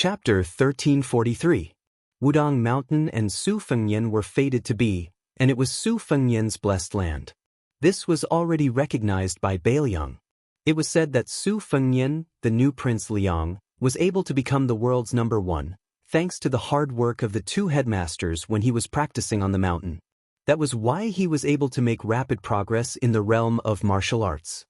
Chapter 1343. Wudong Mountain and Su Fengnian were fated to be, and it was Su Fengnian's blessed land. This was already recognized by Beiliang. It was said that Su Fengnian, the new Prince Liang, was able to become the world's #1, thanks to the hard work of the two headmasters when he was practicing on the mountain. That was why he was able to make rapid progress in the realm of martial arts.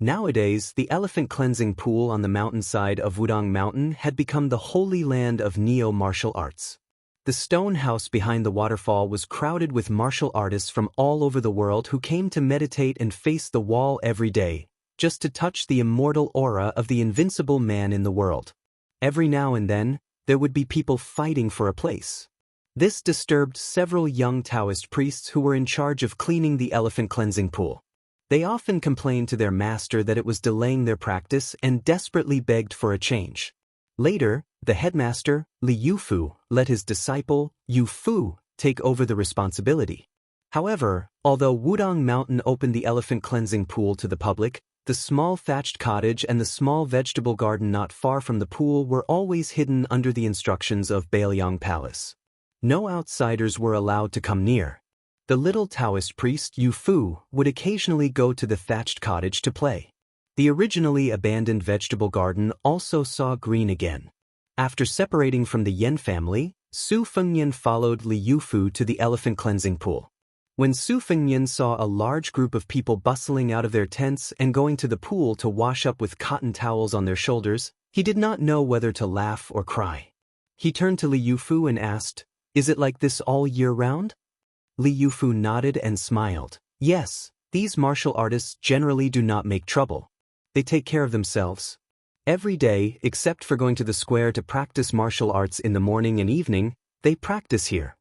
Nowadays, the elephant cleansing pool on the mountainside of Wudong Mountain had become the holy land of neo-martial arts. The stone house behind the waterfall was crowded with martial artists from all over the world who came to meditate and face the wall every day, just to touch the immortal aura of the invincible man in the world. Every now and then, there would be people fighting for a place. This disturbed several young Taoist priests who were in charge of cleaning the elephant cleansing pool. They often complained to their master that it was delaying their practice and desperately begged for a change. Later, the headmaster, Li Yufu, let his disciple, Yu Fu, take over the responsibility. However, although Wudong Mountain opened the elephant cleansing pool to the public, the small thatched cottage and the small vegetable garden not far from the pool were always hidden under the instructions of Beiliang Palace. No outsiders were allowed to come near. The little Taoist priest Yu Fu would occasionally go to the thatched cottage to play. The originally abandoned vegetable garden also saw green again. After separating from the Yan family, Su Fengnian followed Li Yufu to the elephant cleansing pool. When Su Fengnian saw a large group of people bustling out of their tents and going to the pool to wash up with cotton towels on their shoulders, he did not know whether to laugh or cry. He turned to Li Yufu and asked, "Is it like this all year round?" Li Yufu nodded and smiled. "Yes, these martial artists generally do not make trouble. They take care of themselves. Every day, except for going to the square to practice martial arts in the morning and evening, they practice here.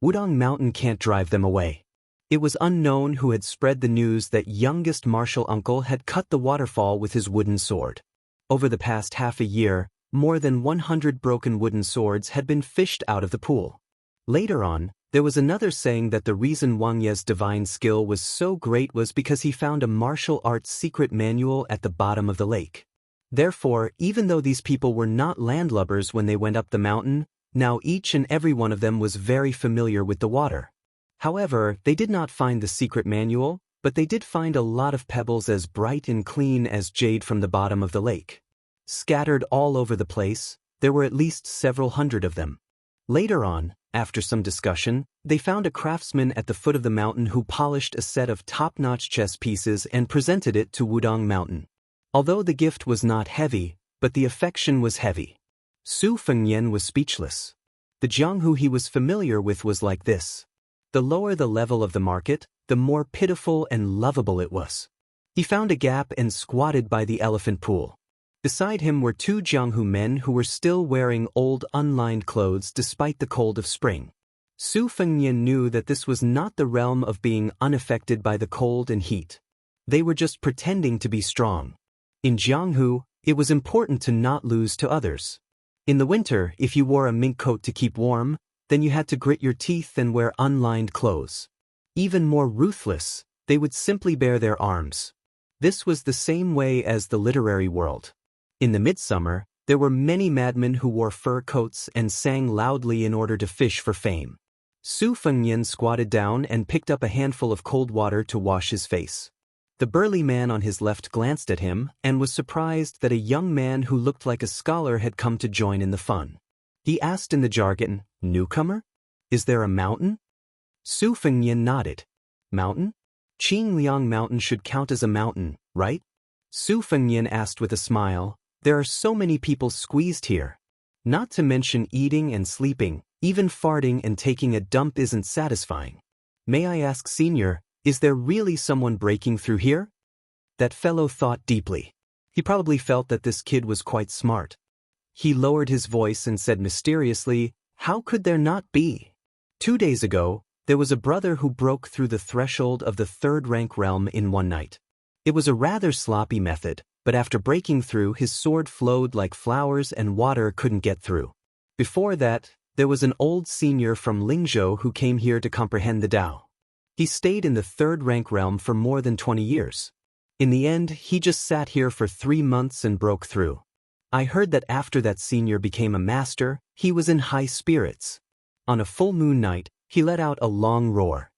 Wudong Mountain can't drive them away." It was unknown who had spread the news that youngest martial uncle had cut the waterfall with his wooden sword. Over the past half a year, more than 100 broken wooden swords had been fished out of the pool. Later on, there was another saying that the reason Wang Ye's divine skill was so great was because he found a martial arts secret manual at the bottom of the lake. Therefore, even though these people were not landlubbers when they went up the mountain, now each and every one of them was very familiar with the water. However, they did not find the secret manual, but they did find a lot of pebbles as bright and clean as jade from the bottom of the lake. Scattered all over the place, there were at least several hundred of them. Later on, after some discussion, they found a craftsman at the foot of the mountain who polished a set of top-notch chess pieces and presented it to Wudong Mountain. Although the gift was not heavy, but the affection was heavy. Su Fengnian was speechless. The Jianghu he was familiar with was like this. The lower the level of the market, the more pitiful and lovable it was. He found a gap and squatted by the elephant pool. Beside him were two Jianghu men who were still wearing old unlined clothes despite the cold of spring. Su Fengnian knew that this was not the realm of being unaffected by the cold and heat. They were just pretending to be strong. In Jianghu, it was important to not lose to others. In the winter, if you wore a mink coat to keep warm, then you had to grit your teeth and wear unlined clothes. Even more ruthless, they would simply bare their arms. This was the same way as the literary world. In the midsummer, there were many madmen who wore fur coats and sang loudly in order to fish for fame. Su Fengnian squatted down and picked up a handful of cold water to wash his face. The burly man on his left glanced at him and was surprised that a young man who looked like a scholar had come to join in the fun. He asked in the jargon, "Newcomer? Is there a mountain?" Su Fengnian nodded. "Mountain? Qingliang Mountain should count as a mountain, right?" Su Fengnian asked with a smile. "There are so many people squeezed here. Not to mention eating and sleeping, even farting and taking a dump isn't satisfying. May I ask, Senior, is there really someone breaking through here?" That fellow thought deeply. He probably felt that this kid was quite smart. He lowered his voice and said mysteriously, "How could there not be? 2 days ago, there was a brother who broke through the threshold of the third-rank realm in one night. It was a rather sloppy method, but after breaking through, his sword flowed like flowers and water couldn't get through. Before that, there was an old senior from Lingzhou who came here to comprehend the Tao. He stayed in the third-rank realm for more than 20 years. In the end, he just sat here for 3 months and broke through. I heard that after that senior became a master, he was in high spirits. On a full moon night, he let out a long roar.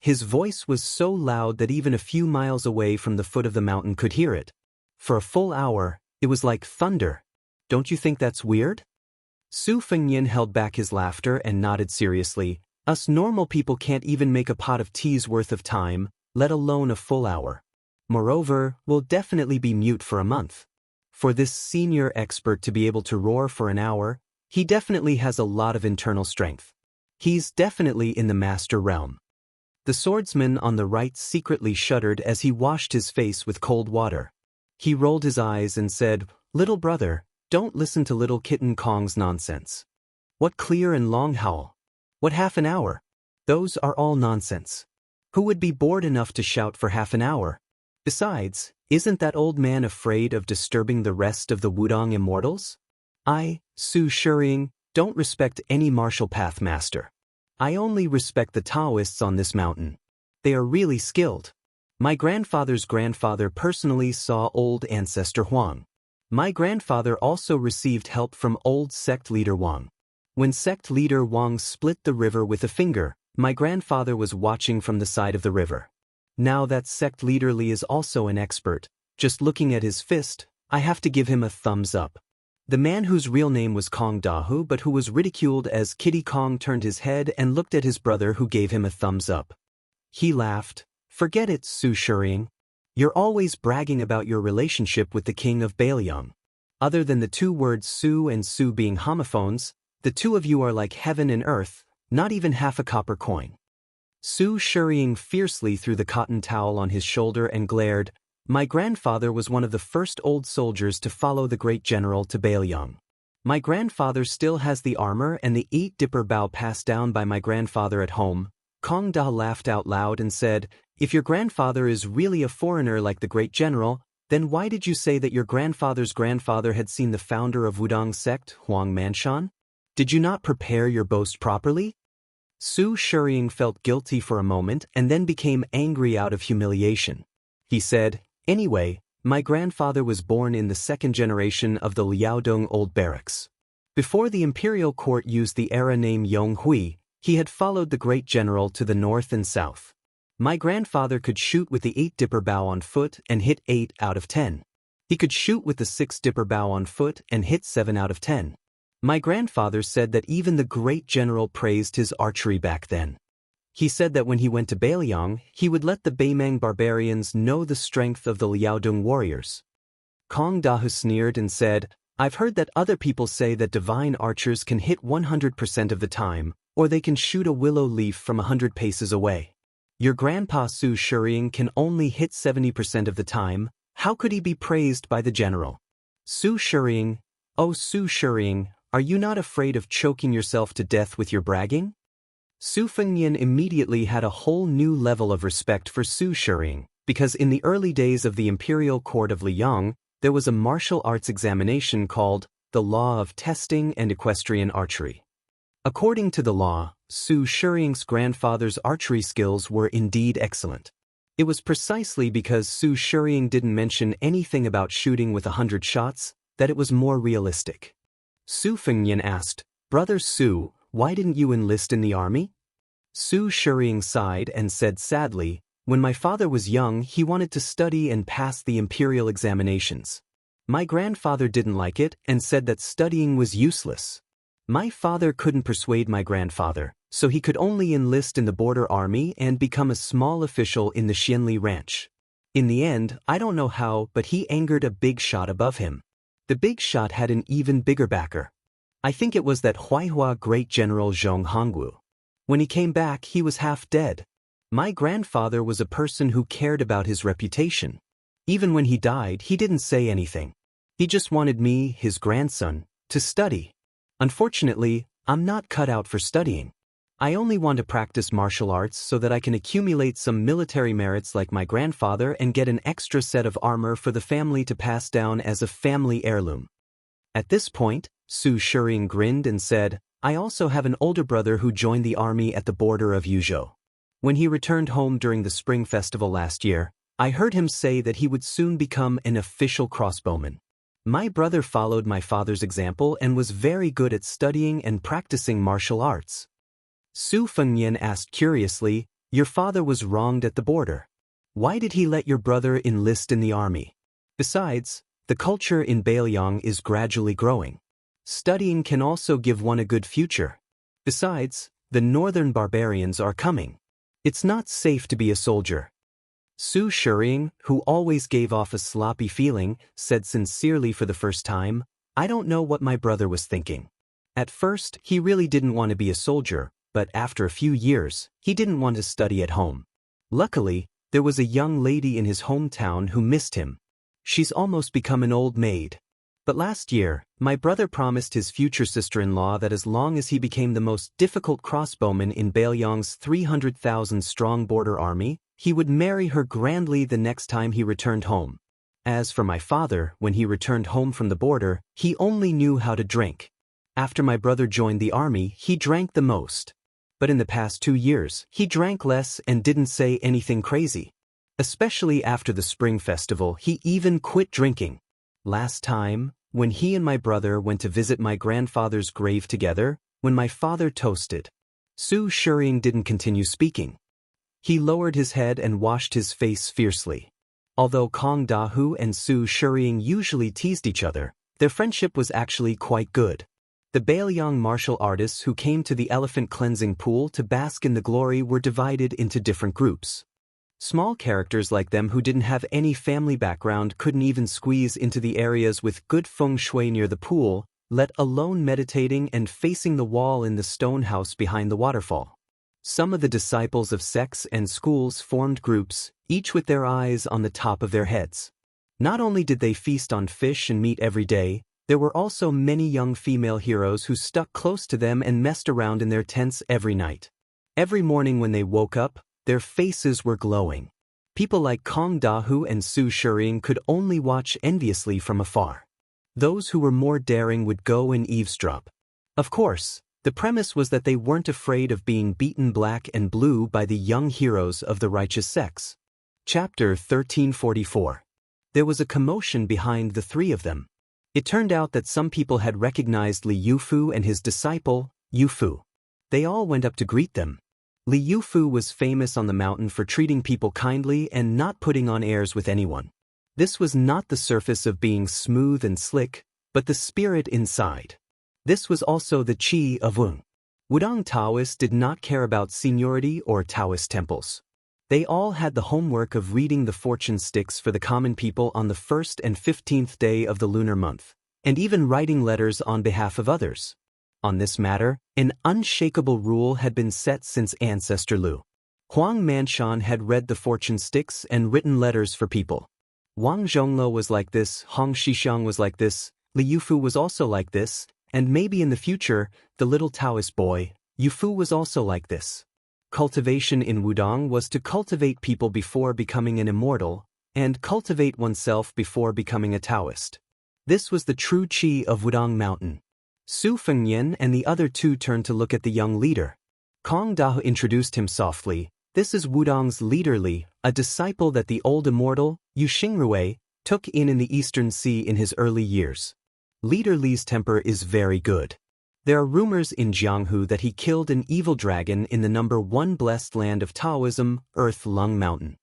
His voice was so loud that even a few miles away from the foot of the mountain could hear it. For a full hour, it was like thunder. Don't you think that's weird? Su Fengnian held back his laughter and nodded seriously. Us normal people can't even make a pot of tea's worth of time, let alone a full hour. Moreover, we'll definitely be mute for a month. For this senior expert to be able to roar for an hour, he definitely has a lot of internal strength. He's definitely in the master realm. The swordsman on the right secretly shuddered as he washed his face with cold water. He rolled his eyes and said, "Little brother, don't listen to little kitten Kong's nonsense. What clear and long howl? What half an hour? Those are all nonsense. Who would be bored enough to shout for half an hour? Besides, isn't that old man afraid of disturbing the rest of the Wudong immortals? I, Su Shiying, don't respect any martial path master. I only respect the Taoists on this mountain. They are really skilled. My grandfather's grandfather personally saw old ancestor Huang. My grandfather also received help from old sect leader Wang. When sect leader Wang split the river with a finger, my grandfather was watching from the side of the river. Now that sect leader Li is also an expert. Just looking at his fist, I have to give him a thumbs up. The man whose real name was Kong Dahu but who was ridiculed as Kitty Kong turned his head and looked at his brother who gave him a thumbs up. He laughed. Forget it, Su Shiying. You're always bragging about your relationship with the king of Bailiang. Other than the two words Su and Su being homophones, the two of you are like heaven and earth, not even half a copper coin. Su Shiying fiercely threw the cotton towel on his shoulder and glared. My grandfather was one of the first old soldiers to follow the great general to Bailiang. My grandfather still has the armor and the 8-dipper bow passed down by my grandfather at home. Kong Da laughed out loud and said, "If your grandfather is really a foreigner like the great general, then why did you say that your grandfather's grandfather had seen the founder of Wudong sect, Huang Manshan? Did you not prepare your boast properly?" Su Shiying felt guilty for a moment and then became angry out of humiliation. He said, "Anyway, my grandfather was born in the second generation of the Liaodong Old Barracks. Before the imperial court used the era name Yonghui, he had followed the great general to the north and south. My grandfather could shoot with the 8-dipper bow on foot and hit 8 out of 10. He could shoot with the 6-dipper bow on foot and hit 7 out of 10. My grandfather said that even the great general praised his archery back then. He said that when he went to Bailiang, he would let the Baimeng barbarians know the strength of the Liaodong warriors." Kong Dahu sneered and said, "I've heard that other people say that divine archers can hit 100% of the time, or they can shoot a willow leaf from 100 paces away. Your grandpa Su Shiying can only hit 70% of the time. How could he be praised by the general?" Su Shiying, "Oh Su Shiying, are you not afraid of choking yourself to death with your bragging?" Su Fengnian immediately had a whole new level of respect for Su Shiying, because in the early days of the imperial court of Liang, there was a martial arts examination called the Law of Testing and Equestrian Archery. According to the law, Su Shiying's grandfather's archery skills were indeed excellent. It was precisely because Su Shiying didn't mention anything about shooting with 100 shots that it was more realistic. Su Fengnian asked, "Brother Su, why didn't you enlist in the army?" Su Shiying sighed and said sadly, "When my father was young, he wanted to study and pass the imperial examinations. My grandfather didn't like it and said that studying was useless. My father couldn't persuade my grandfather, so he could only enlist in the border army and become a small official in the Xianli ranch. In the end, I don't know how, but he angered a big shot above him. The big shot had an even bigger backer. I think it was that Huaihua great general Zhong Hongwu. When he came back, he was half dead. My grandfather was a person who cared about his reputation. Even when he died, he didn't say anything. He just wanted me, his grandson, to study. Unfortunately, I'm not cut out for studying. I only want to practice martial arts so that I can accumulate some military merits like my grandfather and get an extra set of armor for the family to pass down as a family heirloom." At this point, Su Shiying grinned and said, "I also have an older brother who joined the army at the border of Yuzhou. When he returned home during the spring festival last year, I heard him say that he would soon become an official crossbowman. My brother followed my father's example and was very good at studying and practicing martial arts. Su Fengnian asked curiously, "Your father was wronged at the border. Why did he let your brother enlist in the army? Besides, the culture in Bailiang is gradually growing. Studying can also give one a good future. Besides, the northern barbarians are coming. It's not safe to be a soldier." Su Shiying, who always gave off a sloppy feeling, said sincerely for the first time, "I don't know what my brother was thinking. At first, he really didn't want to be a soldier, but after a few years, he didn't want to study at home. Luckily, there was a young lady in his hometown who missed him. She's almost become an old maid. But last year, my brother promised his future sister-in-law that as long as he became the most difficult crossbowman in Bailiang's 300,000-strong border army, he would marry her grandly the next time he returned home. As for my father, when he returned home from the border, he only knew how to drink. After my brother joined the army, he drank the most. But in the past 2 years, he drank less and didn't say anything crazy. Especially after the Spring Festival, he even quit drinking. Last time, when he and my brother went to visit my grandfather's grave together, when my father toasted, Su Shiying didn't continue speaking. He lowered his head and washed his face fiercely. Although Kong Dahu and Su Shiying usually teased each other, their friendship was actually quite good. The Bailiang martial artists who came to the elephant cleansing pool to bask in the glory were divided into different groups. Small characters like them who didn't have any family background couldn't even squeeze into the areas with good feng shui near the pool, let alone meditating and facing the wall in the stone house behind the waterfall. Some of the disciples of sects and schools formed groups, each with their eyes on the top of their heads. Not only did they feast on fish and meat every day, there were also many young female heroes who stuck close to them and messed around in their tents every night. Every morning when they woke up, their faces were glowing. People like Kong Dahu and Su Shiying could only watch enviously from afar. Those who were more daring would go and eavesdrop. Of course, the premise was that they weren't afraid of being beaten black and blue by the young heroes of the righteous sects. Chapter 1344. There was a commotion behind the three of them. It turned out that some people had recognized Li Yufu and his disciple, Yufu. They all went up to greet them. Li Yufu was famous on the mountain for treating people kindly and not putting on airs with anyone. This was not the surface of being smooth and slick, but the spirit inside. This was also the qi of Wudang. Wudang Taoists did not care about seniority or Taoist temples. They all had the homework of reading the fortune sticks for the common people on the 1st and 15th day of the lunar month, and even writing letters on behalf of others. On this matter, an unshakable rule had been set since ancestor Lu. Huang Manshan had read the fortune sticks and written letters for people. Wang Zhonglo was like this, Hong Shixiang was like this, Li Yufu was also like this, and maybe in the future, the little Taoist boy, Yufu was also like this. Cultivation in Wudang was to cultivate people before becoming an immortal, and cultivate oneself before becoming a Taoist. This was the true qi of Wudang Mountain. Su Fengnian and the other two turned to look at the young leader. Kong Dahu introduced him softly. "This is Wudang's leader Li, a disciple that the old immortal, Yu Xingrui, took in the Eastern Sea in his early years. Leader Li's temper is very good. There are rumors in Jianghu that he killed an evil dragon in the number 1 blessed land of Taoism, Earth Lung Mountain.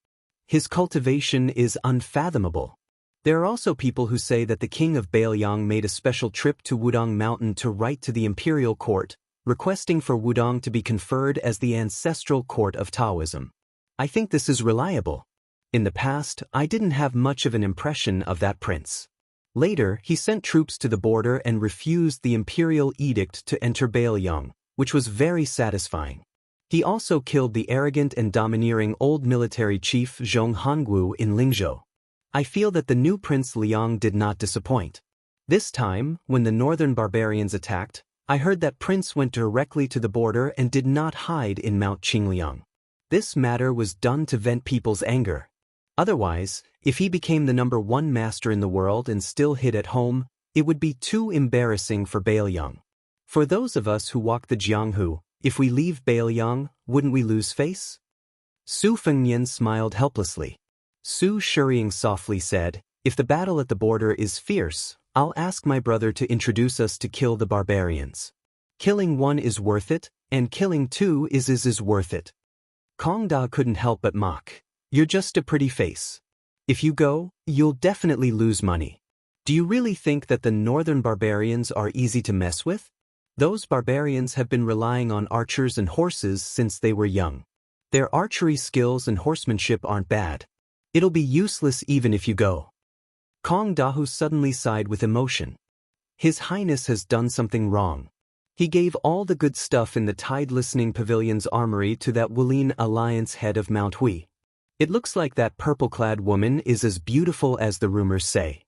His cultivation is unfathomable. There are also people who say that the king of Bailiang made a special trip to Wudang Mountain to write to the imperial court, requesting for Wudang to be conferred as the ancestral court of Taoism. I think this is reliable. In the past, I didn't have much of an impression of that prince. Later, he sent troops to the border and refused the imperial edict to enter Bailiang, which was very satisfying. He also killed the arrogant and domineering old military chief Zhong Hongwu in Lingzhou. I feel that the new Prince Liang did not disappoint. This time, when the northern barbarians attacked, I heard that Prince went directly to the border and did not hide in Mount Qingliang. This matter was done to vent people's anger. Otherwise, if he became the number 1 master in the world and still hid at home, it would be too embarrassing for Bailiang. For those of us who walk the Jianghu, if we leave Bailiang, wouldn't we lose face? Su Fengnian smiled helplessly. Su Shiying softly said, "If the battle at the border is fierce, I'll ask my brother to introduce us to kill the barbarians. Killing one is worth it, and killing two is worth it. Kong Da couldn't help but mock. You're just a pretty face. If you go, you'll definitely lose money. Do you really think that the northern barbarians are easy to mess with? Those barbarians have been relying on archers and horses since they were young. Their archery skills and horsemanship aren't bad. It'll be useless even if you go. Kong Dahu suddenly sighed with emotion. His Highness has done something wrong. He gave all the good stuff in the Tide Listening Pavilion's armory to that Wulin Alliance head of Mount Hui. It looks like that purple-clad woman is as beautiful as the rumors say.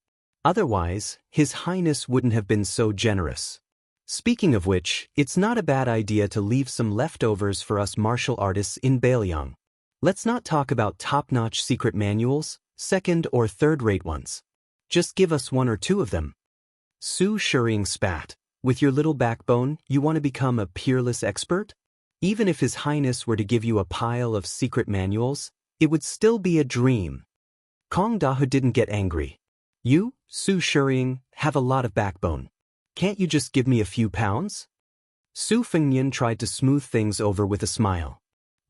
Otherwise, His Highness wouldn't have been so generous. Speaking of which, it's not a bad idea to leave some leftovers for us martial artists in Bailiang. Let's not talk about top-notch secret manuals, second or third-rate ones. Just give us one or two of them. Su Shuriying spat. With your little backbone, you want to become a peerless expert? Even if His Highness were to give you a pile of secret manuals, it would still be a dream. Kong Dahu didn't get angry. You, Su Shuriying, have a lot of backbone. Can't you just give me a few pounds? Su Fengnian tried to smooth things over with a smile.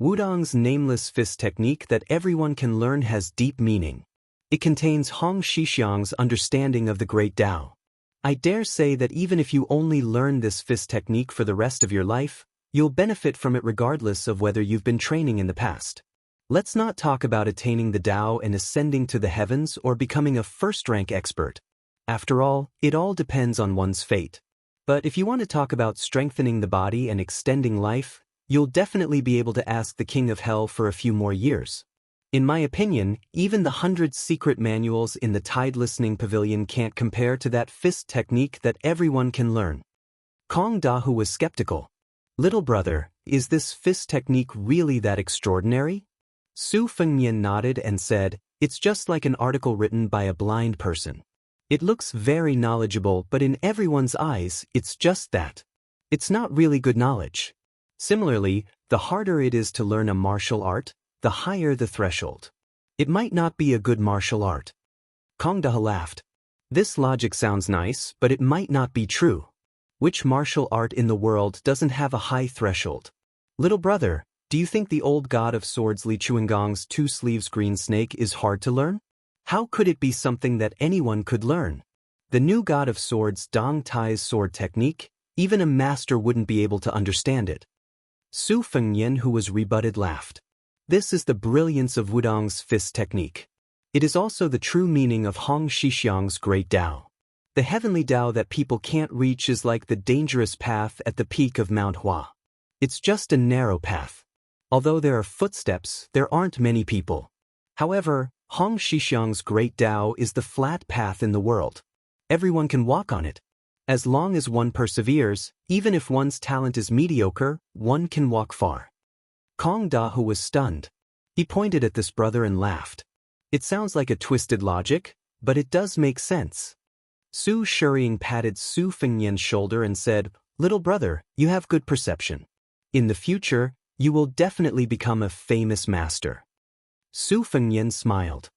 Wudong's nameless fist technique that everyone can learn has deep meaning. It contains Hong Shixiang's understanding of the Great Tao. I dare say that even if you only learn this fist technique for the rest of your life, you'll benefit from it regardless of whether you've been training in the past. Let's not talk about attaining the Tao and ascending to the heavens or becoming a first-rank expert. After all, it all depends on one's fate. But if you want to talk about strengthening the body and extending life, you'll definitely be able to ask the King of Hell for a few more years. In my opinion, even the 100 secret manuals in the Tide Listening Pavilion can't compare to that fist technique that everyone can learn. Kong Dahu was skeptical. Little brother, is this fist technique really that extraordinary? Su Fengnian nodded and said, it's just like an article written by a blind person. It looks very knowledgeable, but in everyone's eyes, it's just that. It's not really good knowledge. Similarly, the harder it is to learn a martial art, the higher the threshold. It might not be a good martial art. Kong Dahu laughed. This logic sounds nice, but it might not be true. Which martial art in the world doesn't have a high threshold? Little brother, do you think the old god of swords Li Chuangong's two sleeves green snake is hard to learn? How could it be something that anyone could learn? The new god of swords Dong Tai's sword technique, even a master wouldn't be able to understand it. Su Fengnian, who was rebutted, laughed. This is the brilliance of Wudong's fist technique. It is also the true meaning of Hong Shixiang's great Tao. The heavenly Tao that people can't reach is like the dangerous path at the peak of Mount Hua. It's just a narrow path. Although there are footsteps, there aren't many people. However, Hong Shixiang's great Tao is the flat path in the world. Everyone can walk on it. As long as one perseveres, even if one's talent is mediocre, one can walk far. Kong Dahu was stunned. He pointed at this brother and laughed. It sounds like a twisted logic, but it does make sense. Su Shuriying patted Su Fengnian's shoulder and said, Little brother, you have good perception. In the future, you will definitely become a famous master. Su Fengnian smiled.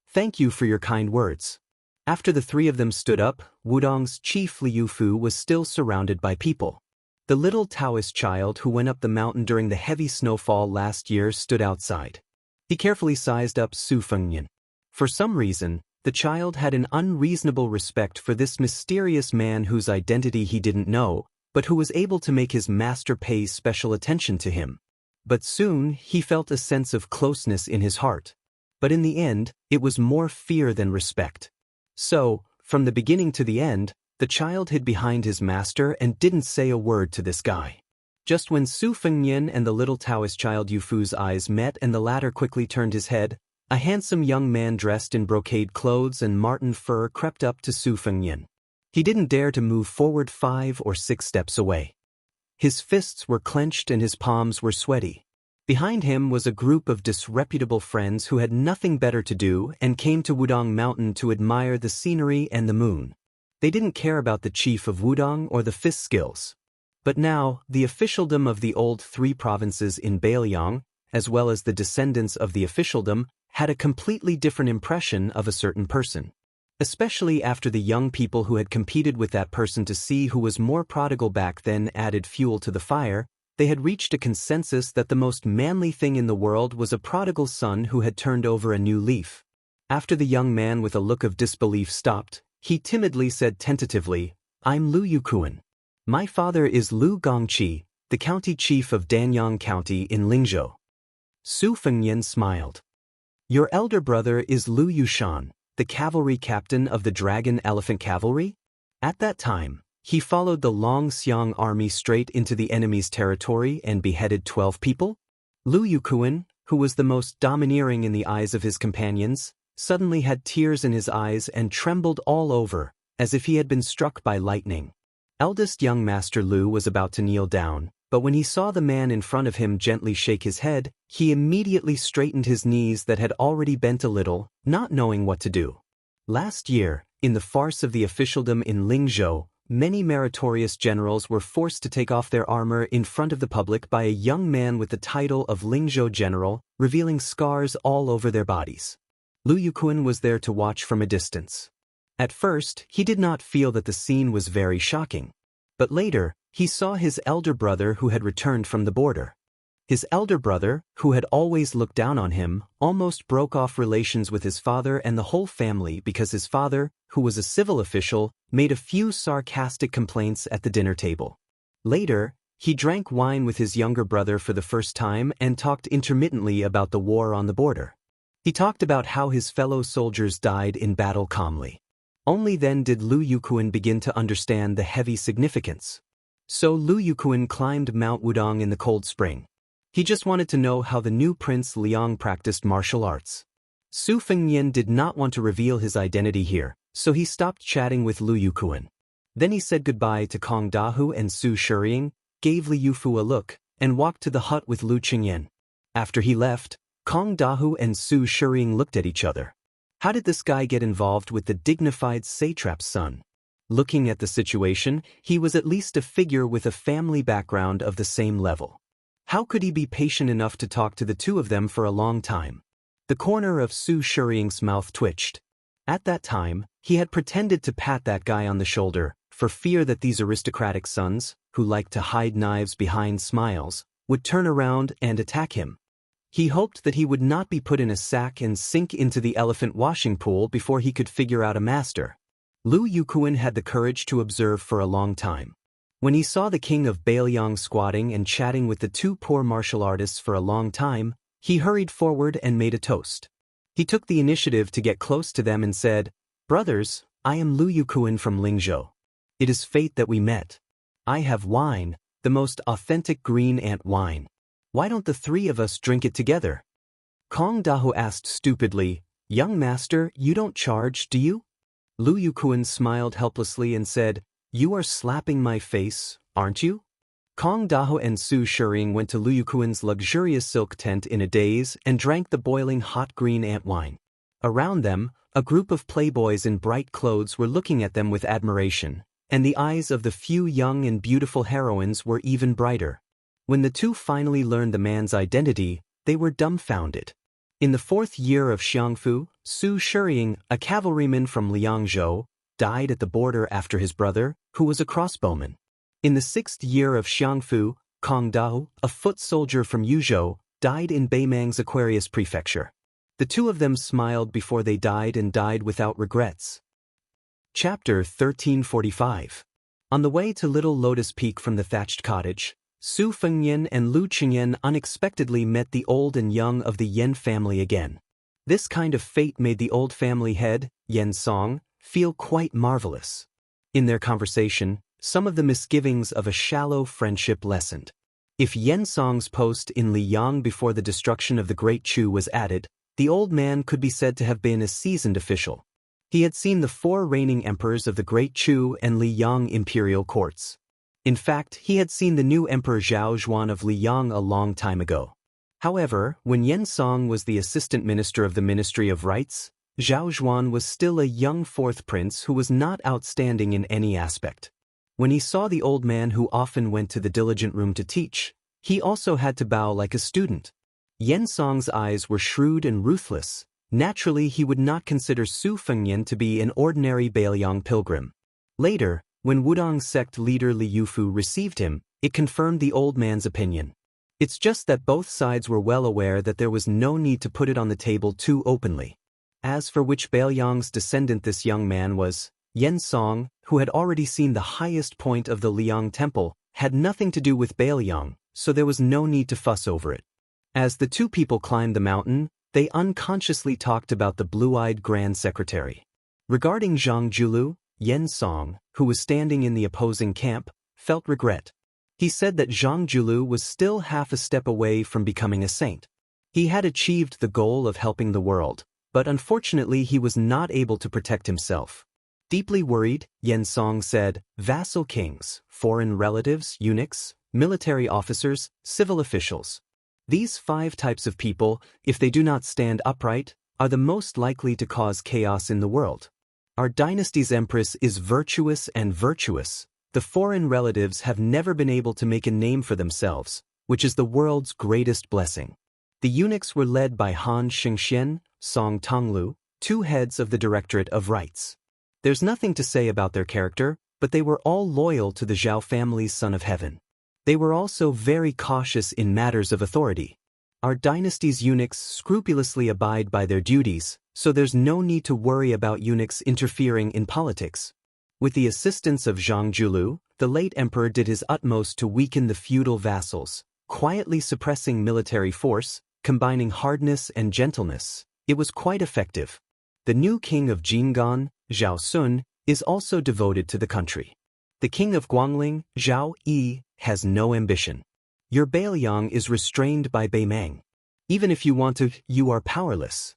Thank you for your kind words. After the three of them stood up, Wudong's chief Liu Fu was still surrounded by people. The little Taoist child who went up the mountain during the heavy snowfall last year stood outside. He carefully sized up Su Fengnian. For some reason, the child had an unreasonable respect for this mysterious man whose identity he didn't know, but who was able to make his master pay special attention to him. But soon, he felt a sense of closeness in his heart. But in the end, it was more fear than respect. So, from the beginning to the end, the child hid behind his master and didn't say a word to this guy. Just when Su Fengnian and the little Taoist child Yu Fu's eyes met and the latter quickly turned his head, a handsome young man dressed in brocade clothes and marten fur crept up to Su Fengnian. He didn't dare to move forward 5 or 6 steps away. His fists were clenched and his palms were sweaty. Behind him was a group of disreputable friends who had nothing better to do and came to Wudong Mountain to admire the scenery and the moon. They didn't care about the chief of Wudong or the fist skills. But now, the officialdom of the old 3 provinces in Bailiang, as well as the descendants of the officialdom, had a completely different impression of a certain person. Especially after the young people who had competed with that person to see who was more prodigal back then added fuel to the fire, they had reached a consensus that the most manly thing in the world was a prodigal son who had turned over a new leaf. After the young man with a look of disbelief stopped, he timidly said tentatively, "I'm Lu Yukuan. My father is Lu Gongqi, the county chief of Danyang County in Lingzhou." Su Fengyan smiled. "Your elder brother is Lu Yushan, the cavalry captain of the Dragon Elephant Cavalry?" At that time, he followed the Long Xiang army straight into the enemy's territory and beheaded 12 people? Lu Yukuan, who was the most domineering in the eyes of his companions, suddenly had tears in his eyes and trembled all over, as if he had been struck by lightning. Eldest young Master Lu was about to kneel down, but when he saw the man in front of him gently shake his head, he immediately straightened his knees that had already bent a little, not knowing what to do. Last year, in the farce of the officialdom in Lingzhou, many meritorious generals were forced to take off their armor in front of the public by a young man with the title of Lingzhou General, revealing scars all over their bodies. Lu Yukuan was there to watch from a distance. At first, he did not feel that the scene was very shocking. But later, he saw his elder brother who had returned from the border. His elder brother, who had always looked down on him, almost broke off relations with his father and the whole family because his father, who was a civil official, made a few sarcastic complaints at the dinner table. Later, he drank wine with his younger brother for the first time and talked intermittently about the war on the border. He talked about how his fellow soldiers died in battle calmly. Only then did Lu Yukuan begin to understand the heavy significance. So Lu Yukuan climbed Mount Wudong in the cold spring. He just wanted to know how the new Prince Liang practiced martial arts. Su Fengyan did not want to reveal his identity here, so he stopped chatting with Lu Yukuan. Then he said goodbye to Kong Dahu and Su Shiying, gave Li Yufu a look, and walked to the hut with Lu Qingyan. After he left, Kong Dahu and Su Shiying looked at each other. How did this guy get involved with the dignified satrap's son? Looking at the situation, he was at least a figure with a family background of the same level. How could he be patient enough to talk to the two of them for a long time? The corner of Su Shiying's mouth twitched. At that time, he had pretended to pat that guy on the shoulder, for fear that these aristocratic sons, who liked to hide knives behind smiles, would turn around and attack him. He hoped that he would not be put in a sack and sink into the elephant washing pool before he could figure out a master. Lu Yukuan had the courage to observe for a long time. When he saw the king of Bailiang squatting and chatting with the two poor martial artists for a long time, he hurried forward and made a toast. He took the initiative to get close to them and said, "Brothers, I am Lu Yukuan from Lingzhou. It is fate that we met. I have wine, the most authentic green ant wine. Why don't the three of us drink it together?" Kong Dahu asked stupidly, "Young master, you don't charge, do you?" Lu Yukuan smiled helplessly and said, "You are slapping my face, aren't you?" Kong Daho and Su Shiying went to Lu Yukuan's luxurious silk tent in a daze and drank the boiling hot green ant wine. Around them, a group of playboys in bright clothes were looking at them with admiration, and the eyes of the few young and beautiful heroines were even brighter. When the two finally learned the man's identity, they were dumbfounded. In the 4th year of Xiangfu, Su Shiying, a cavalryman from Liangzhou, died at the border after his brother, who was a crossbowman. In the 6th year of Xiangfu, Kong Dao, a foot soldier from Yuzhou, died in Beimang's Aquarius Prefecture. The two of them smiled before they died and died without regrets. Chapter 1345. On the way to Little Lotus Peak from the thatched cottage, Su Fengyan and Lu Qingyan unexpectedly met the old and young of the Yan family again. This kind of fate made the old family head, Yan Song, feel quite marvelous. In their conversation, some of the misgivings of a shallow friendship lessened. If Yan Song's post in Liyang before the destruction of the Great Chu was added, the old man could be said to have been a seasoned official. He had seen the 4 reigning emperors of the Great Chu and Liyang imperial courts. In fact, he had seen the new Emperor Zhao Zhuan of Liyang a long time ago. However, when Yan Song was the assistant minister of the Ministry of Rites, Zhao Zhuan was still a young 4th prince who was not outstanding in any aspect. When he saw the old man who often went to the diligent room to teach, he also had to bow like a student. Yan Song's eyes were shrewd and ruthless, Naturally, he would not consider Su Fengnian to be an ordinary Bailiang pilgrim. Later, when Wudong sect leader Li Yufu received him, it confirmed the old man's opinion. It's just that both sides were well aware that there was no need to put it on the table too openly. As for which Bailiang's descendant this young man was, Yen Song, who had already seen the highest point of the Liang Temple, had nothing to do with Bailiang, so there was no need to fuss over it. As the two people climbed the mountain, they unconsciously talked about the blue-eyed Grand Secretary. Regarding Zhang Julu, Yen Song, who was standing in the opposing camp, felt regret. He said that Zhang Julu was still half a step away from becoming a saint. He had achieved the goal of helping the world, but unfortunately he was not able to protect himself. Deeply worried, Yen Song said, vassal kings, foreign relatives, eunuchs, military officers, civil officials. These 5 types of people, if they do not stand upright, are the most likely to cause chaos in the world. Our dynasty's empress is virtuous and virtuous. The foreign relatives have never been able to make a name for themselves, which is the world's greatest blessing. The eunuchs were led by Han Xianxia, Song Tonglu, 2 heads of the Directorate of Rights. There's nothing to say about their character, but they were all loyal to the Zhao family's Son of Heaven. They were also very cautious in matters of authority. Our dynasty's eunuchs scrupulously abide by their duties, so there's no need to worry about eunuchs interfering in politics. With the assistance of Zhang Julu, the late emperor did his utmost to weaken the feudal vassals, quietly suppressing military force, combining hardness and gentleness. It was quite effective. The new king of Jinggan, Zhao Sun, is also devoted to the country. The king of Guangling, Zhao Yi, has no ambition. Your Bailiang is restrained by Beimang. Even if you want to, you are powerless.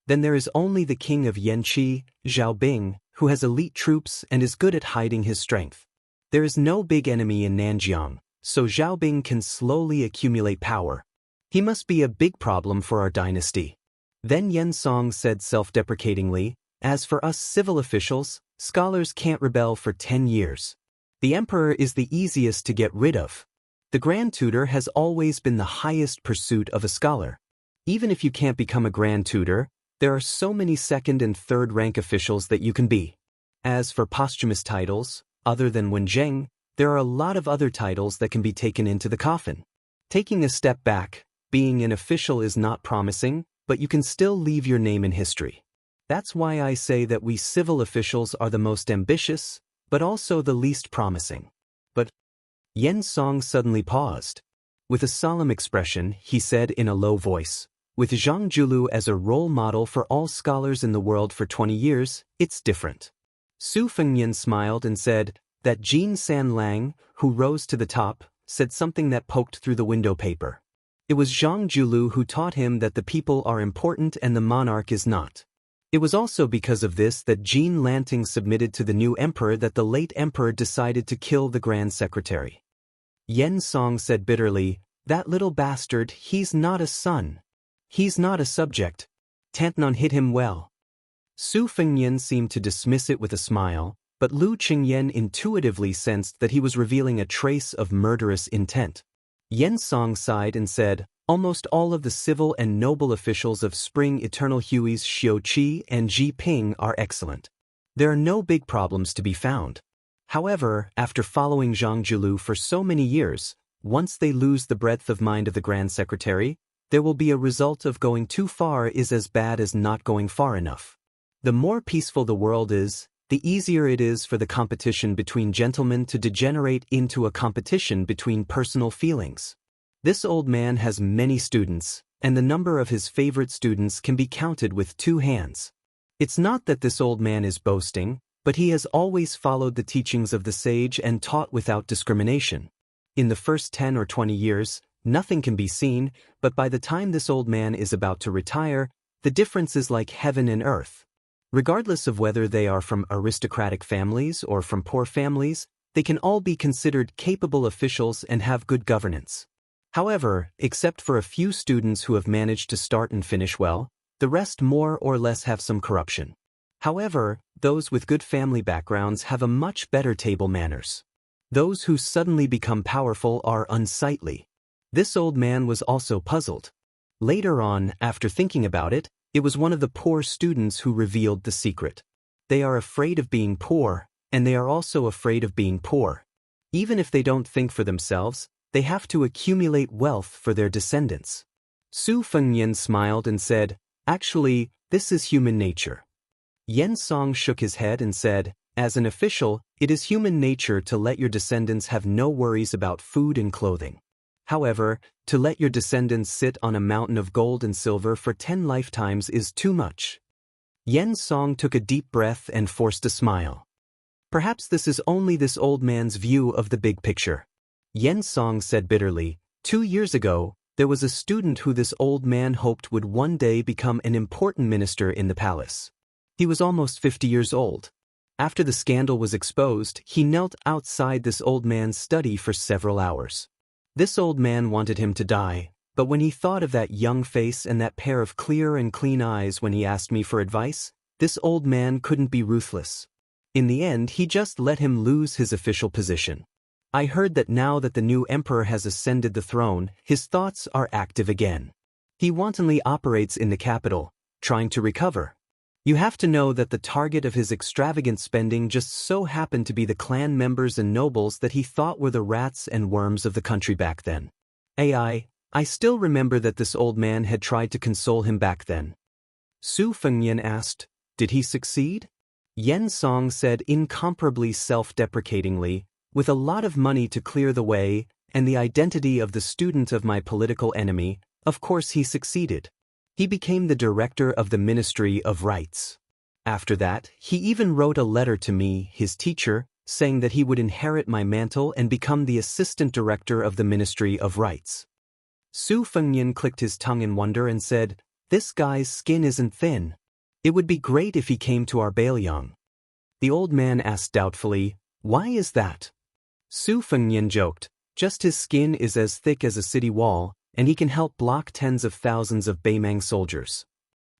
Then there is only the king of Yanqi, Zhao Bing, who has elite troops and is good at hiding his strength. There is no big enemy in Nanjiang, so Zhao Bing can slowly accumulate power. He must be a big problem for our dynasty. Then Yen Song said self-deprecatingly, as for us civil officials, scholars can't rebel for 10 years. The emperor is the easiest to get rid of. The grand tutor has always been the highest pursuit of a scholar. Even if you can't become a grand tutor, there are so many second and third rank officials that you can be. As for posthumous titles, other than Wenzheng, there are a lot of other titles that can be taken into the coffin. Taking a step back, being an official is not promising, but you can still leave your name in history. That's why I say that we civil officials are the most ambitious, but also the least promising. But Yen Song suddenly paused. With a solemn expression, he said in a low voice, with Zhang Julu as a role model for all scholars in the world for 20 years, it's different. Su Fengnian smiled and said that Jin San Lang, who rose to the top, said something that poked through the window paper. It was Zhang Julu who taught him that the people are important and the monarch is not. It was also because of this that Jean Lanting submitted to the new emperor that the late emperor decided to kill the Grand Secretary. Yen Song said bitterly, that little bastard, he's not a son. He's not a subject. Tantnon hit him well. Su Fengnian seemed to dismiss it with a smile, but Lu Qingyan intuitively sensed that he was revealing a trace of murderous intent. Yen Song sighed and said, almost all of the civil and noble officials of Spring Eternal Hui's Xiuqi and Ji Ping are excellent. There are no big problems to be found. However, after following Zhang Julu for so many years, once they lose the breadth of mind of the Grand Secretary, there will be a result of going too far is as bad as not going far enough. The more peaceful the world is, the easier it is for the competition between gentlemen to degenerate into a competition between personal feelings. This old man has many students, and the number of his favorite students can be counted with 2 hands. It's not that this old man is boasting, but he has always followed the teachings of the sage and taught without discrimination. In the first 10 or 20 years, nothing can be seen, but by the time this old man is about to retire, the difference is like heaven and earth. Regardless of whether they are from aristocratic families or from poor families, they can all be considered capable officials and have good governance. However, except for a few students who have managed to start and finish well, the rest more or less have some corruption. However, those with good family backgrounds have a much better table manners. Those who suddenly become powerful are unsightly. This old man was also puzzled. Later on, after thinking about it, It was one of the poor students who revealed the secret. They are afraid of being poor, and they are also afraid of being poor. Even if they don't think for themselves, they have to accumulate wealth for their descendants. Su Fengyan smiled and said, "Actually, this is human nature." Yen Song shook his head and said, "As an official, it is human nature to let your descendants have no worries about food and clothing. However, to let your descendants sit on a mountain of gold and silver for 10 lifetimes is too much." Yen Song took a deep breath and forced a smile. Perhaps this is only this old man's view of the big picture. Yen Song said bitterly, 2 years ago, there was a student who this old man hoped would one day become an important minister in the palace. He was almost 50 years old. After the scandal was exposed, he knelt outside this old man's study for several hours. This old man wanted him to die, but when he thought of that young face and that pair of clear and clean eyes when he asked me for advice, this old man couldn't be ruthless. In the end, he just let him lose his official position. I heard that now that the new emperor has ascended the throne, his thoughts are active again. He wantonly operates in the capital, trying to recover. You have to know that the target of his extravagant spending just so happened to be the clan members and nobles that he thought were the rats and worms of the country back then. I still remember that this old man had tried to console him back then. Su Fengyan asked, "Did he succeed?" Yen Song said incomparably self-deprecatingly, "With a lot of money to clear the way, and the identity of the student of my political enemy, of course he succeeded. He became the director of the Ministry of Rights. After that, he even wrote a letter to me, his teacher, saying that he would inherit my mantle and become the assistant director of the Ministry of Rights." Su Fengyan clicked his tongue in wonder and said, "This guy's skin isn't thin. It would be great if he came to our Bailiang." The old man asked doubtfully, "Why is that?" Su Fengyan joked, "Just his skin is as thick as a city wall, and he can help block tens of thousands of Beimang soldiers."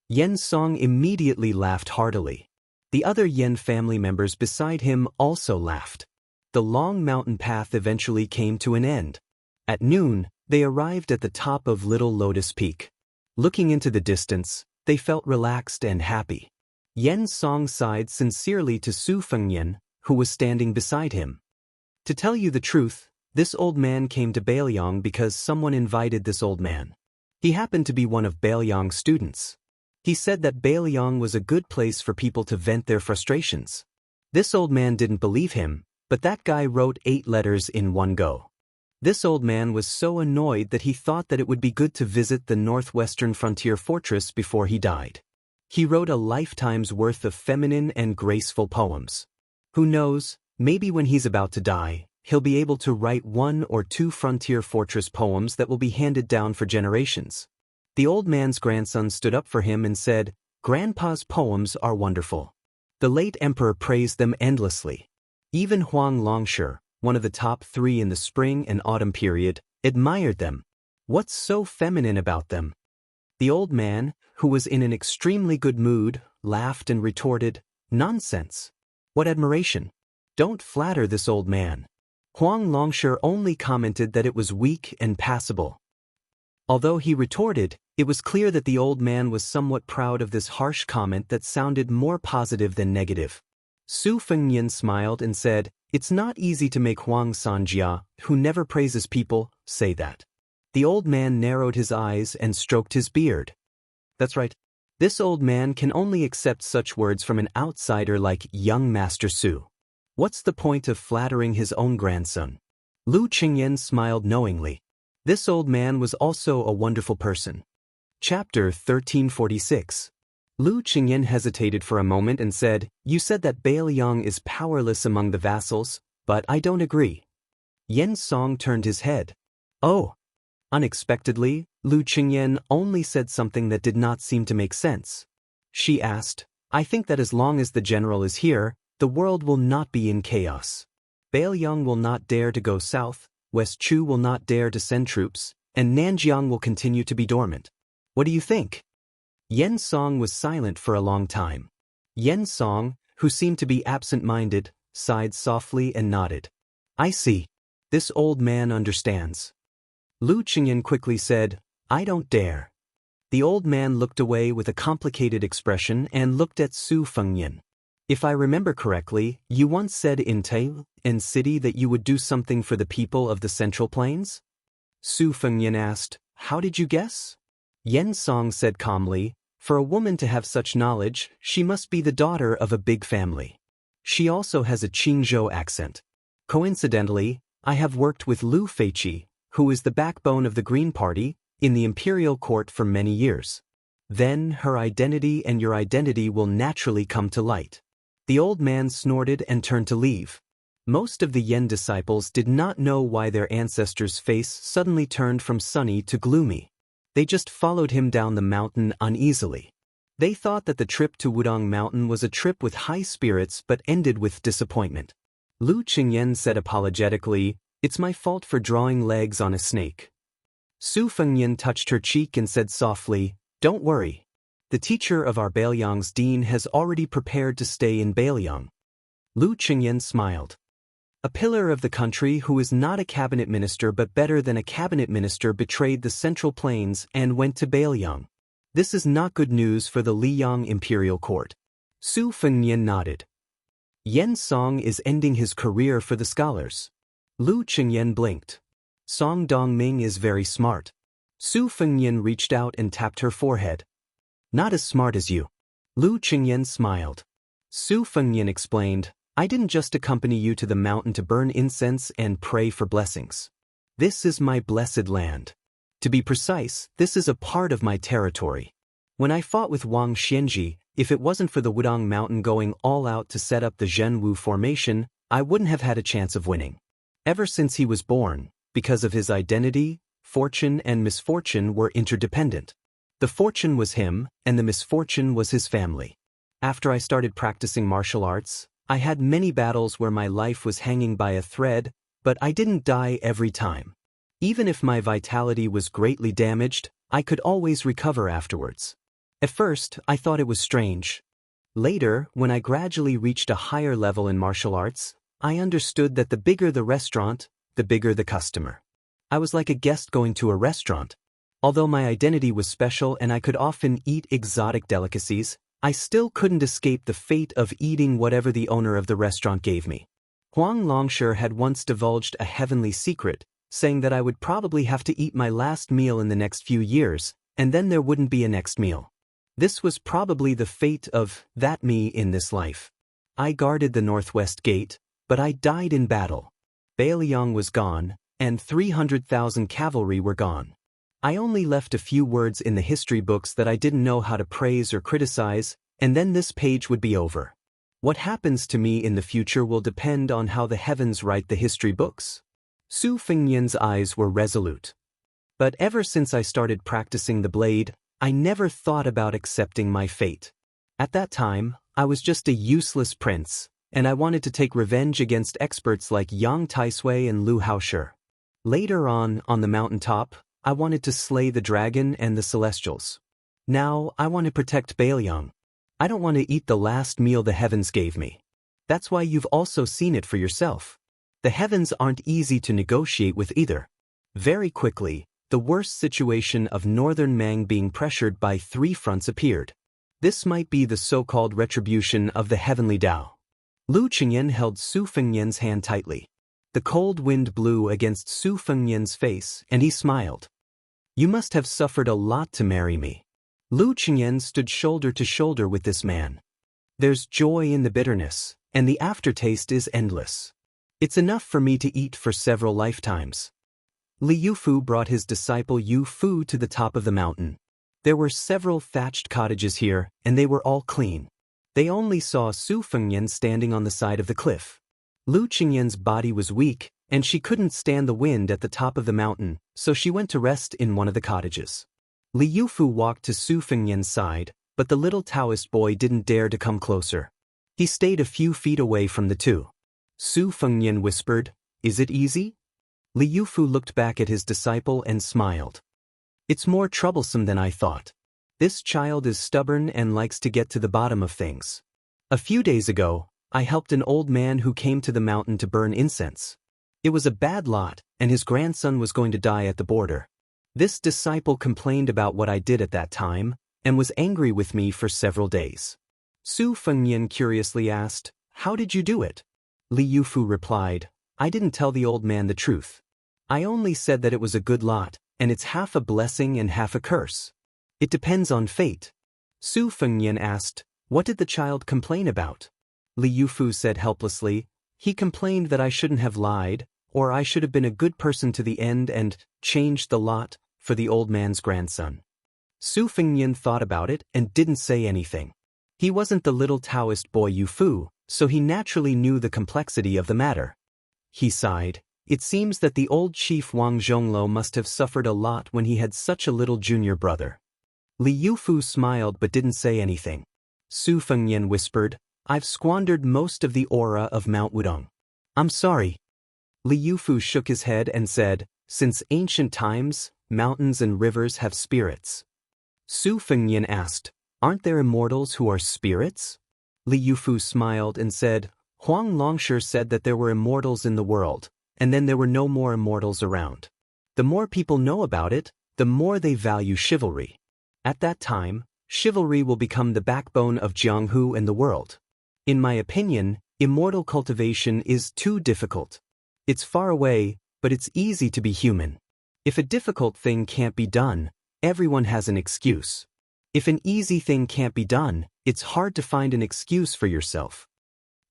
Yen Song immediately laughed heartily. The other Yen family members beside him also laughed. The long mountain path eventually came to an end. At noon, they arrived at the top of Little Lotus Peak. Looking into the distance, they felt relaxed and happy. Yen Song sighed sincerely to Su Fengyan, who was standing beside him. To tell you the truth, this old man came to Bailiang because someone invited this old man. He happened to be one of Bailiang's students. He said that Bailiang was a good place for people to vent their frustrations. This old man didn't believe him, but that guy wrote 8 letters in one go. This old man was so annoyed that he thought that it would be good to visit the northwestern frontier fortress before he died. He wrote a lifetime's worth of feminine and graceful poems. Who knows, maybe when he's about to die, he'll be able to write 1 or 2 frontier fortress poems that will be handed down for generations. The old man's grandson stood up for him and said, "Grandpa's poems are wonderful." The late emperor praised them endlessly. Even Huang Longshi, one of the top 3 in the spring and autumn period, admired them. What's so feminine about them? The old man, who was in an extremely good mood, laughed and retorted, "Nonsense. What admiration? Don't flatter this old man." Huang Longshi only commented that it was weak and passable. Although he retorted, it was clear that the old man was somewhat proud of this harsh comment that sounded more positive than negative. Su Fengyan smiled and said, "It's not easy to make Huang Sanjia, who never praises people, say that." The old man narrowed his eyes and stroked his beard. "That's right. This old man can only accept such words from an outsider like young Master Su. What's the point of flattering his own grandson?" Lu Qingyan smiled knowingly. This old man was also a wonderful person. Chapter 1346. Lu Qingyan hesitated for a moment and said, "You said that Bailiang is powerless among the vassals, but I don't agree." Yen Song turned his head. "Oh." Unexpectedly, Lu Qingyan only said something that did not seem to make sense. She asked, "I think that as long as the general is here, the world will not be in chaos. Bailiang will not dare to go south, West Chu will not dare to send troops, and Nanjiang will continue to be dormant. What do you think?" Yen Song was silent for a long time. Yen Song, who seemed to be absent-minded, sighed softly and nodded. "I see. This old man understands." Lu Qingyan quickly said, "I don't dare." The old man looked away with a complicated expression and looked at Su Fengnian. If I remember correctly, you once said in Tai and City that you would do something for the people of the Central Plains? Su Fengnian asked, how did you guess? Yen Song said calmly, for a woman to have such knowledge, she must be the daughter of a big family. She also has a Qingzhou accent. Coincidentally, I have worked with Lu Feiqi, who is the backbone of the Green Party, in the imperial court for many years. Then her identity and your identity will naturally come to light. The old man snorted and turned to leave. Most of the Yen disciples did not know why their ancestor's face suddenly turned from sunny to gloomy. They just followed him down the mountain uneasily. They thought that the trip to Wudong Mountain was a trip with high spirits but ended with disappointment. Lu Qingyan said apologetically, it's my fault for drawing legs on a snake. Su Fengnian touched her cheek and said softly, don't worry. The teacher of our Bailiang's dean has already prepared to stay in Bailiang. Lu Qingyan smiled. A pillar of the country who is not a cabinet minister but better than a cabinet minister betrayed the Central Plains and went to Bailiang. This is not good news for the Liyang imperial court. Su Fengnian nodded. Yen Song is ending his career for the scholars. Lu Qingyan blinked. Song Dongming is very smart. Su Fengnian reached out and tapped her forehead. Not as smart as you. Lu Qingyan smiled. Su Fengnian explained, I didn't just accompany you to the mountain to burn incense and pray for blessings. This is my blessed land. To be precise, this is a part of my territory. When I fought with Wang Xianji, if it wasn't for the Wudong Mountain going all out to set up the Zhenwu formation, I wouldn't have had a chance of winning. Ever since he was born, because of his identity, fortune and misfortune were interdependent. The fortune was him, and the misfortune was his family. After I started practicing martial arts, I had many battles where my life was hanging by a thread, but I didn't die every time. Even if my vitality was greatly damaged, I could always recover afterwards. At first, I thought it was strange. Later, when I gradually reached a higher level in martial arts, I understood that the bigger the restaurant, the bigger the customer. I was like a guest going to a restaurant. Although my identity was special and I could often eat exotic delicacies, I still couldn't escape the fate of eating whatever the owner of the restaurant gave me. Huang Longshi had once divulged a heavenly secret, saying that I would probably have to eat my last meal in the next few years, and then there wouldn't be a next meal. This was probably the fate of that me in this life. I guarded the northwest gate, but I died in battle. Bailiang was gone, and 300,000 cavalry were gone. I only left a few words in the history books that I didn't know how to praise or criticize, and then this page would be over. What happens to me in the future will depend on how the heavens write the history books. Su Fengnian's eyes were resolute. But ever since I started practicing the blade, I never thought about accepting my fate. At that time, I was just a useless prince, and I wanted to take revenge against experts like Yang Taisui and Lu Haoshi. Later on the mountaintop, I wanted to slay the dragon and the celestials. Now, I want to protect Bailiang. I don't want to eat the last meal the heavens gave me. That's why you've also seen it for yourself. The heavens aren't easy to negotiate with either. Very quickly, the worst situation of northern Mang being pressured by 3 fronts appeared. This might be the so-called retribution of the heavenly Tao. Lu Qingyan held Su Fengnian's hand tightly. The cold wind blew against Su Fengnian's face, and he smiled. You must have suffered a lot to marry me. Lu Qingyan stood shoulder to shoulder with this man. There's joy in the bitterness, and the aftertaste is endless. It's enough for me to eat for several lifetimes. Li Yufu brought his disciple Yu Fu to the top of the mountain. There were several thatched cottages here, and they were all clean. They only saw Su Fengnian standing on the side of the cliff. Lu Qingyan's body was weak, and she couldn't stand the wind at the top of the mountain, so she went to rest in one of the cottages. Li Yufu walked to Su Fengnian's side, but the little Taoist boy didn't dare to come closer. He stayed a few feet away from the two. Su Fengnian whispered, "Is it easy?" Li Yufu looked back at his disciple and smiled. "It's more troublesome than I thought. This child is stubborn and likes to get to the bottom of things. A few days ago, I helped an old man who came to the mountain to burn incense. It was a bad lot, and his grandson was going to die at the border. This disciple complained about what I did at that time, and was angry with me for several days. Su Fengnian curiously asked, "How did you do it?" Li Yufu replied, "I didn't tell the old man the truth. I only said that it was a good lot, and it's half a blessing and half a curse. It depends on fate." Su Fengnian asked, "What did the child complain about?" Li Yufu said helplessly, "He complained that I shouldn't have lied, or I should have been a good person to the end and changed the lot for the old man's grandson." Su Fengnian thought about it and didn't say anything. He wasn't the little Taoist boy Yufu, so he naturally knew the complexity of the matter. He sighed. It seems that the old chief Wang Zhonglo must have suffered a lot when he had such a little junior brother. Li Yufu smiled but didn't say anything. Su Fengnian whispered, "I've squandered most of the aura of Mount Wudong. I'm sorry." Li Yufu shook his head and said, "Since ancient times, mountains and rivers have spirits." Su Fengnian asked, "Aren't there immortals who are spirits?" Li Yufu smiled and said, "Huang Longshi said that there were immortals in the world, and then there were no more immortals around. The more people know about it, the more they value chivalry. At that time, chivalry will become the backbone of Jianghu and the world. In my opinion, immortal cultivation is too difficult. It's far away, but it's easy to be human. If a difficult thing can't be done, everyone has an excuse. If an easy thing can't be done, it's hard to find an excuse for yourself."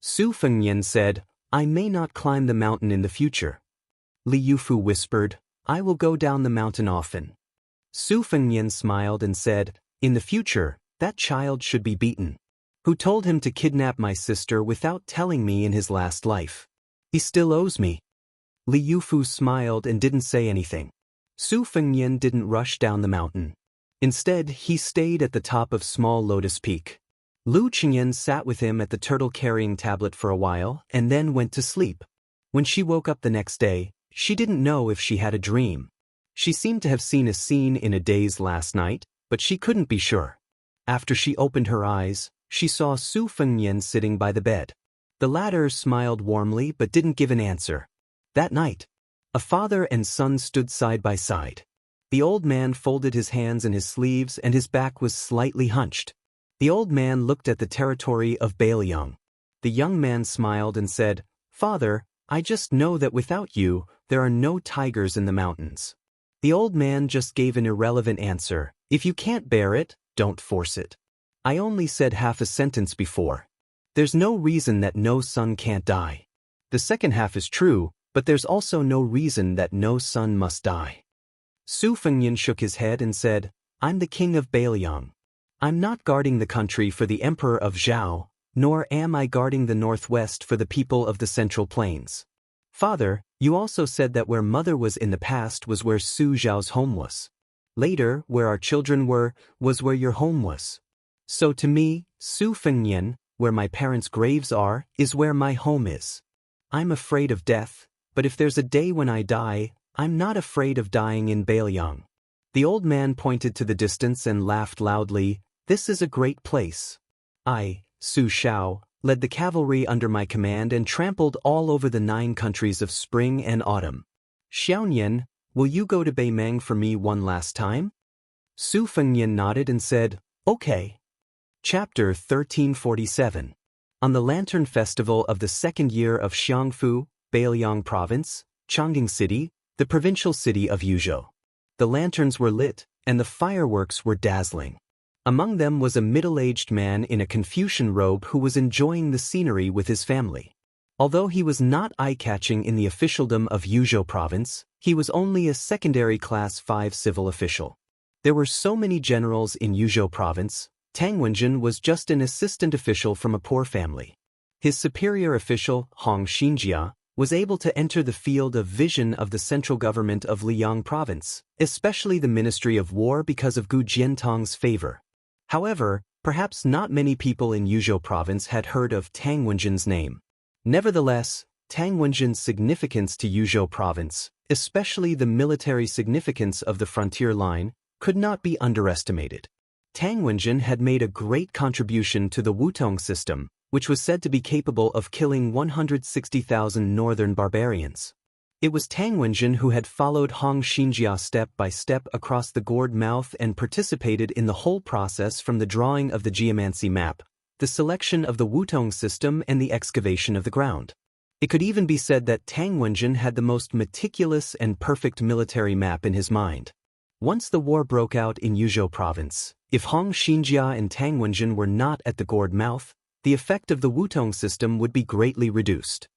Su Fengnian said, "I may not climb the mountain in the future." Li Yufu whispered, "I will go down the mountain often." Su Fengnian smiled and said, "In the future, that child should be beaten. Who told him to kidnap my sister without telling me in his last life? He still owes me." Li Yufu smiled and didn't say anything. Su Fengnian didn't rush down the mountain. Instead, he stayed at the top of Small Lotus Peak. Lu Qingyan sat with him at the turtle-carrying tablet for a while and then went to sleep. When she woke up the next day, she didn't know if she had a dream. She seemed to have seen a scene in a daze last night, but she couldn't be sure. After she opened her eyes, she saw Su Fengnian sitting by the bed. The latter smiled warmly but didn't give an answer. That night, a father and son stood side by side. The old man folded his hands in his sleeves and his back was slightly hunched. The old man looked at the territory of Bailiang. The young man smiled and said, "Father, I just know that without you, there are no tigers in the mountains." The old man just gave an irrelevant answer. "If you can't bear it, don't force it. I only said half a sentence before. There's no reason that no son can't die. The second half is true, but there's also no reason that no son must die." Su Fengnian shook his head and said, "I'm the king of Bailiang. I'm not guarding the country for the emperor of Zhao, nor am I guarding the northwest for the people of the Central Plains. Father, you also said that where mother was in the past was where Su Zhao's home was. Later, where our children were, was where your home was. So to me, Su Fengnian, where my parents' graves are, is where my home is. I'm afraid of death, but if there's a day when I die, I'm not afraid of dying in Bailiang." The old man pointed to the distance and laughed loudly. "This is a great place. I, Su Xiao, led the cavalry under my command and trampled all over the 9 countries of spring and autumn. Xiaoyan, will you go to Beimeng for me one last time?" Su Fengnian nodded and said, "Okay." Chapter 1347. On the Lantern Festival of the second year of Xiangfu, Bailiang Province, Chongqing City, the provincial city of Yuzhou. The lanterns were lit, and the fireworks were dazzling. Among them was a middle-aged man in a Confucian robe who was enjoying the scenery with his family. Although he was not eye-catching in the officialdom of Yuzhou Province, he was only a secondary Class 5 civil official. There were so many generals in Yuzhou Province, Tang Wenjin was just an assistant official from a poor family. His superior official, Xianxia, was able to enter the field of vision of the central government of Liang Province, especially the Ministry of War because of Gu Jiantong's favor. However, perhaps not many people in Yuzhou Province had heard of Tang Wenjin's name. Nevertheless, Tang Wenjin's significance to Yuzhou Province, especially the military significance of the frontier line, could not be underestimated. Tang Wenjin had made a great contribution to the Wutong system, which was said to be capable of killing 160,000 northern barbarians. It was Tang Wenjin who had followed Hong Xianxia step by step across the gourd mouth and participated in the whole process, from the drawing of the geomancy map, the selection of the Wutong system, and the excavation of the ground. It could even be said that Tang Wenjin had the most meticulous and perfect military map in his mind. Once the war broke out in Yuzhou province, if Hong Xianxia and Tang Wenjin were not at the gourd mouth, the effect of the Wutong system would be greatly reduced.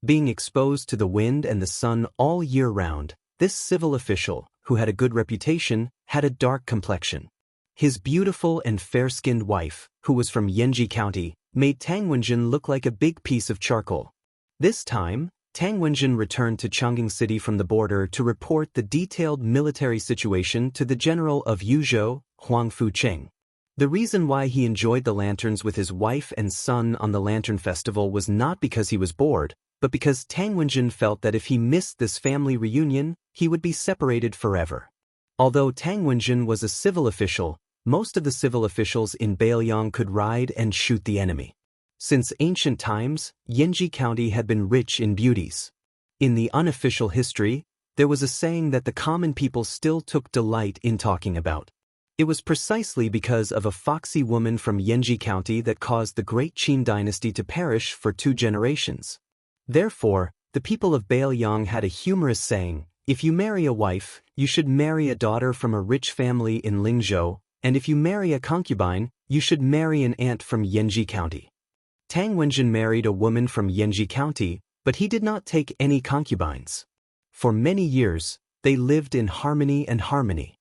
Being exposed to the wind and the sun all year round, this civil official, who had a good reputation, had a dark complexion. His beautiful and fair-skinned wife, who was from Yanji County, made Tang Wenjin look like a big piece of charcoal. This time, Tang Wenjin returned to Chang'an City from the border to report the detailed military situation to the general of Yuzhou, Huang Fucheng. The reason why he enjoyed the lanterns with his wife and son on the Lantern Festival was not because he was bored, but because Tang Wenjin felt that if he missed this family reunion, he would be separated forever. Although Tang Wenjin was a civil official, most of the civil officials in Bailiang could ride and shoot the enemy. Since ancient times, Yanji County had been rich in beauties. In the unofficial history, there was a saying that the common people still took delight in talking about. It was precisely because of a foxy woman from Yanji County that caused the great Qin dynasty to perish for 2 generations. Therefore, the people of Bailiang had a humorous saying: if you marry a wife, you should marry a daughter from a rich family in Lingzhou, and if you marry a concubine, you should marry an aunt from Yanji County. Tang Wenjin married a woman from Yanji County, but he did not take any concubines. For many years, they lived in harmony.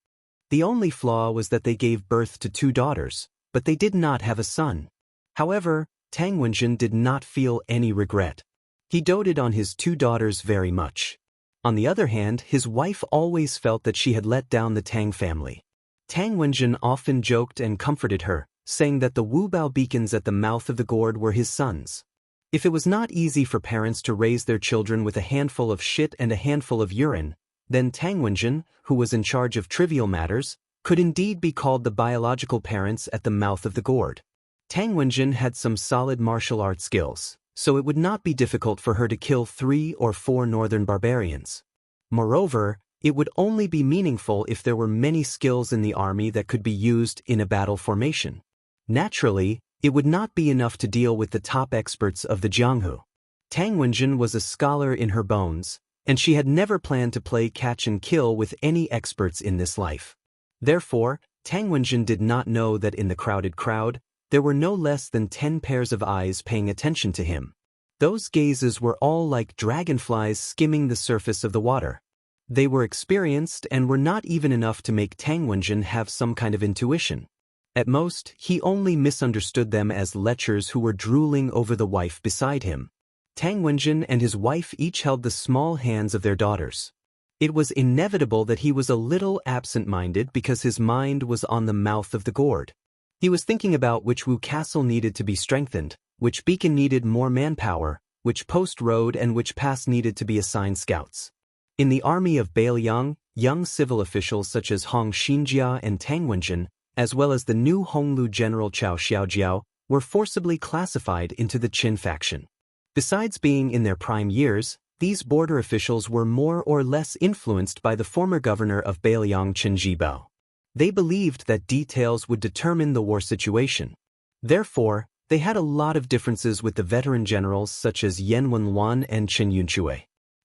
The only flaw was that they gave birth to 2 daughters, but they did not have a son. However, Tang Wenjin did not feel any regret. He doted on his 2 daughters very much. On the other hand, his wife always felt that she had let down the Tang family. Tang Wenjin often joked and comforted her, saying that the Wubao beacons at the mouth of the gourd were his sons. If it was not easy for parents to raise their children with a handful of shit and a handful of urine, then Tang Wenjin, who was in charge of trivial matters, could indeed be called the biological parents at the mouth of the gourd. Tang Wenjin had some solid martial arts skills, so it would not be difficult for her to kill 3 or 4 northern barbarians. Moreover, it would only be meaningful if there were many skills in the army that could be used in a battle formation. Naturally, it would not be enough to deal with the top experts of the Jianghu. Tang Wenjin was a scholar in her bones, and she had never planned to play catch and kill with any experts in this life. Therefore, Tang Wenjin did not know that in the crowded crowd, there were no less than 10 pairs of eyes paying attention to him. Those gazes were all like dragonflies skimming the surface of the water. They were experienced and were not even enough to make Tang Wenjin have some kind of intuition. At most, he only misunderstood them as lechers who were drooling over the wife beside him. Tang Wenjin and his wife each held the small hands of their daughters. It was inevitable that he was a little absent-minded because his mind was on the mouth of the gourd. He was thinking about which Wu castle needed to be strengthened, which beacon needed more manpower, which post road and which pass needed to be assigned scouts. In the army of Bailiang, young civil officials such as Hong Xianxia and Tang Wenjin, as well as the new Honglu general Cao Xiaojiao, were forcibly classified into the Qin faction. Besides being in their prime years, these border officials were more or less influenced by the former governor of Bailiang, Chen Zhibao. They believed that details would determine the war situation. Therefore, they had a lot of differences with the veteran generals such as Yan Wenluan and Chen Yunchue.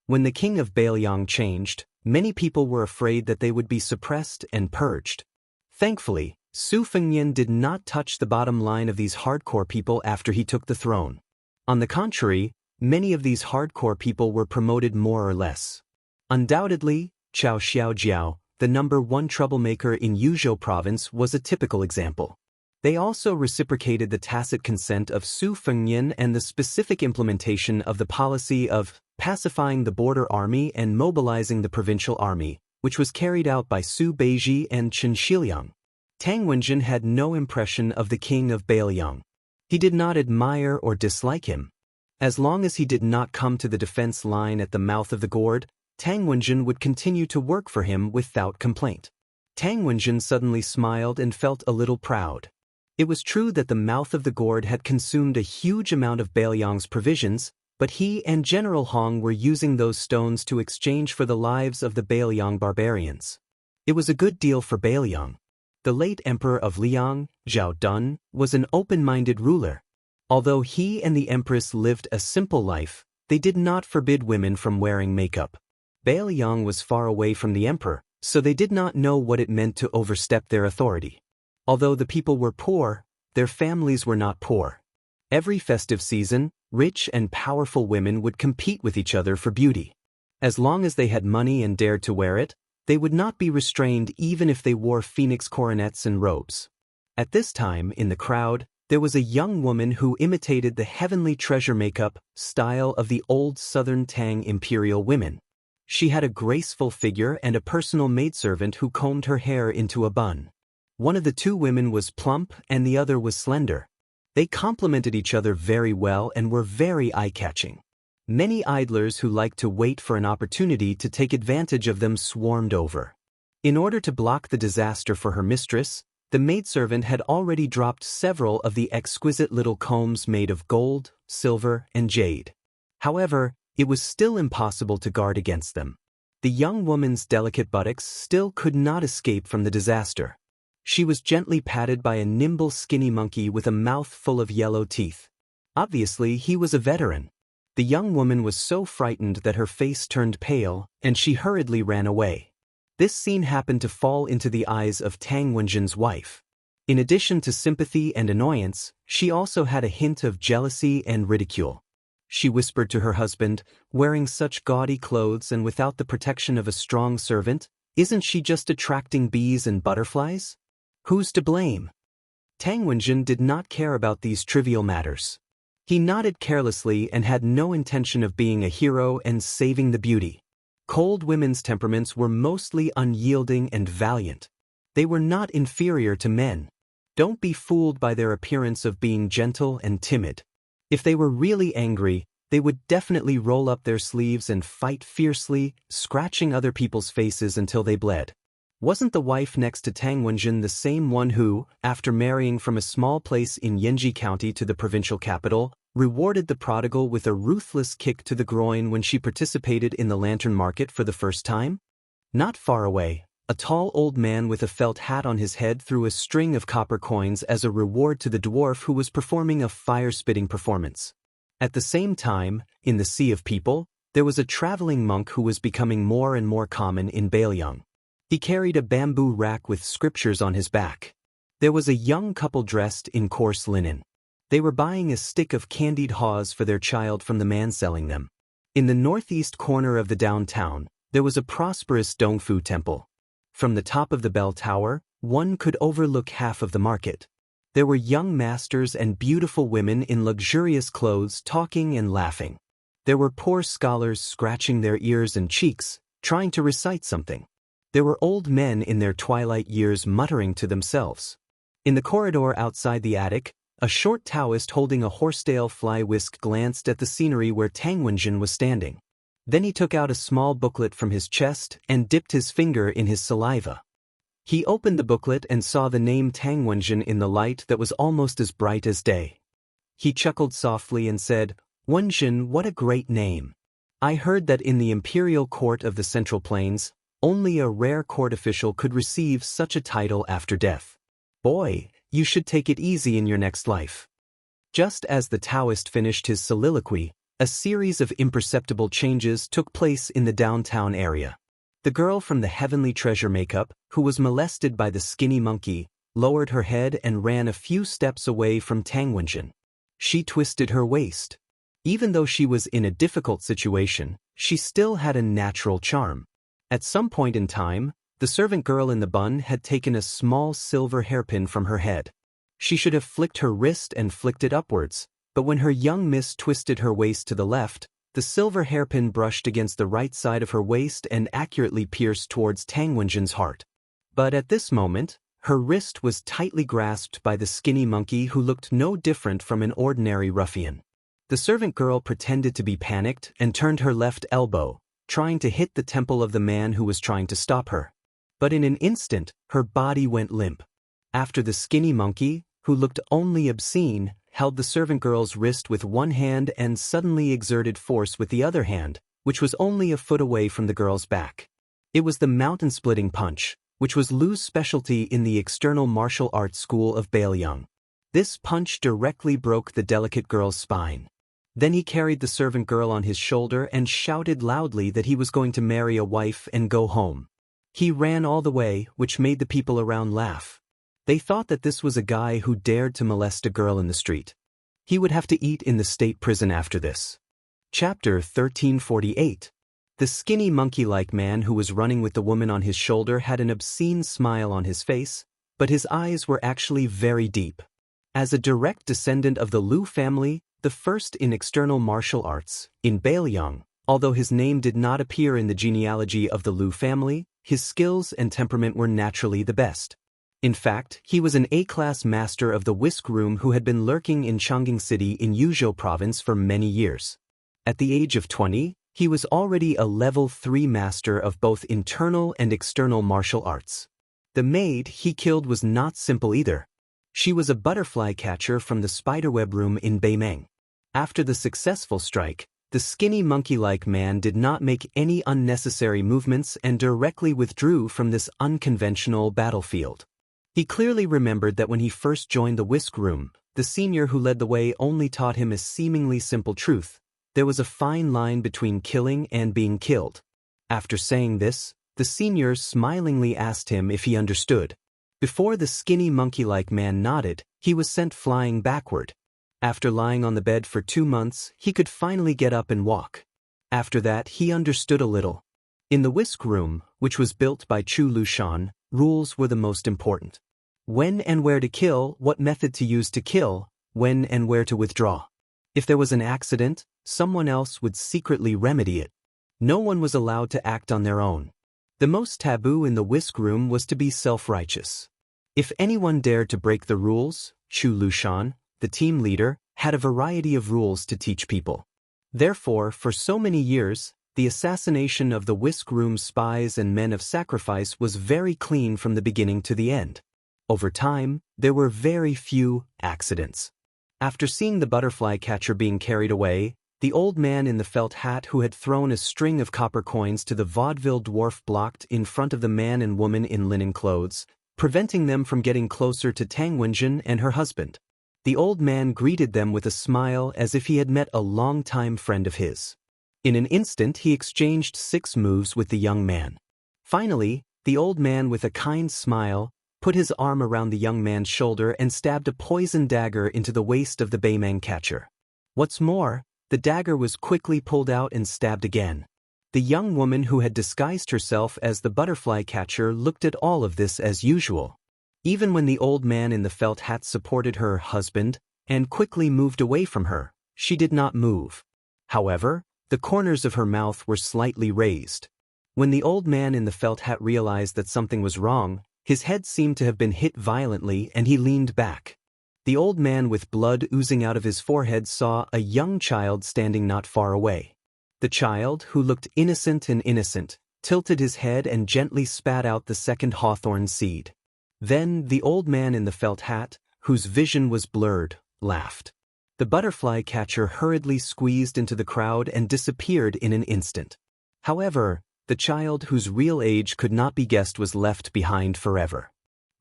When the king of Bailiang changed, many people were afraid that they would be suppressed and purged. Thankfully, Su Fengnian did not touch the bottom line of these hardcore people after he took the throne. On the contrary, many of these hardcore people were promoted more or less. Undoubtedly, Cao Xiaojiao, the #1 troublemaker in Yuzhou province, was a typical example. They also reciprocated the tacit consent of Su Fengnian and the specific implementation of the policy of pacifying the border army and mobilizing the provincial army, which was carried out by Su Beiji and Chen Xiliang. Tang Wenjin had no impression of the king of Bailiang. He did not admire or dislike him. As long as he did not come to the defense line at the mouth of the gourd, Tang Wenjin would continue to work for him without complaint. Tang Wenjin suddenly smiled and felt a little proud. It was true that the mouth of the gourd had consumed a huge amount of Bailiang's provisions, But he and General Hong were using those stones to exchange for the lives of the Bailiang barbarians. It was a good deal for Bailiang. The late emperor of Liang, Zhao Dun, was an open-minded ruler. Although he and the empress lived a simple life, they did not forbid women from wearing makeup. Bailiang was far away from the emperor, so they did not know what it meant to overstep their authority. Although the people were poor, their families were not poor. Every festive season, rich and powerful women would compete with each other for beauty. As long as they had money and dared to wear it, they would not be restrained even if they wore phoenix coronets and robes. At this time, in the crowd, there was a young woman who imitated the heavenly treasure makeup style of the old southern Tang imperial women. She had a graceful figure and a personal maidservant who combed her hair into a bun. One of the two women was plump and the other was slender. They complemented each other very well and were very eye-catching. Many idlers who liked to wait for an opportunity to take advantage of them swarmed over. In order to block the disaster for her mistress, the maidservant had already dropped several of the exquisite little combs made of gold, silver, and jade. However, it was still impossible to guard against them. The young woman's delicate buttocks still could not escape from the disaster. She was gently patted by a nimble skinny monkey with a mouth full of yellow teeth. Obviously, he was a veteran. The young woman was so frightened that her face turned pale, and she hurriedly ran away. This scene happened to fall into the eyes of Tang Wenjin's wife. In addition to sympathy and annoyance, she also had a hint of jealousy and ridicule. She whispered to her husband, "Wearing such gaudy clothes and without the protection of a strong servant, isn't she just attracting bees and butterflies? Who's to blame?" Tang Wenjin did not care about these trivial matters. He nodded carelessly and had no intention of being a hero and saving the beauty. Cold women's temperaments were mostly unyielding and valiant. They were not inferior to men. Don't be fooled by their appearance of being gentle and timid. If they were really angry, they would definitely roll up their sleeves and fight fiercely, scratching other people's faces until they bled. Wasn't the wife next to Tang Wenjin the same one who, after marrying from a small place in Yanji County to the provincial capital, rewarded the prodigal with a ruthless kick to the groin when she participated in the lantern market for the first time? Not far away, a tall old man with a felt hat on his head threw a string of copper coins as a reward to the dwarf who was performing a fire-spitting performance. At the same time, in the sea of people, there was a traveling monk who was becoming more and more common in Bailiang. He carried a bamboo rack with scriptures on his back. There was a young couple dressed in coarse linen. They were buying a stick of candied haws for their child from the man selling them. In the northeast corner of the downtown, there was a prosperous Dongfu temple. From the top of the bell tower, one could overlook half of the market. There were young masters and beautiful women in luxurious clothes talking and laughing. There were poor scholars scratching their ears and cheeks, trying to recite something. There were old men in their twilight years muttering to themselves. In the corridor outside the attic, a short Taoist holding a horsetail fly whisk glanced at the scenery where Tang Wenjin was standing. Then he took out a small booklet from his chest and dipped his finger in his saliva. He opened the booklet and saw the name Tang Wenjin in the light that was almost as bright as day. He chuckled softly and said, "Wenjin, what a great name. I heard that in the imperial court of the Central Plains, only a rare court official could receive such a title after death. Boy, you should take it easy in your next life." Just as the Taoist finished his soliloquy, a series of imperceptible changes took place in the downtown area. The girl from the heavenly treasure makeup, who was molested by the skinny monkey, lowered her head and ran a few steps away from Tang Wenjin. She twisted her waist. Even though she was in a difficult situation, she still had a natural charm. At some point in time, the servant girl in the bun had taken a small silver hairpin from her head. She should have flicked her wrist and flicked it upwards, but when her young miss twisted her waist to the left, the silver hairpin brushed against the right side of her waist and accurately pierced towards Tang Wenjin's heart. But at this moment, her wrist was tightly grasped by the skinny monkey who looked no different from an ordinary ruffian. The servant girl pretended to be panicked and turned her left elbow, trying to hit the temple of the man who was trying to stop her. But in an instant, her body went limp. After the skinny monkey, who looked only obscene, held the servant girl's wrist with one hand and suddenly exerted force with the other hand, which was only a foot away from the girl's back. It was the mountain-splitting punch, which was Lu's specialty in the external martial arts school of Bailiang. This punch directly broke the delicate girl's spine. Then he carried the servant girl on his shoulder and shouted loudly that he was going to marry a wife and go home. He ran all the way, which made the people around laugh. They thought that this was a guy who dared to molest a girl in the street. He would have to eat in the state prison after this. Chapter 1348. The skinny monkey-like man who was running with the woman on his shoulder had an obscene smile on his face, but his eyes were actually very deep. As a direct descendant of the Lu family, the first in external martial arts, in Bailiang, although his name did not appear in the genealogy of the Lu family, his skills and temperament were naturally the best. In fact, he was an A-class master of the whisk room who had been lurking in Chang'an City in Yuzhou province for many years. At the age of 20, he was already a level 3 master of both internal and external martial arts. The maid he killed was not simple either. She was a butterfly catcher from the spiderweb room in Beimeng. After the successful strike, the skinny monkey-like man did not make any unnecessary movements and directly withdrew from this unconventional battlefield. He clearly remembered that when he first joined the whisk room, the senior who led the way only taught him a seemingly simple truth. There was a fine line between killing and being killed. After saying this, the senior smilingly asked him if he understood. Before the skinny monkey-like man nodded, he was sent flying backward. After lying on the bed for 2 months, he could finally get up and walk. After that, he understood a little. In the whisk room, which was built by Chu Lushan, rules were the most important. When and where to kill, what method to use to kill, when and where to withdraw. If there was an accident, someone else would secretly remedy it. No one was allowed to act on their own. The most taboo in the whisk room was to be self-righteous. If anyone dared to break the rules, Chu Lushan, the team leader, had a variety of rules to teach people. Therefore, for so many years, the assassination of the whisk room spies and men of sacrifice was very clean from the beginning to the end. Over time, there were very few accidents. After seeing the butterfly catcher being carried away, the old man in the felt hat who had thrown a string of copper coins to the vaudeville dwarf blocked in front of the man and woman in linen clothes, preventing them from getting closer to Tang Wenjin and her husband. The old man greeted them with a smile as if he had met a long-time friend of his. In an instant he exchanged 6 moves with the young man. Finally, the old man with a kind smile put his arm around the young man's shoulder and stabbed a poison dagger into the waist of the Beimeng catcher. What's more, the dagger was quickly pulled out and stabbed again. The young woman who had disguised herself as the butterfly catcher looked at all of this as usual. Even when the old man in the felt hat supported her husband and quickly moved away from her, she did not move. However, the corners of her mouth were slightly raised. When the old man in the felt hat realized that something was wrong, his head seemed to have been hit violently and he leaned back. The old man with blood oozing out of his forehead saw a young child standing not far away. The child, who looked innocent, tilted his head and gently spat out the second hawthorn seed. Then the old man in the felt hat, whose vision was blurred, laughed. The butterfly catcher hurriedly squeezed into the crowd and disappeared in an instant. However, the child whose real age could not be guessed was left behind forever.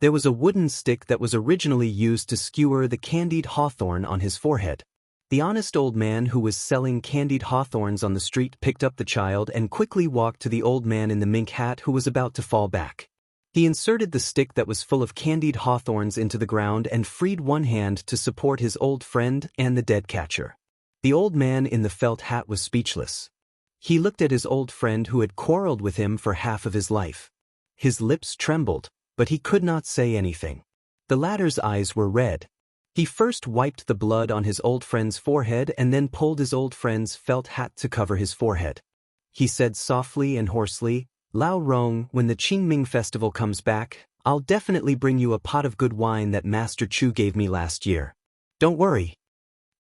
There was a wooden stick that was originally used to skewer the candied hawthorn on his forehead. The honest old man who was selling candied hawthorns on the street picked up the child and quickly walked to the old man in the mink hat who was about to fall back. He inserted the stick that was full of candied hawthorns into the ground and freed one hand to support his old friend and the dead catcher. The old man in the felt hat was speechless. He looked at his old friend who had quarreled with him for half of his life. His lips trembled, but he could not say anything. The latter's eyes were red. He first wiped the blood on his old friend's forehead and then pulled his old friend's felt hat to cover his forehead. He said softly and hoarsely, "Lao Rong, when the Qingming festival comes back, I'll definitely bring you a pot of good wine that Master Chu gave me last year. Don't worry."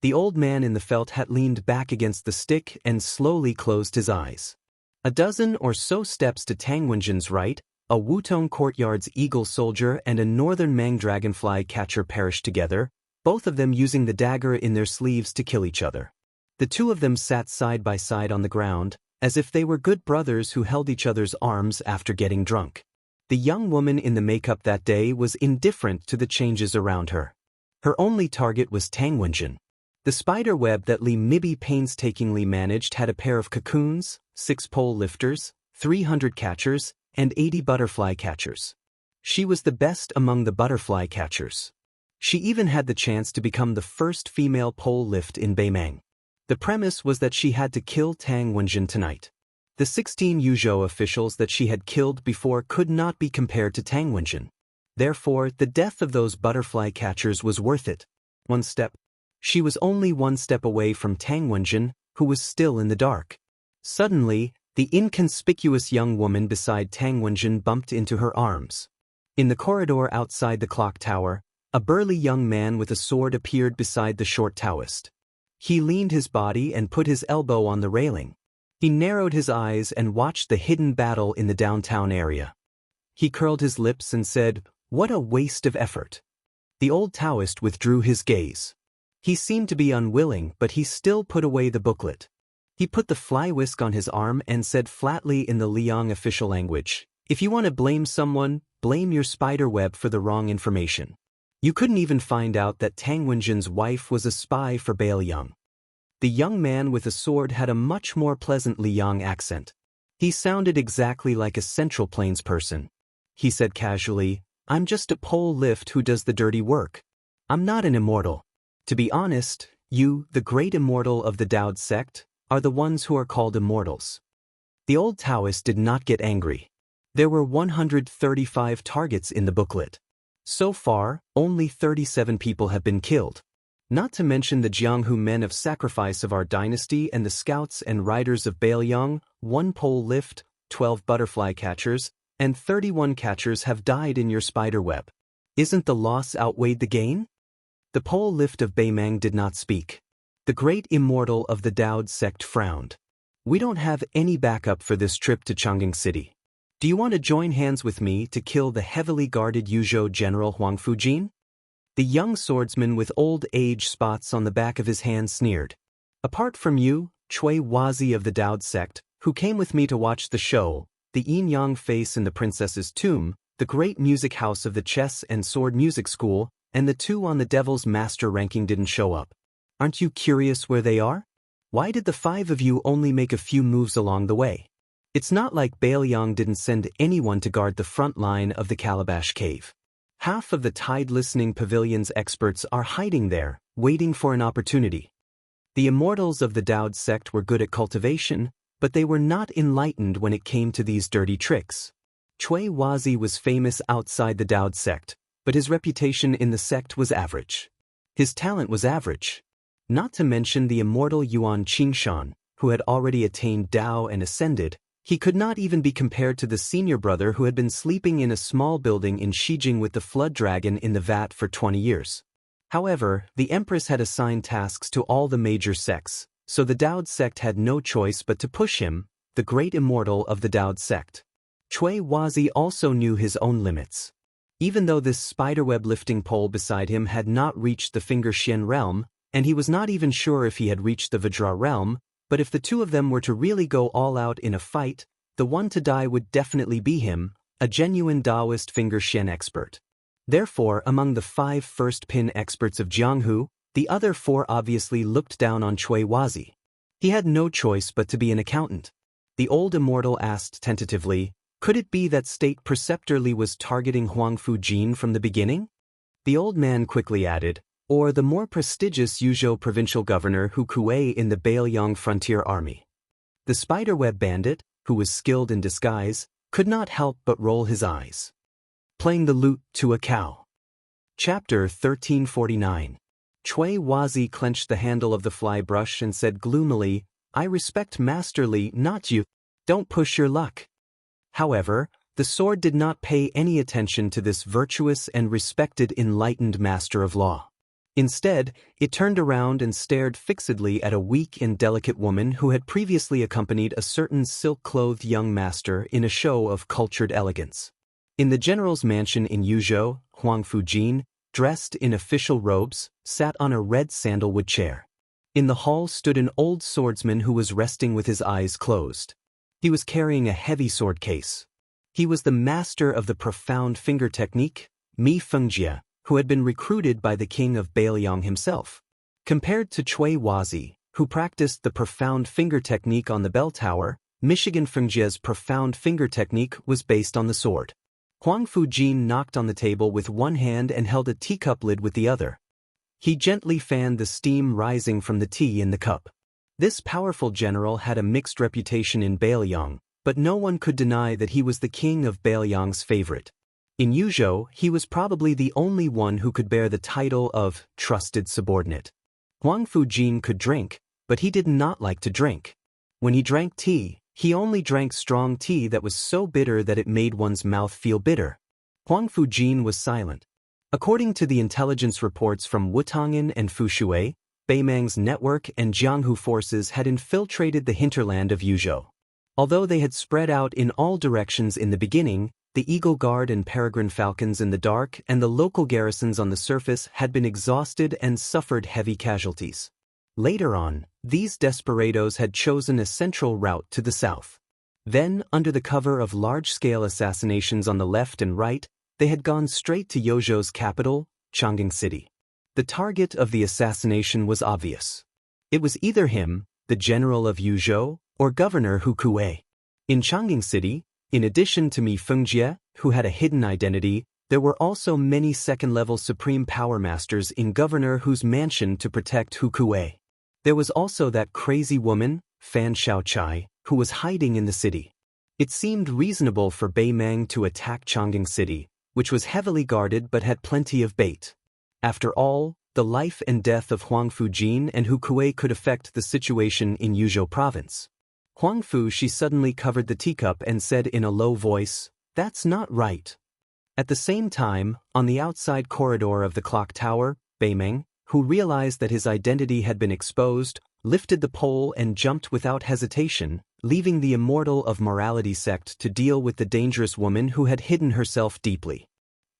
The old man in the felt hat leaned back against the stick and slowly closed his eyes. A dozen or so steps to Tang Wenjin's right, a Wutong courtyard's eagle soldier and a northern Mang dragonfly catcher perished together, both of them using the dagger in their sleeves to kill each other. The two of them sat side by side on the ground, as if they were good brothers who held each other's arms after getting drunk. The young woman in the makeup that day was indifferent to the changes around her. Her only target was Tang Wenjin. The spider web that Li Mibi painstakingly managed had a pair of cocoons, 6 pole lifters, 300 catchers, and 80 butterfly catchers. She was the best among the butterfly catchers. She even had the chance to become the first female pole lift in Beimang. The premise was that she had to kill Tang Wenjin tonight. The 16 Yuzhou officials that she had killed before could not be compared to Tang Wenjin. Therefore, the death of those butterfly catchers was worth it. One step. She was only one step away from Tang Wenjin, who was still in the dark. Suddenly, the inconspicuous young woman beside Tang Wenjin bumped into her arms. In the corridor outside the clock tower, a burly young man with a sword appeared beside the short Taoist. He leaned his body and put his elbow on the railing. He narrowed his eyes and watched the hidden battle in the downtown area. He curled his lips and said, "What a waste of effort." The old Taoist withdrew his gaze. He seemed to be unwilling, but he still put away the booklet. He put the fly whisk on his arm and said flatly in the Liang official language, "If you want to blame someone, blame your spider web for the wrong information. You couldn't even find out that Tang Wenjin's wife was a spy for Bailiang." The young man with a sword had a much more pleasant Liang accent. He sounded exactly like a Central Plains person. He said casually, "I'm just a pole lift who does the dirty work. I'm not an immortal. To be honest, you, the great immortal of the Dao sect, are the ones who are called immortals." The old Taoist did not get angry. There were 135 targets in the booklet. So far, only 37 people have been killed. Not to mention the Jianghu men of sacrifice of our dynasty and the scouts and riders of Bailiang, 1 pole lift, 12 butterfly catchers, and 31 catchers have died in your spider web. Isn't the loss outweighed the gain? The pole lift of Beimang did not speak. The great immortal of the Dao sect frowned. "We don't have any backup for this trip to Chang'an City. Do you want to join hands with me to kill the heavily guarded Yuzhou General Huang Fujin?" The young swordsman with old age spots on the back of his hand sneered. "Apart from you, Cui Wazi of the Dao sect, who came with me to watch the show, the yin-yang face in the princess's tomb, the great music house of the chess and sword music school, and the 2 on the devil's master ranking didn't show up. Aren't you curious where they are? Why did the 5 of you only make a few moves along the way? It's not like Bailiang didn't send anyone to guard the front line of the Calabash Cave. Half of the Tide Listening Pavilion's experts are hiding there, waiting for an opportunity. The immortals of the Dao sect were good at cultivation, but they were not enlightened when it came to these dirty tricks. Cui Wazi was famous outside the Dao sect, but his reputation in the sect was average. His talent was average. Not to mention the immortal Yuan Qingshan, who had already attained Dao and ascended. He could not even be compared to the senior brother who had been sleeping in a small building in Shijing with the flood dragon in the vat for 20 years. However, the empress had assigned tasks to all the major sects, so the Dao sect had no choice but to push him, the great immortal of the Dao sect. Cui Wazi also knew his own limits. Even though this spiderweb lifting pole beside him had not reached the Finger Xian realm, and he was not even sure if he had reached the Vajra realm, but if the 2 of them were to really go all out in a fight, the one to die would definitely be him, a genuine Daoist Finger Xian expert. Therefore, among the 5 first pin experts of Jianghu, the other 4 obviously looked down on Cui Wazi. He had no choice but to be an accountant. The old immortal asked tentatively, could it be that State Preceptor Li was targeting Huang Fujin from the beginning? The old man quickly added, or the more prestigious Yuzhou provincial governor Hu Kuei in the Bailiang frontier army. The spiderweb bandit, who was skilled in disguise, could not help but roll his eyes. Playing the lute to a cow. Chapter 1349. Cui Wazi clenched the handle of the fly brush and said gloomily, I respect Master Li, not you. Don't push your luck. However, the sword did not pay any attention to this virtuous and respected enlightened master of law. Instead, it turned around and stared fixedly at a weak and delicate woman who had previously accompanied a certain silk-clothed young master in a show of cultured elegance. In the general's mansion in Yuzhou, Huang Fujin, dressed in official robes, sat on a red sandalwood chair. In the hall stood an old swordsman who was resting with his eyes closed. He was carrying a heavy sword case. He was the master of the profound finger technique, Mi Fengjie, who had been recruited by the king of Bailiang himself. Compared to Chui Wazi, who practiced the profound finger technique on the bell tower, Michigan Fengjie's profound finger technique was based on the sword. Huang Fujin knocked on the table with one hand and held a teacup lid with the other. He gently fanned the steam rising from the tea in the cup. This powerful general had a mixed reputation in Bailiang, but no one could deny that he was the king of Bailiang's favorite. In Yuzhou, he was probably the only one who could bear the title of trusted subordinate. Huang Fujin could drink, but he did not like to drink. When he drank tea, he only drank strong tea that was so bitter that it made one's mouth feel bitter. Huang Fujin was silent. According to the intelligence reports from Wutong'an and Fushui, Beimang's network and Jianghu forces had infiltrated the hinterland of Yuzhou. Although they had spread out in all directions in the beginning, the Eagle Guard and Peregrine Falcons in the dark and the local garrisons on the surface had been exhausted and suffered heavy casualties. Later on, these desperados had chosen a central route to the south. Then, under the cover of large-scale assassinations on the left and right, they had gone straight to Yuzhou's capital, Chang'an City. The target of the assassination was obvious. It was either him, the general of Yuzhou, or Governor Hu Kuei. In Chang'an City, in addition to Mi Fengjie, who had a hidden identity, there were also many second-level supreme power masters in Governor Hu's mansion to protect Hu Kuei. There was also that crazy woman, Fan Shaochai, who was hiding in the city. It seemed reasonable for Beimang to attack Chang'an City, which was heavily guarded but had plenty of bait. After all, the life and death of Huang Fujin and Hu Kuei could affect the situation in Yuzhou province. Huang Fu she suddenly covered the teacup and said in a low voice, "That's not right." At the same time, on the outside corridor of the clock tower, Beimang, who realized that his identity had been exposed, lifted the pole and jumped without hesitation, leaving the Immortal of Morality sect to deal with the dangerous woman who had hidden herself deeply.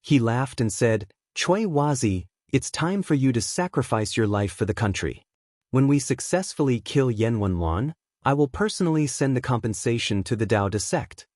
He laughed and said, "Chui Wazi, it's time for you to sacrifice your life for the country. When we successfully kill Yan Wenwan, I will personally send the compensation to the Daoda sect."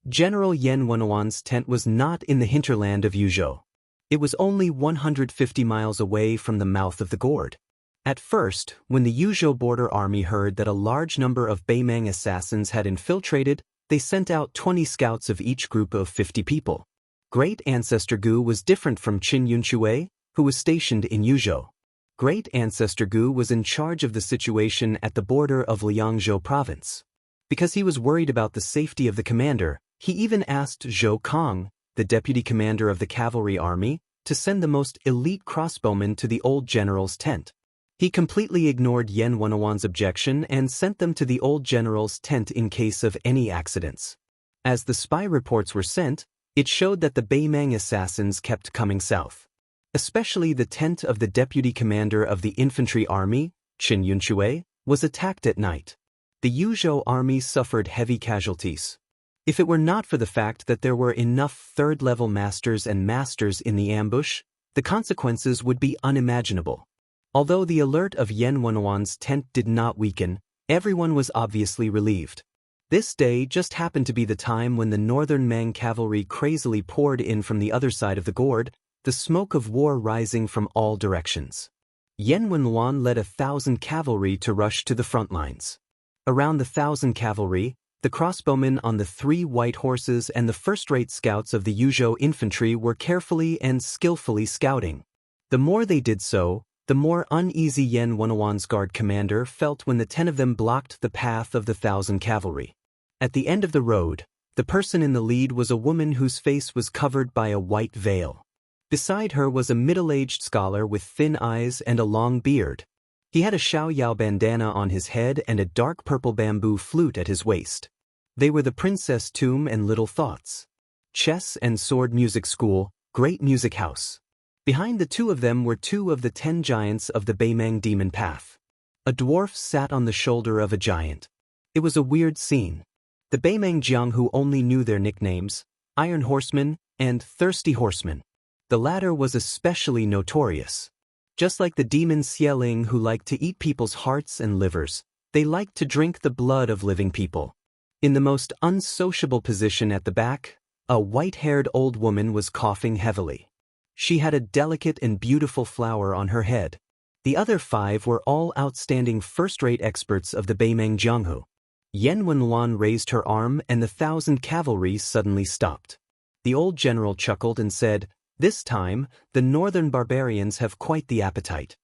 General Yan Wenwan's tent was not in the hinterland of Yuzhou. It was only 150 miles away from the mouth of the gorge. At first, when the Yuzhou border army heard that a large number of Beimang assassins had infiltrated, they sent out 20 scouts of each group of 50 people. Great Ancestor Gu was different from Qin Yunshui, who was stationed in Yuzhou. Great Ancestor Gu was in charge of the situation at the border of Liangzhou province. Because he was worried about the safety of the commander, he even asked Zhou Kong, the deputy commander of the cavalry army, to send the most elite crossbowmen to the old general's tent. He completely ignored Yan Wenwan's objection and sent them to the old general's tent in case of any accidents. As the spy reports were sent, it showed that the Beimang assassins kept coming south. Especially the tent of the deputy commander of the infantry army, Qin Yunshui, was attacked at night. The Yuzhou army suffered heavy casualties. If it were not for the fact that there were enough third-level masters and masters in the ambush, the consequences would be unimaginable. Although the alert of Yan Wenwan's tent did not weaken, everyone was obviously relieved. This day just happened to be the time when the northern Mang cavalry crazily poured in from the other side of the gorge, the smoke of war rising from all directions. Yan Wenwan led 1,000 cavalry to rush to the front lines. Around the 1,000 cavalry, the crossbowmen on the 3 white horses and the first-rate scouts of the Yuzhou infantry were carefully and skillfully scouting. The more they did so, the more uneasy Yan Wenwan's guard commander felt when the 10 of them blocked the path of the 1,000 cavalry. At the end of the road, the person in the lead was a woman whose face was covered by a white veil. Beside her was a middle-aged scholar with thin eyes and a long beard. He had a Xiaoyao bandana on his head and a dark purple bamboo flute at his waist. They were the Princess Tomb and Little Thoughts. Chess and Sword Music School, Great Music House. Behind the 2 of them were 2 of the 10 giants of the Beimang Demon Path. A dwarf sat on the shoulder of a giant. It was a weird scene. The Beimang Jianghu only knew their nicknames, Iron Horseman and Thirsty Horseman. The latter was especially notorious. Just like the demon Xieling who liked to eat people's hearts and livers, they liked to drink the blood of living people. In the most unsociable position at the back, a white-haired old woman was coughing heavily. She had a delicate and beautiful flower on her head. The other 5 were all outstanding first-rate experts of the Beimeng Jianghu. Yan Wenluan raised her arm and the 1,000 cavalry suddenly stopped. The old general chuckled and said, "This time, the northern barbarians have quite the appetite."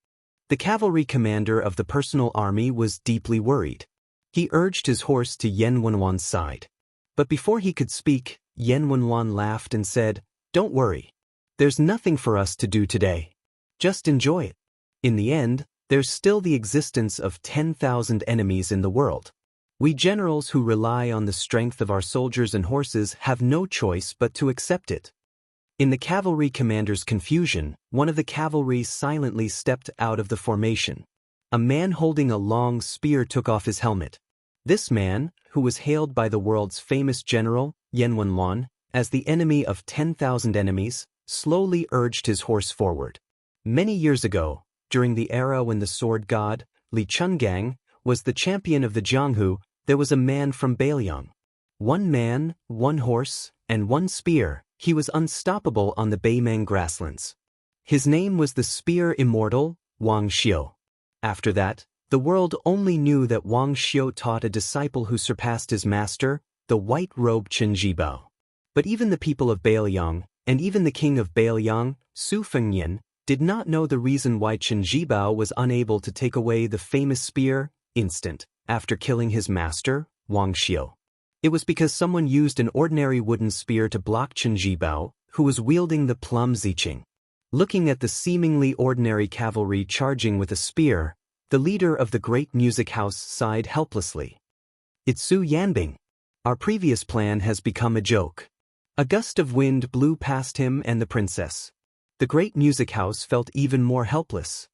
The cavalry commander of the personal army was deeply worried. He urged his horse to Yan Wenluan's side. But before he could speak, Yan Wenluan laughed and said, "Don't worry. There's nothing for us to do today. Just enjoy it. In the end, there's still the existence of 10,000 enemies in the world. We generals who rely on the strength of our soldiers and horses have no choice but to accept it." In the cavalry commander's confusion, one of the cavalry silently stepped out of the formation. A man holding a long spear took off his helmet. This man, who was hailed by the world's famous general, Yan Wenluan, as the enemy of 10,000 enemies, slowly urged his horse forward. Many years ago, during the era when the sword god, Li Chungang, was the champion of the Jianghu, there was a man from Beiliang. 1 man, 1 horse, and 1 spear, he was unstoppable on the Beimeng grasslands. His name was the Spear Immortal, Wang Xiu. After that, the world only knew that Wang Xiu taught a disciple who surpassed his master, the white-robed Chen Jibao. But even the people of Beiliang, and even the king of Beiliang, Su Fengnian, did not know the reason why Chen Jibao was unable to take away the famous spear, instant, after killing his master, Wang Xiu. It was because someone used an ordinary wooden spear to block Chen Jibao, who was wielding the plum ziqing. Looking at the seemingly ordinary cavalry charging with a spear, the leader of the great music house sighed helplessly. "It's Su Yanbing. Our previous plan has become a joke." A gust of wind blew past him and the princess. The great music house felt even more helpless.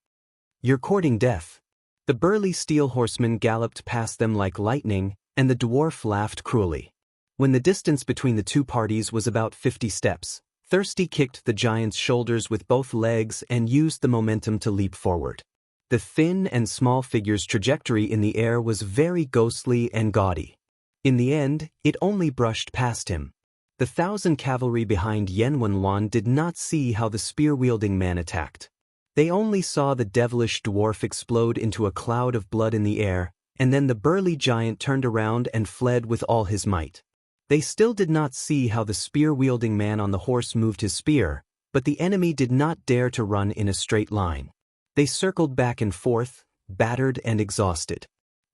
"You're courting death." The burly steel horseman galloped past them like lightning, and the dwarf laughed cruelly. When the distance between the 2 parties was about 50 steps, Thirsty kicked the giant's shoulders with both legs and used the momentum to leap forward. The thin and small figure's trajectory in the air was very ghostly and gaudy. In the end, it only brushed past him. The 1,000 cavalry behind Yan Wenluan did not see how the spear-wielding man attacked. They only saw the devilish dwarf explode into a cloud of blood in the air, and then the burly giant turned around and fled with all his might. They still did not see how the spear-wielding man on the horse moved his spear, but the enemy did not dare to run in a straight line. They circled back and forth, battered and exhausted.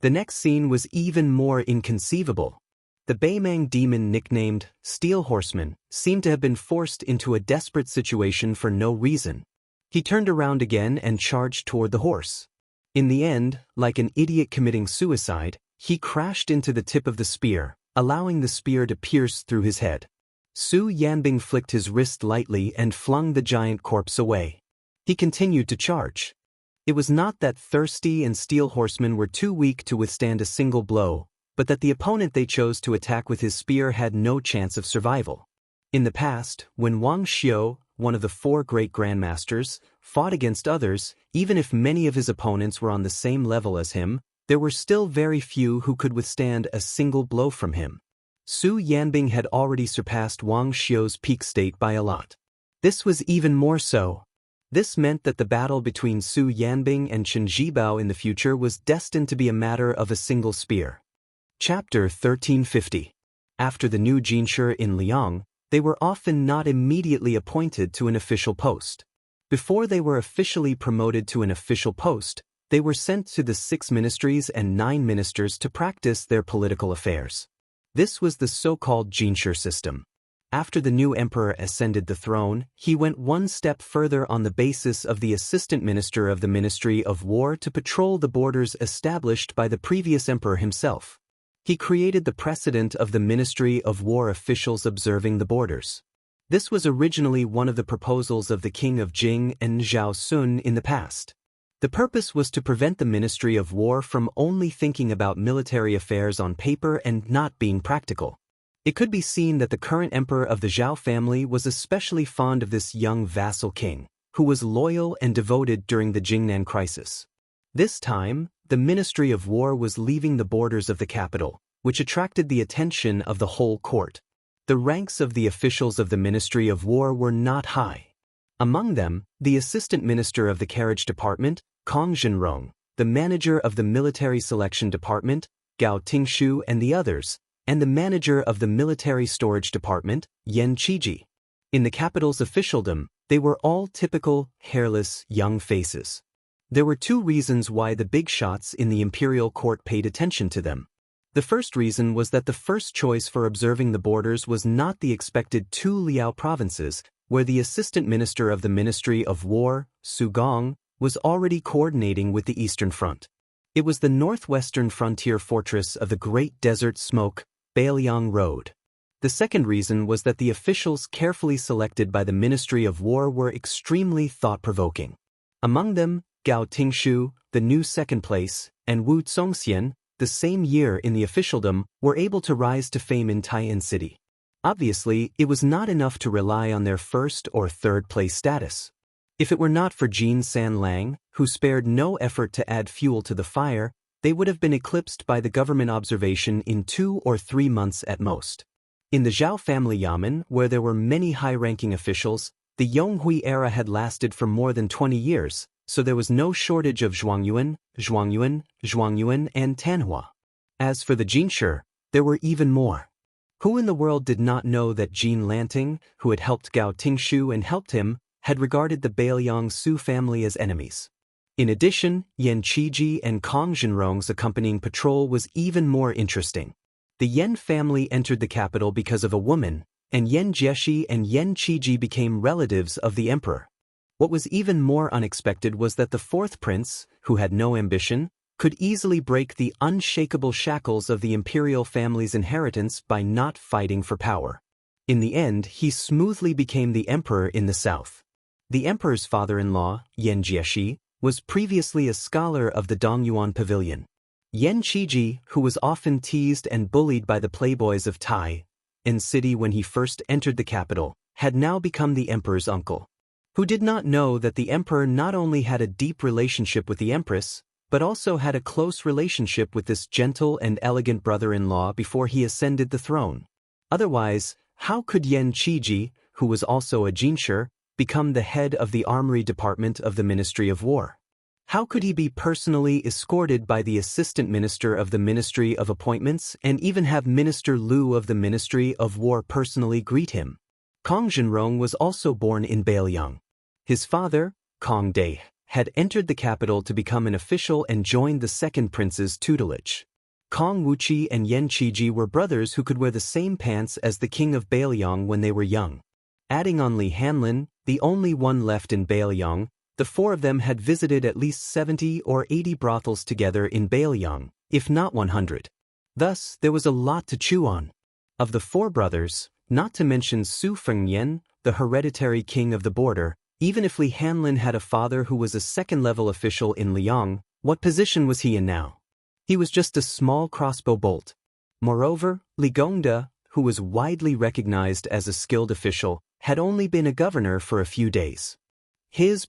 The next scene was even more inconceivable. The Beimeng demon nicknamed Steel Horseman seemed to have been forced into a desperate situation for no reason. He turned around again and charged toward the horse. In the end, like an idiot committing suicide, he crashed into the tip of the spear, allowing the spear to pierce through his head. Su Yanbing flicked his wrist lightly and flung the giant corpse away. He continued to charge. It was not that Thirsty and Steel Horseman were too weak to withstand a single blow, but that the opponent they chose to attack with his spear had no chance of survival. In the past, when Wang Xiu, one of the 4 great grandmasters, fought against others, even if many of his opponents were on the same level as him, there were still very few who could withstand a single blow from him. Su Yanbing had already surpassed Wang Xiu's peak state by a lot. This was even more so. This meant that the battle between Su Yanbing and Chen Jibao in the future was destined to be a matter of a single spear. Chapter 1350. After the new jinshi in Liang, they were often not immediately appointed to an official post. Before they were officially promoted to an official post, they were sent to the 6 ministries and 9 ministers to practice their political affairs. This was the so-called jinshi system. After the new emperor ascended the throne, he went one step further on the basis of the assistant minister of the Ministry of War to patrol the borders established by the previous emperor himself. He created the precedent of the Ministry of War officials observing the borders. This was originally one of the proposals of the king of Jing and Zhao Sun in the past. The purpose was to prevent the Ministry of War from only thinking about military affairs on paper and not being practical. It could be seen that the current emperor of the Zhao family was especially fond of this young vassal king, who was loyal and devoted during the Jingnan crisis. This time, the Ministry of War was leaving the borders of the capital, which attracted the attention of the whole court. The ranks of the officials of the Ministry of War were not high. Among them, the assistant minister of the carriage department, Kong Zhenrong, the manager of the military selection department, Gao Tingshu and the others, and the manager of the military storage department, Yan Qiji. In the capital's officialdom, they were all typical, hairless, young faces. There were two reasons why the big shots in the imperial court paid attention to them. The first reason was that the first choice for observing the borders was not the expected two Liao provinces, where the assistant minister of the Ministry of War, Su Gong, was already coordinating with the Eastern Front. It was the northwestern frontier fortress of the Great Desert Smoke, Bailiang Road. The second reason was that the officials carefully selected by the Ministry of War were extremely thought-provoking. Among them, Gao Tingshu, the new second place, and Wu Zongxian, the same year in the officialdom, were able to rise to fame in Tai'an City. Obviously, it was not enough to rely on their first or third place status. If it were not for Jin San Lang, who spared no effort to add fuel to the fire, they would have been eclipsed by the government observation in 2 or 3 months at most. In the Zhao family yamen, where there were many high-ranking officials, the Yonghui era had lasted for more than 20 years, so there was no shortage of Zhuangyuan, and Tanhua. As for the Jinshi, there were even more. Who in the world did not know that Jin Lanting, who had helped Gao Tingshu and helped him, had regarded the Bailiang Su family as enemies? In addition, Yan Qiji and Kong Zhenrong's accompanying patrol was even more interesting. The Yan family entered the capital because of a woman, and Yan Jieshi and Yan Qiji became relatives of the emperor. What was even more unexpected was that the fourth prince, who had no ambition, could easily break the unshakable shackles of the imperial family's inheritance by not fighting for power. In the end, he smoothly became the emperor in the south. The emperor's father-in-law, Yan Jieshi, was previously a scholar of the Dongyuan Pavilion. Yan Qiji, who was often teased and bullied by the playboys of Tai'an City when he first entered the capital, had now become the emperor's uncle. Who did not know that the emperor not only had a deep relationship with the empress, but also had a close relationship with this gentle and elegant brother-in-law before he ascended the throne. Otherwise, how could Yan Qiji, who was also a Jinshi, become the head of the armory department of the Ministry of War? How could he be personally escorted by the assistant minister of the Ministry of Appointments and even have Minister Liu of the Ministry of War personally greet him? Kong Zhenrong was also born in Bailiang. His father, Kong Dai, had entered the capital to become an official and joined the second prince's tutelage. Kong Wuxia and Yan Qiji were brothers who could wear the same pants as the king of Bailiang when they were young. Adding on Li Hanlin, the only one left in Bailiang, the four of them had visited at least 70 or 80 brothels together in Bailiang, if not 100. Thus, there was a lot to chew on. Of the four brothers, not to mention Su Fengnian, the hereditary king of the border, even if Li Hanlin had a father who was a second-level official in Liang, what position was he in now? He was just a small crossbow bolt. Moreover, Li Gongda, who was widely recognized as a skilled official, had only been a governor for a few days.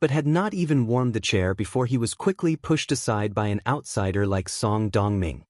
But had not even warmed the chair before he was quickly pushed aside by an outsider like Song Dongming.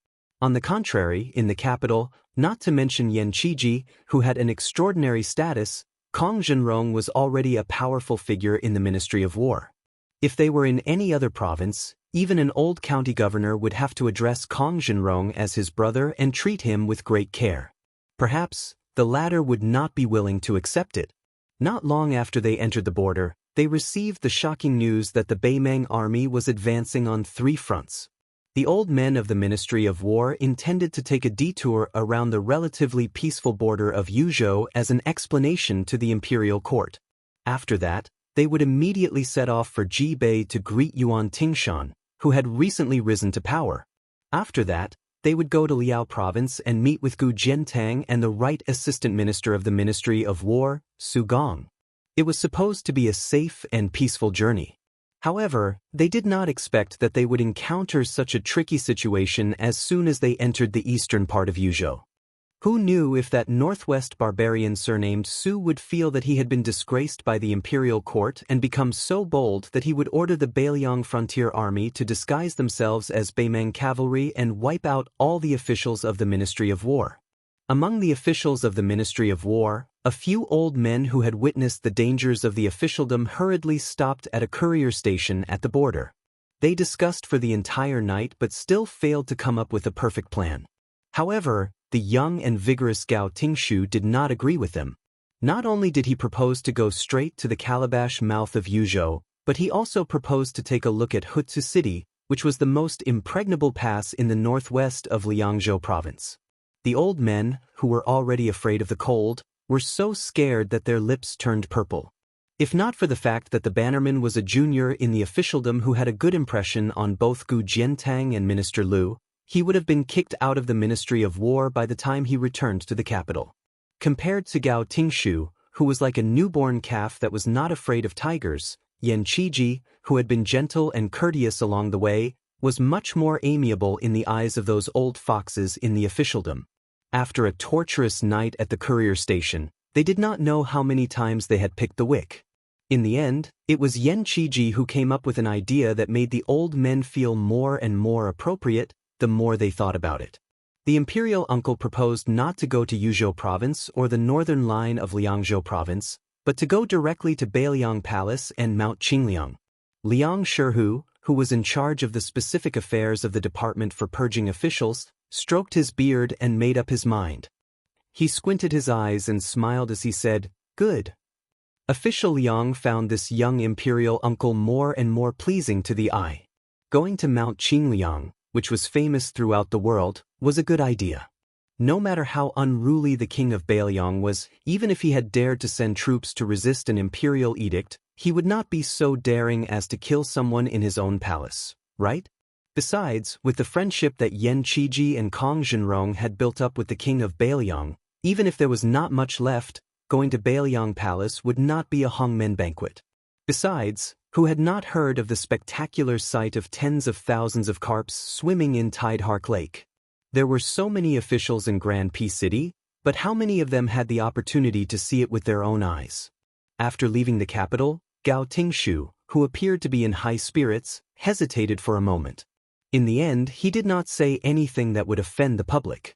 On the contrary, in the capital, not to mention Yan Qiji, who had an extraordinary status, Kong Zhenrong was already a powerful figure in the Ministry of War. If they were in any other province, even an old county governor would have to address Kong Zhenrong as his brother and treat him with great care. Perhaps, the latter would not be willing to accept it. Not long after they entered the border, they received the shocking news that the Beimeng army was advancing on 3 fronts. The old men of the Ministry of War intended to take a detour around the relatively peaceful border of Yuzhou as an explanation to the imperial court. After that, they would immediately set off for Jibei to greet Yuan Tingshan, who had recently risen to power. After that, they would go to Liao province and meet with Gu Jiantang and the right assistant minister of the Ministry of War, Su Gong. It was supposed to be a safe and peaceful journey. However, they did not expect that they would encounter such a tricky situation as soon as they entered the eastern part of Yuzhou. Who knew if that northwest barbarian surnamed Su would feel that he had been disgraced by the imperial court and become so bold that he would order the Bailiang frontier army to disguise themselves as Beimeng cavalry and wipe out all the officials of the Ministry of War. Among the officials of the Ministry of War, a few old men who had witnessed the dangers of the officialdom hurriedly stopped at a courier station at the border. They discussed for the entire night but still failed to come up with a perfect plan. However, the young and vigorous Gao Tingshu did not agree with them. Not only did he propose to go straight to the calabash mouth of Yuzhou, but he also proposed to take a look at Hutsu City, which was the most impregnable pass in the northwest of Liangzhou province. The old men, who were already afraid of the cold, were so scared that their lips turned purple. If not for the fact that the bannerman was a junior in the officialdom who had a good impression on both Gu Jiantang and Minister Liu, he would have been kicked out of the Ministry of War by the time he returned to the capital. Compared to Gao Tingshu, who was like a newborn calf that was not afraid of tigers, Yan Qiji, who had been gentle and courteous along the way, was much more amiable in the eyes of those old foxes in the officialdom. After a torturous night at the courier station, they did not know how many times they had picked the wick. In the end, it was Yan Qiji who came up with an idea that made the old men feel more and more appropriate the more they thought about it. The imperial uncle proposed not to go to Yuzhou province or the northern line of Liangzhou province, but to go directly to Bailiang Palace and Mount Qingliang. Liang Shihu, who was in charge of the specific affairs of the department for purging officials, stroked his beard and made up his mind. He squinted his eyes and smiled as he said, "Good." Official Liang found this young imperial uncle more and more pleasing to the eye. Going to Mount Qingliang, which was famous throughout the world, was a good idea. No matter how unruly the king of Bailiang was, even if he had dared to send troops to resist an imperial edict, he would not be so daring as to kill someone in his own palace, right? Besides, with the friendship that Yan Qiji and Kong Zhenrong had built up with the king of Bailiang, even if there was not much left, going to Bailiang Palace would not be a hongmen banquet. Besides, who had not heard of the spectacular sight of tens of thousands of carps swimming in Tidehark Lake? There were so many officials in Grand Peace City, but how many of them had the opportunity to see it with their own eyes? After leaving the capital, Gao Tingshu, who appeared to be in high spirits, hesitated for a moment. In the end, he did not say anything that would offend the public.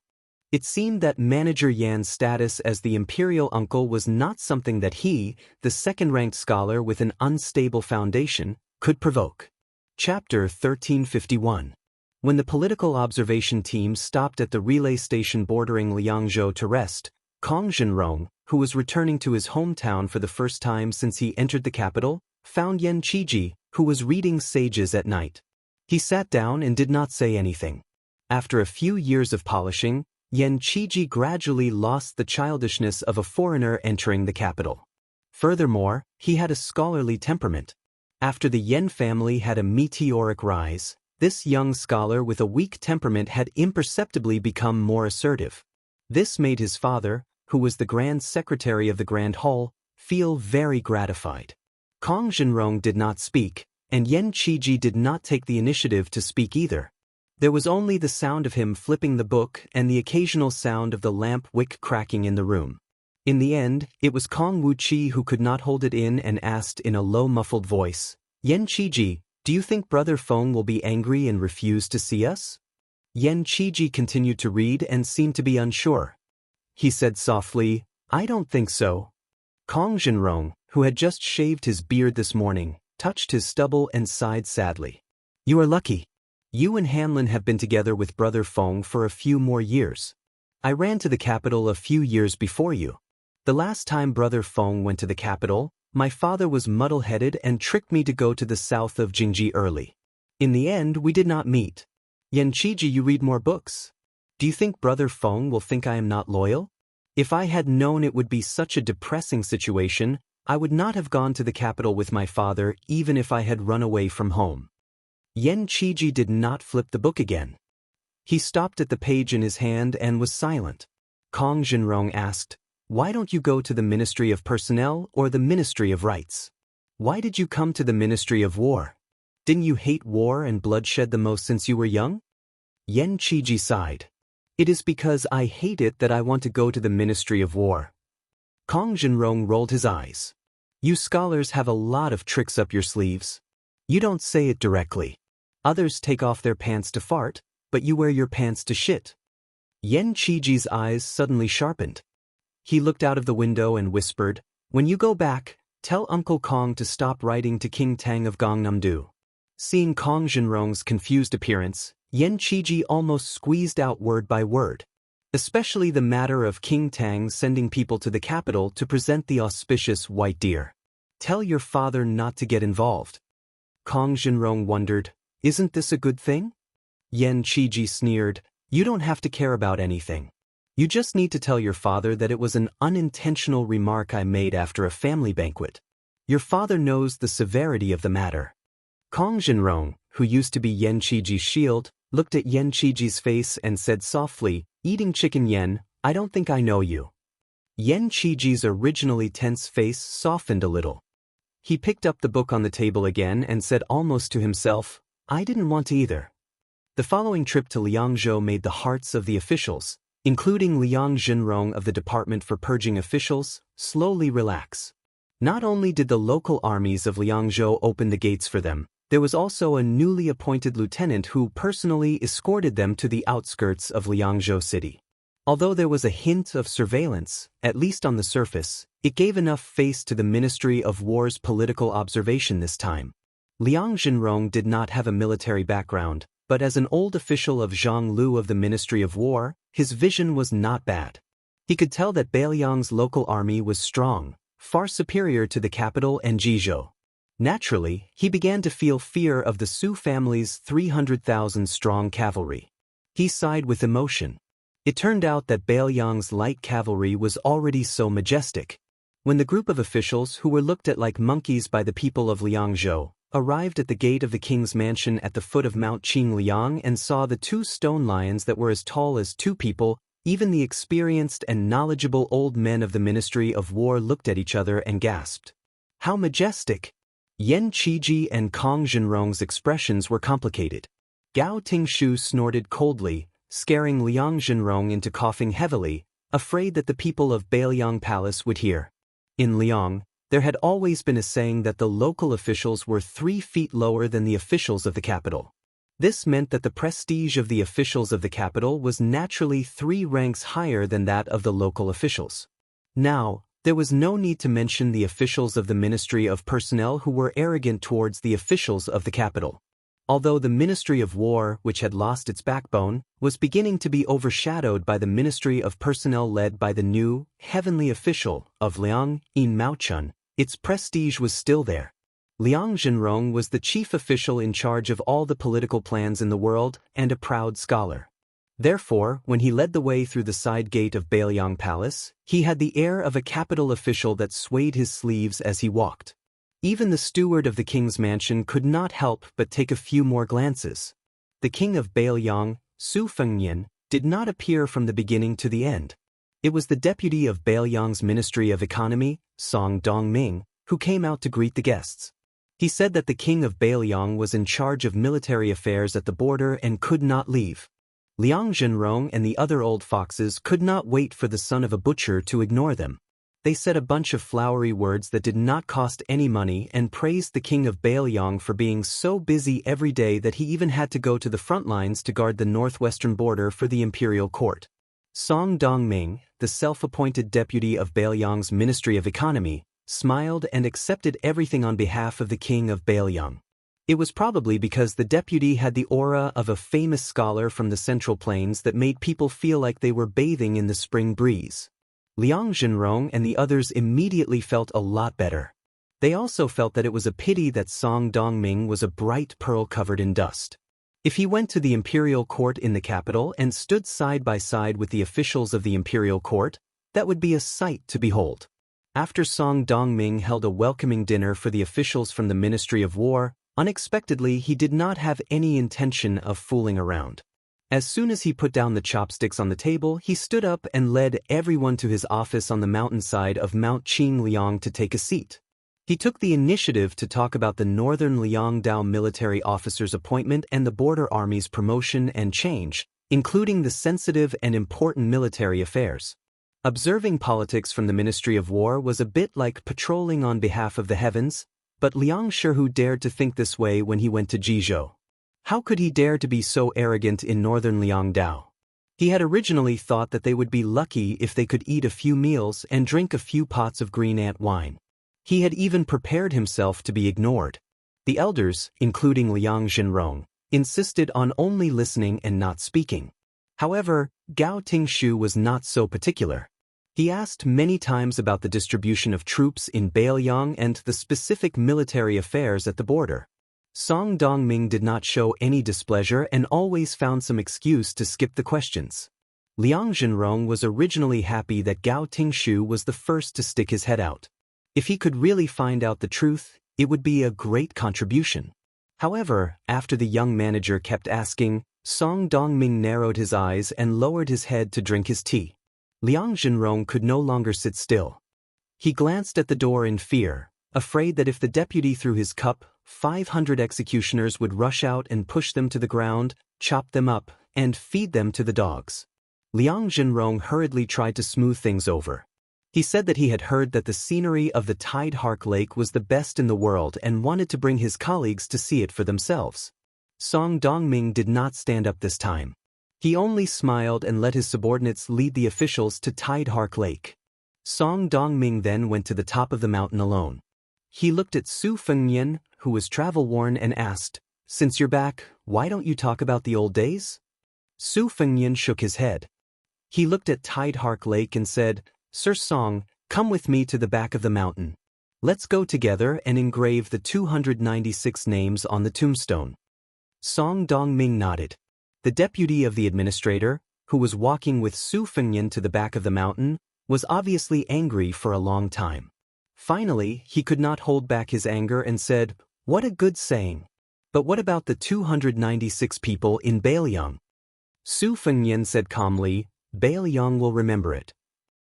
It seemed that Manager Yan's status as the imperial uncle was not something that he, the second-ranked scholar with an unstable foundation, could provoke. Chapter 1351. When the political observation team stopped at the relay station bordering Liangzhou to rest, Kong Zhenrong, who was returning to his hometown for the first time since he entered the capital, found Yan Qiji, who was reading Sages at night. He sat down and did not say anything. After a few years of polishing, Yan Qiji gradually lost the childishness of a foreigner entering the capital. Furthermore, he had a scholarly temperament. After the Yan family had a meteoric rise, this young scholar with a weak temperament had imperceptibly become more assertive. This made his father, who was the Grand Secretary of the Grand Hall, feel very gratified. Kong Zhenrong did not speak, and Yan Qiji did not take the initiative to speak either. There was only the sound of him flipping the book and the occasional sound of the lamp wick cracking in the room. In the end, it was Kong Wuqi who could not hold it in and asked in a low muffled voice, "Yan Qiji, do you think Brother Feng will be angry and refuse to see us?" Yan Qiji continued to read and seemed to be unsure. He said softly, "I don't think so." Kong Zhenrong, who had just shaved his beard this morning, touched his stubble and sighed sadly. "You are lucky. You and Hanlin have been together with Brother Feng for a few more years. I ran to the capital a few years before you. The last time Brother Feng went to the capital, my father was muddle-headed and tricked me to go to the south of Jingji early. In the end, we did not meet. Yan Qiji, you read more books. Do you think Brother Feng will think I am not loyal? If I had known it would be such a depressing situation, I would not have gone to the capital with my father even if I had run away from home." Yan Qiji did not flip the book again. He stopped at the page in his hand and was silent. Kong Zhenrong asked, "Why don't you go to the Ministry of Personnel or the Ministry of Rights? Why did you come to the Ministry of War? Didn't you hate war and bloodshed the most since you were young?" Yan Qiji sighed. It is because I hate it that I want to go to the Ministry of War. Kong Zhenrong rolled his eyes. You scholars have a lot of tricks up your sleeves. You don't say it directly. Others take off their pants to fart, but you wear your pants to shit. Yan Qiji's eyes suddenly sharpened. He looked out of the window and whispered, when you go back, tell Uncle Kong to stop writing to King Tang of Gangnam-do. Seeing Kong Zhenrong's confused appearance, Yan Qiji almost squeezed out word by word. Especially the matter of King Tang sending people to the capital to present the auspicious white deer. Tell your father not to get involved. Kong Zhenrong wondered, isn't this a good thing? Yan Qiji sneered, you don't have to care about anything. You just need to tell your father that it was an unintentional remark I made after a family banquet. Your father knows the severity of the matter. Kong Zhenrong, who used to be Yan Qiji's shield, looked at Yan Qiji's face and said softly, eating chicken Yan, I don't think I know you. Yan Qiji's originally tense face softened a little. He picked up the book on the table again and said almost to himself, I didn't want to either. The following trip to Liangzhou made the hearts of the officials, including Liang Zhenrong of the Department for Purging Officials, slowly relax. Not only did the local armies of Liangzhou open the gates for them, there was also a newly appointed lieutenant who personally escorted them to the outskirts of Liangzhou city. Although there was a hint of surveillance, at least on the surface, it gave enough face to the Ministry of War's political observation this time. Liang Zhenrong did not have a military background, but as an old official of Zhang Lu of the Ministry of War, his vision was not bad. He could tell that Beiliang's local army was strong, far superior to the capital and Jizhou. Naturally, he began to feel fear of the Su family's 300,000-strong cavalry. He sighed with emotion. It turned out that Beiliang's light cavalry was already so majestic. When the group of officials who were looked at like monkeys by the people of Liangzhou arrived at the gate of the king's mansion at the foot of Mount Qingliang and saw the two stone lions that were as tall as two people, even the experienced and knowledgeable old men of the Ministry of War looked at each other and gasped. How majestic! Yan Qiji and Kong Zhenrong's expressions were complicated. Gao Tingshu snorted coldly, scaring Liang Zhenrong into coughing heavily, afraid that the people of Beiliang Palace would hear. In Liang, there had always been a saying that the local officials were 3 feet lower than the officials of the capital. This meant that the prestige of the officials of the capital was naturally 3 ranks higher than that of the local officials. Now, there was no need to mention the officials of the Ministry of Personnel who were arrogant towards the officials of the capital. Although the Ministry of War, which had lost its backbone, was beginning to be overshadowed by the Ministry of Personnel led by the new, heavenly official of Liang, Yin Maochun, its prestige was still there. Liang Zhenrong was the chief official in charge of all the political plans in the world and a proud scholar. Therefore, when he led the way through the side gate of Beiliang Palace, he had the air of a capital official that swayed his sleeves as he walked. Even the steward of the king's mansion could not help but take a few more glances. The king of Beiliang, Su Fengnian, did not appear from the beginning to the end. It was the deputy of Beiliang's Ministry of Economy, Song Dongming, who came out to greet the guests. He said that the king of Beiliang was in charge of military affairs at the border and could not leave. Liang Zhenrong and the other old foxes could not wait for the son of a butcher to ignore them. They said a bunch of flowery words that did not cost any money and praised the king of Beiliang for being so busy every day that he even had to go to the front lines to guard the northwestern border for the imperial court. Song Dongming, the self-appointed deputy of Beiliang's Ministry of Economy, smiled and accepted everything on behalf of the king of Beiliang. It was probably because the deputy had the aura of a famous scholar from the Central Plains that made people feel like they were bathing in the spring breeze. Liang Zhenrong and the others immediately felt a lot better. They also felt that it was a pity that Song Dongming was a bright pearl covered in dust. If he went to the imperial court in the capital and stood side by side with the officials of the imperial court, that would be a sight to behold. After Song Dongming held a welcoming dinner for the officials from the Ministry of War, unexpectedly he did not have any intention of fooling around. As soon as he put down the chopsticks on the table, he stood up and led everyone to his office on the mountainside of Mount Qingliang to take a seat. He took the initiative to talk about the Northern Liangdao military officer's appointment and the border army's promotion and change, including the sensitive and important military affairs. Observing politics from the Ministry of War was a bit like patrolling on behalf of the heavens, but Liang Shihu dared to think this way when he went to Jizhou. How could he dare to be so arrogant in northern Liangdao? He had originally thought that they would be lucky if they could eat a few meals and drink a few pots of green ant wine. He had even prepared himself to be ignored. The elders, including Liang Zhenrong, insisted on only listening and not speaking. However, Gao Tingshu was not so particular. He asked many times about the distribution of troops in Bailiang and the specific military affairs at the border. Song Dongming did not show any displeasure and always found some excuse to skip the questions. Liang Zhenrong was originally happy that Gao Tingshu was the first to stick his head out. If he could really find out the truth, it would be a great contribution. However, after the young manager kept asking, Song Dongming narrowed his eyes and lowered his head to drink his tea. Liang Zhenrong could no longer sit still. He glanced at the door in fear, afraid that if the deputy threw his cup, 500 executioners would rush out and push them to the ground, chop them up, and feed them to the dogs. Liang Zhenrong hurriedly tried to smooth things over. He said that he had heard that the scenery of the Tide Hark Lake was the best in the world and wanted to bring his colleagues to see it for themselves. Song Dongming did not stand up this time. He only smiled and let his subordinates lead the officials to Tide Hark Lake. Song Dongming then went to the top of the mountain alone. He looked at Su Fengyan, who was travel-worn, and asked, "Since you're back, why don't you talk about the old days?" Su Fengyan shook his head. He looked at Tide Hark Lake and said, "Sir Song, come with me to the back of the mountain. Let's go together and engrave the 296 names on the tombstone." Song Dongming nodded. The deputy of the administrator, who was walking with Su Fengyan to the back of the mountain, was obviously angry for a long time. Finally, he could not hold back his anger and said, "What a good saying. But what about the 296 people in Bailiang?" Su Fengyan said calmly, "Bailiang will remember it."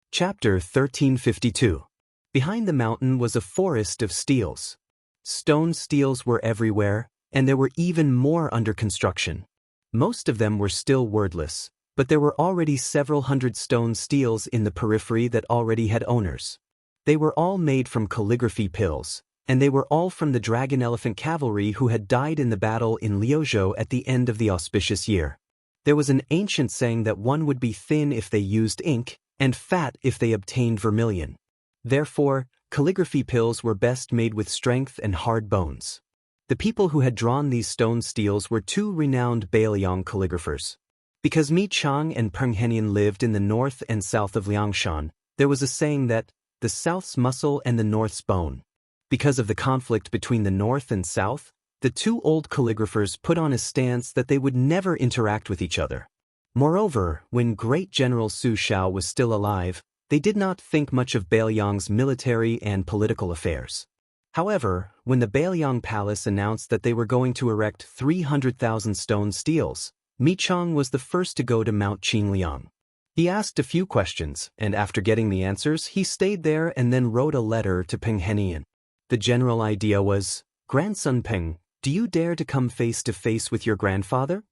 Chapter 1352. Behind the mountain was a forest of steels. Stone steels were everywhere, and there were even more under construction. Most of them were still wordless, but there were already several hundred stone steels in the periphery that already had owners. They were all made from calligraphy pills, and they were all from the Dragon Elephant Cavalry who had died in the battle in Liuzhou at the end of the auspicious year. There was an ancient saying that one would be thin if they used ink, and fat if they obtained vermilion. Therefore, calligraphy pills were best made with strength and hard bones. The people who had drawn these stone steels were two renowned Bailiang calligraphers. Because Mi Chang and Peng Henian lived in the north and south of Liangshan, there was a saying that, "The south's muscle and the north's bone." Because of the conflict between the north and south, the two old calligraphers put on a stance that they would never interact with each other. Moreover, when great General Su Shao was still alive, they did not think much of Bailiang's military and political affairs. However, when the Bailiang Palace announced that they were going to erect 300,000 stone steels, Mi Chang was the first to go to Mount Qingliang. He asked a few questions, and after getting the answers, he stayed there and then wrote a letter to Peng Henian. The general idea was, "Grandson Peng, do you dare to come face to face with your grandfather?"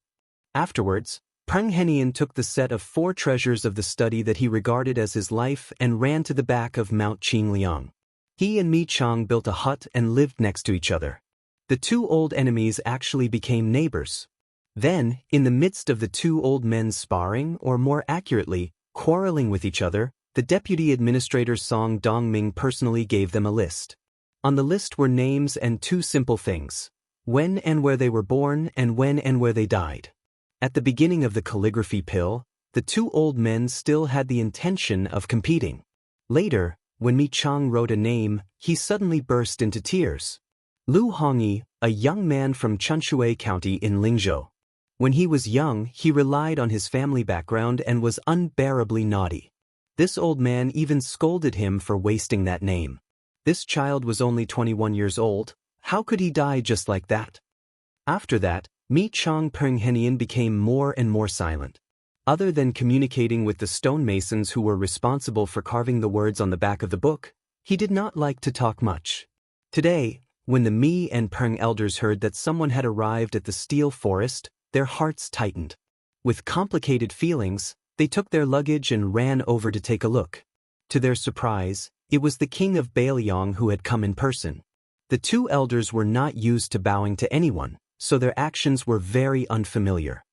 Afterwards, Peng Henian took the set of 4 treasures of the study that he regarded as his life and ran to the back of Mount Qingliang. He and Mi Chang built a hut and lived next to each other. The two old enemies actually became neighbors. Then, in the midst of the two old men sparring, or more accurately, quarreling with each other, the deputy administrator Song Dongming personally gave them a list. On the list were names and 2 simple things: when and where they were born and when and where they died. At the beginning of the calligraphy pill, the two old men still had the intention of competing. Later, when Mi Chang wrote a name, he suddenly burst into tears. Lu Hongyi, a young man from Chunshui County in Lingzhou. When he was young, he relied on his family background and was unbearably naughty. This old man even scolded him for wasting that name. This child was only 21 years old. How could he die just like that? After that, Mi Chang Peng Henian became more and more silent. Other than communicating with the stonemasons who were responsible for carving the words on the back of the book, he did not like to talk much. Today, when the Mi and Peng elders heard that someone had arrived at the steel forest, their hearts tightened. With complicated feelings, they took their luggage and ran over to take a look. To their surprise, it was the king of Bailiang who had come in person. The two elders were not used to bowing to anyone, so their actions were very unfamiliar.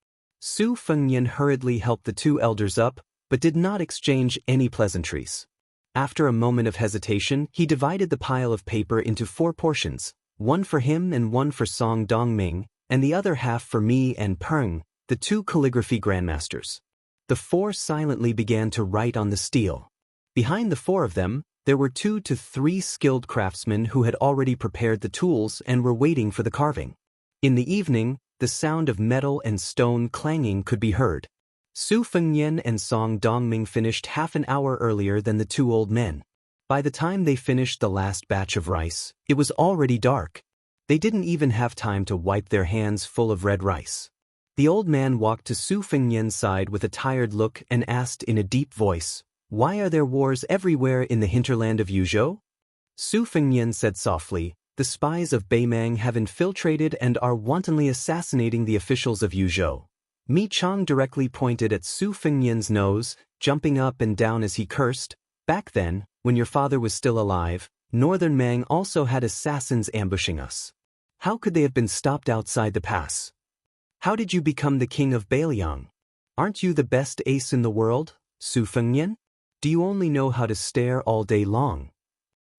Su Fengnian hurriedly helped the two elders up, but did not exchange any pleasantries. After a moment of hesitation, he divided the pile of paper into 4 portions, one for him and one for Song Dongming, and the other half for me and Peng, the 2 calligraphy grandmasters. The 4 silently began to write on the steel. Behind the 4 of them, there were 2 to 3 skilled craftsmen who had already prepared the tools and were waiting for the carving. In the evening, the sound of metal and stone clanging could be heard. Su Fengnian and Song Dongming finished half an hour earlier than the 2 old men. By the time they finished the last batch of rice, it was already dark. They didn't even have time to wipe their hands full of red rice. The old man walked to Su Fengnian's side with a tired look and asked in a deep voice, "Why are there wars everywhere in the hinterland of Yuzhou?" Su Fengnian said softly, "The spies of Beimang have infiltrated and are wantonly assassinating the officials of Yuzhou." Mi Chang directly pointed at Su Fengnian's nose, jumping up and down as he cursed. "Back then, when your father was still alive, Northern Mang also had assassins ambushing us. How could they have been stopped outside the pass? How did you become the king of Bailiang? Aren't you the best ace in the world, Su Fengnian? Do you only know how to stare all day long?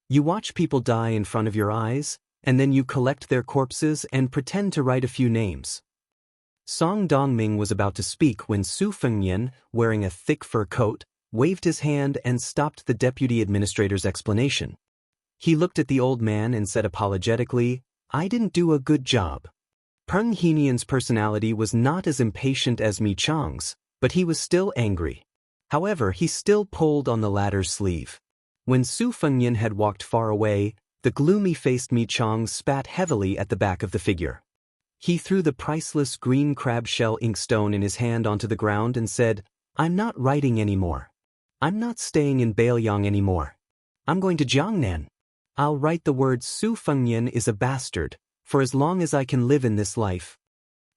You watch people die in front of your eyes, and then you collect their corpses and pretend to write a few names." Song Dongming was about to speak when Su Fengnian, wearing a thick fur coat, waved his hand and stopped the deputy administrator's explanation. He looked at the old man and said apologetically, "I didn't do a good job." Peng Henian's personality was not as impatient as Mi Chang's, but he was still angry. However, he still pulled on the latter's sleeve. When Su Fengnian had walked far away, the gloomy-faced Mi Chang spat heavily at the back of the figure. He threw the priceless green crab shell inkstone in his hand onto the ground and said, "I'm not writing anymore. I'm not staying in Bailiang anymore. I'm going to Jiangnan. I'll write the words Su Fengnian is a bastard, for as long as I can live in this life."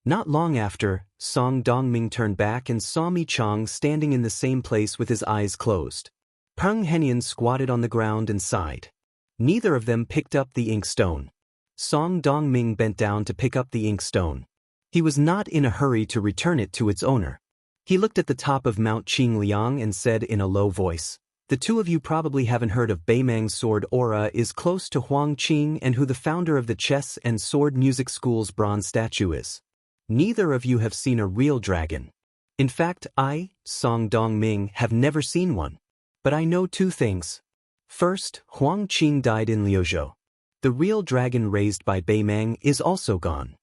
Not long after, Song Dongming turned back and saw Mi Chang standing in the same place with his eyes closed. Peng Henian squatted on the ground and sighed. Neither of them picked up the inkstone. Song Dongming bent down to pick up the inkstone. He was not in a hurry to return it to its owner. He looked at the top of Mount Qingliang and said in a low voice, "The 2 of you probably haven't heard of Beimang's sword aura is close to Huangqing and who the founder of the chess and sword music school's bronze statue is. Neither of you have seen a real dragon. In fact, I, Song Dongming, have never seen one. But I know 2 things. First, Huangqing died in Liuzhou. The real dragon raised by Beimang is also gone.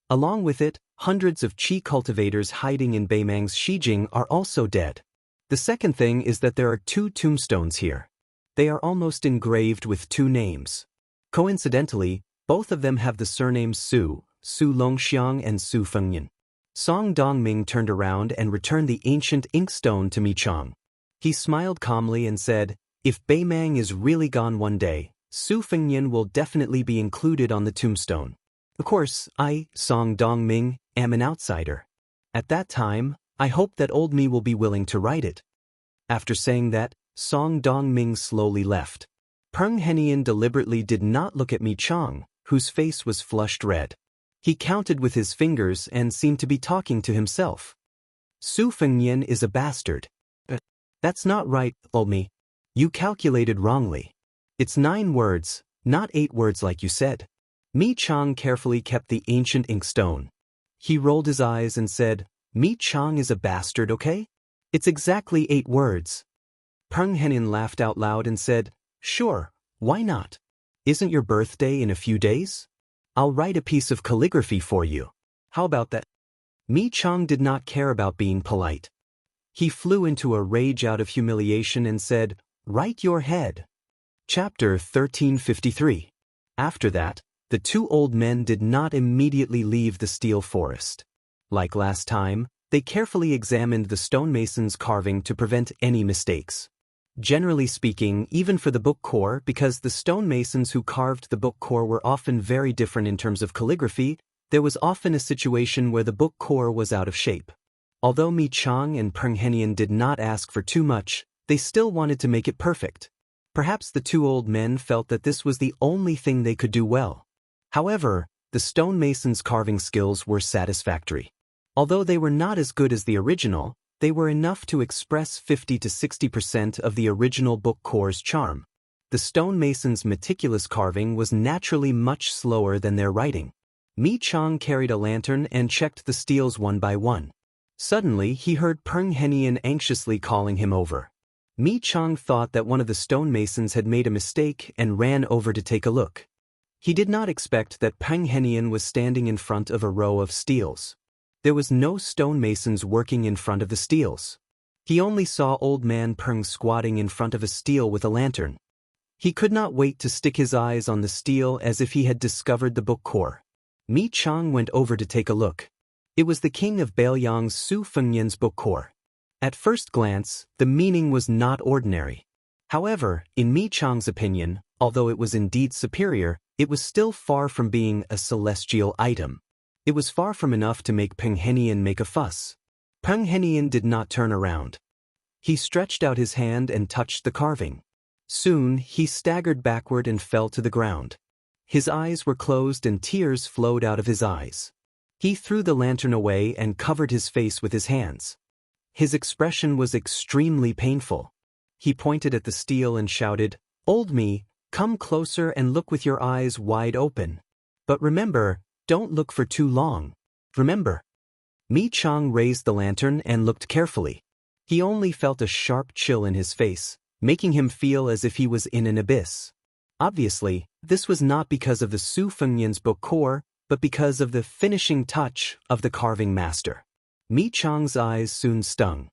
Along with it, hundreds of qi cultivators hiding in Beimang's Xijing are also dead. The second thing is that there are 2 tombstones here. They are almost engraved with 2 names. Coincidentally, both of them have the surnames Su Longxiang and Su Fengnian." Song Dongming turned around and returned the ancient inkstone to Mi Chang. He smiled calmly and said, "If Beimang is really gone one day, Su Fengnian will definitely be included on the tombstone. Of course, I, Song Dongming, am an outsider. At that time, I hope that old me will be willing to write it." After saying that, Song Dongming slowly left. Peng Henian deliberately did not look at Mi Chang, whose face was flushed red. He counted with his fingers and seemed to be talking to himself. "Su Fengnian is a bastard." "That's not right, old me. You calculated wrongly. It's 9 words, not 8 words like you said." Mi Chang carefully kept the ancient inkstone. He rolled his eyes and said, "Mi Chang is a bastard, okay? It's exactly 8 words." Peng Henian laughed out loud and said, "Sure, why not? Isn't your birthday in a few days? I'll write a piece of calligraphy for you. How about that?" Mi Chang did not care about being polite. He flew into a rage out of humiliation and said, "Write your head." Chapter 1353. After that, the 2 old men did not immediately leave the steel forest. Like last time, they carefully examined the stonemason's carving to prevent any mistakes. Generally speaking, even for the book core, because the stonemasons who carved the book core were often very different in terms of calligraphy, there was often a situation where the book core was out of shape. Although Mi Chang and Peng Henian did not ask for too much, they still wanted to make it perfect. Perhaps the two old men felt that this was the only thing they could do well. However, the stonemason's carving skills were satisfactory. Although they were not as good as the original, they were enough to express 50 to 60% of the original book core's charm. The stonemason's meticulous carving was naturally much slower than their writing. Mi Chang carried a lantern and checked the steels one by one. Suddenly, he heard Peng Henian anxiously calling him over. Mi Chang thought that one of the stonemasons had made a mistake and ran over to take a look. He did not expect that Peng Henian was standing in front of a row of steels. There was no stonemasons working in front of the steels. He only saw old man Peng squatting in front of a steel with a lantern. He could not wait to stick his eyes on the steel as if he had discovered the book core. Mi Chang went over to take a look. It was the king of Bailiang's Su Fengyan's book core. At first glance, the meaning was not ordinary. However, in Mi Chang's opinion, although it was indeed superior, it was still far from being a celestial item. It was far from enough to make Peng Henian make a fuss. Peng Henian did not turn around. He stretched out his hand and touched the carving. Soon, he staggered backward and fell to the ground. His eyes were closed and tears flowed out of his eyes. He threw the lantern away and covered his face with his hands. His expression was extremely painful. He pointed at the steel and shouted, "Old me, come closer and look with your eyes wide open. But remember, don't look for too long. Remember." Mi Chang raised the lantern and looked carefully. He only felt a sharp chill in his face, making him feel as if he was in an abyss. Obviously, this was not because of the Su Fengyan's book core, but because of the finishing touch of the carving master. Mi Chang's eyes soon stung.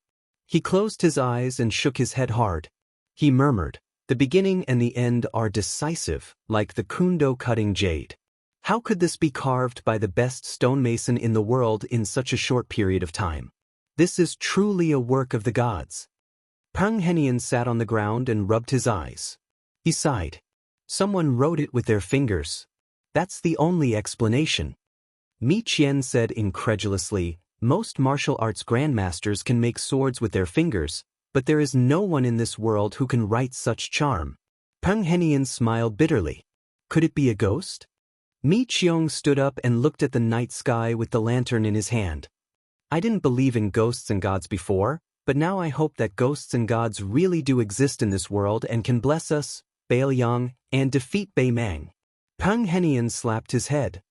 He closed his eyes and shook his head hard. He murmured, "The beginning and the end are decisive, like the kundo cutting jade. How could this be carved by the best stonemason in the world in such a short period of time? This is truly a work of the gods." Peng Henian sat on the ground and rubbed his eyes. He sighed. "Someone wrote it with their fingers. That's the only explanation." Mi Qian said incredulously, "Most martial arts grandmasters can make swords with their fingers, but there is no one in this world who can write such charm." Peng Henian smiled bitterly. Could it be a ghost? Mi Qiong stood up and looked at the night sky with the lantern in his hand. "I didn't believe in ghosts and gods before, but now I hope that ghosts and gods really do exist in this world and can bless us, Bailiang, and defeat Bei Mang." Peng Henian slapped his head.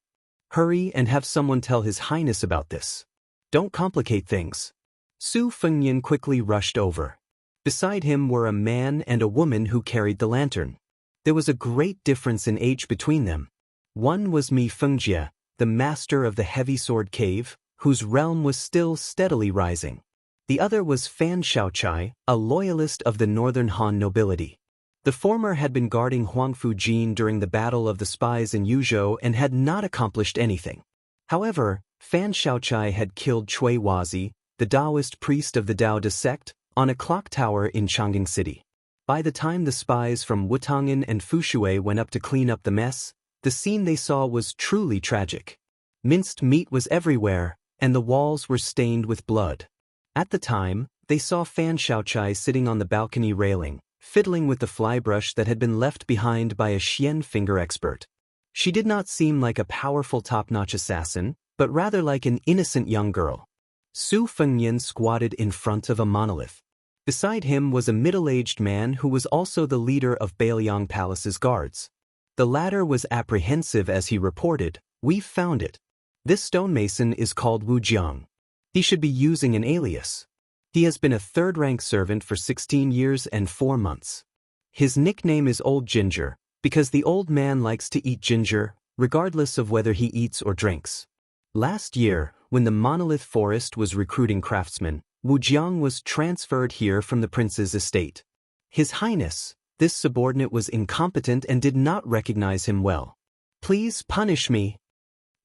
"Hurry and have someone tell His Highness about this. Don't complicate things." Su Fengyan quickly rushed over. Beside him were a man and a woman who carried the lantern. There was a great difference in age between them. One was Mi Fengjie, the master of the heavy sword cave, whose realm was still steadily rising. The other was Fan Xiaochai, a loyalist of the northern Han nobility. The former had been guarding Huangfu Jin during the Battle of the Spies in Yuzhou and had not accomplished anything. However, Fan Xiaochai had killed Cui Wazi, the Taoist priest of the Dao sect, on a clock tower in Chang'an City. By the time the spies from Wutong'an and Fushui went up to clean up the mess, the scene they saw was truly tragic. Minced meat was everywhere, and the walls were stained with blood. At the time, they saw Fan Xiaochai sitting on the balcony railing, fiddling with the flybrush that had been left behind by a Xian finger expert. She did not seem like a powerful top-notch assassin, but rather like an innocent young girl. Su Fengyan squatted in front of a monolith. Beside him was a middle-aged man who was also the leader of Bailiang Palace's guards. The latter was apprehensive as he reported, "We've found it. This stonemason is called Wu Jiang. He should be using an alias. He has been a third-rank servant for 16 years and 4 months. His nickname is Old Ginger, because the old man likes to eat ginger, regardless of whether he eats or drinks." Last year, when the Monolith Forest was recruiting craftsmen, Wu Jiang was transferred here from the prince's estate. His Highness, this subordinate was incompetent and did not recognize him well. "Please punish me."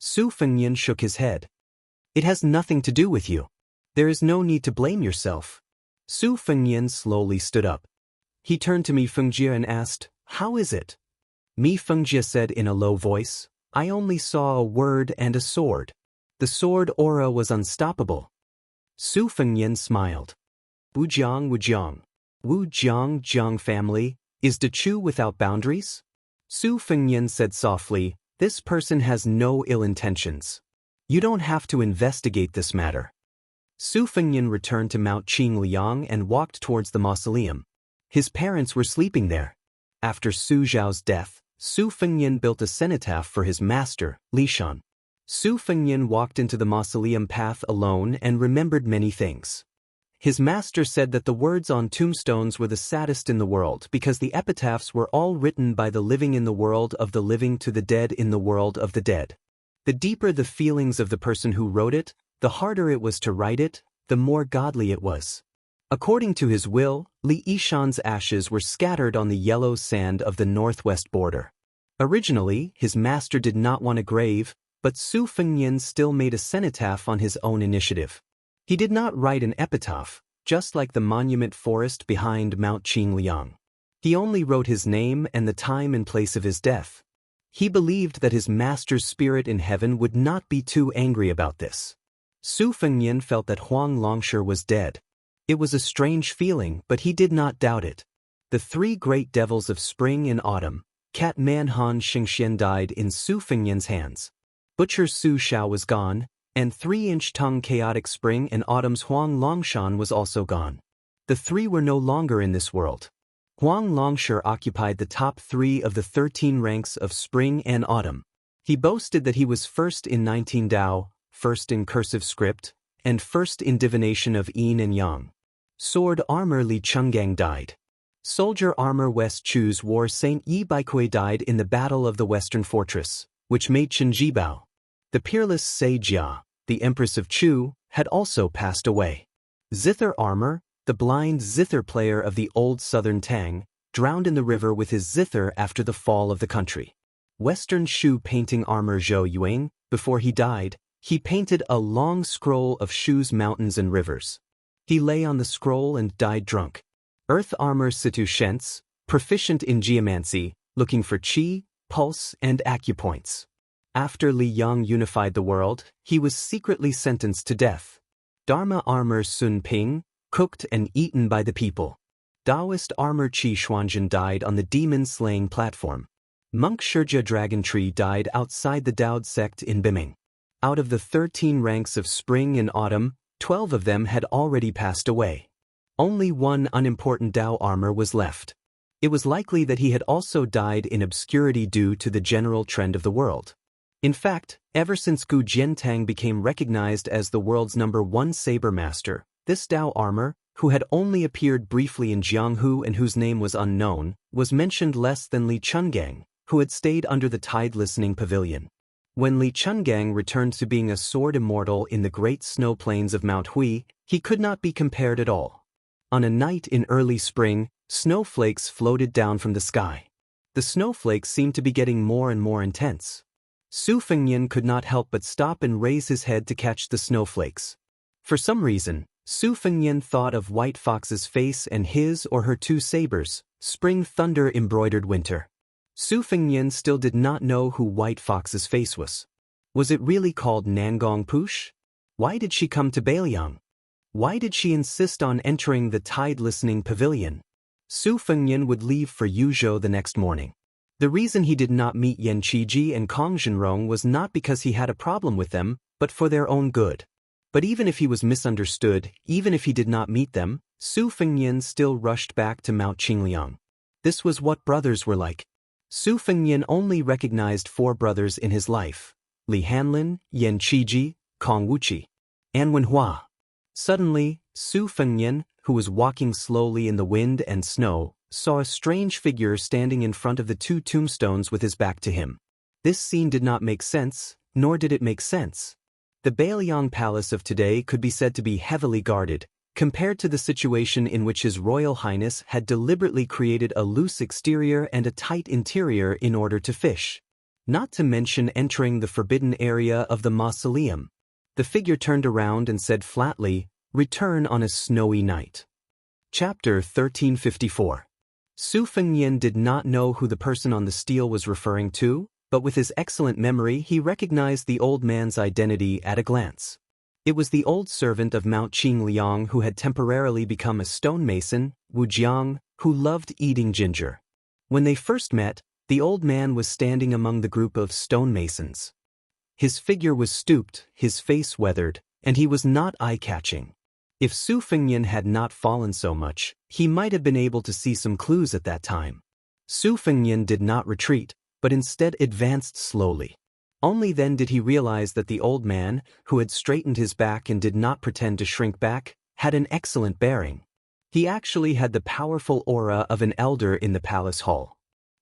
Su Fengyan shook his head. "It has nothing to do with you. There is no need to blame yourself." Su Fengyan slowly stood up. He turned to Mi Fengjie and asked, "How is it?" Mi Fengjie said in a low voice, "I only saw a word and a sword. The sword aura was unstoppable." Su Fengyan smiled. Wujiang. Wu Jiang family, is the Chu without boundaries? Su Fengyan said softly, this person has no ill intentions. You don't have to investigate this matter. Su Fengyan returned to Mount Qingliang and walked towards the mausoleum. His parents were sleeping there. After Su Zhao's death, Su Fengyan built a cenotaph for his master, Li Shan. Su Fengyan walked into the mausoleum path alone and remembered many things. His master said that the words on tombstones were the saddest in the world because the epitaphs were all written by the living in the world of the living to the dead in the world of the dead. The deeper the feelings of the person who wrote it, the harder it was to write it, the more godly it was. According to his will, Li Yishan's ashes were scattered on the yellow sand of the northwest border. Originally, his master did not want a grave, but Su Fengyan still made a cenotaph on his own initiative. He did not write an epitaph, just like the monument forest behind Mount Qingliang. He only wrote his name and the time and place of his death. He believed that his master's spirit in heaven would not be too angry about this. Su Fengyan felt that Huang Longshi was dead. It was a strange feeling, but he did not doubt it. The three great devils of spring and autumn, Cat Man Han Xianxia died in Su Fengyan's hands. Butcher Su Xiao was gone, and 3-inch tongue chaotic spring and autumn's Huang Longshan was also gone. The three were no longer in this world. Huang Longshi occupied the top 3 of the 13 ranks of spring and autumn. He boasted that he was first in 19 Dao, first in cursive script, and first in divination of yin and yang. Sword armor Li Chungang died. Soldier armor West Chu's war Saint Yi Baikui died in the Battle of the Western Fortress, which made Chen Jibao. The peerless Sei Jia, the Empress of Chu, had also passed away. Zither armor, the blind zither player of the old southern Tang, drowned in the river with his zither after the fall of the country. Western Shu painting armor Zhou Yuan, before he died, he painted a long scroll of Shu's mountains and rivers. He lay on the scroll and died drunk. Earth armor Situ Shentz, proficient in geomancy, looking for qi, pulse, and acupoints. After Li Yang unified the world, he was secretly sentenced to death. Dharma armor Sun Ping, cooked and eaten by the people. Taoist armor Qi Xuanzhen died on the demon-slaying platform. Monk Shurja Dragon Tree died outside the Dao sect in Biming. Out of the 13 ranks of spring and autumn, 12 of them had already passed away. Only one unimportant Dao armor was left. It was likely that he had also died in obscurity due to the general trend of the world. In fact, ever since Gu Jiantang became recognized as the world's #1 saber master, this Dao armor, who had only appeared briefly in Jianghu and whose name was unknown, was mentioned less than Li Chungang, who had stayed under the tide listening pavilion. When Li Chungang returned to being a sword immortal in the great snow plains of Mount Hui, he could not be compared at all. On a night in early spring, snowflakes floated down from the sky. The snowflakes seemed to be getting more and more intense. Su Fengyan could not help but stop and raise his head to catch the snowflakes. For some reason, Su Fengyan thought of White Fox's face and his or her 2 sabers, spring thunder embroidered winter. Su Fengyan still did not know who White Fox's face was. Was it really called Nangong Push? Why did she come to Bailiang? Why did she insist on entering the tide-listening pavilion? Su Fengyan would leave for Yuzhou the next morning. The reason he did not meet Yan Qiji and Kong Zhenrong was not because he had a problem with them, but for their own good. But even if he was misunderstood, even if he did not meet them, Su Fengyan still rushed back to Mount Qingliang. This was what brothers were like. Su Fengyan only recognized 4 brothers in his life: Li Hanlin, Yan Qiji, Kong Wuqi, and Wenhua. Suddenly, Su Fengyan, who was walking slowly in the wind and snow, saw a strange figure standing in front of the 2 tombstones with his back to him. This scene did not make sense, nor did it make sense. The Bailiang Palace of today could be said to be heavily guarded, compared to the situation in which His Royal Highness had deliberately created a loose exterior and a tight interior in order to fish. Not to mention entering the forbidden area of the mausoleum. The figure turned around and said flatly, "Return on a snowy night." Chapter 1354. Su Fengyan did not know who the person on the stele was referring to, but with his excellent memory he recognized the old man's identity at a glance. It was the old servant of Mount Qingliang who had temporarily become a stonemason, Wujiang, who loved eating ginger. When they first met, the old man was standing among the group of stonemasons. His figure was stooped, his face weathered, and he was not eye-catching. If Su Fengnian had not fallen so much, he might have been able to see some clues at that time. Su Fengnian did not retreat, but instead advanced slowly. Only then did he realize that the old man, who had straightened his back and did not pretend to shrink back, had an excellent bearing. He actually had the powerful aura of an elder in the palace hall.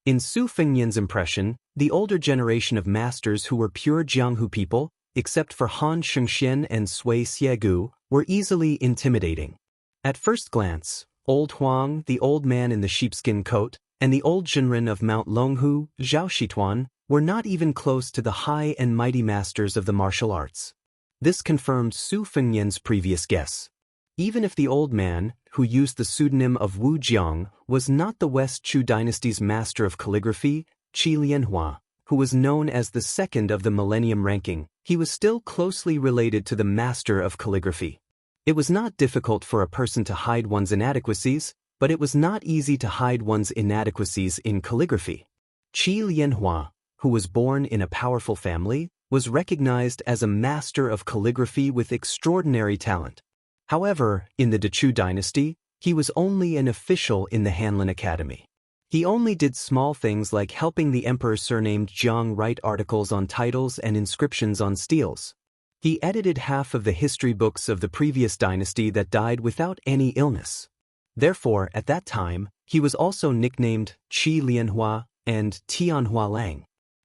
In Su Fengnian's impression, the older generation of masters who were pure Jianghu people, except for Han Shengxian and Sui Xiegu, were easily intimidating. At first glance, Old Huang, the old man in the sheepskin coat, and the old Zhenren of Mount Longhu, Zhao Shituan, were not even close to the high and mighty masters of the martial arts. This confirmed Su Fengnian's previous guess. Even if the old man, who used the pseudonym of Wu Jiang, was not the West Chu dynasty's master of calligraphy, Qi Lianhua, who was known as the second of the millennium ranking, he was still closely related to the master of calligraphy. It was not difficult for a person to hide one's inadequacies, but it was not easy to hide one's inadequacies in calligraphy. Qi Lianhua, who was born in a powerful family, was recognized as a master of calligraphy with extraordinary talent. However, in the Dechu dynasty, he was only an official in the Hanlin Academy. He only did small things like helping the emperor surnamed Jiang write articles on titles and inscriptions on steels. He edited half of the history books of the previous dynasty that died without any illness. Therefore, at that time, he was also nicknamed Qi Lianhua and Tianhua Lang.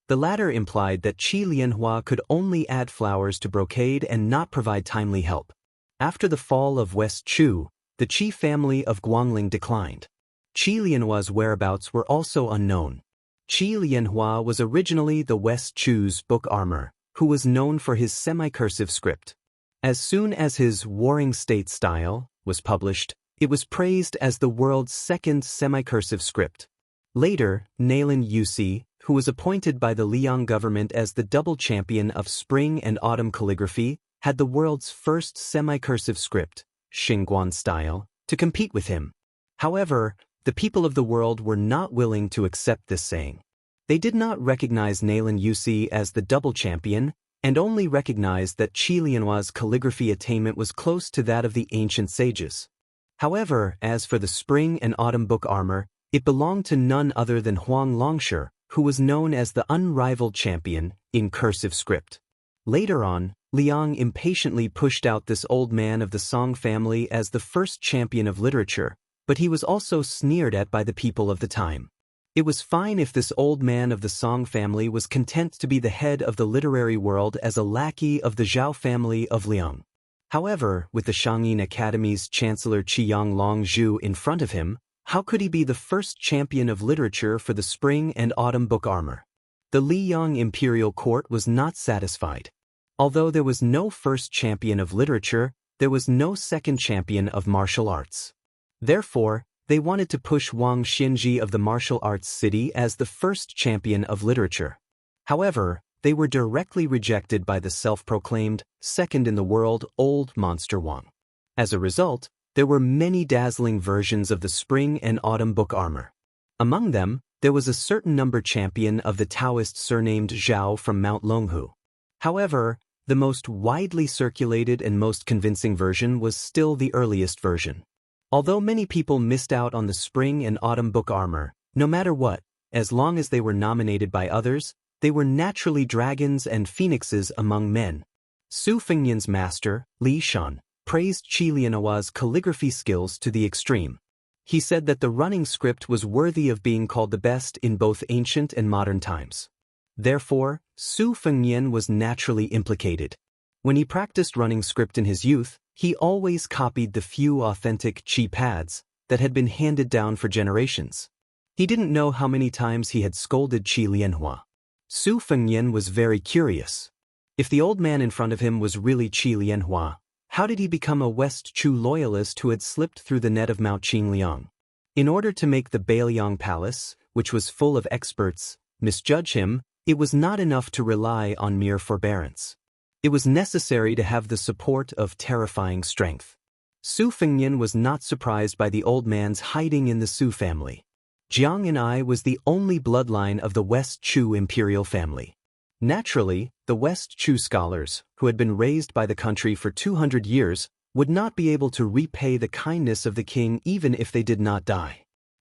The latter implied that Qi Lianhua could only add flowers to brocade and not provide timely help. After the fall of West Chu, the Qi family of Guangling declined. Qi Lianhua's whereabouts were also unknown. Qi Lianhua was originally the West Chu's book armor, who was known for his semi-cursive script. As soon as his Warring State style was published, it was praised as the world's second semi-cursive script. Later, Nalin Yusi, who was appointed by the Liang government as the double champion of spring and autumn calligraphy, had the world's first semi-cursive script, Xingguan style, to compete with him. However, the people of the world were not willing to accept this saying. They did not recognize Nalin Yusi as the double champion, and only recognized that Qi Lianhua's calligraphy attainment was close to that of the ancient sages. However, as for the spring and autumn book armor, it belonged to none other than Huang Longshi, who was known as the unrivaled champion in cursive script. Later on, Liang impatiently pushed out this old man of the Song family as the first champion of literature, but he was also sneered at by the people of the time. It was fine if this old man of the Song family was content to be the head of the literary world as a lackey of the Zhao family of Liang. However, with the Shangyin Academy's Chancellor Qiyang Longzhu in front of him, how could he be the first champion of literature for the spring and autumn book armor? The Liyang imperial court was not satisfied. Although there was no first champion of literature, there was no second champion of martial arts. Therefore, they wanted to push Wang Xinji of the martial arts city as the first champion of literature. However, they were directly rejected by the self-proclaimed second in the world old monster Wang. As a result, there were many dazzling versions of the spring and autumn book armor. Among them, there was a certain number champion of the Taoist surnamed Zhao from Mount Longhu. However, the most widely circulated and most convincing version was still the earliest version. Although many people missed out on the spring and autumn book armor, no matter what, as long as they were nominated by others, they were naturally dragons and phoenixes among men. Su Fengnian's master, Li Shan, praised Qi Lianhua's calligraphy skills to the extreme. He said that the running script was worthy of being called the best in both ancient and modern times. Therefore, Su Fengnian was naturally implicated. When he practiced running script in his youth, he always copied the few authentic Qi pads that had been handed down for generations. He didn't know how many times he had scolded Qi Lianhua. Su Fengnian was very curious. If the old man in front of him was really Qi Lianhua, how did he become a West Chu loyalist who had slipped through the net of Mount Qingliang? In order to make the Bailiang Palace, which was full of experts, misjudge him, it was not enough to rely on mere forbearance. It was necessary to have the support of terrifying strength. Su Fengnian was not surprised by the old man's hiding in the Su family. Jiang and I was the only bloodline of the West Chu imperial family. Naturally, the West Chu scholars, who had been raised by the country for 200 years, would not be able to repay the kindness of the king even if they did not die.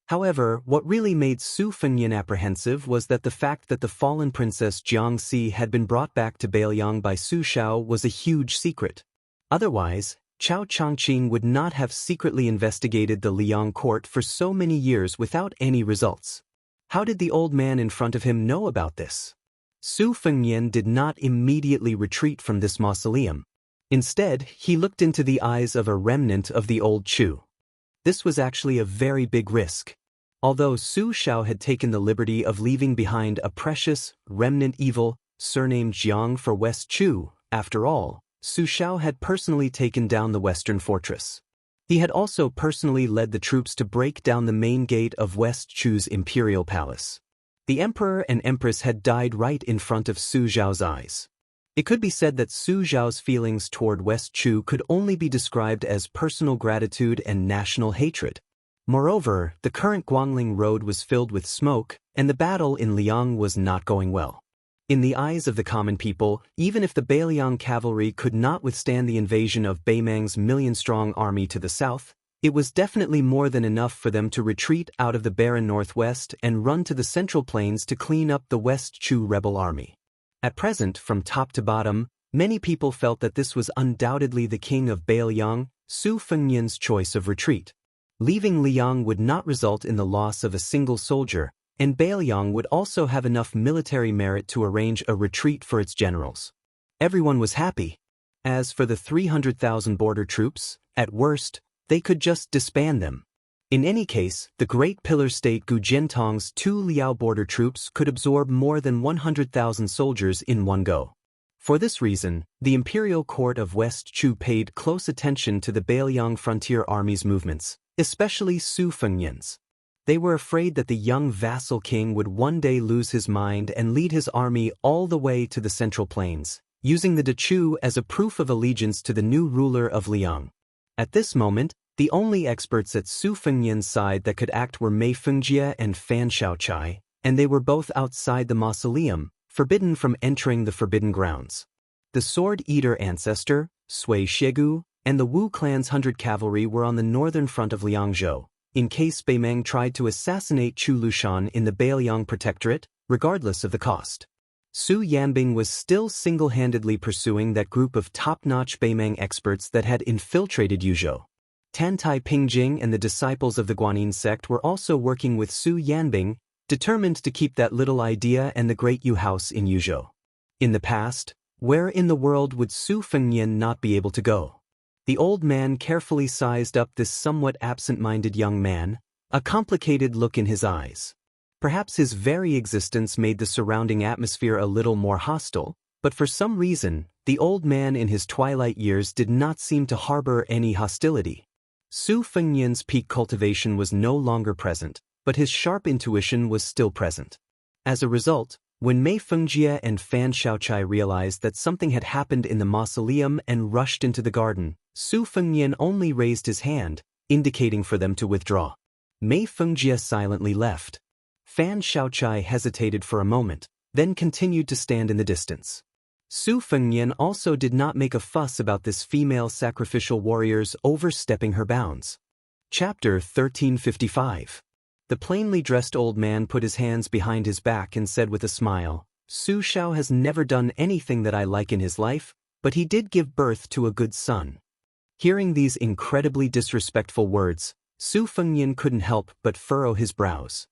However, what really made Su Fengnian apprehensive was that the fact that the fallen princess Xianxia had been brought back to Beiliang by Su Shao was a huge secret. Otherwise, Chao Changqing would not have secretly investigated the Liang court for so many years without any results. How did the old man in front of him know about this? Su Fengnian did not immediately retreat from this mausoleum. Instead, he looked into the eyes of a remnant of the old Chu. This was actually a very big risk. Although Su Shao had taken the liberty of leaving behind a precious, remnant evil, surnamed Jiang for West Chu, after all, Su Shao had personally taken down the western fortress. He had also personally led the troops to break down the main gate of West Chu's imperial palace. The emperor and empress had died right in front of Su Zhao's eyes. It could be said that Su Zhao's feelings toward West Chu could only be described as personal gratitude and national hatred. Moreover, the current Guangling road was filled with smoke, and the battle in Liang was not going well. In the eyes of the common people, even if the Beiliang cavalry could not withstand the invasion of Beimang's million-strong army to the south, it was definitely more than enough for them to retreat out of the barren northwest and run to the central plains to clean up the West Chu rebel army. At present, from top to bottom, many people felt that this was undoubtedly the king of Beiliang, Su Fengnian's choice of retreat. Leaving Liang would not result in the loss of a single soldier, and Beiliang would also have enough military merit to arrange a retreat for its generals. Everyone was happy. As for the 300,000 border troops, at worst, they could just disband them. In any case, the Great Pillar State Gu Jiantong's 2 Liao border troops could absorb more than 100,000 soldiers in one go. For this reason, the imperial court of West Chu paid close attention to the Beiliang frontier army's movements, especially Su Fengnian's. They were afraid that the young vassal king would one day lose his mind and lead his army all the way to the central plains, using the Dechu as a proof of allegiance to the new ruler of Liang. At this moment, the only experts at Su Fengnian's side that could act were Mei Fengjie and Fan Shaochai, and they were both outside the mausoleum, forbidden from entering the forbidden grounds. The Sword-Eater ancestor, Sui Shegu, and the Wu clan's 100 cavalry were on the northern front of Liangzhou, in case Beimang tried to assassinate Chu Lushan in the Beiliang Protectorate, regardless of the cost. Su Yanbing was still single-handedly pursuing that group of top-notch Beimang experts that had infiltrated Yuzhou. Tantai Pingjing and the disciples of the Guanyin sect were also working with Su Yanbing, determined to keep that little idea and the Great Yu house in Yuzhou. In the past, where in the world would Su Fengnian not be able to go? The old man carefully sized up this somewhat absent-minded young man, a complicated look in his eyes. Perhaps his very existence made the surrounding atmosphere a little more hostile, but for some reason, the old man in his twilight years did not seem to harbor any hostility. Su Fengnian's peak cultivation was no longer present, but his sharp intuition was still present. As a result, when Mei Fengjie and Fan Shaochai realized that something had happened in the mausoleum and rushed into the garden, Su Fengnian only raised his hand, indicating for them to withdraw. Mei Fengjie silently left. Fan Shaochai hesitated for a moment, then continued to stand in the distance. Su Fengnian also did not make a fuss about this female sacrificial warrior's overstepping her bounds. Chapter 1355. The plainly dressed old man put his hands behind his back and said with a smile, "Su Shao has never done anything that I like in his life, but he did give birth to a good son." Hearing these incredibly disrespectful words, Su Fengnian couldn't help but furrow his brows.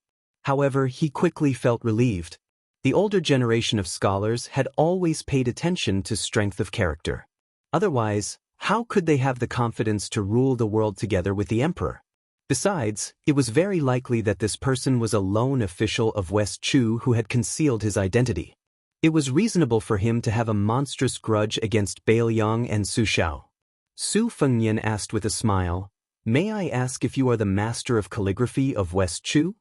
However, he quickly felt relieved. The older generation of scholars had always paid attention to strength of character. Otherwise, how could they have the confidence to rule the world together with the emperor? Besides, it was very likely that this person was a lone official of West Chu who had concealed his identity. It was reasonable for him to have a monstrous grudge against Beiliang and Su Shao. Su Fengnian asked with a smile, "May I ask if you are the master of calligraphy of West Chu?"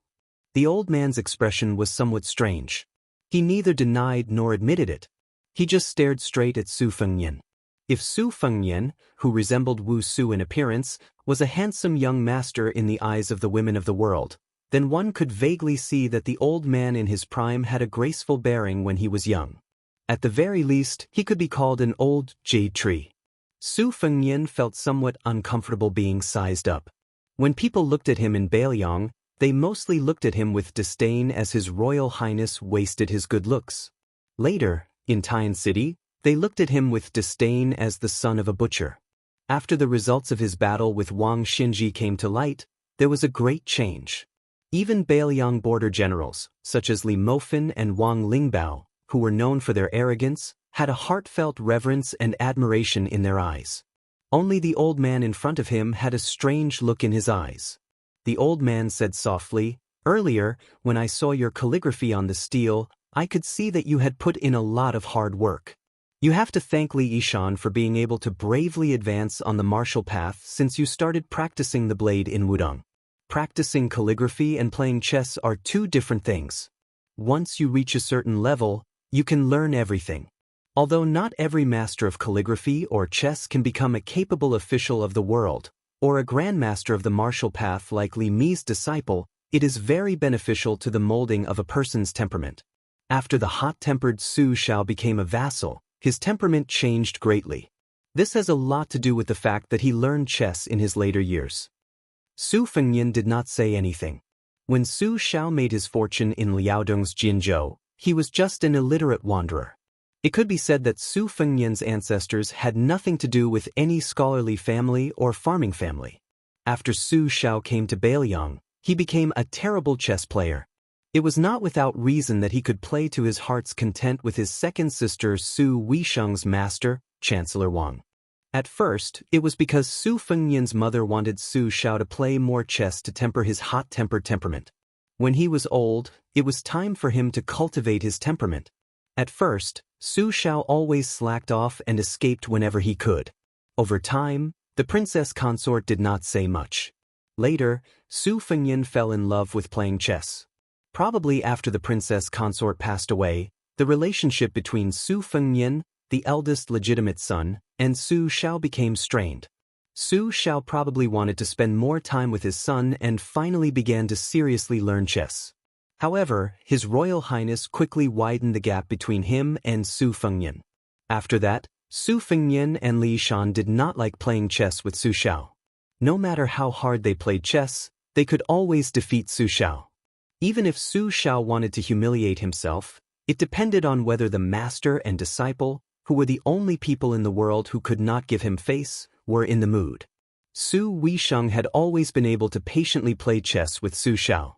The old man's expression was somewhat strange. He neither denied nor admitted it. He just stared straight at Su Fengnian. If Su Fengnian, who resembled Wu Su in appearance, was a handsome young master in the eyes of the women of the world, then one could vaguely see that the old man in his prime had a graceful bearing when he was young. At the very least, he could be called an old jade tree. Su Fengnian felt somewhat uncomfortable being sized up. When people looked at him in Bailiang, they mostly looked at him with disdain as His Royal Highness wasted his good looks. Later, in Tian City, they looked at him with disdain as the son of a butcher. After the results of his battle with Wang Xinji came to light, there was a great change. Even Bailiang border generals, such as Li Mofan and Wang Lingbao, who were known for their arrogance, had a heartfelt reverence and admiration in their eyes. Only the old man in front of him had a strange look in his eyes. The old man said softly, "Earlier, when I saw your calligraphy on the steel, I could see that you had put in a lot of hard work. You have to thank Li Yishan for being able to bravely advance on the martial path since you started practicing the blade in Wudong. Practicing calligraphy and playing chess are two different things. Once you reach a certain level, you can learn everything. Although not every master of calligraphy or chess can become a capable official of the world, or a grandmaster of the martial path like Li Mi's disciple, it is very beneficial to the molding of a person's temperament." After the hot-tempered Su Xiao became a vassal, his temperament changed greatly. This has a lot to do with the fact that he learned chess in his later years. Su Fengnian did not say anything. When Su Xiao made his fortune in Liaodong's Jinzhou, he was just an illiterate wanderer. It could be said that Su Fengnian's ancestors had nothing to do with any scholarly family or farming family. After Su Xiao came to Bailiang, he became a terrible chess player. It was not without reason that he could play to his heart's content with his second sister Su Weisheng's master, Chancellor Wang. At first, it was because Su Fengnian's mother wanted Su Xiao to play more chess to temper his hot-tempered temperament. When he was old, it was time for him to cultivate his temperament. At first, Su Xiao always slacked off and escaped whenever he could. Over time, the princess consort did not say much. Later, Su Fengnian fell in love with playing chess. Probably after the princess consort passed away, the relationship between Su Fengnian, the eldest legitimate son, and Su Xiao became strained. Su Xiao probably wanted to spend more time with his son and finally began to seriously learn chess. However, His Royal Highness quickly widened the gap between him and Su Fengnian. After that, Su Fengnian and Li Shan did not like playing chess with Su Xiao. No matter how hard they played chess, they could always defeat Su Xiao. Even if Su Xiao wanted to humiliate himself, it depended on whether the master and disciple, who were the only people in the world who could not give him face, were in the mood. Su Weisheng had always been able to patiently play chess with Su Xiao.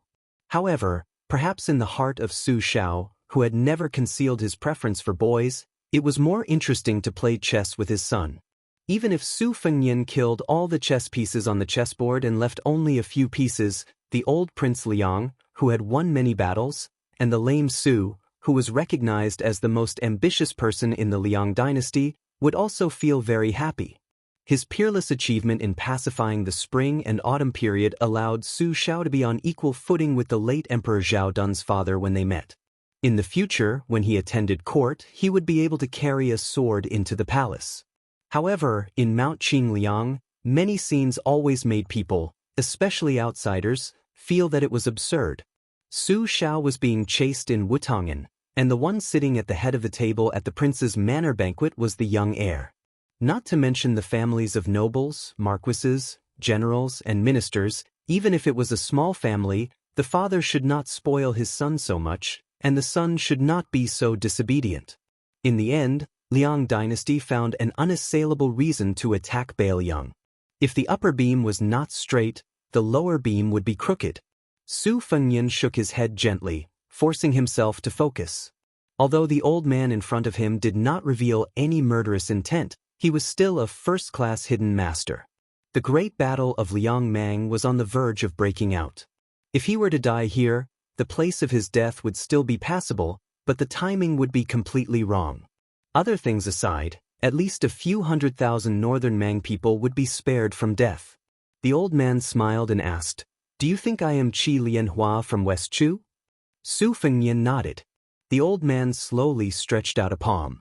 However, perhaps in the heart of Su Xiao, who had never concealed his preference for boys, it was more interesting to play chess with his son. Even if Su Fengnian killed all the chess pieces on the chessboard and left only a few pieces, the old Prince Liang, who had won many battles, and the lame Su, who was recognized as the most ambitious person in the Liang dynasty, would also feel very happy. His peerless achievement in pacifying the spring and autumn period allowed Su Xiao to be on equal footing with the late Emperor Zhao Dun's father when they met. In the future, when he attended court, he would be able to carry a sword into the palace. However, in Mount Qingliang, many scenes always made people, especially outsiders, feel that it was absurd. Su Xiao was being chased in Wutongan, and the one sitting at the head of the table at the prince's manor banquet was the young heir. Not to mention the families of nobles, marquises, generals, and ministers. Even if it was a small family, the father should not spoil his son so much, and the son should not be so disobedient. In the end, Liang dynasty found an unassailable reason to attack Bailiang. If the upper beam was not straight, the lower beam would be crooked. Su Fengnian shook his head gently, forcing himself to focus. Although the old man in front of him did not reveal any murderous intent, he was still a first-class hidden master. The great battle of Liangmang was on the verge of breaking out. If he were to die here, the place of his death would still be passable, but the timing would be completely wrong. Other things aside, at least a few 100,000 northern Mang people would be spared from death. The old man smiled and asked, "Do you think I am Qi Lianhua from West Chu?" Su Fengnian nodded. The old man slowly stretched out a palm.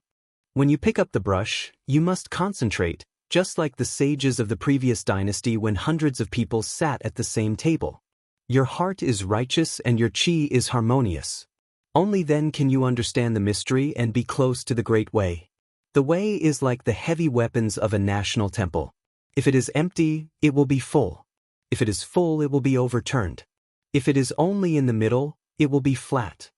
When you pick up the brush, you must concentrate, just like the sages of the previous dynasty when hundreds of people sat at the same table. Your heart is righteous and your chi is harmonious. Only then can you understand the mystery and be close to the great way. The way is like the heavy weapons of a national temple. If it is empty, it will be full. If it is full, it will be overturned. If it is only in the middle, it will be flat.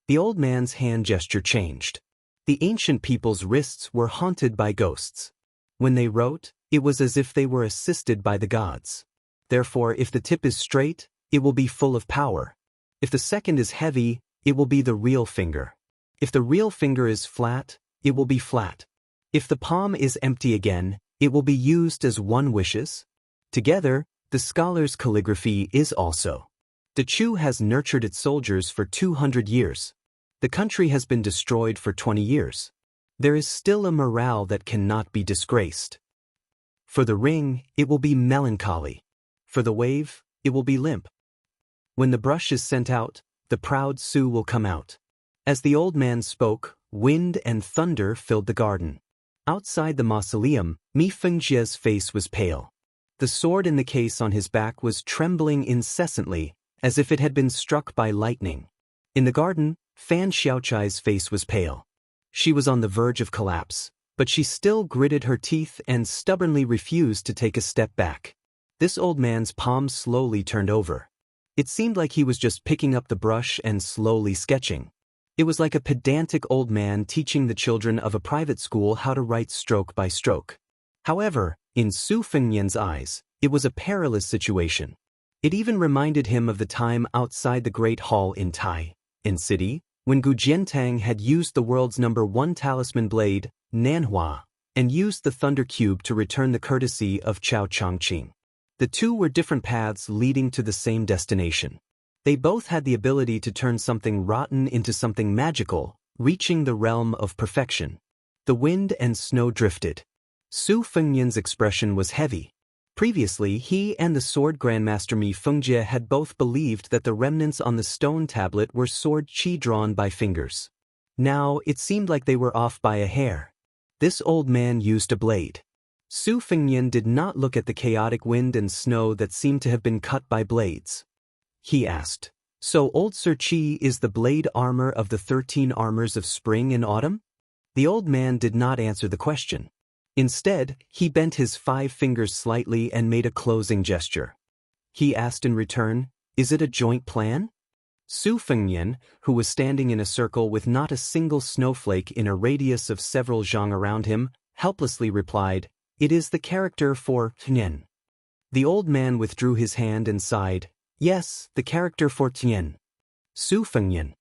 The old man's hand gesture changed. The ancient people's wrists were haunted by ghosts. When they wrote, it was as if they were assisted by the gods. Therefore, if the tip is straight, it will be full of power. If the second is heavy, it will be the real finger. If the real finger is flat, it will be flat. If the palm is empty again, it will be used as one wishes. Together, the scholar's calligraphy is also. The Chu has nurtured its soldiers for 200 years. The country has been destroyed for 20 years. There is still a morale that cannot be disgraced. For the ring, it will be melancholy. For the wave, it will be limp. When the brush is sent out, the proud Su will come out. As the old man spoke, wind and thunder filled the garden. Outside the mausoleum, Mi Fengjia's face was pale. The sword in the case on his back was trembling incessantly, as if it had been struck by lightning. In the garden, Fan Xiaochai's face was pale. She was on the verge of collapse, but she still gritted her teeth and stubbornly refused to take a step back. This old man's palm slowly turned over. It seemed like he was just picking up the brush and slowly sketching. It was like a pedantic old man teaching the children of a private school how to write stroke by stroke. However, in Su Fengnian's eyes, it was a perilous situation. It even reminded him of the time outside the Great Hall in Tai, in city, when Gu Jiantang had used the world's #1 talisman blade, Nanhua, and used the Thunder Cube to return the courtesy of Chao Chongqing. The two were different paths leading to the same destination. They both had the ability to turn something rotten into something magical, reaching the realm of perfection. The wind and snow drifted. Su Fengnian's expression was heavy. Previously, he and the sword grandmaster Mi Fengjie had both believed that the remnants on the stone tablet were sword chi drawn by fingers. Now, it seemed like they were off by a hair. This old man used a blade. Su Fengnian did not look at the chaotic wind and snow that seemed to have been cut by blades. He asked, "So old Sir Qi is the blade armor of the 13 armors of spring and autumn?" The old man did not answer the question. Instead, he bent his 5 fingers slightly and made a closing gesture. He asked in return, "Is it a joint plan?" Su Fengnian, who was standing in a circle with not a single snowflake in a radius of several zhang around him, helplessly replied, "It is the character for Tian." The old man withdrew his hand and sighed, "Yes, the character for Tian." Su Fengnian.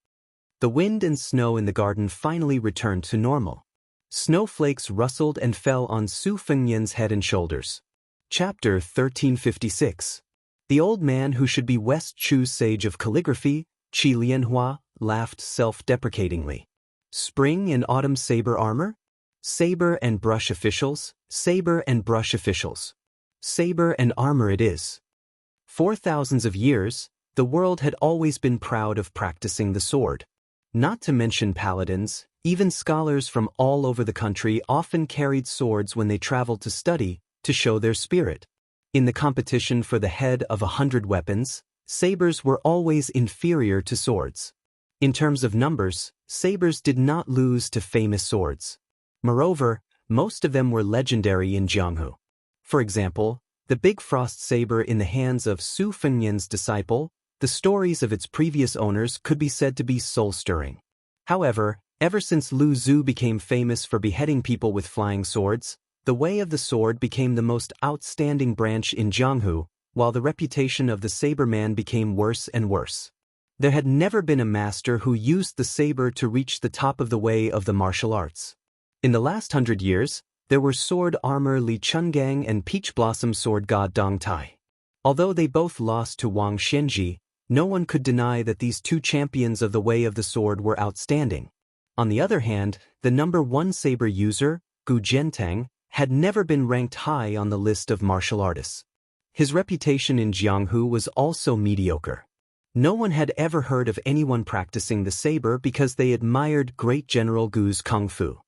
The wind and snow in the garden finally returned to normal. Snowflakes rustled and fell on Su Fengnian's head and shoulders. Chapter 1356. The old man who should be West Chu's sage of calligraphy, Qi Lianhua, laughed self-deprecatingly. Spring and autumn saber armor? Saber and brush officials, saber and brush officials. Saber and armor it is. For thousands of years, the world had always been proud of practicing the sword. Not to mention paladins, even scholars from all over the country often carried swords when they traveled to study, to show their spirit. In the competition for the head of 100 weapons, sabers were always inferior to swords. In terms of numbers, sabers did not lose to famous swords. Moreover, most of them were legendary in Jianghu. For example, the big frost saber in the hands of Su Fengnian's disciple, the stories of its previous owners could be said to be soul-stirring. However, ever since Lu Zhu became famous for beheading people with flying swords, the way of the sword became the most outstanding branch in Jianghu, while the reputation of the saberman became worse and worse. There had never been a master who used the saber to reach the top of the way of the martial arts. In the last 100 years, there were sword armor Li Chungang and peach blossom sword god Dong Tai. Although they both lost to Wang Xianji, no one could deny that these two champions of the way of the sword were outstanding. On the other hand, the #1 saber user, Gu Jiantang, had never been ranked high on the list of martial artists. His reputation in Jianghu was also mediocre. No one had ever heard of anyone practicing the saber because they admired great General Gu's kung fu.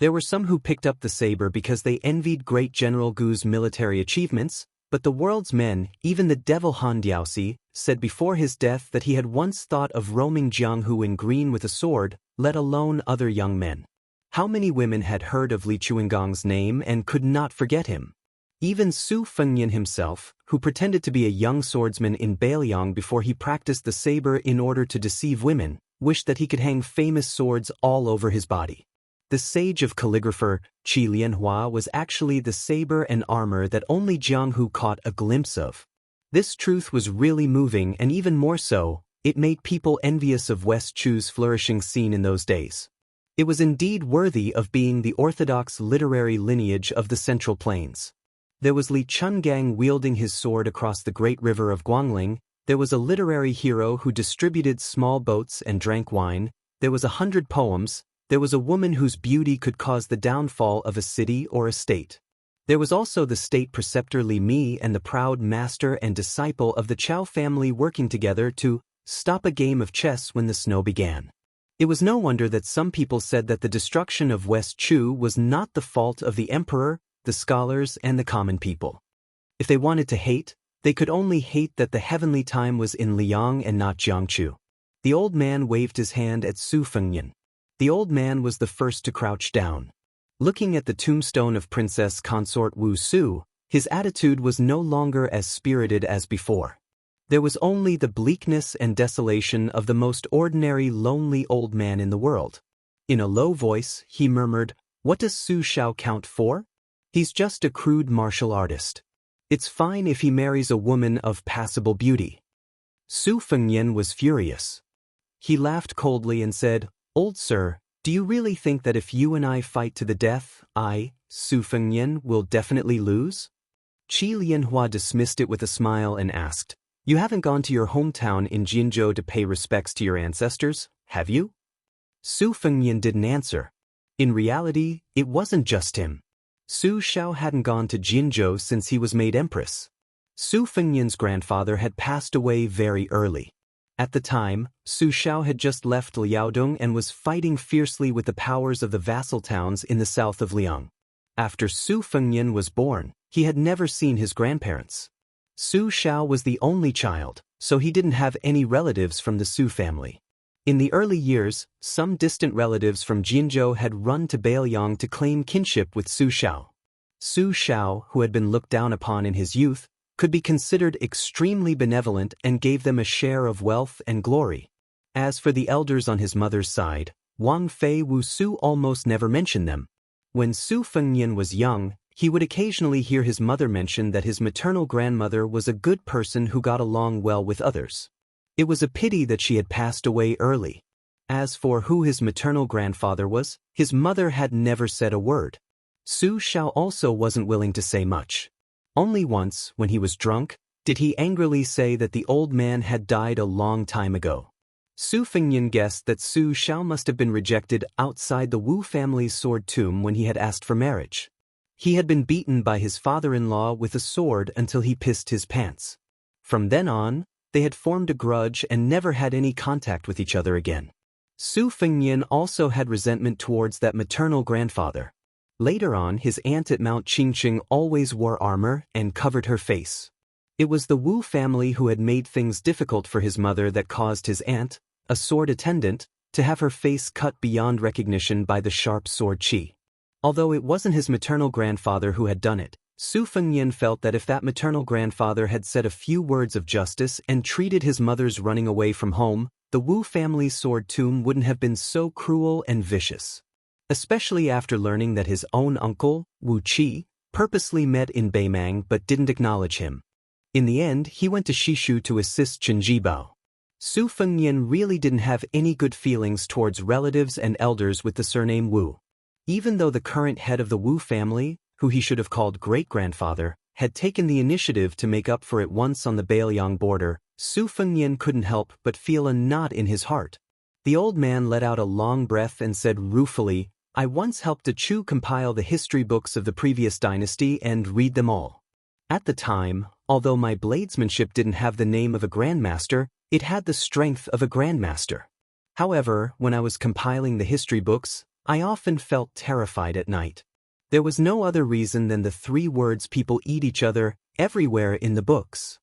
There were some who picked up the saber because they envied great General Gu's military achievements, but the world's men, even the devil Han Diaoxi, said before his death that he had once thought of roaming Jianghu in green with a sword, let alone other young men. How many women had heard of Li Chuangong's name and could not forget him? Even Su Fengnian himself, who pretended to be a young swordsman in Beiliang before he practiced the saber in order to deceive women, wished that he could hang famous swords all over his body. The sage of calligrapher, Qi Lianhua, was actually the saber and armor that only Jianghu caught a glimpse of. This truth was really moving, and even more so, it made people envious of West Chu's flourishing scene in those days. It was indeed worthy of being the orthodox literary lineage of the Central Plains. There was Li Chungang wielding his sword across the great river of Guangling, there was a literary hero who distributed small boats and drank wine, there was 100 poems, there was a woman whose beauty could cause the downfall of a city or a state. There was also the state preceptor Li Mi and the proud master and disciple of the Chao family working together to stop a game of chess when the snow began. It was no wonder that some people said that the destruction of West Chu was not the fault of the emperor, the scholars, and the common people. If they wanted to hate, they could only hate that the heavenly time was in Liang and not Jiangchu. The old man waved his hand at Su Fengnian. The old man was the first to crouch down. Looking at the tombstone of Princess Consort Wu Su, his attitude was no longer as spirited as before. There was only the bleakness and desolation of the most ordinary lonely old man in the world. In a low voice, he murmured, "What does Su Shao count for? He's just a crude martial artist. It's fine if he marries a woman of passable beauty." Su Fengnian was furious. He laughed coldly and said, "Old sir, do you really think that if you and I fight to the death, I, Su Fengnian, will definitely lose?" Qi Lianhua dismissed it with a smile and asked, "You haven't gone to your hometown in Jinzhou to pay respects to your ancestors, have you?" Su Fengnian didn't answer. In reality, it wasn't just him. Su Shao hadn't gone to Jinzhou since he was made empress. Su Fengnian's grandfather had passed away very early. At the time, Su Shao had just left Liaodong and was fighting fiercely with the powers of the vassal towns in the south of Liang. After Su Fengnian was born, he had never seen his grandparents. Su Shao was the only child, so he didn't have any relatives from the Su family. In the early years, some distant relatives from Jinzhou had run to Beiliang to claim kinship with Su Shao. Su Shao, who had been looked down upon in his youth, could be considered extremely benevolent and gave them a share of wealth and glory. As for the elders on his mother's side, Wang Fei Wu Su almost never mentioned them. When Su Fengnian was young, he would occasionally hear his mother mention that his maternal grandmother was a good person who got along well with others. It was a pity that she had passed away early. As for who his maternal grandfather was, his mother had never said a word. Su Shao also wasn't willing to say much. Only once, when he was drunk, did he angrily say that the old man had died a long time ago. Su Fengnian guessed that Su Shao must have been rejected outside the Wu family's sword tomb when he had asked for marriage. He had been beaten by his father-in-law with a sword until he pissed his pants. From then on, they had formed a grudge and never had any contact with each other again. Su Fengnian also had resentment towards that maternal grandfather. Later on, his aunt at Mount Qingqing always wore armor and covered her face. It was the Wu family who had made things difficult for his mother that caused his aunt, a sword attendant, to have her face cut beyond recognition by the sharp sword Qi. Although it wasn't his maternal grandfather who had done it, Su Fengnian felt that if that maternal grandfather had said a few words of justice and treated his mother's running away from home, the Wu family's sword tomb wouldn't have been so cruel and vicious. Especially after learning that his own uncle, Wu Qi, purposely met in Beimang but didn't acknowledge him. In the end, he went to Shishu to assist Chen Jibao. Su Fengnian really didn't have any good feelings towards relatives and elders with the surname Wu. Even though the current head of the Wu family, who he should have called great-grandfather, had taken the initiative to make up for it once on the Beiliang border, Su Fengnian couldn't help but feel a knot in his heart. The old man let out a long breath and said ruefully, "I once helped a Chu compile the history books of the previous dynasty and read them all. At the time, although my bladesmanship didn't have the name of a grandmaster, it had the strength of a grandmaster. However, when I was compiling the history books, I often felt terrified at night. There was no other reason than the 3 words people eat each other everywhere in the books.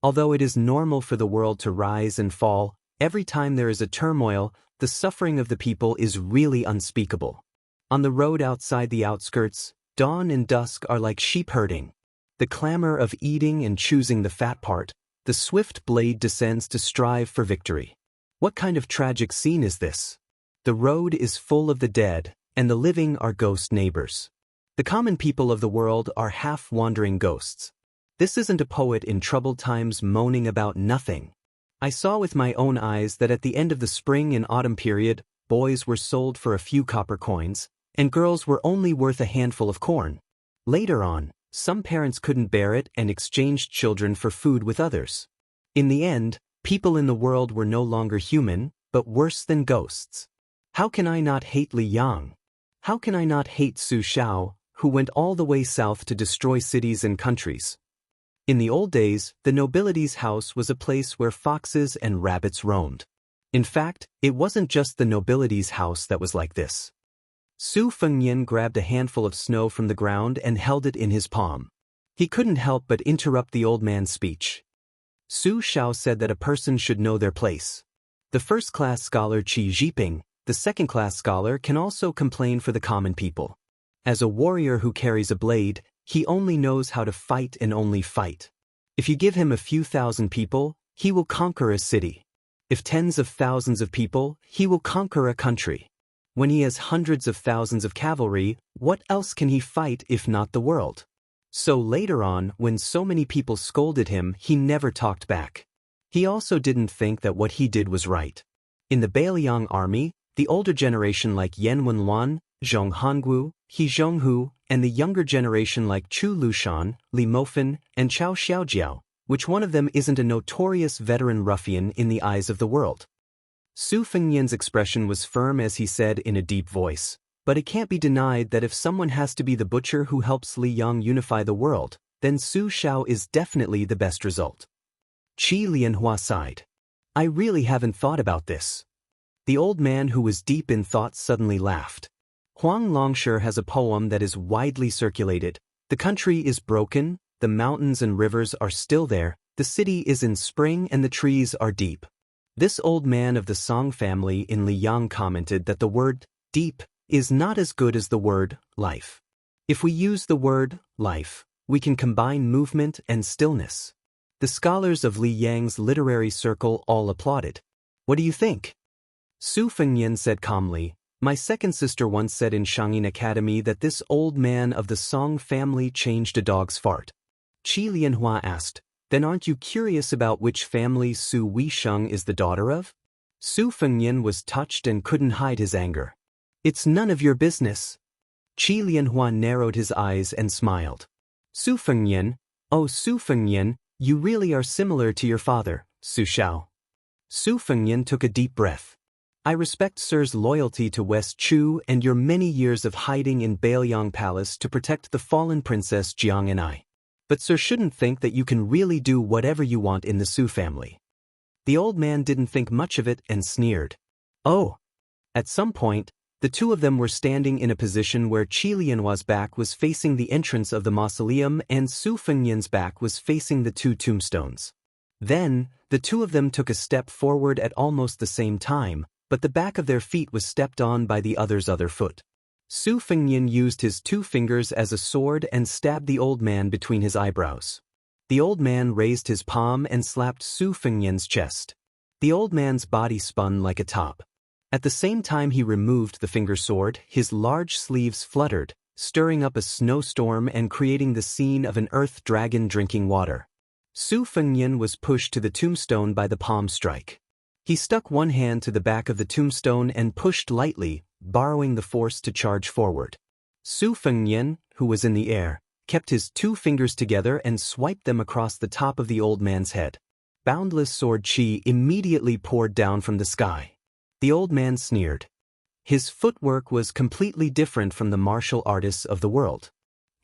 Although it is normal for the world to rise and fall, every time there is a turmoil, the suffering of the people is really unspeakable. On the road outside the outskirts, dawn and dusk are like sheep herding. The clamor of eating and choosing the fat part, the swift blade descends to strive for victory. What kind of tragic scene is this? The road is full of the dead, and the living are ghost neighbors. The common people of the world are half-wandering ghosts. This isn't a poet in troubled times moaning about nothing. I saw with my own eyes that at the end of the spring and autumn period, boys were sold for a few copper coins, and girls were only worth a handful of corn. Later on, some parents couldn't bear it and exchanged children for food with others. In the end, people in the world were no longer human, but worse than ghosts. How can I not hate Li Yang? How can I not hate Su Xiao, who went all the way south to destroy cities and countries? In the old days, the nobility's house was a place where foxes and rabbits roamed. In fact, it wasn't just the nobility's house that was like this. Su Fengyan grabbed a handful of snow from the ground and held it in his palm. He couldn't help but interrupt the old man's speech. Su Xiao said that a person should know their place. The first-class scholar Qi Jiping, the second-class scholar, can also complain for the common people. As a warrior who carries a blade, he only knows how to fight and only fight. If you give him a few thousand people, he will conquer a city. If tens of thousands of people, he will conquer a country. When he has hundreds of thousands of cavalry, what else can he fight if not the world? So later on, when so many people scolded him, he never talked back. He also didn't think that what he did was right. In the Bailiang army, the older generation like Yan Wenluan, Zhong Hongwu, He Zhonghu, and the younger generation like Chu Lushan, Li Mofan, and Chao Xiaojiao, which one of them isn't a notorious veteran ruffian in the eyes of the world? Su Fengyan's expression was firm as he said in a deep voice, but it can't be denied that if someone has to be the butcher who helps Li Yang unify the world, then Su Xiao is definitely the best result. Qi Lianhua sighed. I really haven't thought about this. The old man who was deep in thought suddenly laughed. Huang Longshi has a poem that is widely circulated. The country is broken, the mountains and rivers are still there, the city is in spring and the trees are deep. This old man of the Song family in Liyang commented that the word deep is not as good as the word life. If we use the word life, we can combine movement and stillness. The scholars of Li Yang's literary circle all applauded. What do you think? Su Fengyan said calmly, my second sister once said in Shangyin Academy that this old man of the Song family changed a dog's fart. Qi Lianhua asked, then aren't you curious about which family Su Weisheng is the daughter of? Su Fengyan was touched and couldn't hide his anger. It's none of your business. Qi Lianhua narrowed his eyes and smiled. Su Fengyan, oh Su Fengyan, you really are similar to your father, Su Xiao. Su Fengyan took a deep breath. I respect Sir's loyalty to West Chu and your many years of hiding in Bailiang Palace to protect the fallen Princess Jiang and I. But Sir shouldn't think that you can really do whatever you want in the Su family. The old man didn't think much of it and sneered. Oh! At some point, the two of them were standing in a position where Qi Lianhua's back was facing the entrance of the mausoleum and Su Fengyan's back was facing the 2 tombstones. Then, the two of them took a step forward at almost the same time, but the back of their feet was stepped on by the other's other foot. Su Fengyan used his 2 fingers as a sword and stabbed the old man between his eyebrows. The old man raised his palm and slapped Su Fengyan's chest. The old man's body spun like a top. At the same time he removed the finger sword, his large sleeves fluttered, stirring up a snowstorm and creating the scene of an earth dragon drinking water. Su Fengyan was pushed to the tombstone by the palm strike. He stuck one hand to the back of the tombstone and pushed lightly, borrowing the force to charge forward. Su Fengyan, who was in the air, kept his 2 fingers together and swiped them across the top of the old man's head. Boundless sword chi immediately poured down from the sky. The old man sneered. His footwork was completely different from the martial artists of the world.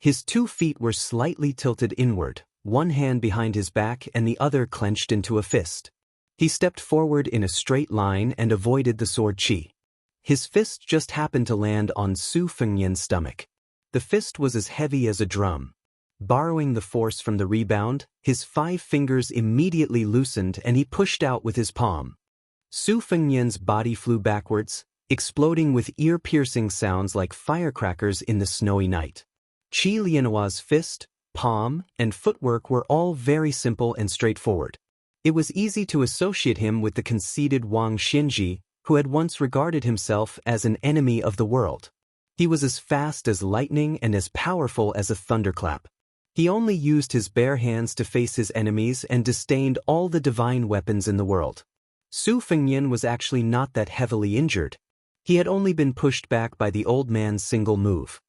His 2 feet were slightly tilted inward, one hand behind his back and the other clenched into a fist. He stepped forward in a straight line and avoided the sword chi. his fist just happened to land on Su Fengnian's stomach. The fist was as heavy as a drum. Borrowing the force from the rebound, his 5 fingers immediately loosened and he pushed out with his palm. Su Fengnian's body flew backwards, exploding with ear-piercing sounds like firecrackers in the snowy night. Qi Lianhua's fist, palm, and footwork were all very simple and straightforward. It was easy to associate him with the conceited Wang Xinji, who had once regarded himself as an enemy of the world. He was as fast as lightning and as powerful as a thunderclap. He only used his bare hands to face his enemies and disdained all the divine weapons in the world. Su Fengnian was actually not that heavily injured. He had only been pushed back by the old man's single move.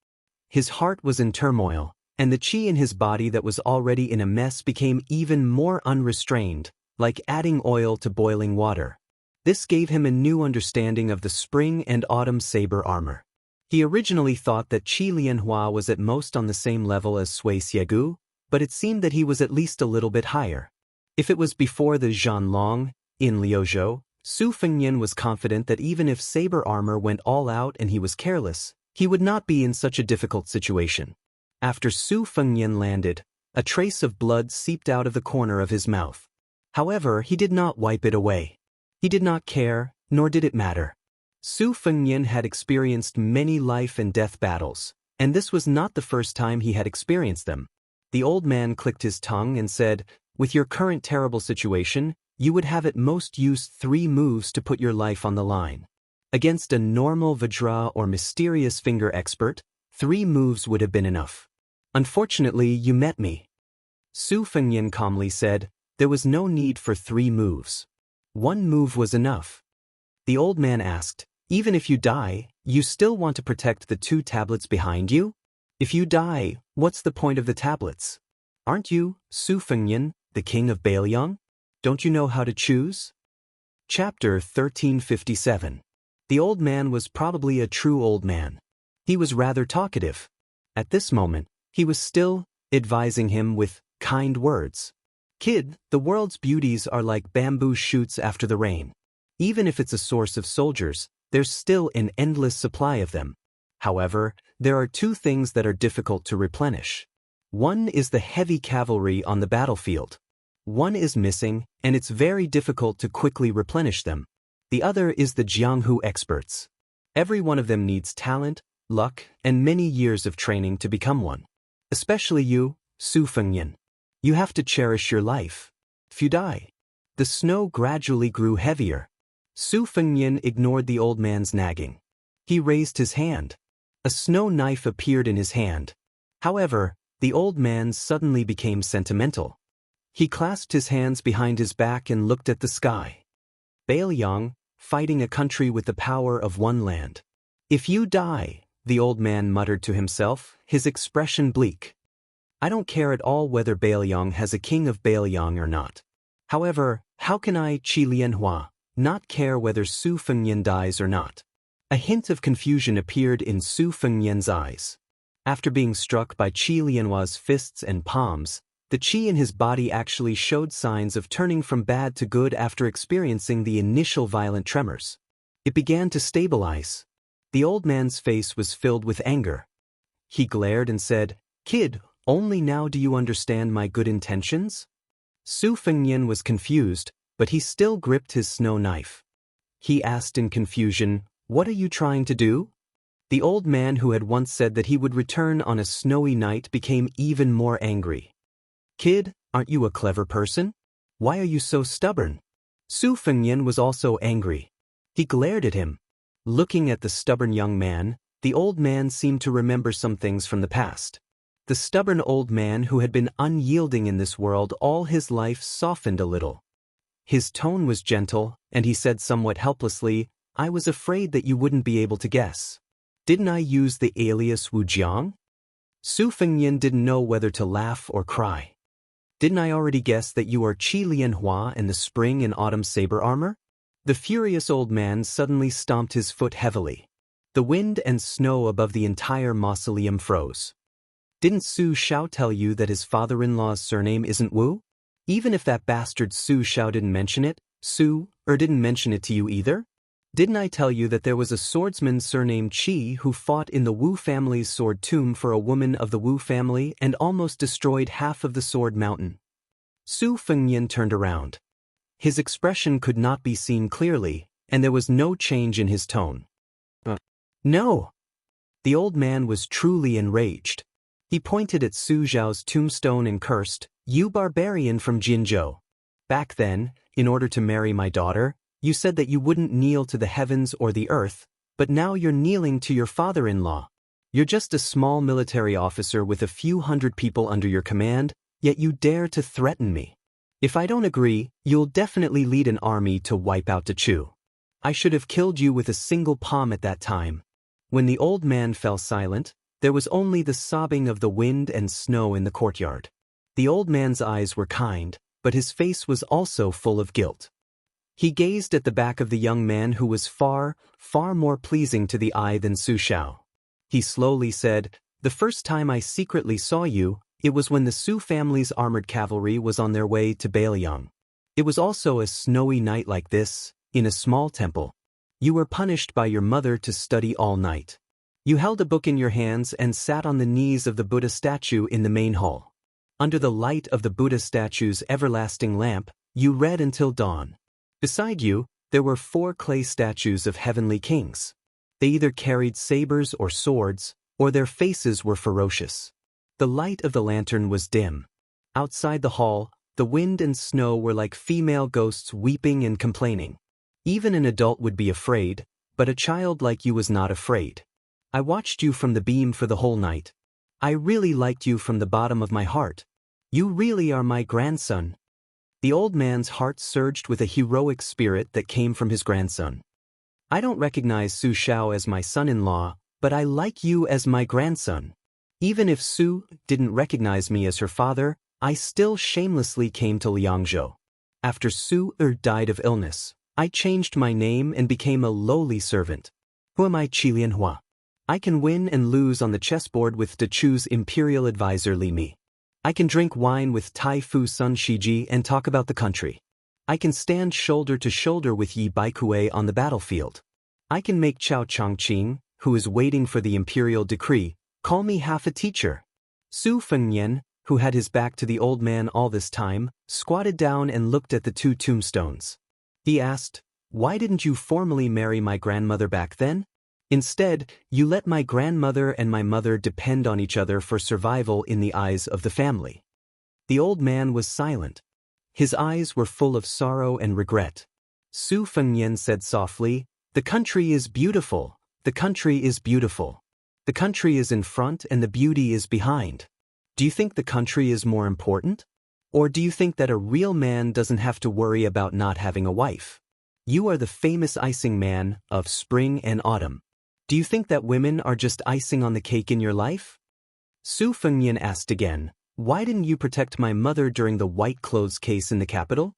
His heart was in turmoil, and the qi in his body that was already in a mess became even more unrestrained, like adding oil to boiling water. This gave him a new understanding of the spring and autumn saber armor. He originally thought that Qi Lianhua was at most on the same level as Sui Xiegu, but it seemed that he was at least a little bit higher. If it was before the Zhanlong, in Liuzhou, Su Fengnian was confident that even if saber armor went all out and he was careless, he would not be in such a difficult situation. After Su Fengnian landed, a trace of blood seeped out of the corner of his mouth. However, he did not wipe it away. He did not care, nor did it matter. Su Fengnian had experienced many life and death battles, and this was not the first time he had experienced them. The old man clicked his tongue and said, "With your current terrible situation, you would have at most used 3 moves to put your life on the line. Against a normal Vajra or mysterious finger expert, 3 moves would have been enough. Unfortunately, you met me." Su Fengnian calmly said, "There was no need for 3 moves. 1 move was enough." The old man asked, "Even if you die, you still want to protect the 2 tablets behind you? If you die, what's the point of the tablets? Aren't you, Su Fengnian, the king of Bailiang? Don't you know how to choose?" Chapter 1357. The old man was probably a true old man. He was rather talkative. At this moment, he was still advising him with kind words. "Kid, the world's beauties are like bamboo shoots after the rain. Even if it's a source of soldiers, there's still an endless supply of them. However, there are 2 things that are difficult to replenish. One is the heavy cavalry on the battlefield. One is missing, and it's very difficult to quickly replenish them. The other is the Jianghu experts. Every one of them needs talent, luck, and many years of training to become one. Especially you, Su Fengnian. You have to cherish your life. If you die." The snow gradually grew heavier. Su Fengnian ignored the old man's nagging. He raised his hand. A snow knife appeared in his hand. However, the old man suddenly became sentimental. He clasped his hands behind his back and looked at the sky. "Bailiang, fighting a country with the power of 1 land. If you die," the old man muttered to himself, his expression bleak. "I don't care at all whether Bailiang has a king of Bailiang or not. However, how can I, Qi Lianhua, not care whether Su Fengnian dies or not?" A hint of confusion appeared in Su Fengnian's eyes. After being struck by Qi Lianhua's fists and palms, the qi in his body actually showed signs of turning from bad to good after experiencing the initial violent tremors. It began to stabilize. The old man's face was filled with anger. He glared and said, "Kid, only now do you understand my good intentions?" Su Fengnian was confused, but he still gripped his snow knife. He asked in confusion, "What are you trying to do?" The old man who had once said that he would return on a snowy night became even more angry. "Kid, aren't you a clever person? Why are you so stubborn?" Su Fengnian was also angry. He glared at him. Looking at the stubborn young man, the old man seemed to remember some things from the past. The stubborn old man who had been unyielding in this world all his life softened a little. His tone was gentle, and he said somewhat helplessly, "I was afraid that you wouldn't be able to guess. Didn't I use the alias Wu Jiang?" Su Fengnian didn't know whether to laugh or cry. "Didn't I already guess that you are Qi Lianhua in the spring and autumn saber armor?" The furious old man suddenly stomped his foot heavily. The wind and snow above the entire mausoleum froze. "Didn't Su Shao tell you that his father-in-law's surname isn't Wu? Even if that bastard Su Shao didn't mention it, didn't mention it to you either?" Didn't I tell you that there was a swordsman surnamed Qi who fought in the Wu family's sword tomb for a woman of the Wu family and almost destroyed half of the sword mountain? Su Fengnian turned around. His expression could not be seen clearly, and there was no change in his tone. No! The old man was truly enraged. He pointed at Su Zhao's tombstone and cursed, "You barbarian from Jinzhou. Back then, in order to marry my daughter, you said that you wouldn't kneel to the heavens or the earth, but now you're kneeling to your father-in-law. You're just a small military officer with a few hundred people under your command, yet you dare to threaten me. If I don't agree, you'll definitely lead an army to wipe out Dechu. I should have killed you with a single palm at that time." When the old man fell silent, there was only the sobbing of the wind and snow in the courtyard. The old man's eyes were kind, but his face was also full of guilt. He gazed at the back of the young man who was far, far more pleasing to the eye than Su Xiao. He slowly said, "The first time I secretly saw you, it was when the Su family's armored cavalry was on their way to Bailiang. It was also a snowy night like this, in a small temple. You were punished by your mother to study all night. You held a book in your hands and sat on the knees of the Buddha statue in the main hall. Under the light of the Buddha statue's everlasting lamp, you read until dawn. Beside you, there were 4 clay statues of heavenly kings. They either carried sabers or swords, or their faces were ferocious. The light of the lantern was dim. Outside the hall, the wind and snow were like female ghosts weeping and complaining. Even an adult would be afraid, but a child like you was not afraid. I watched you from the beam for the whole night. I really liked you from the bottom of my heart. You really are my grandson." The old man's heart surged with a heroic spirit that came from his grandson. "I don't recognize Su Xiao as my son-in-law, but I like you as my grandson. Even if Su didn't recognize me as her father, I still shamelessly came to Liangzhou. After Su died of illness, I changed my name and became a lowly servant. Who am I, Qilianhua? I can win and lose on the chessboard with Dechu's imperial advisor Li Mi. I can drink wine with Tai Fu Sun Shiji and talk about the country. I can stand shoulder to shoulder with Yi Baikue on the battlefield. I can make Chao Chongqing, who is waiting for the imperial decree, call me half a teacher." Su Fengnian, who had his back to the old man all this time, squatted down and looked at the 2 tombstones. He asked, "Why didn't you formally marry my grandmother back then? Instead, you let my grandmother and my mother depend on each other for survival in the eyes of the family." The old man was silent. His eyes were full of sorrow and regret. Su Fengnian said softly, "The country is beautiful. The country is beautiful. The country is in front and the beauty is behind. Do you think the country is more important? Or do you think that a real man doesn't have to worry about not having a wife? You are the famous icing man of spring and autumn. Do you think that women are just icing on the cake in your life?" Su Fengnian asked again, "Why didn't you protect my mother during the white clothes case in the capital?"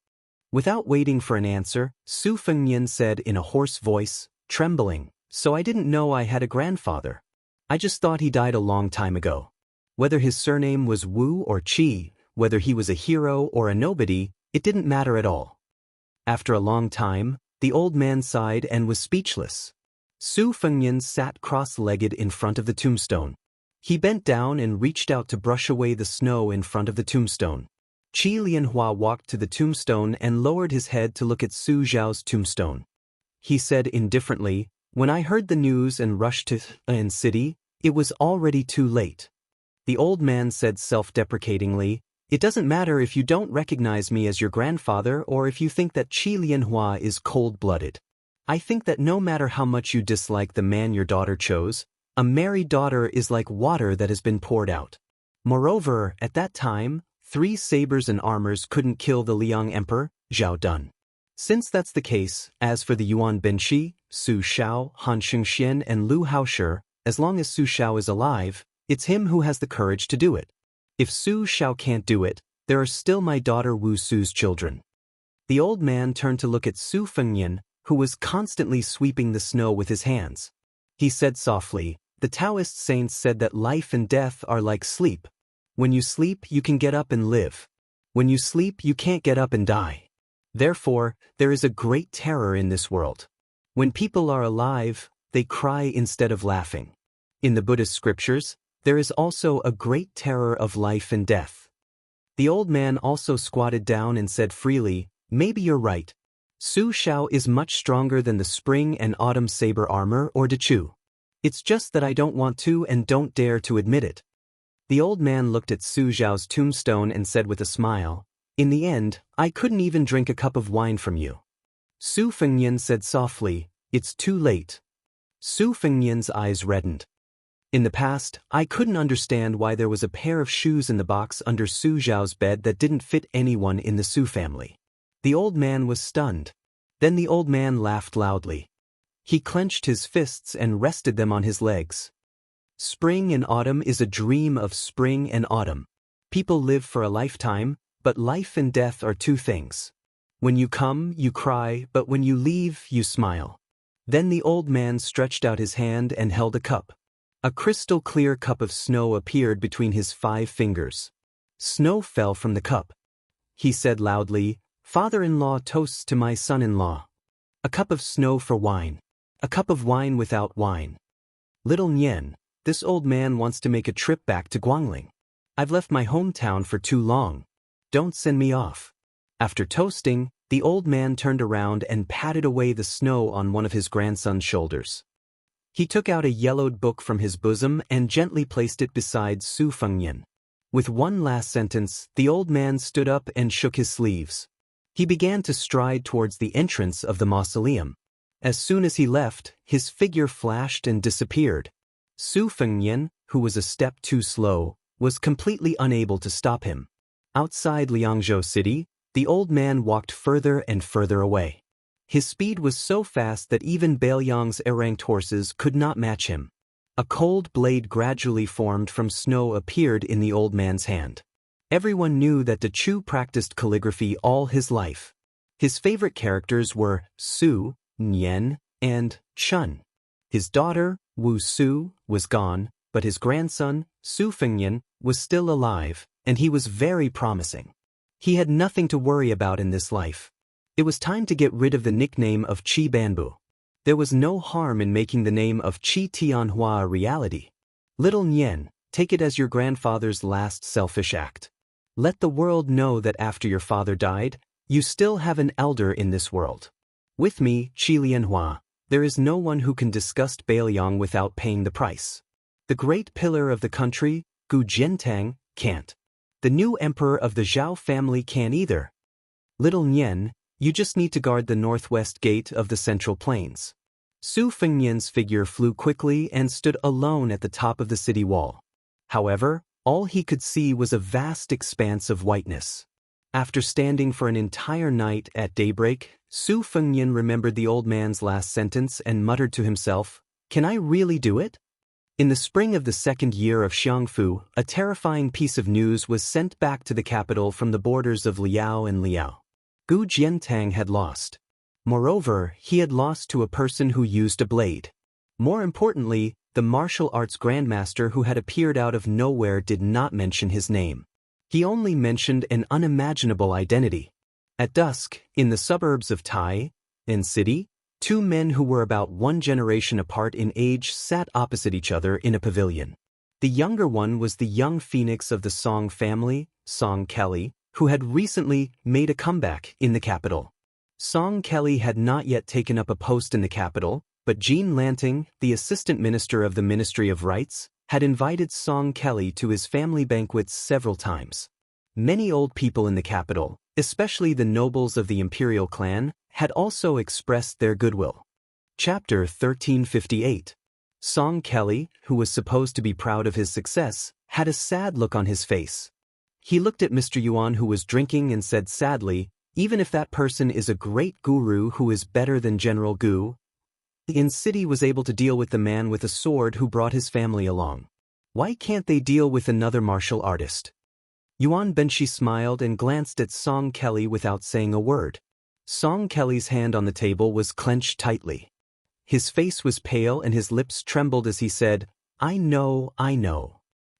Without waiting for an answer, Su Fengnian said in a hoarse voice, trembling, "So I didn't know I had a grandfather. I just thought he died a long time ago. Whether his surname was Wu or Qi, whether he was a hero or a nobody, it didn't matter at all." After a long time, the old man sighed and was speechless. Su Fengnian sat cross-legged in front of the tombstone. He bent down and reached out to brush away the snow in front of the tombstone. Qi Lianhua walked to the tombstone and lowered his head to look at Su Zhao's tombstone. He said indifferently, "When I heard the news and rushed to An City, it was already too late." The old man said self-deprecatingly, "It doesn't matter if you don't recognize me as your grandfather or if you think that Qi Lianhua is cold-blooded. I think that no matter how much you dislike the man your daughter chose, a married daughter is like water that has been poured out. Moreover, at that time, 3 sabers and armors couldn't kill the Liang Emperor, Zhao Dun. Since that's the case, as for the Yuan Benshi, Su Xiao, Han Xingxian and Lu Haoshi, as long as Su Xiao is alive, it's him who has the courage to do it. If Su Xiao can't do it, there are still my daughter Wu Su's children." The old man turned to look at Su Fengnian, who was constantly sweeping the snow with his hands. He said softly, "The Taoist saints said that life and death are like sleep. When you sleep, you can get up and live. When you sleep, you can't get up and die. Therefore, there is a great terror in this world. When people are alive, they cry instead of laughing. In the Buddhist scriptures, there is also a great terror of life and death. The old man also squatted down and said freely, "Maybe you're right. Su Xiao is much stronger than the spring and autumn saber armor or Dechu. It's just that I don't want to and don't dare to admit it." The old man looked at Su Xiao's tombstone and said with a smile, "In the end, I couldn't even drink a cup of wine from you." Su Fengnian said softly, "It's too late." Su Fengnian's eyes reddened. In the past, I couldn't understand why there was a pair of shoes in the box under Su Xiao's bed that didn't fit anyone in the Su family. The old man was stunned. Then the old man laughed loudly. He clenched his fists and rested them on his legs. Spring and autumn is a dream of spring and autumn. People live for a lifetime, but life and death are two things. When you come, you cry, but when you leave, you smile. Then the old man stretched out his hand and held a cup. A crystal-clear cup of snow appeared between his 5 fingers. Snow fell from the cup. He said loudly, "Father-in-law toasts to my son-in-law. A cup of snow for wine. A cup of wine without wine. Little Nian, this old man wants to make a trip back to Guangling. I've left my hometown for too long. Don't send me off." After toasting, the old man turned around and patted away the snow on one of his grandson's shoulders. He took out a yellowed book from his bosom and gently placed it beside Su Fengnian. With one last sentence, the old man stood up and shook his sleeves. He began to stride towards the entrance of the mausoleum. As soon as he left, his figure flashed and disappeared. Su Fengnian, who was a step too slow, was completely unable to stop him. Outside Liangzhou City, the old man walked further and further away. His speed was so fast that even Bailiang's erranked horses could not match him. A cold blade gradually formed from snow appeared in the old man's hand. Everyone knew that De Chu practiced calligraphy all his life. His favorite characters were Su, Nian, and Chun. His daughter, Wu Su, was gone, but his grandson, Su Fengnian, was still alive, and he was very promising. He had nothing to worry about in this life. It was time to get rid of the nickname of Qi Banbu. There was no harm in making the name of Qi Tianhua a reality. Little Nian, take it as your grandfather's last selfish act. Let the world know that after your father died, you still have an elder in this world. With me, Qi Lianhua, there is no one who can disgust Bailiang without paying the price. The great pillar of the country, Gu Jiantang, can't. The new emperor of the Zhao family can't either. Little Nian, you just need to guard the northwest gate of the Central Plains. Su Fengnian's figure flew quickly and stood alone at the top of the city wall. However, all he could see was a vast expanse of whiteness. After standing for an entire night at daybreak, Su Fengnian remembered the old man's last sentence and muttered to himself, "Can I really do it?" In the spring of the 2nd year of Xiangfu, a terrifying piece of news was sent back to the capital from the borders of Liao and Liao. Gu Jiantang had lost. Moreover, he had lost to a person who used a blade. More importantly, the martial arts grandmaster who had appeared out of nowhere did not mention his name. He only mentioned an unimaginable identity. At dusk, in the suburbs of Tai, in city, 2 men who were about 1 generation apart in age sat opposite each other in a pavilion. The younger one was the young phoenix of the Song family, Song Kelly, who had recently made a comeback in the capital. Song Kelly had not yet taken up a post in the capital, but Jean Lanting, the assistant minister of the Ministry of Rights, had invited Song Kelly to his family banquets several times. Many old people in the capital, especially the nobles of the imperial clan, had also expressed their goodwill. Chapter 1358. Song Kelly, who was supposed to be proud of his success, had a sad look on his face. He looked at Mr. Yuan who was drinking and said sadly, "Even if that person is a great guru who is better than General Gu, the city was able to deal with the man with a sword who brought his family along. Why can't they deal with another martial artist?" Yuan Benshi smiled and glanced at Song Kelly without saying a word. Song Kelly's hand on the table was clenched tightly. His face was pale and his lips trembled as he said, I know.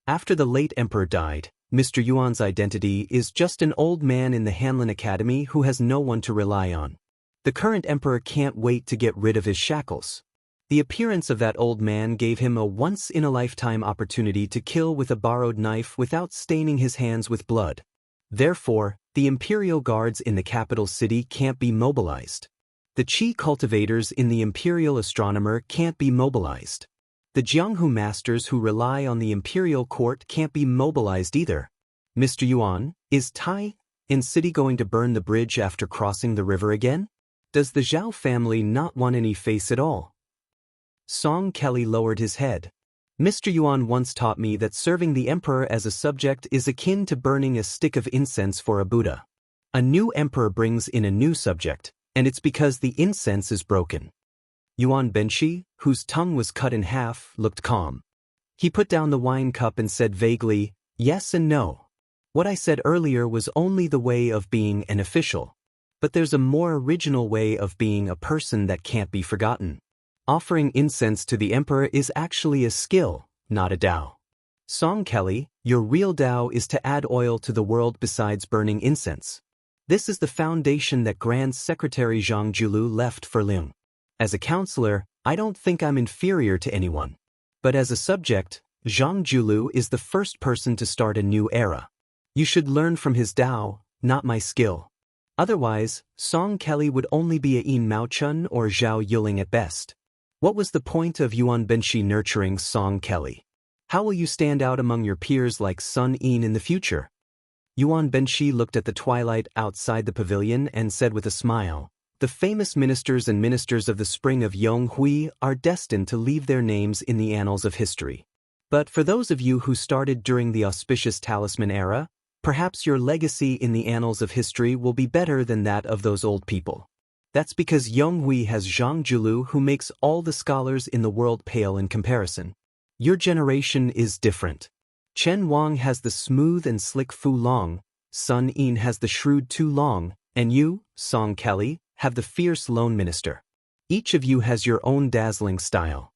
After the late emperor died, Mr. Yuan's identity is just an old man in the Hanlin Academy who has no one to rely on. The current emperor can't wait to get rid of his shackles. The appearance of that old man gave him a once-in-a-lifetime opportunity to kill with a borrowed knife without staining his hands with blood. Therefore, the imperial guards in the capital city can't be mobilized. The Qi cultivators in the imperial astronomer can't be mobilized. The Jianghu masters who rely on the imperial court can't be mobilized either. Mr. Yuan, is Tai in city going to burn the bridge after crossing the river again? Does the Zhao family not want any face at all? Song Kelly lowered his head. Mr. Yuan once taught me that serving the emperor as a subject is akin to burning a stick of incense for a Buddha. A new emperor brings in a new subject, and it's because the incense is broken. Yuan Benshi, whose tongue was cut in half, looked calm. He put down the wine cup and said vaguely, "Yes and no. What I said earlier was only the way of being an official. But there's a more original way of being a person that can't be forgotten. Offering incense to the emperor is actually a skill, not a Tao. Song Kelly, your real Tao is to add oil to the world besides burning incense. This is the foundation that Grand Secretary Zhang Julu left for Liang. As a counselor, I don't think I'm inferior to anyone. But as a subject, Zhang Julu is the first person to start a new era. You should learn from his Tao, not my skill. Otherwise, Song Kelly would only be a Yin Maochun or Zhao Yuling at best. What was the point of Yuan Benshi nurturing Song Kelly? How will you stand out among your peers like Sun Yin in the future?" Yuan Benshi looked at the twilight outside the pavilion and said with a smile, "The famous ministers and ministers of the spring of Yonghui are destined to leave their names in the annals of history. But for those of you who started during the auspicious talisman era, perhaps your legacy in the annals of history will be better than that of those old people. That's because Yonghui has Zhang Julu who makes all the scholars in the world pale in comparison. Your generation is different. Chen Wang has the smooth and slick Fu Long, Sun Yin has the shrewd Tu Long, and you, Song Kelly, have the fierce lone minister. Each of you has your own dazzling style."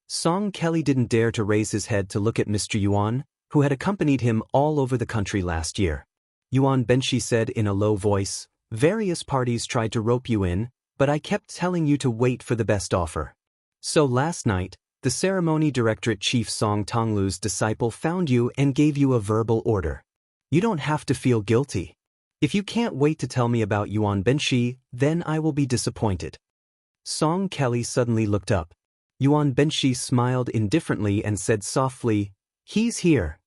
Song Kelly didn't dare to raise his head to look at Mr. Yuan, who had accompanied him all over the country last year. Yuan Benshi said in a low voice, "Various parties tried to rope you in, but I kept telling you to wait for the best offer. So last night, the ceremony directorate chief Song Tonglu's disciple found you and gave you a verbal order. You don't have to feel guilty. If you can't wait to tell me about Yuan Benshi, then I will be disappointed." Song Kelly suddenly looked up. Yuan Benshi smiled indifferently and said softly, "He's here."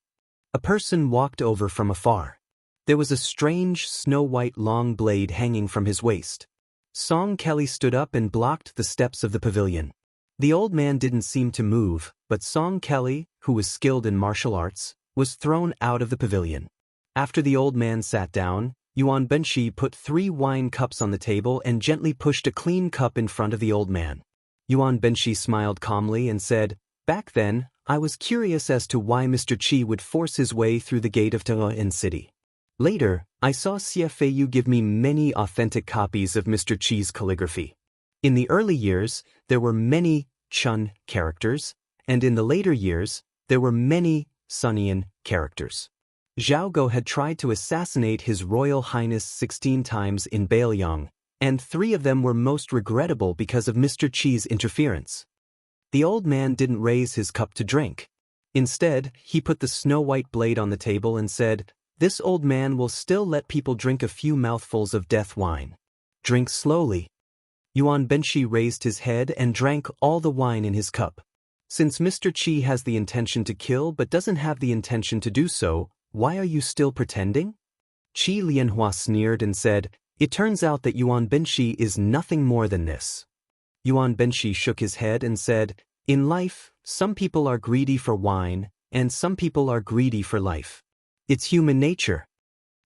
A person walked over from afar. There was a strange, snow-white long blade hanging from his waist. Song Kelly stood up and blocked the steps of the pavilion. The old man didn't seem to move, but Song Kelly, who was skilled in martial arts, was thrown out of the pavilion. After the old man sat down, Yuan Benshi put 3 wine cups on the table and gently pushed a clean cup in front of the old man. Yuan Benshi smiled calmly and said, "Back then, I was curious as to why Mr. Qi would force his way through the gate of Taiwan City. Later, I saw Xie Feiyu give me many authentic copies of Mr. Qi's calligraphy. In the early years, there were many Chun characters, and in the later years, there were many Sunian characters. Zhao Go had tried to assassinate His Royal Highness 16 times in Bailiang, and 3 of them were most regrettable because of Mr. Qi's interference." The old man didn't raise his cup to drink. Instead, he put the snow-white blade on the table and said, "This old man will still let people drink a few mouthfuls of death wine. Drink slowly." Yuan Benshi raised his head and drank all the wine in his cup. "Since Mr. Qi has the intention to kill but doesn't have the intention to do so, why are you still pretending?" Qi Lianhua sneered and said, "It turns out that Yuan Benshi is nothing more than this." Yuan Benshi shook his head and said, "In life, some people are greedy for wine, and some people are greedy for life. It's human nature."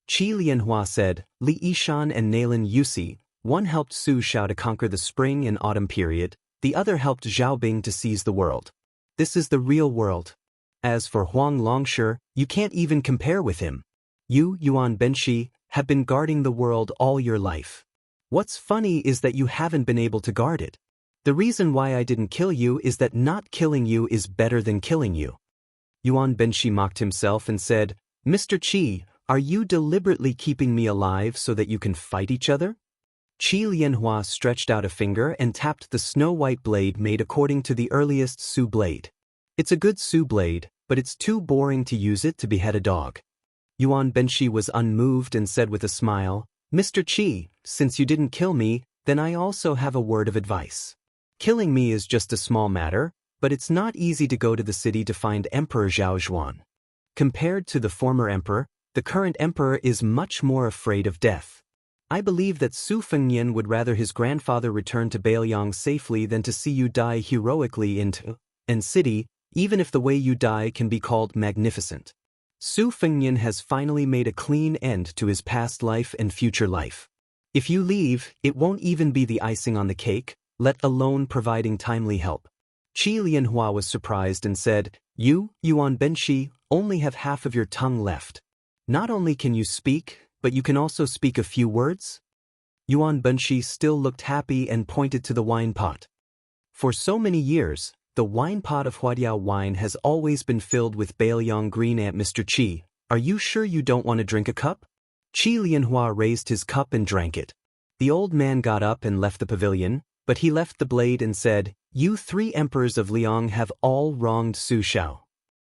Qi Lianhua said, "Li Yishan and Nalin Yusi, one helped Su Xiao to conquer the spring and autumn period, the other helped Zhao Bing to seize the world. This is the real world. As for Huang Longshi, you can't even compare with him. You, Yuan Benshi, have been guarding the world all your life. What's funny is that you haven't been able to guard it. The reason why I didn't kill you is that not killing you is better than killing you." Yuan Benshi mocked himself and said, "Mr. Qi, are you deliberately keeping me alive so that you can fight each other?" Qi Lianhua stretched out a finger and tapped the snow-white blade made according to the earliest Su blade. It's a good Su blade, but it's too boring to use it to behead a dog. Yuan Benshi was unmoved and said with a smile, Mr. Qi, since you didn't kill me, then I also have a word of advice. Killing me is just a small matter, but it's not easy to go to the city to find Emperor Zhao Zhuan. Compared to the former emperor, the current emperor is much more afraid of death. I believe that Su Fengnian would rather his grandfather return to Bailiang safely than to see you die heroically in An city, even if the way you die can be called magnificent. Su Fengnian has finally made a clean end to his past life and future life. If you leave, it won't even be the icing on the cake, let alone providing timely help. Qi Lianhua was surprised and said, You, Yuan Benshi, only have half of your tongue left. Not only can you speak, but you can also speak a few words? Yuan Benshi still looked happy and pointed to the wine pot. For so many years, the wine pot of Huadiao wine has always been filled with Bailiang green ant. Mr. Qi, are you sure you don't want to drink a cup? Qi Lianhua raised his cup and drank it. The old man got up and left the pavilion, but he left the blade and said, You 3 emperors of Liang have all wronged Su Shao.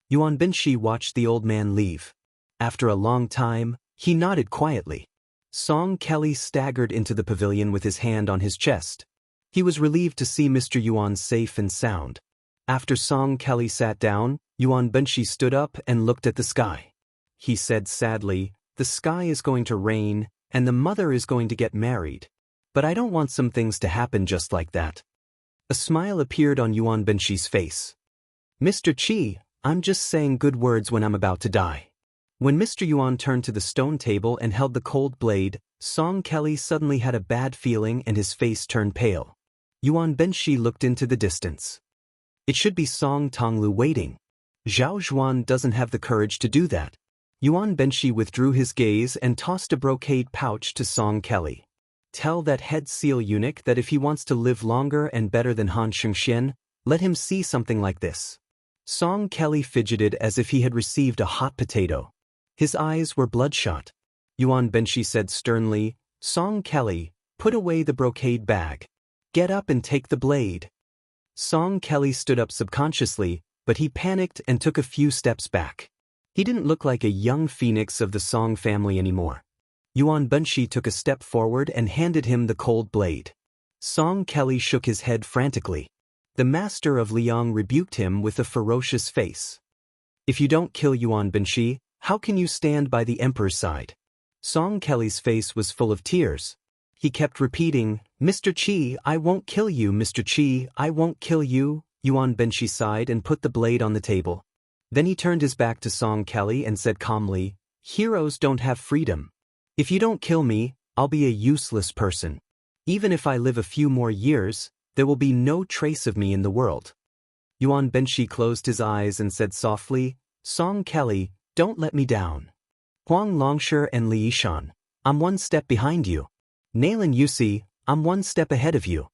Yuan Benshi watched the old man leave. After a long time, he nodded quietly. Song Kelly staggered into the pavilion with his hand on his chest. He was relieved to see Mr. Yuan safe and sound. After Song Kelly sat down, Yuan Benshi stood up and looked at the sky. He said sadly, The sky is going to rain, and the mother is going to get married. But I don't want some things to happen just like that. A smile appeared on Yuan Benshi's face. Mr. Qi, I'm just saying good words when I'm about to die. When Mr. Yuan turned to the stone table and held the cold blade, Song Kelly suddenly had a bad feeling and his face turned pale. Yuan Benshi looked into the distance. It should be Song Tonglu waiting. Zhao Zhuan doesn't have the courage to do that. Yuan Benshi withdrew his gaze and tossed a brocade pouch to Song Kelly. Tell that head seal eunuch that if he wants to live longer and better than Han Xianxia, let him see something like this. Song Kelly fidgeted as if he had received a hot potato. His eyes were bloodshot. Yuan Benshi said sternly, Song Kelly, put away the brocade bag. Get up and take the blade. Song Kelly stood up subconsciously, but he panicked and took a few steps back. He didn't look like a young phoenix of the Song family anymore. Yuan Benshi took a step forward and handed him the cold blade. Song Kelly shook his head frantically. The master of Liang rebuked him with a ferocious face. If you don't kill Yuan Benshi, how can you stand by the emperor's side? Song Kelly's face was full of tears. He kept repeating, Mr. Qi, I won't kill you, Mr. Qi, I won't kill you. Yuan Benshi sighed and put the blade on the table. Then he turned his back to Song Kelly and said calmly, Heroes don't have freedom. If you don't kill me, I'll be a useless person. Even if I live a few more years, there will be no trace of me in the world. Yuan Benshi closed his eyes and said softly, Song Kelly, don't let me down. Huang Longshi and Li Yishan, I'm one step behind you. Nailan Yusi, I'm one step ahead of you.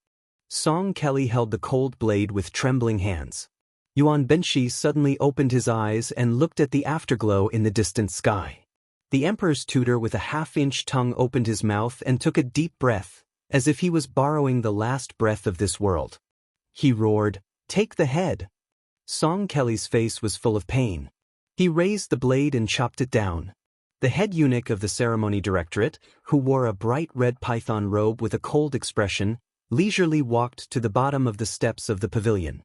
Song Kelly held the cold blade with trembling hands. Yuan Benshi suddenly opened his eyes and looked at the afterglow in the distant sky. The emperor's tutor with a half-inch tongue opened his mouth and took a deep breath, as if he was borrowing the last breath of this world. He roared, Take the head. Song Kelly's face was full of pain. He raised the blade and chopped it down. The head eunuch of the ceremony directorate, who wore a bright red python robe with a cold expression, leisurely walked to the bottom of the steps of the pavilion.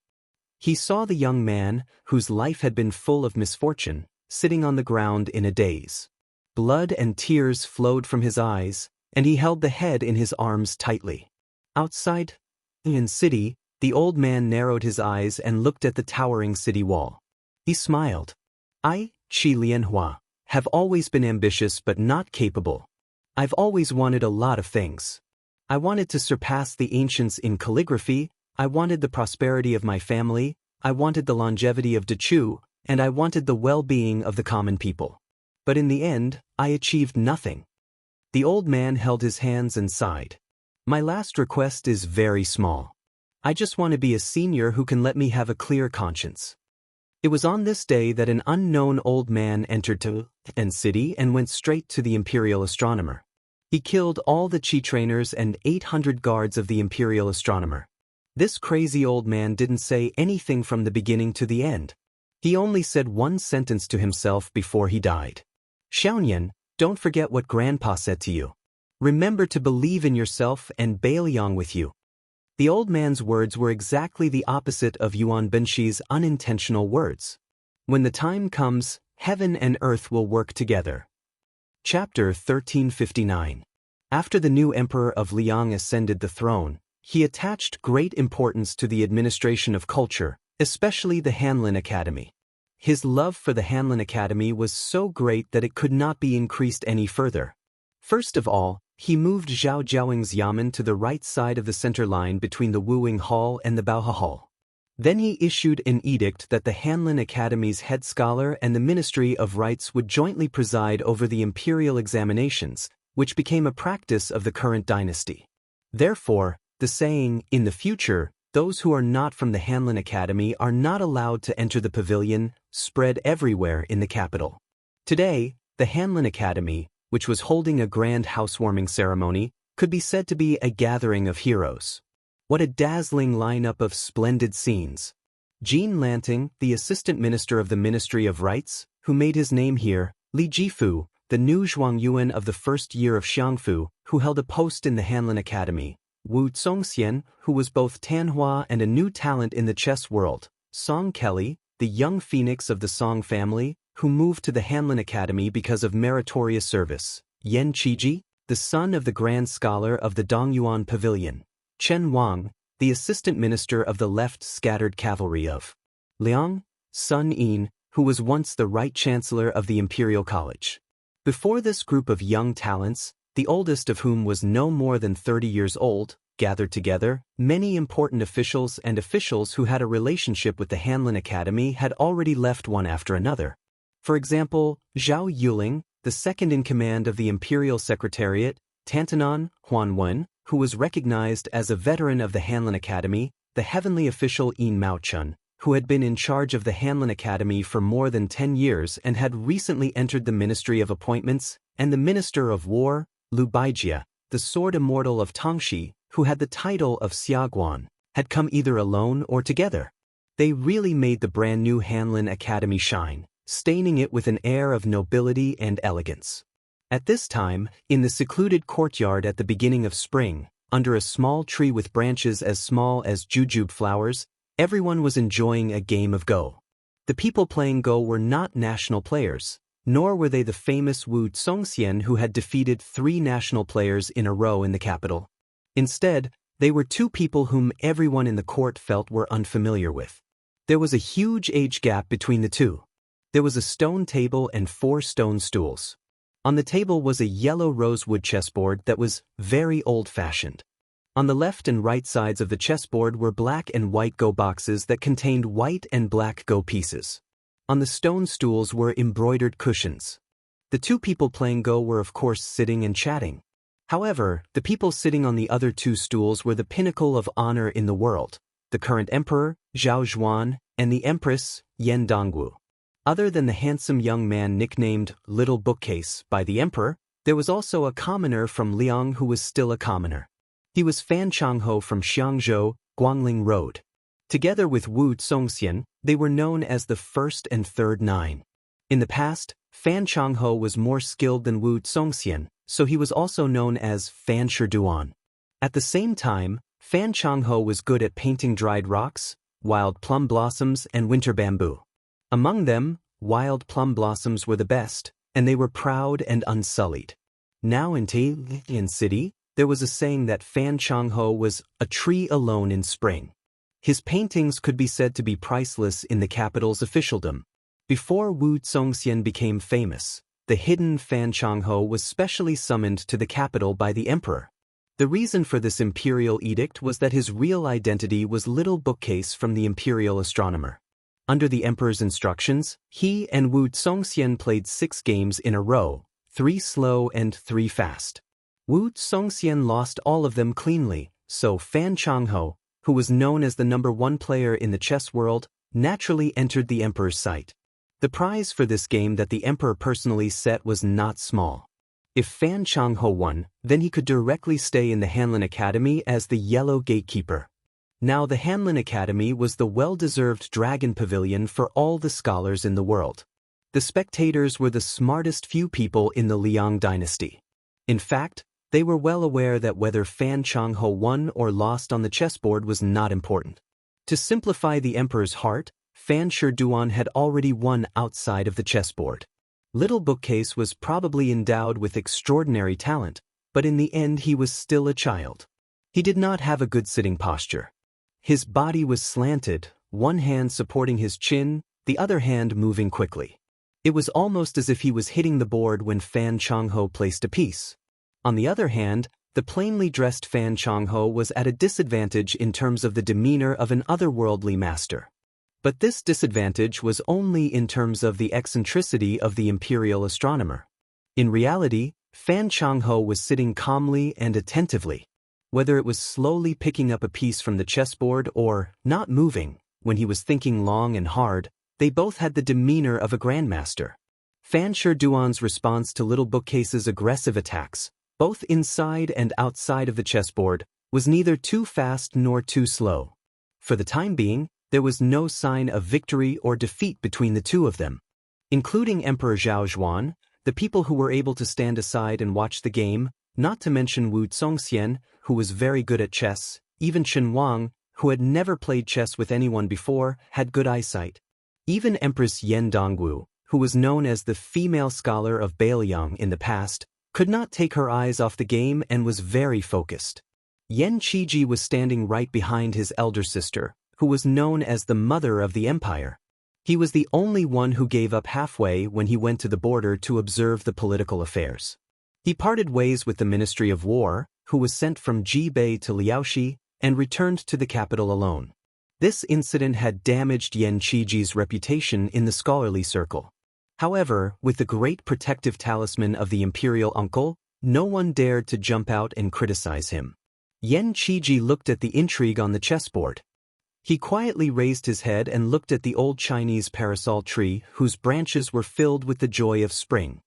He saw the young man, whose life had been full of misfortune, sitting on the ground in a daze. Blood and tears flowed from his eyes, and he held the head in his arms tightly. Outside, in city, the old man narrowed his eyes and looked at the towering city wall. He smiled. I, Qi Lianhua, have always been ambitious but not capable. I've always wanted a lot of things. I wanted to surpass the ancients in calligraphy, I wanted the prosperity of my family, I wanted the longevity of Dechu, and I wanted the well-being of the common people. But in the end, I achieved nothing. The old man held his hands and sighed. My last request is very small. I just want to be a senior who can let me have a clear conscience. It was on this day that an unknown old man entered An city and went straight to the imperial astronomer. He killed all the Qi trainers and 800 guards of the imperial astronomer. This crazy old man didn't say anything from the beginning to the end. He only said one sentence to himself before he died. Xianxia, don't forget what Grandpa said to you. Remember to believe in yourself and Bailiang with you. The old man's words were exactly the opposite of Yuan Benshi's unintentional words. When the time comes, heaven and earth will work together. Chapter 1359. After the new emperor of Liang ascended the throne, he attached great importance to the administration of culture, especially the Hanlin Academy. His love for the Hanlin Academy was so great that it could not be increased any further. First of all, he moved Zhao Jiaowing's yamen to the right side of the center line between the Wuwing Hall and the Baohe Hall. Then he issued an edict that the Hanlin Academy's head scholar and the Ministry of Rites would jointly preside over the imperial examinations, which became a practice of the current dynasty. Therefore, the saying, "In the future, those who are not from the Hanlin Academy are not allowed to enter the pavilion," spread everywhere in the capital. Today, the Hanlin Academy, which was holding a grand housewarming ceremony, could be said to be a gathering of heroes. What a dazzling lineup of splendid scenes. Jean Lanting, the assistant minister of the Ministry of Rites, who made his name here, Li Jifu, the new Zhuangyuan of the first year of Xiangfu, who held a post in the Hanlin Academy, Wu Zongxian, who was both Tanhua and a new talent in the chess world, Song Kelly, the young phoenix of the Song family, who moved to the Hanlin Academy because of meritorious service, Yan Qiji, the son of the grand scholar of the Dongyuan Pavilion, Chen Wang, the assistant minister of the left scattered cavalry of Liang, Sun Yin, who was once the right chancellor of the Imperial College. Before this group of young talents, the oldest of whom was no more than 30 years old, gathered together, many important officials and officials who had a relationship with the Hanlin Academy had already left one after another. For example, Zhao Yuling, the second in command of the Imperial Secretariat, Tantanan Huanwen, who was recognized as a veteran of the Hanlin Academy, the heavenly official Yin Maochun, who had been in charge of the Hanlin Academy for more than 10 years and had recently entered the Ministry of Appointments, and the Minister of War, Lu Baijia, the sword immortal of Tangxi, who had the title of Xiaguan, had come either alone or together. They really made the brand new Hanlin Academy shine, staining it with an air of nobility and elegance. At this time, in the secluded courtyard at the beginning of spring, under a small tree with branches as small as jujube flowers, everyone was enjoying a game of Go. The people playing Go were not national players, nor were they the famous Wu Zongxian who had defeated 3 national players in a row in the capital. Instead, they were 2 people whom everyone in the court felt were unfamiliar with. There was a huge age gap between the two. There was a stone table and 4 stone stools. On the table was a yellow rosewood chessboard that was very old-fashioned. On the left and right sides of the chessboard were black and white Go boxes that contained white and black Go pieces. On the stone stools were embroidered cushions. The 2 people playing Go were of course sitting and chatting. However, the people sitting on the other 2 stools were the pinnacle of honor in the world, the current emperor, Zhao Zhuan, and the empress, Yan Dongwu. Other than the handsome young man nicknamed Little Bookcase by the emperor, there was also a commoner from Liang who was still a commoner. He was Fan Changho from Xiangzhou, Guangling Road. Together with Wu Zongxian, they were known as the First and Third Nine. In the past, Fan Changho was more skilled than Wu Zongxian, so he was also known as Fan Shiduan. At the same time, Fan Changho was good at painting dried rocks, wild plum blossoms, and winter bamboo. Among them, wild plum blossoms were the best, and they were proud and unsullied. Now in Tailian City, there was a saying that Fan Changho was a tree alone in spring. His paintings could be said to be priceless in the capital's officialdom. Before Wu Zongxian became famous, the hidden Fan Changho was specially summoned to the capital by the emperor. The reason for this imperial edict was that his real identity was Little Bookcase from the imperial astronomer. Under the emperor's instructions, he and Wu Zongxian played 6 games in a row, 3 slow and 3 fast. Wu Zongxian lost all of them cleanly, so Fan Changho, who was known as the #1 player in the chess world, naturally entered the emperor's sight. The prize for this game that the emperor personally set was not small. If Fan Changho won, then he could directly stay in the Hanlin Academy as the Yellow Gatekeeper. Now the Hanlin Academy was the well-deserved dragon pavilion for all the scholars in the world. The spectators were the smartest few people in the Liang dynasty. In fact, they were well aware that whether Fan Changho won or lost on the chessboard was not important. To simplify the emperor's heart, Fan Shiduan had already won outside of the chessboard. Little Bookcase was probably endowed with extraordinary talent, but in the end he was still a child. He did not have a good sitting posture. His body was slanted, one hand supporting his chin, the other hand moving quickly. It was almost as if he was hitting the board when Fan Changho placed a piece. On the other hand, the plainly dressed Fan Changho was at a disadvantage in terms of the demeanor of an otherworldly master. But this disadvantage was only in terms of the eccentricity of the imperial astronomer. In reality, Fan Changho was sitting calmly and attentively. Whether it was slowly picking up a piece from the chessboard or not moving, when he was thinking long and hard, they both had the demeanor of a grandmaster. Fan Shiduan's response to Little Bookcase's aggressive attacks, both inside and outside of the chessboard, was neither too fast nor too slow. For the time being, there was no sign of victory or defeat between the two of them. Including Emperor Zhao Zhuan, the people who were able to stand aside and watch the game, not to mention Wu Zongxian, who was very good at chess, even Chen Wang, who had never played chess with anyone before, had good eyesight. Even Empress Yen Dongwu, who was known as the female scholar of Bailiang in the past, could not take her eyes off the game and was very focused. Yen Qiji was standing right behind his elder sister, who was known as the mother of the empire. He was the only one who gave up halfway when he went to the border to observe the political affairs. He parted ways with the Ministry of War, who was sent from Jibei to Liaoxi, and returned to the capital alone. This incident had damaged Yen Qiji's reputation in the scholarly circle. However, with the great protective talisman of the imperial uncle, no one dared to jump out and criticize him. Yen Qiji looked at the intrigue on the chessboard. He quietly raised his head and looked at the old Chinese parasol tree whose branches were filled with the joy of spring.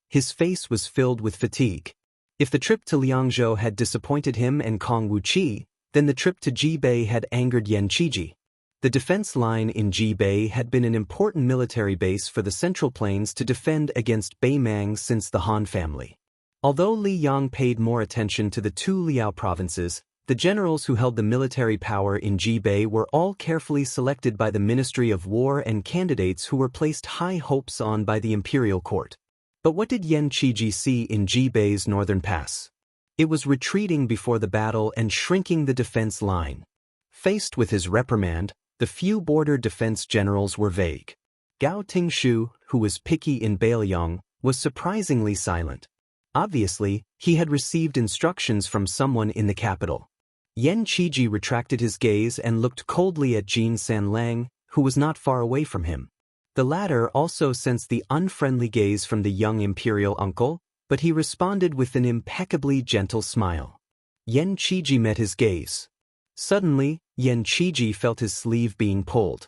His face was filled with fatigue. If the trip to Liangzhou had disappointed him and Kong Wuqi, then the trip to Jibei had angered Yen Qiji. The defense line in Jibei had been an important military base for the Central Plains to defend against Beimang since the Han family. Although Li Yang paid more attention to the two Liao provinces, the generals who held the military power in Jibei were all carefully selected by the Ministry of War and candidates who were placed high hopes on by the imperial court. But what did Yen Qiji see in Jibei's northern pass? It was retreating before the battle and shrinking the defense line. Faced with his reprimand, the few border defense generals were vague. Gao Tingshu, who was picky in Bailiang, was surprisingly silent. Obviously, he had received instructions from someone in the capital. Yen Qiji retracted his gaze and looked coldly at Jin Sanlang, who was not far away from him. The latter also sensed the unfriendly gaze from the young imperial uncle, but he responded with an impeccably gentle smile. Yen Qiji met his gaze. Suddenly, Yen Qiji felt his sleeve being pulled.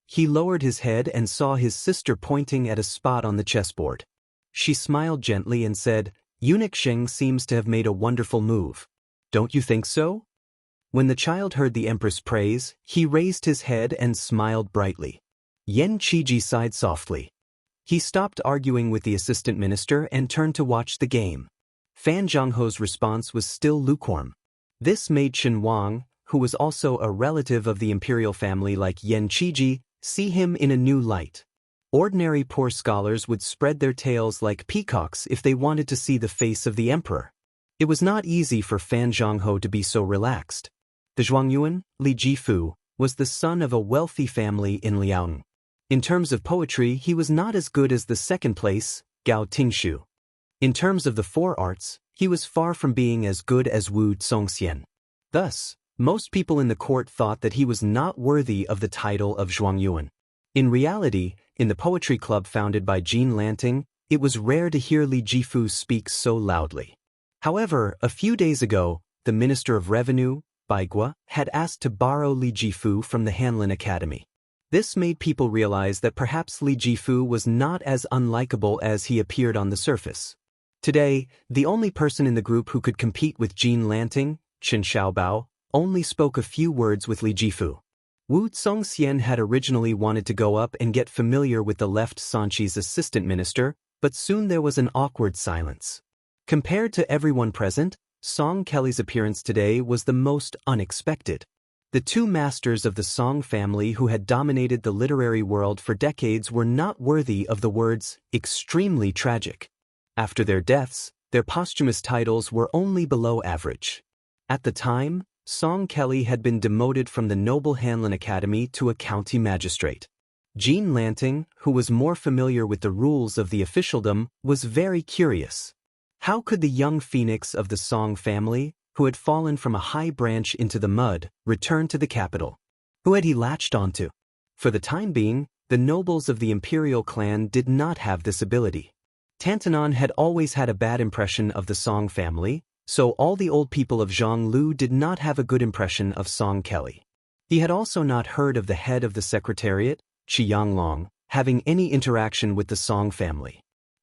He lowered his head and saw his sister pointing at a spot on the chessboard. She smiled gently and said, "Eunuch Sheng seems to have made a wonderful move. Don't you think so?" When the child heard the empress praise, he raised his head and smiled brightly. Yen Qiji sighed softly. He stopped arguing with the assistant minister and turned to watch the game. Fan Zhangho's response was still lukewarm. This made Chen Wang, who was also a relative of the imperial family like Yen Qiji, see him in a new light. Ordinary poor scholars would spread their tails like peacocks if they wanted to see the face of the emperor. It was not easy for Fan Zhangho to be so relaxed. The Zhuangyuan, Li Jifu, was the son of a wealthy family in Liaoning. In terms of poetry, he was not as good as the second place, Gao Tingshu. In terms of the four arts, he was far from being as good as Wu Zongxian. Thus, most people in the court thought that he was not worthy of the title of Zhuangyuan. In reality, in the poetry club founded by Jean Lanting, it was rare to hear Li Jifu speak so loudly. However, a few days ago, the Minister of Revenue, Baigua, had asked to borrow Li Jifu from the Hanlin Academy. This made people realize that perhaps Li Jifu was not as unlikable as he appeared on the surface. Today, the only person in the group who could compete with Jean Lanting, Chen Xiaobao, only spoke a few words with Li Jifu. Wu Zongxian had originally wanted to go up and get familiar with the left Sanchi's assistant minister, but soon there was an awkward silence. Compared to everyone present, Song Kelly's appearance today was the most unexpected. The two masters of the Song family who had dominated the literary world for decades were not worthy of the words extremely tragic. After their deaths, their posthumous titles were only below average. At the time, Song Kelly had been demoted from the Noble Hanlin Academy to a county magistrate. Jean Lanting, who was more familiar with the rules of the officialdom, was very curious. How could the young phoenix of the Song family, who had fallen from a high branch into the mud, return to the capital? Who had he latched onto? For the time being, the nobles of the imperial clan did not have this ability. Tantanon had always had a bad impression of the Song family, so all the old people of Zhonglu did not have a good impression of Song Kelly. He had also not heard of the head of the secretariat, Qianglong, having any interaction with the Song family.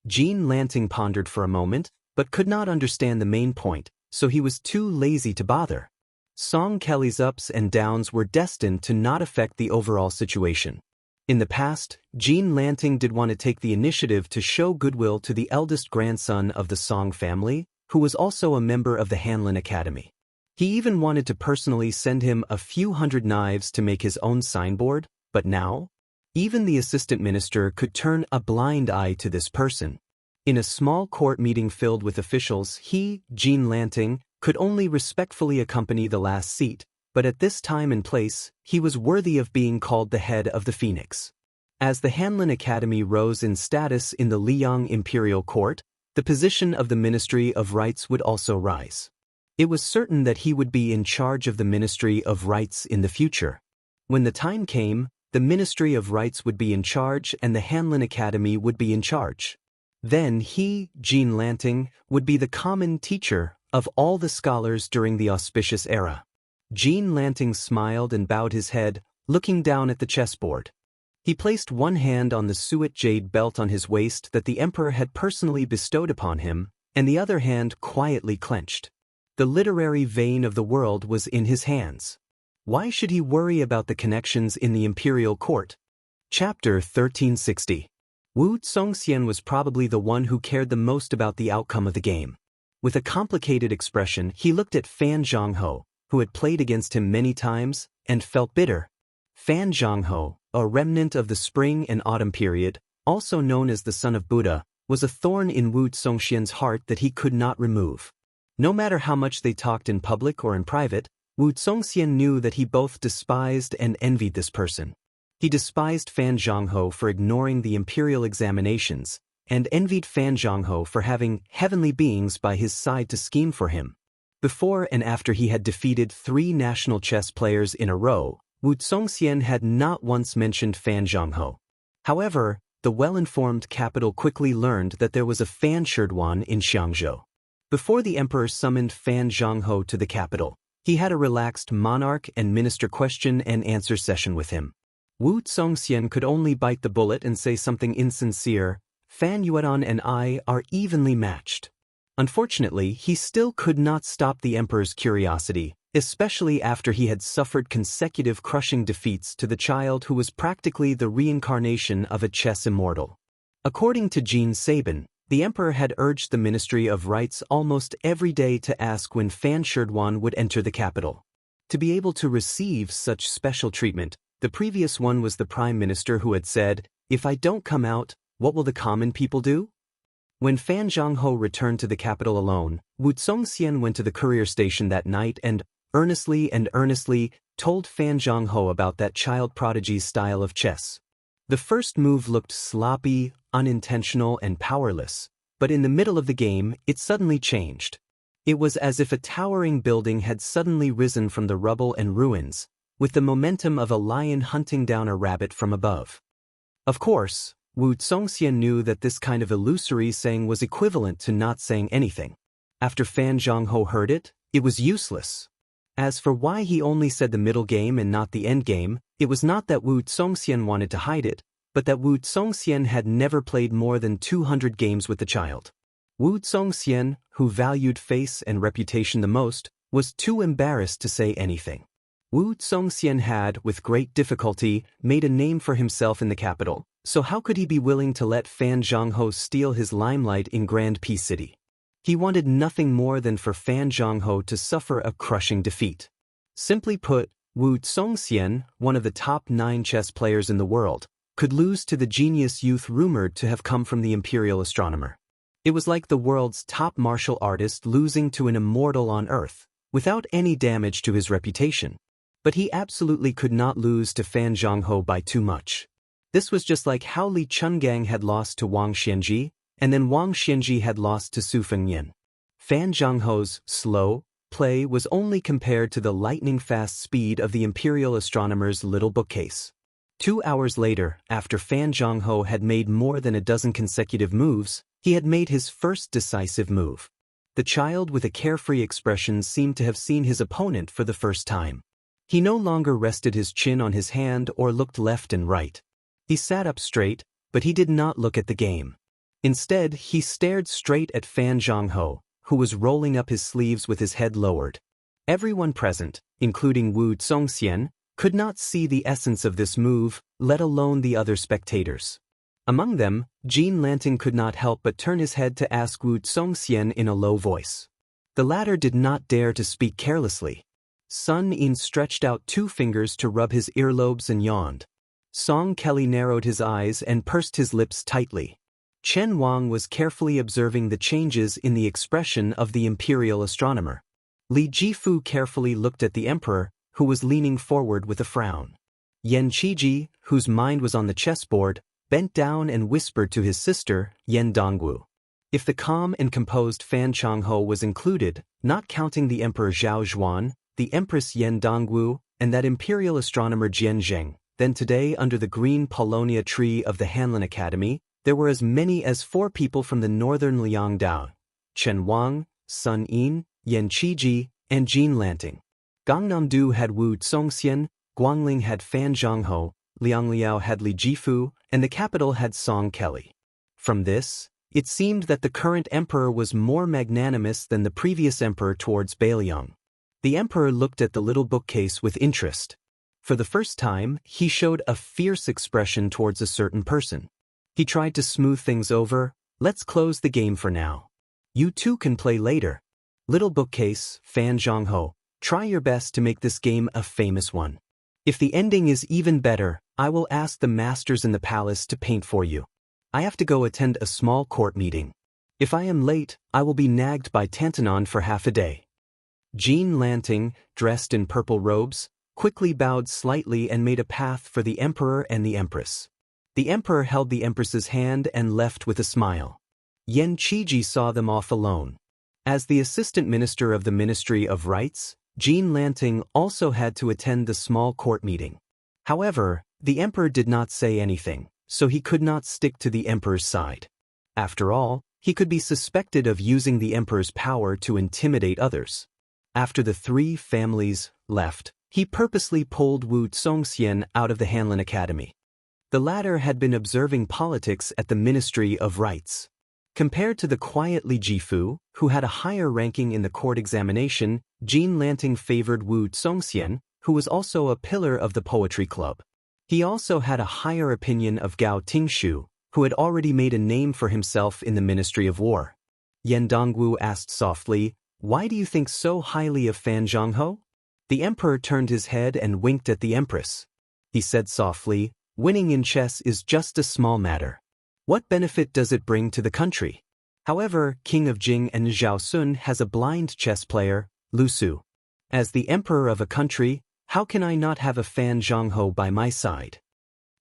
Jean Lanting pondered for a moment, but could not understand the main point, so he was too lazy to bother. Song Kelly's ups and downs were destined to not affect the overall situation. In the past, Jean Lanting did want to take the initiative to show goodwill to the eldest grandson of the Song family, who was also a member of the Hanlin Academy. He even wanted to personally send him a few hundred knives to make his own signboard, but now, even the assistant minister could turn a blind eye to this person. In a small court meeting filled with officials, he, Jean Lanting, could only respectfully accompany the last seat, but at this time and place, he was worthy of being called the head of the Phoenix. As the Hanlin Academy rose in status in the Liang Imperial Court, the position of the Ministry of Rites would also rise. It was certain that he would be in charge of the Ministry of Rites in the future. When the time came, the Ministry of Rites would be in charge and the Hanlin Academy would be in charge. Then he, Jean Lanting, would be the common teacher of all the scholars during the auspicious era. Jean Lanting smiled and bowed his head, looking down at the chessboard. He placed one hand on the suet jade belt on his waist that the emperor had personally bestowed upon him, and the other hand quietly clenched. The literary vein of the world was in his hands. Why should he worry about the connections in the imperial court? Chapter 1360. Wu Zongxian was probably the one who cared the most about the outcome of the game. With a complicated expression, he looked at Fan Zhongho, who had played against him many times, and felt bitter. Fan Zhongho, a remnant of the spring and autumn period, also known as the son of Buddha, was a thorn in Wu Zongxian's heart that he could not remove. No matter how much they talked in public or in private, Wu Zongxian knew that he both despised and envied this person. He despised Fan Zhongho for ignoring the imperial examinations, and envied Fan Zhongho for having heavenly beings by his side to scheme for him. Before and after he had defeated 3 national chess players in a row, Wu Zongxian had not once mentioned Fan Zhongho. However, the well-informed capital quickly learned that there was a Fan Sherdwan in Xianxia. Before the emperor summoned Fan Zhongho to the capital, he had a relaxed monarch and minister question-and-answer session with him. Wu Zongxian could only bite the bullet and say something insincere. Fan Yuan and I are evenly matched. Unfortunately, he still could not stop the emperor's curiosity, especially after he had suffered consecutive crushing defeats to the child who was practically the reincarnation of a chess immortal. According to Jean Sabin, the emperor had urged the Ministry of Rites almost every day to ask when Fan Sherdwan would enter the capital. To be able to receive such special treatment, the previous one was the prime minister who had said, "If I don't come out, what will the common people do?" When Fan Zhongho returned to the capital alone, Wu Zongxian went to the courier station that night and earnestly told Fan Zhongho about that child prodigy's style of chess. The first move looked sloppy, unintentional, and powerless, but in the middle of the game, it suddenly changed. It was as if a towering building had suddenly risen from the rubble and ruins, with the momentum of a lion hunting down a rabbit from above. Of course, Wu Zongxian knew that this kind of illusory saying was equivalent to not saying anything. After Fan Zhongho heard it, it was useless. As for why he only said the middle game and not the end game, it was not that Wu Zongxian wanted to hide it, but that Wu Zongxian had never played more than 200 games with the child. Wu Zongxian, who valued face and reputation the most, was too embarrassed to say anything. Wu Zongxian had, with great difficulty, made a name for himself in the capital, so how could he be willing to let Fan Zhongho steal his limelight in Grand Peace City? He wanted nothing more than for Fan Zhongho to suffer a crushing defeat. Simply put, Wu Zongxian, one of the top 9 chess players in the world, could lose to the genius youth rumored to have come from the imperial astronomer. It was like the world's top martial artist losing to an immortal on Earth, without any damage to his reputation. But he absolutely could not lose to Fan Zhongho by too much. This was just like how Li Chungang had lost to Wang Xianji, and then Wang Xianji had lost to Su Fengyan. Fan Zhongho's slow play was only compared to the lightning-fast speed of the imperial astronomer's little bookcase. 2 hours later, after Fan Zhongho had made more than a dozen consecutive moves, he had made his first decisive move. The child with a carefree expression seemed to have seen his opponent for the first time. He no longer rested his chin on his hand or looked left and right. He sat up straight, but he did not look at the game. Instead, he stared straight at Fan Zhongho, who was rolling up his sleeves with his head lowered. Everyone present, including Wu Zongxian, could not see the essence of this move, let alone the other spectators. Among them, Jean Lanting could not help but turn his head to ask Wu Zongxian in a low voice. The latter did not dare to speak carelessly. Sun Yin stretched out 2 fingers to rub his earlobes and yawned. Song Kelly narrowed his eyes and pursed his lips tightly. Chen Wang was carefully observing the changes in the expression of the imperial astronomer. Li Jifu carefully looked at the emperor, who was leaning forward with a frown. Yen Qiji, whose mind was on the chessboard, bent down and whispered to his sister, Yen Dongwu. If the calm and composed Fan Zhongho was included, not counting the Emperor Zhao Zhuan, the Empress Yen Dongwu, and that imperial astronomer Jian Zheng, then today under the green Paulownia tree of the Hanlin Academy, there were as many as 4 people from the northern Liangdao: Chen Wang, Sun Yin, Yen Qiji, and Jean Lanting. Gangnam-do had Wu Zongxian, Guangling had Fan Zhongho, Liangliao had Li Jifu, and the capital had Song Kelly. From this, it seemed that the current emperor was more magnanimous than the previous emperor towards Bailiang. The emperor looked at the little bookcase with interest. For the first time, he showed a fierce expression towards a certain person. He tried to smooth things over. Let's close the game for now. You two can play later. Little bookcase, Fan Zhongho, try your best to make this game a famous one. If the ending is even better, I will ask the masters in the palace to paint for you. I have to go attend a small court meeting. If I am late, I will be nagged by Tantanon for half a day. Jean Lanting, dressed in purple robes, quickly bowed slightly and made a path for the emperor and the empress. The emperor held the empress's hand and left with a smile. Yen Qiji saw them off alone. As the assistant minister of the Ministry of Rights, Jean Lanting also had to attend the small court meeting. However, the emperor did not say anything, so he could not stick to the emperor's side. After all, he could be suspected of using the emperor's power to intimidate others. After the 3 families left, he purposely pulled Wu Zongxian out of the Hanlin Academy. The latter had been observing politics at the Ministry of Rights. Compared to the quiet Li Jifu, who had a higher ranking in the court examination, Jean Lanting favored Wu Zongxian, who was also a pillar of the poetry club. He also had a higher opinion of Gao Tingshu, who had already made a name for himself in the Ministry of War. Yen Dongwu asked softly, "Why do you think so highly of Fan Zhongho?" The emperor turned his head and winked at the empress. He said softly, "Winning in chess is just a small matter. What benefit does it bring to the country? However, King of Jing and Zhao Sun has a blind chess player, Lu Su. As the emperor of a country, how can I not have a Fan Zhongho by my side?"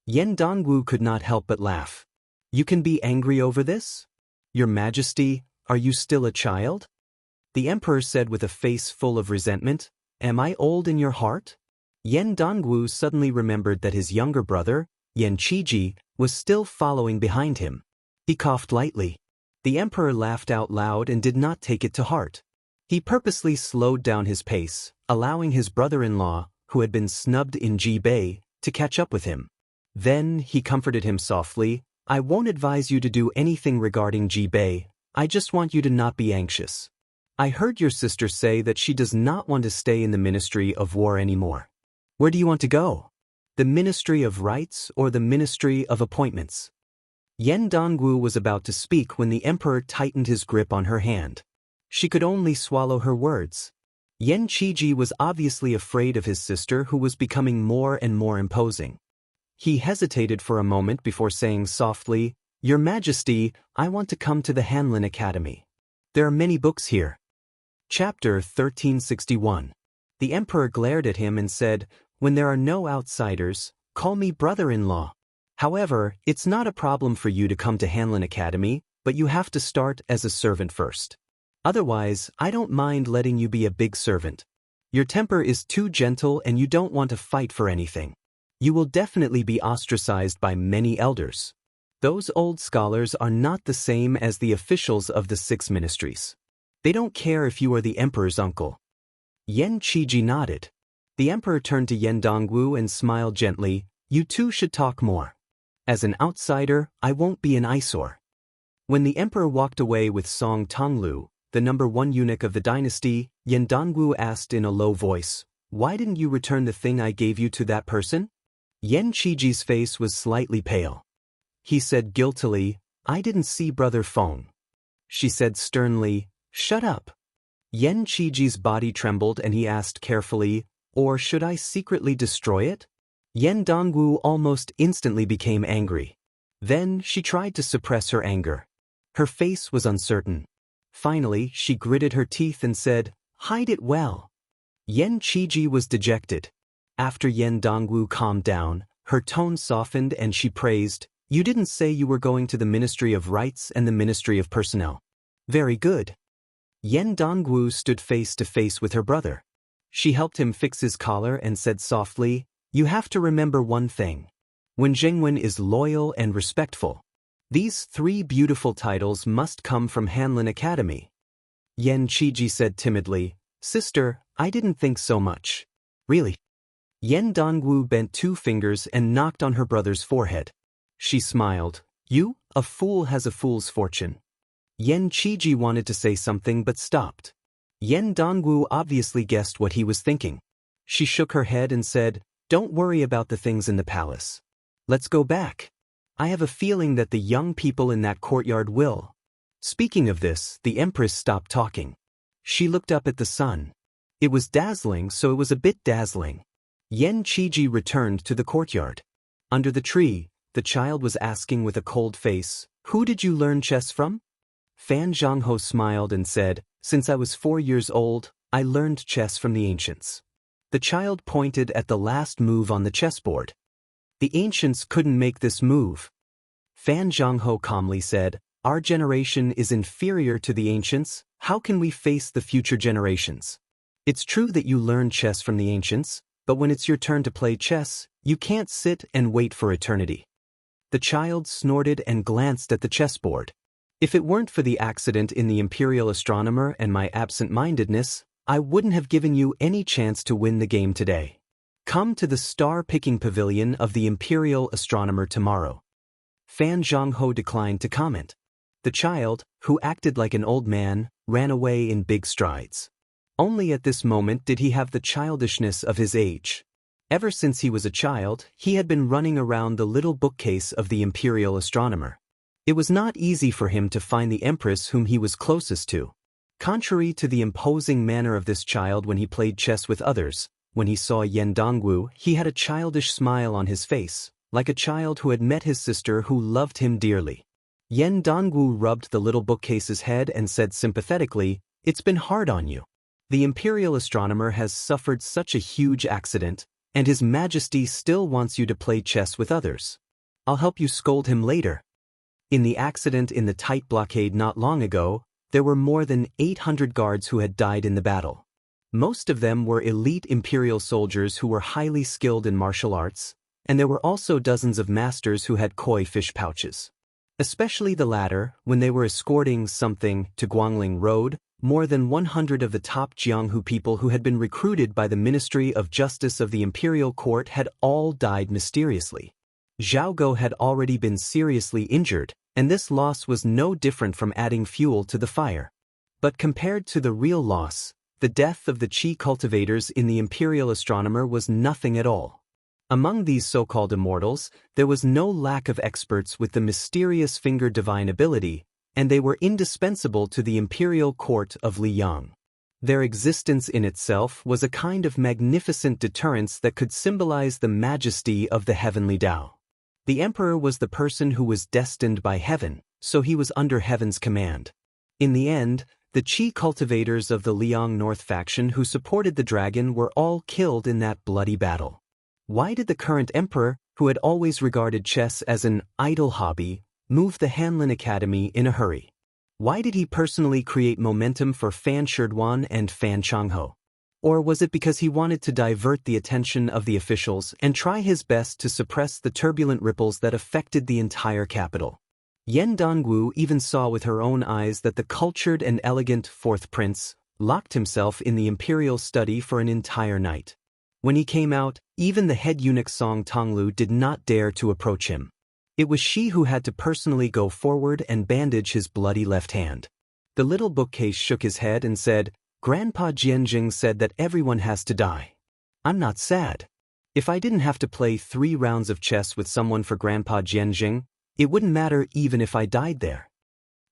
Yen Dongwu could not help but laugh. "You can be angry over this? Your Majesty, are you still a child?" The emperor said with a face full of resentment, "Am I old in your heart?" Yen Dongwu suddenly remembered that his younger brother, Yen Qiji, was still following behind him. He coughed lightly. The emperor laughed out loud and did not take it to heart. He purposely slowed down his pace, allowing his brother-in-law, who had been snubbed in Jibei, to catch up with him. Then he comforted him softly, "I won't advise you to do anything regarding Jibei. I just want you to not be anxious. I heard your sister say that she does not want to stay in the Ministry of War anymore. Where do you want to go? The Ministry of Rights or the Ministry of Appointments? Yen Dongwu was about to speak when the emperor tightened his grip on her hand. She could only swallow her words. Yen Qiji was obviously afraid of his sister, who was becoming more and more imposing. He hesitated for a moment before saying softly, "Your Majesty, I want to come to the Hanlin Academy. There are many books here." Chapter 1361. The emperor glared at him and said, "When there are no outsiders, call me brother-in-law. However, it's not a problem for you to come to Hanlin Academy, but you have to start as a servant first. Otherwise, I don't mind letting you be a big servant. Your temper is too gentle and you don't want to fight for anything. You will definitely be ostracized by many elders. Those old scholars are not the same as the officials of the 6 ministries. They don't care if you are the emperor's uncle." Yen Qiji nodded. The emperor turned to Yen Dongwu and smiled gently, "You two should talk more. As an outsider, I won't be an eyesore." When the emperor walked away with Song Tonglu, the number 1 eunuch of the dynasty, Yen Dongwu asked in a low voice, "Why didn't you return the thing I gave you to that person?" Yen Qiji's face was slightly pale. He said guiltily, "I didn't see Brother Feng." She said sternly, "Shut up." Yen Qiji's body trembled and he asked carefully, "Or should I secretly destroy it?" Yen Dongwu almost instantly became angry. Then she tried to suppress her anger. Her face was uncertain. Finally, she gritted her teeth and said, "Hide it well." Yen Qiji was dejected. After Yen Dongwu calmed down, her tone softened and she praised, "You didn't say you were going to the Ministry of Rights and the Ministry of Personnel. Very good." Yen Dongwu stood face to face with her brother. She helped him fix his collar and said softly, "You have to remember one thing. When Zhengwen is loyal and respectful, these 3 beautiful titles must come from Hanlin Academy." Yen Qiji said timidly, "Sister, I didn't think so much." "Really?" Yen Dongwu bent 2 fingers and knocked on her brother's forehead. She smiled. "You, a fool has a fool's fortune." Yen Qiji wanted to say something but stopped. Yen Dongwu obviously guessed what he was thinking. She shook her head and said, "Don't worry about the things in the palace. Let's go back. I have a feeling that the young people in that courtyard will." Speaking of this, the empress stopped talking. She looked up at the sun. It was dazzling, so it was a bit dazzling. Yen Qiji returned to the courtyard. Under the tree, the child was asking with a cold face, "Who did you learn chess from?" Fan Zhangho smiled and said, "Since I was 4 years old, I learned chess from the ancients." The child pointed at the last move on the chessboard. "The ancients couldn't make this move." Fan Zhangho calmly said, "Our generation is inferior to the ancients. How can we face the future generations? It's true that you learn chess from the ancients, but when it's your turn to play chess, you can't sit and wait for eternity." The child snorted and glanced at the chessboard. "If it weren't for the accident in the Imperial Astronomer and my absent-mindedness, I wouldn't have given you any chance to win the game today. Come to the star-picking pavilion of the Imperial Astronomer tomorrow." Fan Zhangho declined to comment. The child, who acted like an old man, ran away in big strides. Only at this moment did he have the childishness of his age. Ever since he was a child, he had been running around the little bookcase of the Imperial Astronomer. It was not easy for him to find the empress whom he was closest to. Contrary to the imposing manner of this child when he played chess with others, when he saw Yen Dongwu, he had a childish smile on his face, like a child who had met his sister who loved him dearly. Yen Dongwu rubbed the little bookcase's head and said sympathetically, "It's been hard on you. The Imperial Astronomer has suffered such a huge accident, and His Majesty still wants you to play chess with others. I'll help you scold him later." In the accident in the tight blockade not long ago, there were more than 800 guards who had died in the battle. Most of them were elite Imperial soldiers who were highly skilled in martial arts, and there were also dozens of masters who had koi fish pouches. Especially the latter, when they were escorting something to Guangling Road, more than 100 of the top Jianghu people who had been recruited by the Ministry of Justice of the Imperial Court had all died mysteriously. Zhao Go had already been seriously injured, and this loss was no different from adding fuel to the fire. But compared to the real loss, the death of the Qi cultivators in the Imperial Astronomer was nothing at all. Among these so-called immortals, there was no lack of experts with the mysterious finger divine ability, and they were indispensable to the imperial court of Liang. Their existence in itself was a kind of magnificent deterrence that could symbolize the majesty of the heavenly Tao. The emperor was the person who was destined by heaven, so he was under heaven's command. In the end, the Qi cultivators of the Liang North faction who supported the dragon were all killed in that bloody battle. Why did the current emperor, who had always regarded chess as an idle hobby, move the Hanlin Academy in a hurry? Why did he personally create momentum for Fan Shirduan and Fan Changho? Or was it because he wanted to divert the attention of the officials and try his best to suppress the turbulent ripples that affected the entire capital? Yan Dongwu even saw with her own eyes that the cultured and elegant fourth prince locked himself in the imperial study for an entire night. When he came out, even the head eunuch Song Tonglu did not dare to approach him. It was she who had to personally go forward and bandage his bloody left hand. The little bookcase shook his head and said, "Grandpa Jianjing said that everyone has to die. I'm not sad. If I didn't have to play 3 rounds of chess with someone for Grandpa Jianjing, it wouldn't matter even if I died there."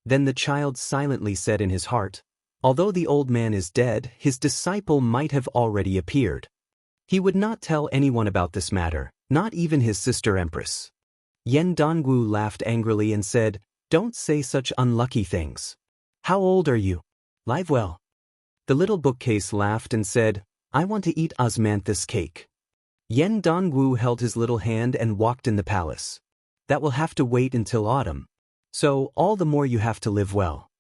Then the child silently said in his heart, "Although the old man is dead, his disciple might have already appeared." He would not tell anyone about this matter, not even his sister Empress. Yan Dongwu laughed angrily and said, "Don't say such unlucky things. How old are you? Live well." The little bookcase laughed and said, "I want to eat osmanthus cake." Yan Dongwu held his little hand and walked in the palace. "That will have to wait until autumn. So all the more you have to live well."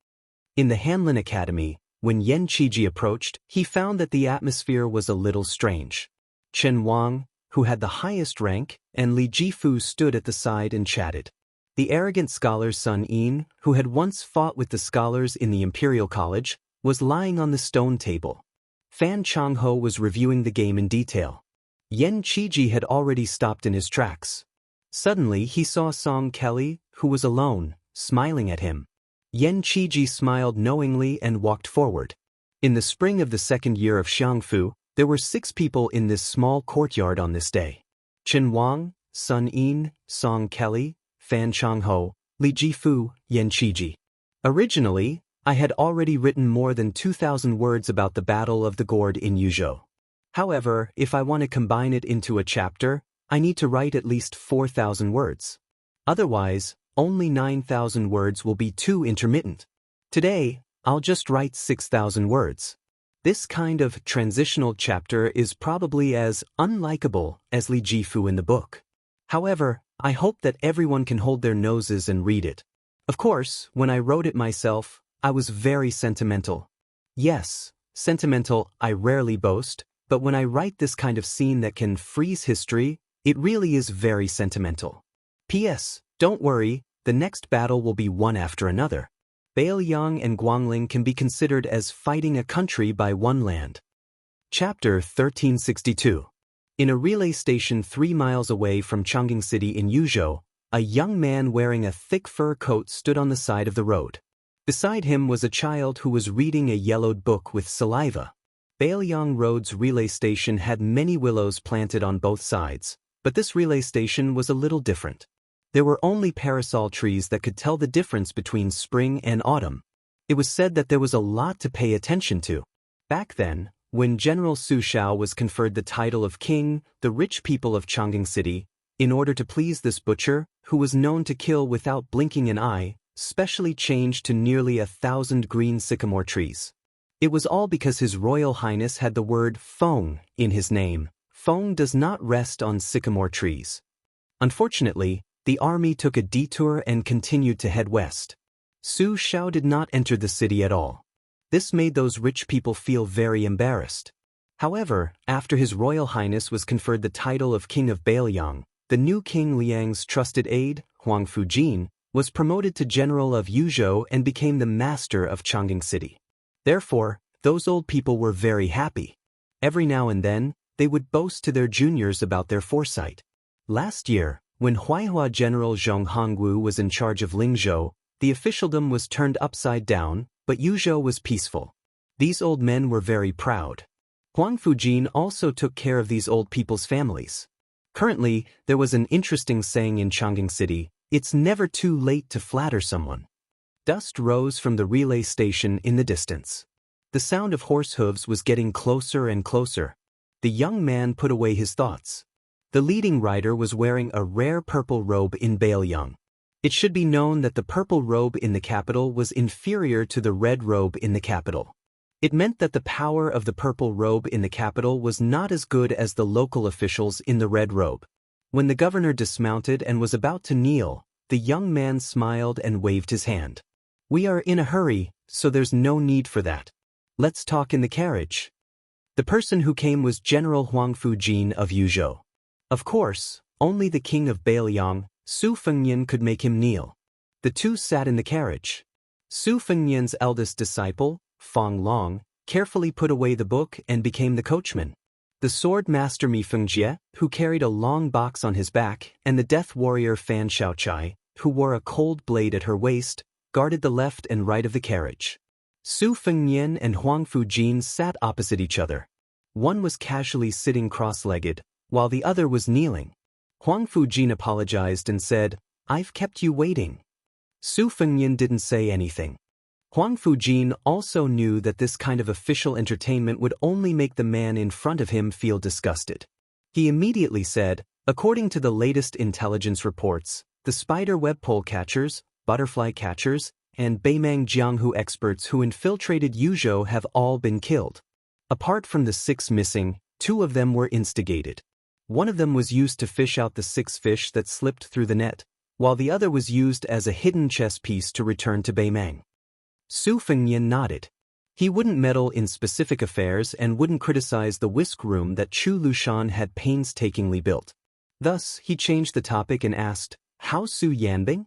In the Hanlin Academy, when Yan Qiji approached, he found that the atmosphere was a little strange. Chen Wang, who had the highest rank, and Li Jifu stood at the side and chatted. The arrogant scholar Sun Yin, who had once fought with the scholars in the Imperial College, was lying on the stone table. Fan Changho was reviewing the game in detail. Yan Qiji had already stopped in his tracks. Suddenly he saw Song Kelly, who was alone, smiling at him. Yan Qiji smiled knowingly and walked forward. In the spring of the 2nd year of Xiangfu, there were 6 people in this small courtyard on this day. Chen Wang, Sun Yin, Song Kelly, Fan Changho, Li Jifu, Yan Qiji. Originally, I had already written more than 2,000 words about the Battle of the Gourd in Yuzhou. However, if I want to combine it into a chapter, I need to write at least 4,000 words. Otherwise, only 9,000 words will be too intermittent. Today, I'll just write 6,000 words. This kind of transitional chapter is probably as unlikable as Li Jifu in the book. However, I hope that everyone can hold their noses and read it. Of course, when I wrote it myself, I was very sentimental. Yes, sentimental, I rarely boast, but when I write this kind of scene that can freeze history, it really is very sentimental. P.S. Don't worry, the next battle will be one after another. Bailiang and Guangling can be considered as fighting a country by one land. Chapter 1362. In a relay station 3 miles away from Chongqing City in Yuzhou, a young man wearing a thick fur coat stood on the side of the road. Beside him was a child who was reading a yellowed book with saliva. Bailiang Road's relay station had many willows planted on both sides, but this relay station was a little different. There were only parasol trees that could tell the difference between spring and autumn. It was said that there was a lot to pay attention to. Back then, when General Su Shao was conferred the title of king, the rich people of Chongqing City, in order to please this butcher, who was known to kill without blinking an eye, specially changed to nearly 1,000 green sycamore trees. It was all because His Royal Highness had the word Feng in his name. Feng does not rest on sycamore trees. Unfortunately, the army took a detour and continued to head west. Su Shao did not enter the city at all. This made those rich people feel very embarrassed. However, after His Royal Highness was conferred the title of King of Bailiang, the new King Liang's trusted aide, Huang Fujin, was promoted to General of Yuzhou and became the master of Chongqing City. Therefore, those old people were very happy. Every now and then, they would boast to their juniors about their foresight. Last year, When Huaihua General Zhong Hongwu was in charge of Lingzhou, the officialdom was turned upside down, but Yuzhou was peaceful. These old men were very proud. Huang Fujin also took care of these old people's families. Currently, there was an interesting saying in Chongqing City, "It's never too late to flatter someone." Dust rose from the relay station in the distance. The sound of horse hooves was getting closer and closer. The young man put away his thoughts. The leading rider was wearing a rare purple robe in Bailiang. It should be known that the purple robe in the capital was inferior to the red robe in the capital. It meant that the power of the purple robe in the capital was not as good as the local officials in the red robe. When the governor dismounted and was about to kneel, the young man smiled and waved his hand. "We are in a hurry, so there's no need for that. Let's talk in the carriage." The person who came was General Huang Fujin of Yuzhou. Of course, only the king of Bailiang, Su Fengnian, could make him kneel. The two sat in the carriage. Su Fengnian's eldest disciple, Feng Long, carefully put away the book and became the coachman. The sword master Mi Fengjie, who carried a long box on his back, and the death warrior Fan Shaochai, who wore a cold blade at her waist, guarded the left and right of the carriage. Su Fengnian and Huang Fujin sat opposite each other. One was casually sitting cross-legged, while the other was kneeling. Huang Fujin apologized and said, "I've kept you waiting." Su Fengnian didn't say anything. Huang Fujin also knew that this kind of official entertainment would only make the man in front of him feel disgusted. He immediately said, "According to the latest intelligence reports, the spider web pole catchers, butterfly catchers, and Beimang Jianghu experts who infiltrated Yuzhou have all been killed. Apart from the 6 missing, 2 of them were instigated. One of them was used to fish out the 6 fish that slipped through the net, while the other was used as a hidden chess piece to return to Beimang." Su Fengnian nodded. He wouldn't meddle in specific affairs and wouldn't criticize the whisk room that Chu Lushan had painstakingly built. Thus, he changed the topic and asked, "How's Su Yanbing?"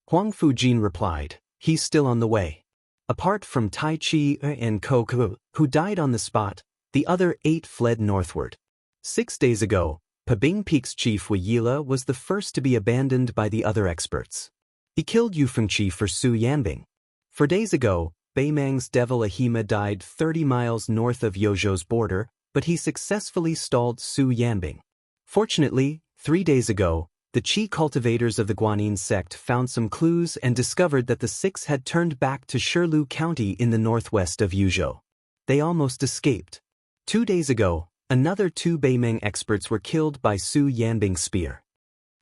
Huang Fujin replied, "He's still on the way." Apart from Tai Chi and Koku, who died on the spot, the other 8 fled northward. 6 days ago, Pabing Peak's chief Wei Yila was the first to be abandoned by the other experts. He killed Yu Fengqi for Su Yanbing. 4 days ago, Beimang's devil Ahima died 30 miles north of Yozhou's border, but he successfully stalled Su Yanbing. Fortunately, 3 days ago, the Qi cultivators of the Guanyin sect found some clues and discovered that the 6 had turned back to Shilu County in the northwest of Yuzhou. They almost escaped. 2 days ago, another 2 Beimang experts were killed by Su Yanbing's spear.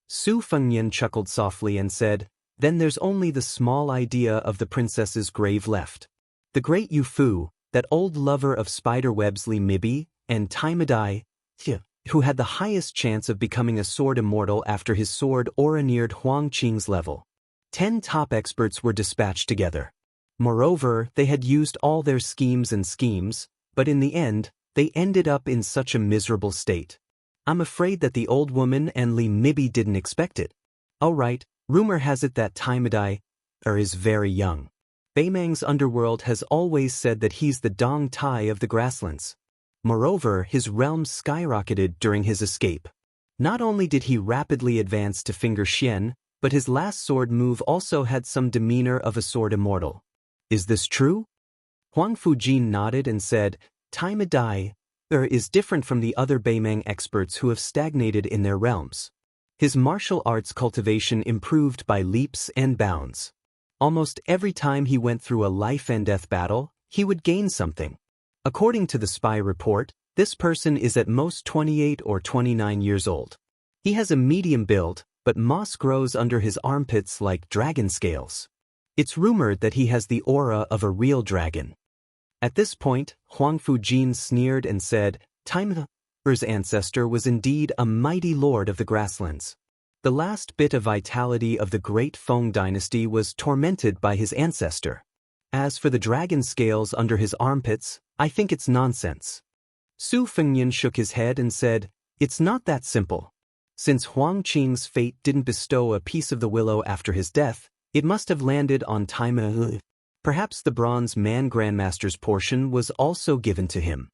Su Fengnian chuckled softly and said, "Then there's only the small idea of the princess's grave left. The great Yu Fu, that old lover of spider webs Li Mibi, and Tai Madai, who had the highest chance of becoming a sword immortal after his sword aura neared Huang Qing's level. 10 top experts were dispatched together. Moreover, they had used all their schemes, but in the end, they ended up in such a miserable state. I'm afraid that the old woman and Li Mibi didn't expect it. Oh right, rumor has it that Tai Madai is very young. Beimang's underworld has always said that he's the Dong Tai of the grasslands. Moreover, his realm skyrocketed during his escape. Not only did he rapidly advance to finger Xian, but his last sword move also had some demeanor of a sword immortal. Is this true?" Huang Fujin nodded and said, "Tai Madai is different from the other Beimang experts who have stagnated in their realms. His martial arts cultivation improved by leaps and bounds. Almost every time he went through a life-and-death battle, he would gain something. According to the spy report, this person is at most 28 or 29 years old. He has a medium build, but moss grows under his armpits like dragon scales. It's rumored that he has the aura of a real dragon." At this point, Huang Fujin sneered and said, "Tai Madai's ancestor was indeed a mighty lord of the grasslands. The last bit of vitality of the great Feng dynasty was tormented by his ancestor. As for the dragon scales under his armpits, I think it's nonsense." Su Fengnian shook his head and said, "It's not that simple. Since Huang Qing's fate didn't bestow a piece of the willow after his death, it must have landed on Tai Madai. Perhaps the bronze man grandmaster's portion was also given to him."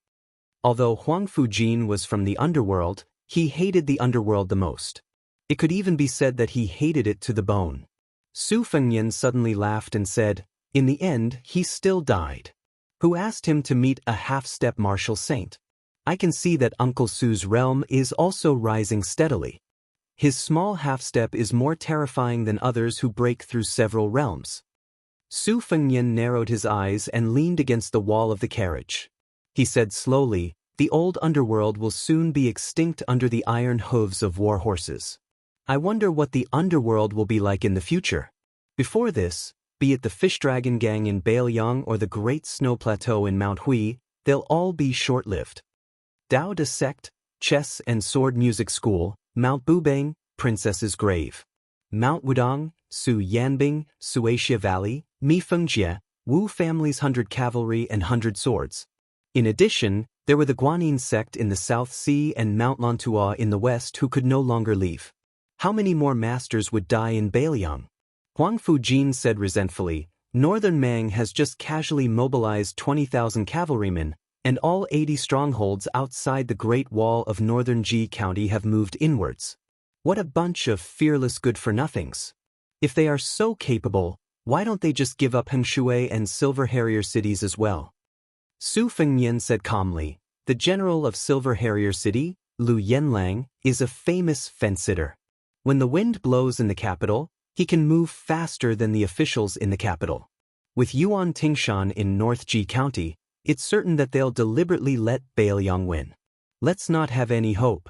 Although Huang Fujin was from the underworld, he hated the underworld the most. It could even be said that he hated it to the bone. Su Fengnian suddenly laughed and said, "In the end, he still died. Who asked him to meet a half-step martial saint? I can see that Uncle Su's realm is also rising steadily. His small half-step is more terrifying than others who break through several realms." Su Fengnian narrowed his eyes and leaned against the wall of the carriage. He said slowly, "The old underworld will soon be extinct under the iron hooves of war horses. I wonder what the underworld will be like in the future. Before this, be it the Fish Dragon Gang in Bailiang or the Great Snow Plateau in Mount Hui, they'll all be short-lived. Dao De Sect, Chess and Sword Music School, Mount Bubang, Princess's Grave. Mount Wudong, Su Yanbing, Suaxia Valley, Mi Fengjie, Wu family's 100 cavalry and 100 swords. In addition, there were the Guanyin sect in the South Sea and Mount Lantua in the west who could no longer leave. How many more masters would die in Bailiang? Huang Fujin said resentfully, "Northern Mang has just casually mobilized 20,000 cavalrymen, and all 80 strongholds outside the Great Wall of Northern Ji County have moved inwards. What a bunch of fearless good-for-nothings. If they are so capable, why don't they just give up Hengshui and Silver Harrier cities as well?" Su Fengnian said calmly, "The general of Silver Harrier City, Lu Yenlang, is a famous fence-sitter. When the wind blows in the capital, he can move faster than the officials in the capital. With Yuan Tingshan in North Ji County, it's certain that they'll deliberately let Bailiang win. Let's not have any hope."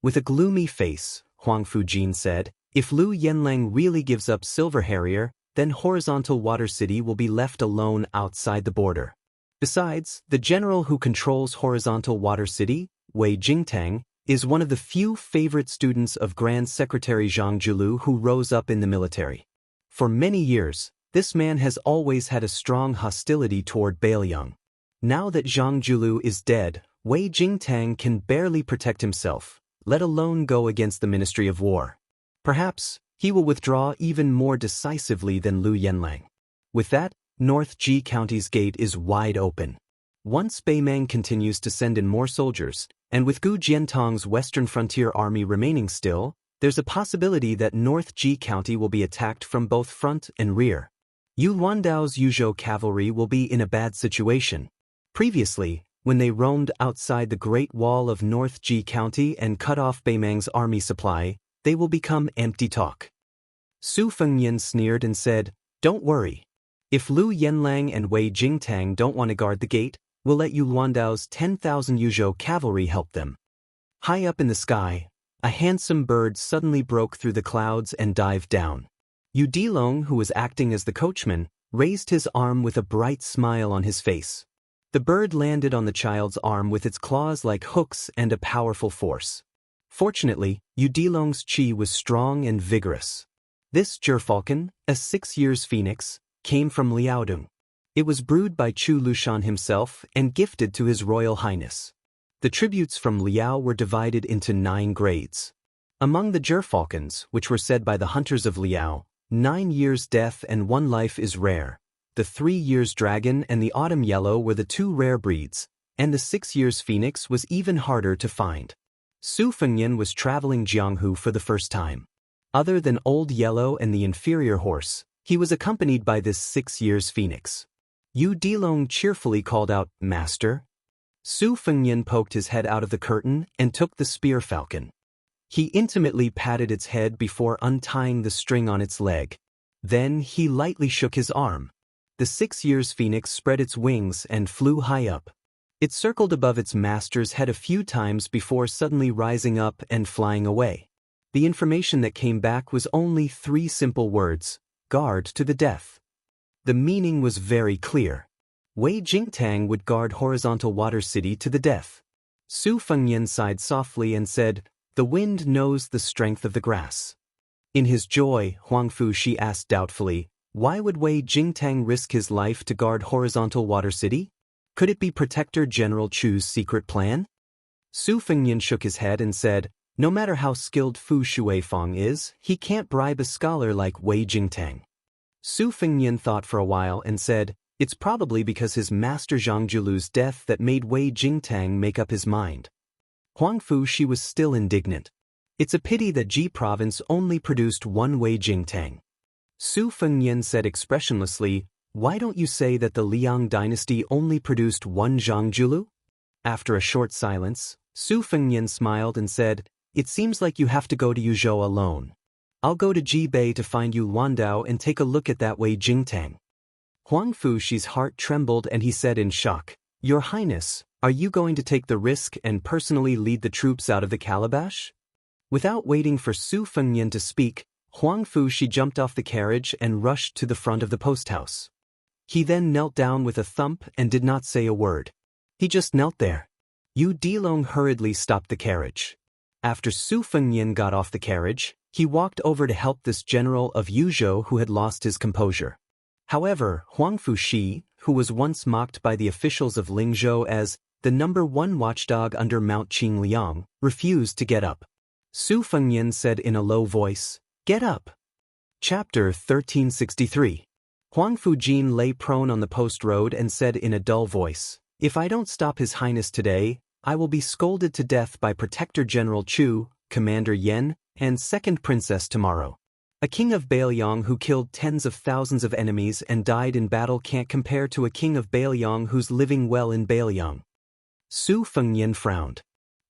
With a gloomy face, Huang Fujin said, "If Lu Yenlang really gives up Silver Harrier, then Horizontal Water City will be left alone outside the border. Besides, the general who controls Horizontal Water City, Wei Jingtang, is one of the few favorite students of Grand Secretary Zhang Julu who rose up in the military. For many years, this man has always had a strong hostility toward Bailiang. Now that Zhang Julu is dead, Wei Jingtang can barely protect himself, let alone go against the Ministry of War. Perhaps he will withdraw even more decisively than Lu Yenlang. With that, North Ji County's gate is wide open. Once Beimang continues to send in more soldiers, and with Gu Jiantong's Western Frontier Army remaining still, there's a possibility that North Ji County will be attacked from both front and rear. Yu Luandao's Yuzhou cavalry will be in a bad situation. Previously, when they roamed outside the Great Wall of North Ji County and cut off Beimang's army supply, they will become empty talk." Su Fengnian sneered and said, "Don't worry. If Lu Yenlang and Wei Jingtang don't want to guard the gate, we'll let Yu Luandao's 10,000 Yuzhou cavalry help them." High up in the sky, a handsome bird suddenly broke through the clouds and dived down. Yu Dilong, who was acting as the coachman, raised his arm with a bright smile on his face. The bird landed on the child's arm with its claws like hooks and a powerful force. Fortunately, Yu Dilong's chi was strong and vigorous. This gerfalcon, a 6 years phoenix, came from Liaodong. It was brewed by Chu Lushan himself and gifted to His Royal Highness. The tributes from Liao were divided into 9 grades. Among the gerfalcons, which were said by the hunters of Liao, 9 years death and 1 life is rare. The 3 years dragon and the autumn yellow were the 2 rare breeds, and the 6 years phoenix was even harder to find. Su Fengnian was traveling Jianghu for the first time. Other than Old Yellow and the inferior horse, he was accompanied by this 6 years phoenix. Yu Dilong cheerfully called out, "Master?" Su Fengnian poked his head out of the curtain and took the spear falcon. He intimately patted its head before untying the string on its leg. Then he lightly shook his arm. The 6 years phoenix spread its wings and flew high up. It circled above its master's head a few times before suddenly rising up and flying away. The information that came back was only 3 simple words: "Guard to the death." The meaning was very clear. Wei Jingtang would guard Horizontal Water City to the death. Su Fengnian sighed softly and said, "The wind knows the strength of the grass." In his joy, Huang Fushi asked doubtfully, "Why would Wei Jingtang risk his life to guard Horizontal Water City? Could it be Protector General Chu's secret plan?" Su Fengnian shook his head and said, "No matter how skilled Fu Shuifeng is, he can't bribe a scholar like Wei Jingtang." Su Fengnian thought for a while and said, "It's probably because his master Zhang Julu's death that made Wei Jingtang make up his mind." Huang Fushi was still indignant. It's a pity that Ji province only produced one Wei Jingtang. Su Fengnian said expressionlessly, "Why don't you say that the Liang dynasty only produced one Zhangjulu?" After a short silence, Su Fengnian smiled and said, "It seems like you have to go to Yuzhou alone. I'll go to Jibei to find you Landao and take a look at that Wei Jingtang." Huang Fuxi's heart trembled and he said in shock, "Your Highness, are you going to take the risk and personally lead the troops out of the calabash?" Without waiting for Su Fengnian to speak, Huang Fuxi jumped off the carriage and rushed to the front of the post house. He then knelt down with a thump and did not say a word. He just knelt there. Yu Dilong hurriedly stopped the carriage. After Su Fengnian got off the carriage, he walked over to help this general of Yuzhou who had lost his composure. However, Huang Fuxi, who was once mocked by the officials of Lingzhou as the #1 watchdog under Mount Qingliang, refused to get up. Su Fengnian said in a low voice, "Get up." Chapter 1363. Huang Fujin lay prone on the post road and said in a dull voice, "If I don't stop His Highness today, I will be scolded to death by Protector General Chu, Commander Yen, and Second Princess tomorrow. A king of Bailiang who killed tens of thousands of enemies and died in battle can't compare to a king of Bailiang who's living well in Bailiang." Su Fengnian frowned.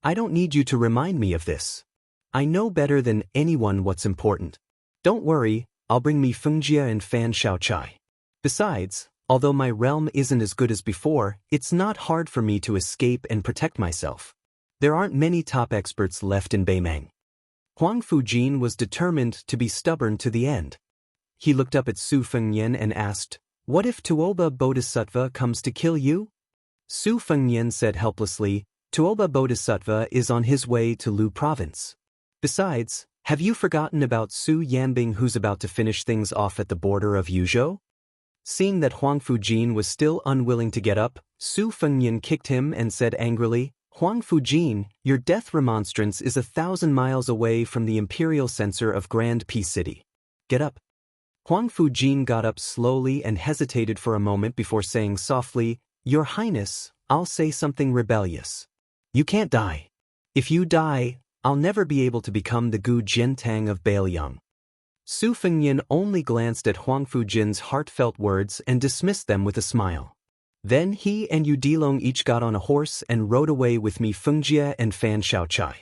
"I don't need you to remind me of this. I know better than anyone what's important. Don't worry, I'll bring me Fengjia and Fan Shaochai. Besides, although my realm isn't as good as before, it's not hard for me to escape and protect myself. There aren't many top experts left in Beimang." Huang Fujin was determined to be stubborn to the end. He looked up at Su Fengnian and asked, "What if Tuoba Bodhisattva comes to kill you?" Su Fengnian said helplessly, "Tuoba Bodhisattva is on his way to Lu province. Besides, have you forgotten about Su Yanbing who's about to finish things off at the border of Yuzhou?" Seeing that Huang Fujin was still unwilling to get up, Su Fengnian kicked him and said angrily, "Huang Fujin, your death remonstrance is 1,000 miles away from the imperial censor of Grand Peace City. Get up." Huang Fujin got up slowly and hesitated for a moment before saying softly, "Your Highness, I'll say something rebellious. You can't die. If you die, I'll never be able to become the Gu Jiantang of Bailiang." Su Fengnian only glanced at Huang Fujin's heartfelt words and dismissed them with a smile. Then he and Yu Dilong each got on a horse and rode away with Mi Fengjia and Fan Shaochai.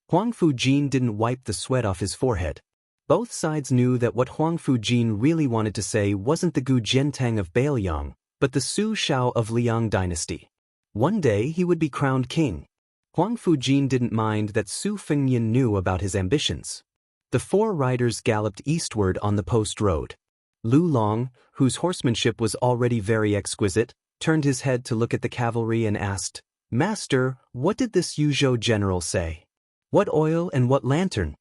Huang Fujin didn't wipe the sweat off his forehead. Both sides knew that what Huang Fujin really wanted to say wasn't the Gu Jiantang of Bailiang, but the Su Shao of Liang dynasty. One day he would be crowned king. Huang Fujin didn't mind that Su Fengnian knew about his ambitions. The four riders galloped eastward on the post road. Lu Long, whose horsemanship was already very exquisite, turned his head to look at the cavalry and asked, "Master, what did this Yuzhou general say? What oil and what lantern?"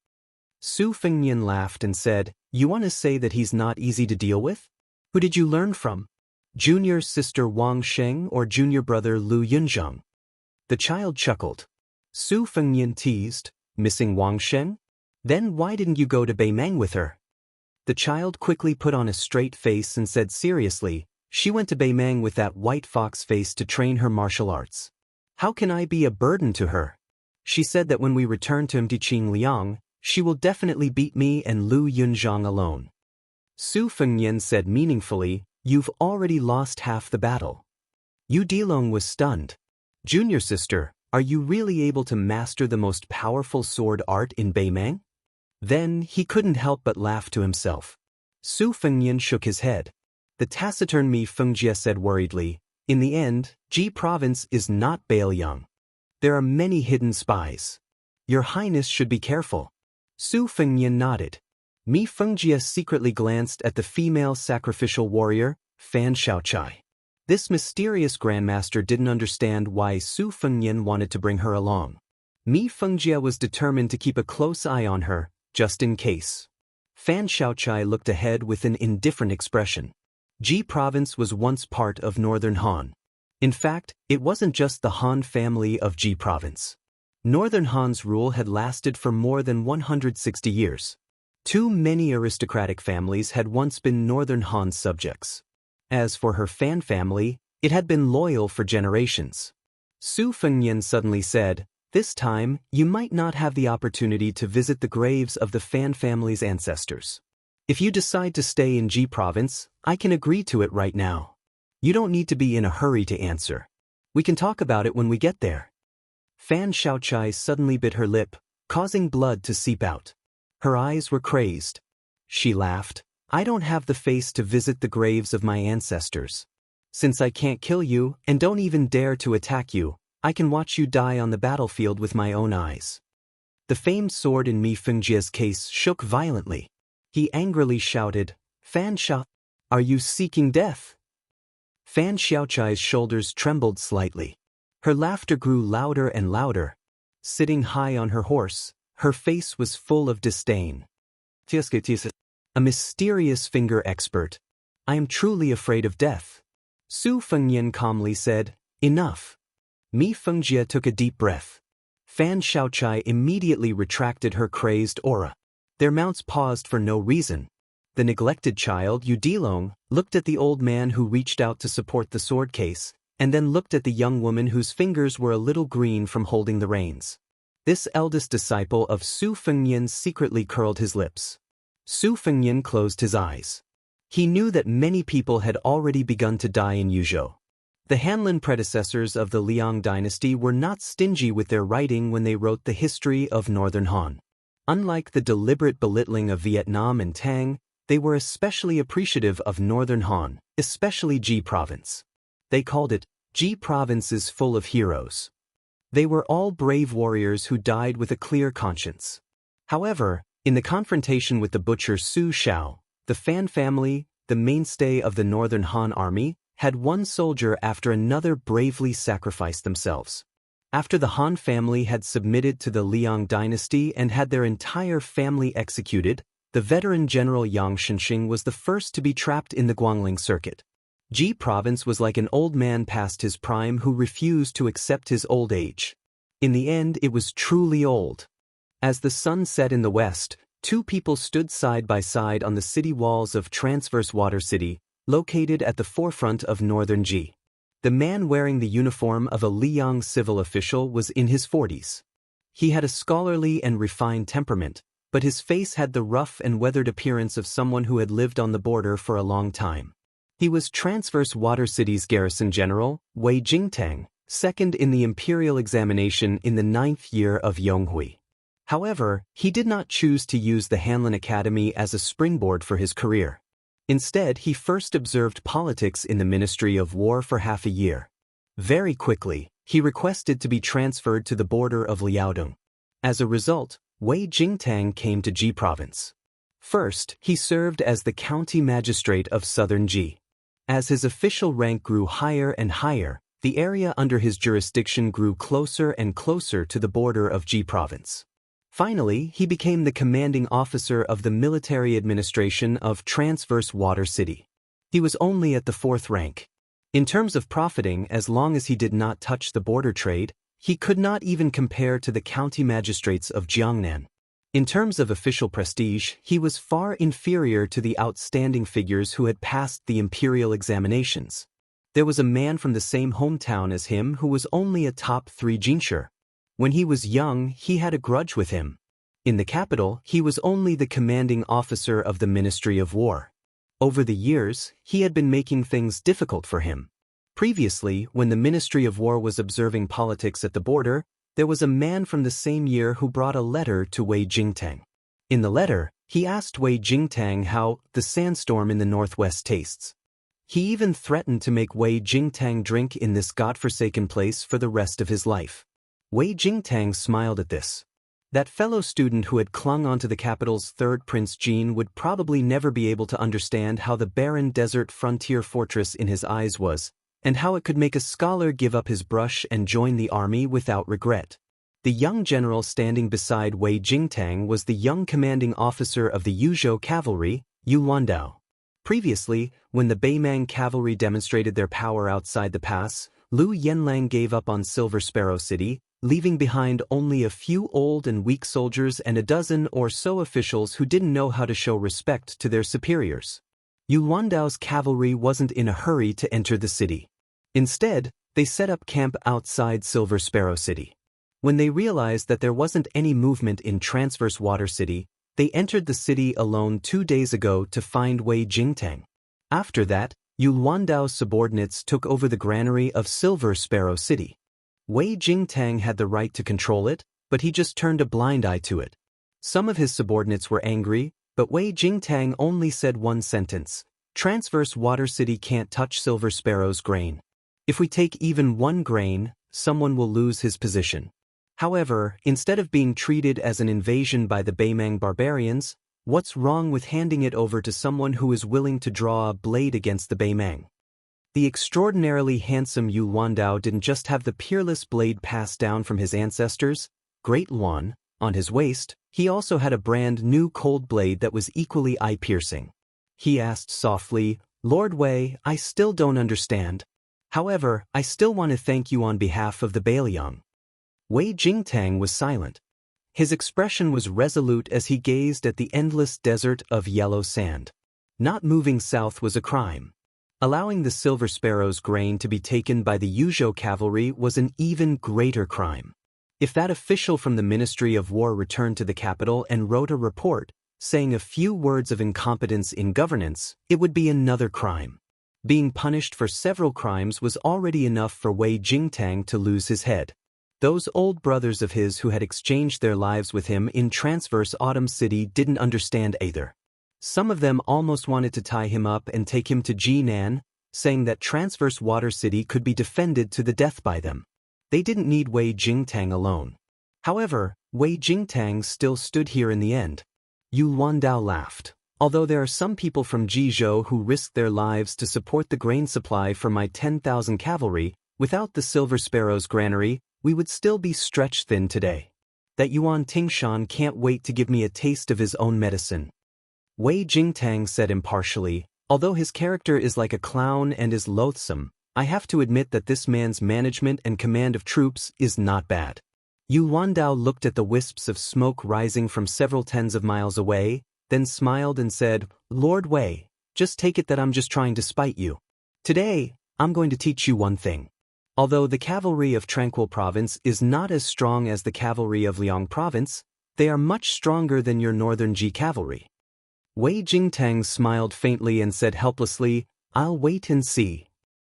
Su Fengnian laughed and said, "You want to say that he's not easy to deal with? Who did you learn from? Junior sister Wang Sheng or junior brother Lu Yunzhang?" The child chuckled. Su Fengnian teased, "Missing Wang Sheng? Then why didn't you go to Beimang with her?" The child quickly put on a straight face and said seriously, "She went to Beimang with that white fox face to train her martial arts. How can I be a burden to her? She said that when we return to Qingliang, she will definitely beat me and Lu Yunzhang alone." Su Fengnian said meaningfully, "You've already lost half the battle." Yu Dilong was stunned. "Junior sister, are you really able to master the most powerful sword art in Beimang?" Then he couldn't help but laugh to himself. Su Fengnian shook his head. The taciturn Mi Fengjia said worriedly, "In the end, Ji province is not Bailiang. There are many hidden spies. Your Highness should be careful." Su Fengnian nodded. Mi Fengjia secretly glanced at the female sacrificial warrior, Fan Shaochai. This mysterious grandmaster didn't understand why Su Fengnian wanted to bring her along. Mi Fengjia was determined to keep a close eye on her, just in case. Fan Shaochai looked ahead with an indifferent expression. Ji province was once part of northern Han. In fact, it wasn't just the Han family of Ji province. Northern Han's rule had lasted for more than 160 years. Too many aristocratic families had once been northern Han's subjects. As for her Fan family, it had been loyal for generations. Su Fengnian suddenly said, This time, you might not have the opportunity to visit the graves of the Fan family's ancestors. If you decide to stay in Ji province, I can agree to it right now. You don't need to be in a hurry to answer. We can talk about it when we get there. Fan Xiaochai suddenly bit her lip, causing blood to seep out. Her eyes were crazed. She laughed. I don't have the face to visit the graves of my ancestors. Since I can't kill you and don't even dare to attack you, I can watch you die on the battlefield with my own eyes. The famed sword in Mi Fengjia's case shook violently. He angrily shouted, Fan Xiao, are you seeking death? Fan Xiaochai's shoulders trembled slightly. Her laughter grew louder and louder. Sitting high on her horse, her face was full of disdain. A mysterious finger expert. I am truly afraid of death. Su Fengyan calmly said, Enough. Mi Fengjie took a deep breath. Fan Xiaochai immediately retracted her crazed aura. Their mounts paused for no reason. The neglected child, Yu Dilong, looked at the old man who reached out to support the sword case, and then looked at the young woman whose fingers were a little green from holding the reins. This eldest disciple of Su Fengyan secretly curled his lips. Su Fengyan closed his eyes. He knew that many people had already begun to die in Yuzhou. The Hanlin predecessors of the Liang dynasty were not stingy with their writing when they wrote the history of Northern Han. Unlike the deliberate belittling of Vietnam and Tang, they were especially appreciative of Northern Han, especially Ji province. They called it, Ji province is full of heroes. They were all brave warriors who died with a clear conscience. However, in the confrontation with the butcher Su Xiao, the Fan family, the mainstay of the Northern Han army, had one soldier after another bravely sacrificed themselves. After the Han family had submitted to the Liang dynasty and had their entire family executed, the veteran general Yang Shenxing was the first to be trapped in the Guangling circuit. Ji province was like an old man past his prime who refused to accept his old age. In the end, it was truly old. As the sun set in the west, two people stood side by side on the city walls of Transverse Water City, located at the forefront of northern Ji. The man wearing the uniform of a Liang civil official was in his 40s. He had a scholarly and refined temperament, but his face had the rough and weathered appearance of someone who had lived on the border for a long time. He was Transverse Water City's garrison general, Wei Jingtang, second in the imperial examination in the 9th year of Yonghui. However, he did not choose to use the Hanlin Academy as a springboard for his career. Instead, he first observed politics in the Ministry of War for half a year. Very quickly, he requested to be transferred to the border of Liaodong. As a result, Wei Jingtang came to Ji province. First, he served as the county magistrate of southern Ji. As his official rank grew higher and higher, the area under his jurisdiction grew closer and closer to the border of Ji province. Finally, he became the commanding officer of the military administration of Transverse Water City. He was only at the 4th rank. In terms of profiting, as long as he did not touch the border trade, he could not even compare to the county magistrates of Jiangnan. In terms of official prestige, he was far inferior to the outstanding figures who had passed the imperial examinations. There was a man from the same hometown as him who was only a top 3 jinshi. When he was young, he had a grudge with him. In the capital, he was only the commanding officer of the Ministry of War. Over the years, he had been making things difficult for him. Previously, when the Ministry of War was observing politics at the border, there was a man from the same year who brought a letter to Wei Jingtang. In the letter, he asked Wei Jingtang how the sandstorm in the northwest tastes. He even threatened to make Wei Jingtang drink in this godforsaken place for the rest of his life. Wei Jingtang smiled at this. That fellow student who had clung onto the capital's 3rd Prince Jean would probably never be able to understand how the barren desert frontier fortress in his eyes was, and how it could make a scholar give up his brush and join the army without regret. The young general standing beside Wei Jingtang was the young commanding officer of the Yuzhou cavalry, Yu Luandao. Previously, when the Beimang cavalry demonstrated their power outside the pass, Lu Yanlang gave up on Silver Sparrow City, leaving behind only a few old and weak soldiers and a dozen or so officials who didn't know how to show respect to their superiors. Yu Luandao's cavalry wasn't in a hurry to enter the city. Instead, they set up camp outside Silver Sparrow City. When they realized that there wasn't any movement in Transverse Water City, they entered the city alone 2 days ago to find Wei Jingtang. After that, Yu Luandao's subordinates took over the granary of Silver Sparrow City. Wei Jingtang had the right to control it, but he just turned a blind eye to it. Some of his subordinates were angry, but Wei Jingtang only said one sentence: Transverse Water City can't touch Silver Sparrow's grain. If we take even 1 grain, someone will lose his position. However, instead of being treated as an invasion by the Beimang barbarians, what's wrong with handing it over to someone who is willing to draw a blade against the Beimang? The extraordinarily handsome Yu Luandao didn't just have the peerless blade passed down from his ancestors, Great Luan, on his waist, he also had a brand new cold blade that was equally eye-piercing. He asked softly, "Lord Wei, I still don't understand. However, I still want to thank you on behalf of the Bailiang." Wei Jingtang was silent. His expression was resolute as he gazed at the endless desert of yellow sand. Not moving south was a crime. Allowing the Silver Sparrow's grain to be taken by the Yuzhou cavalry was an even greater crime. If that official from the Ministry of War returned to the capital and wrote a report, saying a few words of incompetence in governance, it would be another crime. Being punished for several crimes was already enough for Wei Jingtang to lose his head. Those old brothers of his who had exchanged their lives with him in Transverse Autumn City didn't understand either. Some of them almost wanted to tie him up and take him to Jinan, saying that Transverse Water City could be defended to the death by them. They didn't need Wei Jingtang alone. However, Wei Jingtang still stood here in the end. Yu Luandao laughed. Although there are some people from Jizhou who risked their lives to support the grain supply for my 10,000 cavalry, without the Silver Sparrow's granary, we would still be stretched thin today. That Yuan Tingshan can't wait to give me a taste of his own medicine. Wei Jingtang said impartially, although his character is like a clown and is loathsome, I have to admit that this man's management and command of troops is not bad. Yu Luandao looked at the wisps of smoke rising from several tens of miles away, then smiled and said, "Lord Wei, just take it that I'm just trying to spite you. Today, I'm going to teach you one thing. Although the cavalry of Tranquil Province is not as strong as the cavalry of Liang Province, they are much stronger than your northern Ji cavalry." Wei Jingtang smiled faintly and said helplessly, "I'll wait and see."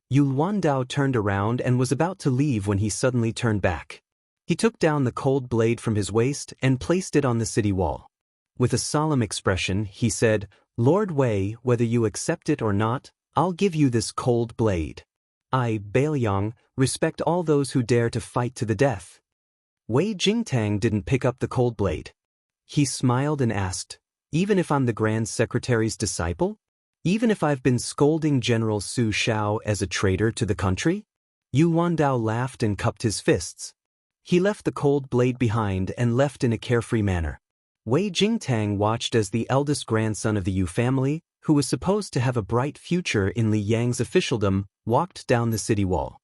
Yu Luandao turned around and was about to leave when he suddenly turned back. He took down the cold blade from his waist and placed it on the city wall. With a solemn expression, he said, "Lord Wei, whether you accept it or not, I'll give you this cold blade. I, Bailiang, respect all those who dare to fight to the death." Wei Jingtang didn't pick up the cold blade. He smiled and asked, "Even if I'm the Grand Secretary's disciple? Even if I've been scolding General Su Shao as a traitor to the country?" Yu Luandao laughed and cupped his fists. He left the cold blade behind and left in a carefree manner. Wei Jingtang watched as the eldest grandson of the Yu family, who was supposed to have a bright future in Li Yang's officialdom, walked down the city wall.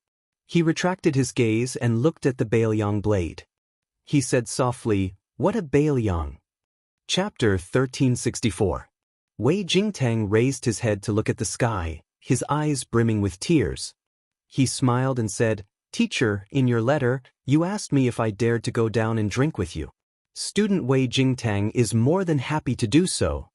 He retracted his gaze and looked at the Bailiang blade. He said softly, "What a Bailiang." Chapter 1364. Wei Jingtang raised his head to look at the sky, his eyes brimming with tears. He smiled and said, "Teacher, in your letter, you asked me if I dared to go down and drink with you. Student Wei Jingtang is more than happy to do so."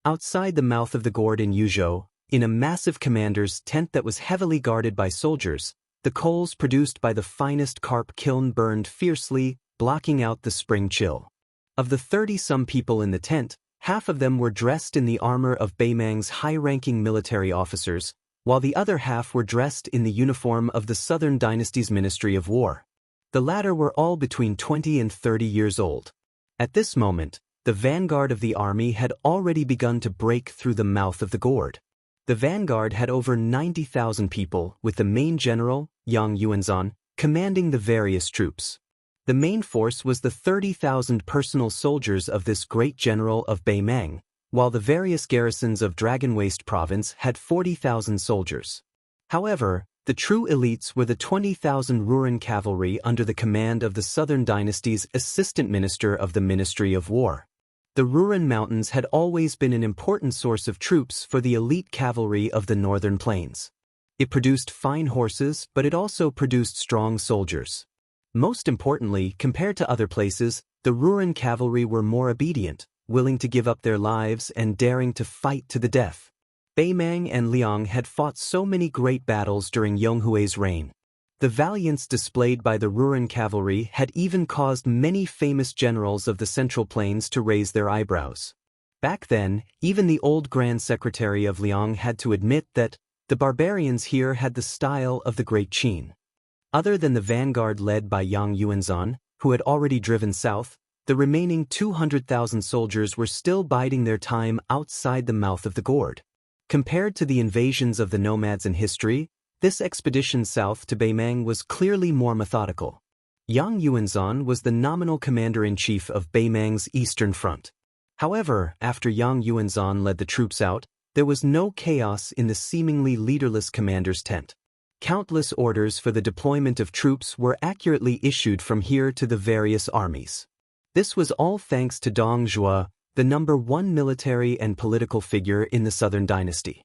Outside the mouth of the gourd in Yuzhou, in a massive commander's tent that was heavily guarded by soldiers, the coals produced by the finest carp kiln burned fiercely, blocking out the spring chill. Of the 30-some people in the tent, half of them were dressed in the armor of Beimang's high-ranking military officers, while the other half were dressed in the uniform of the Southern Dynasty's Ministry of War. The latter were all between 20 and 30 years old. At this moment, the vanguard of the army had already begun to break through the mouth of the gourd. The vanguard had over 90,000 people, with the main general, Yang Yuanzhan, commanding the various troops. The main force was the 30,000 personal soldiers of this great general of Beimang, while the various garrisons of Dragon Waste Province had 40,000 soldiers. However, the true elites were the 20,000 Ruran cavalry under the command of the Southern Dynasty's assistant minister of the Ministry of War. The Ruran Mountains had always been an important source of troops for the elite cavalry of the northern plains. It produced fine horses, but it also produced strong soldiers. Most importantly, compared to other places, the Ruran cavalry were more obedient, willing to give up their lives and daring to fight to the death. Beimang and Liang had fought so many great battles during Yonghui's reign. The valiance displayed by the Ruran cavalry had even caused many famous generals of the Central Plains to raise their eyebrows. Back then, even the old Grand Secretary of Liang had to admit that the barbarians here had the style of the Great Qin. Other than the vanguard led by Yang Yuanzhan, who had already driven south, the remaining 200,000 soldiers were still biding their time outside the mouth of the gourd. Compared to the invasions of the nomads in history, this expedition south to Beimang was clearly more methodical. Yang Yuanzhan was the nominal commander-in-chief of Beimang's eastern front. However, after Yang Yuanzhan led the troops out, there was no chaos in the seemingly leaderless commander's tent. Countless orders for the deployment of troops were accurately issued from here to the various armies. This was all thanks to Dong Zhuo, the #1 military and political figure in the Southern Dynasty.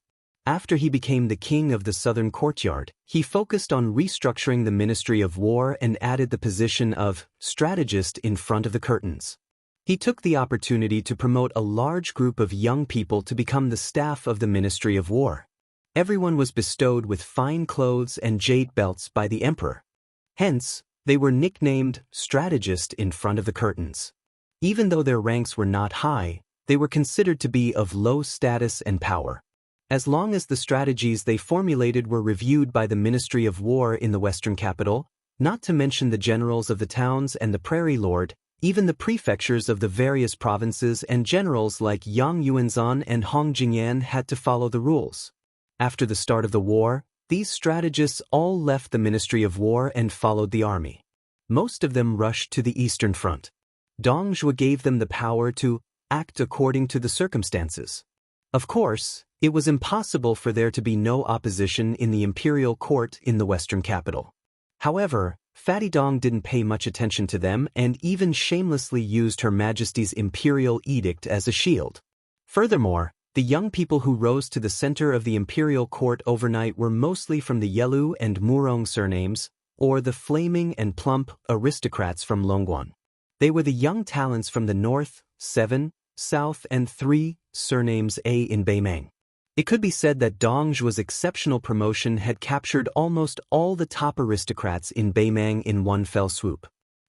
After he became the king of the Southern Courtyard, he focused on restructuring the Ministry of War and added the position of strategist in front of the curtains. He took the opportunity to promote a large group of young people to become the staff of the Ministry of War. Everyone was bestowed with fine clothes and jade belts by the emperor. Hence, they were nicknamed strategist in front of the curtains. Even though their ranks were not high, they were considered to be of low status and power. As long as the strategies they formulated were reviewed by the Ministry of War in the Western capital, not to mention the generals of the towns and the prairie lord, even the prefectures of the various provinces and generals like Yang Yuanzhan and Hong Jingyan had to follow the rules. After the start of the war, these strategists all left the Ministry of War and followed the army. Most of them rushed to the Eastern Front. Dong Zhuo gave them the power to act according to the circumstances. Of course, it was impossible for there to be no opposition in the imperial court in the Western capital. However, Fatty Dong didn't pay much attention to them and even shamelessly used Her Majesty's imperial edict as a shield. Furthermore, the young people who rose to the center of the imperial court overnight were mostly from the Yelu and Murong surnames, or the flaming and plump aristocrats from Longguan. They were the young talents from the north, 7, south and 3 surnames A in Beimang. It could be said that Dong Zhuo's exceptional promotion had captured almost all the top aristocrats in Beimang in one fell swoop.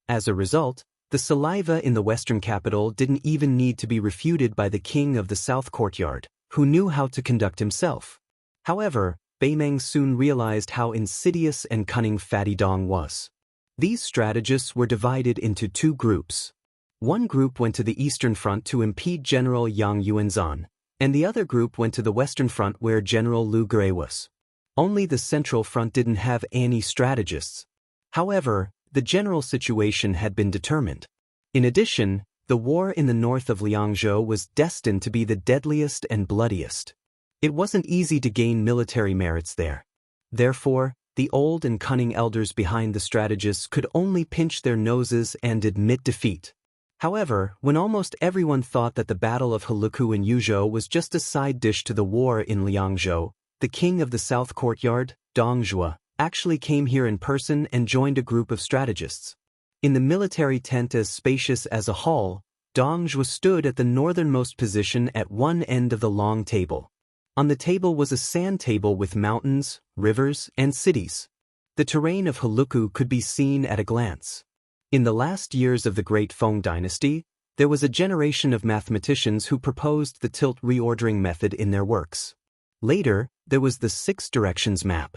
As a result, the saliva in the Western capital didn't even need to be refuted by the king of the South Courtyard, who knew how to conduct himself. However, Beimang soon realized how insidious and cunning Fatty Dong was. These strategists were divided into two groups. One group went to the Eastern Front to impede General Yang Yuanzhan, and the other group went to the Western Front where General Lu Gray was. Only the Central Front didn't have any strategists. However, the general situation had been determined. In addition, the war in the north of Liangzhou was destined to be the deadliest and bloodiest. It wasn't easy to gain military merits there. Therefore, the old and cunning elders behind the strategists could only pinch their noses and admit defeat. However, when almost everyone thought that the Battle of Heluku in Yuzhou was just a side dish to the war in Liangzhou, the king of the South Courtyard, Dong Zhuo, actually came here in person and joined a group of strategists. In the military tent as spacious as a hall, Dong Zhuo stood at the northernmost position at one end of the long table. On the table was a sand table with mountains, rivers, and cities. The terrain of Heluku could be seen at a glance. In the last years of the Great Feng Dynasty, there was a generation of mathematicians who proposed the tilt reordering method in their works. Later, there was the 6 directions map.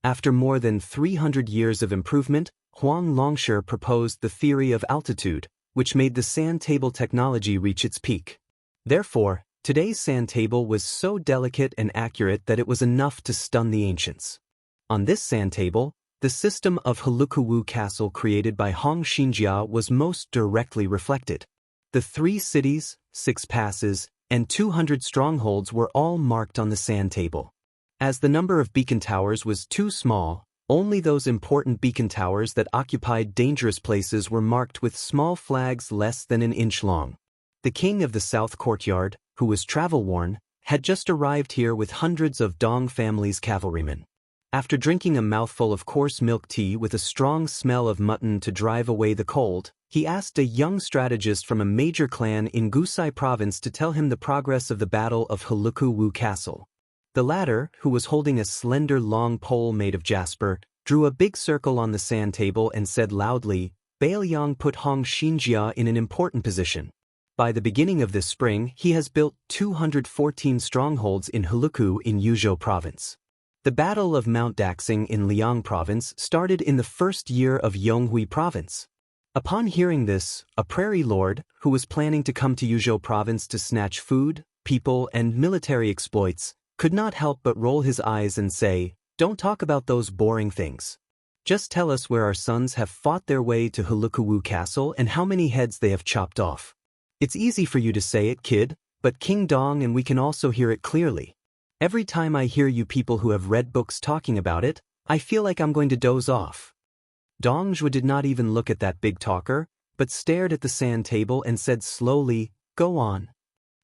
After more than 300 years of improvement, Huang Longshi proposed the theory of altitude, which made the sand table technology reach its peak. Therefore, today's sand table was so delicate and accurate that it was enough to stun the ancients. On this sand table, the system of Helukuwu Castle created by Hong Xianxia was most directly reflected. The 3 cities, 6 passes, and 200 strongholds were all marked on the sand table. As the number of beacon towers was too small, only those important beacon towers that occupied dangerous places were marked with small flags less than an inch long. The king of the South Courtyard, who was travel-worn, had just arrived here with hundreds of Dong family's cavalrymen. After drinking a mouthful of coarse milk tea with a strong smell of mutton to drive away the cold, he asked a young strategist from a major clan in Gusai province to tell him the progress of the Battle of Huluku-Wu Castle. The latter, who was holding a slender long pole made of jasper, drew a big circle on the sand table and said loudly, "Bailiang put Hong Xianxia in an important position. By the beginning of this spring, he has built 214 strongholds in Huluku in Yuzhou province." The Battle of Mount Daxing in Liang province started in the first year of Yonghui province. Upon hearing this, a prairie lord, who was planning to come to Yuzhou province to snatch food, people, and military exploits, could not help but roll his eyes and say, "Don't talk about those boring things. Just tell us where our sons have fought their way to Huluku-Wu Castle and how many heads they have chopped off. It's easy for you to say it, kid, but King Dong and we can also hear it clearly. Every time I hear you people who have read books talking about it, I feel like I'm going to doze off." Dongzhuo did not even look at that big talker, but stared at the sand table and said slowly, "Go on."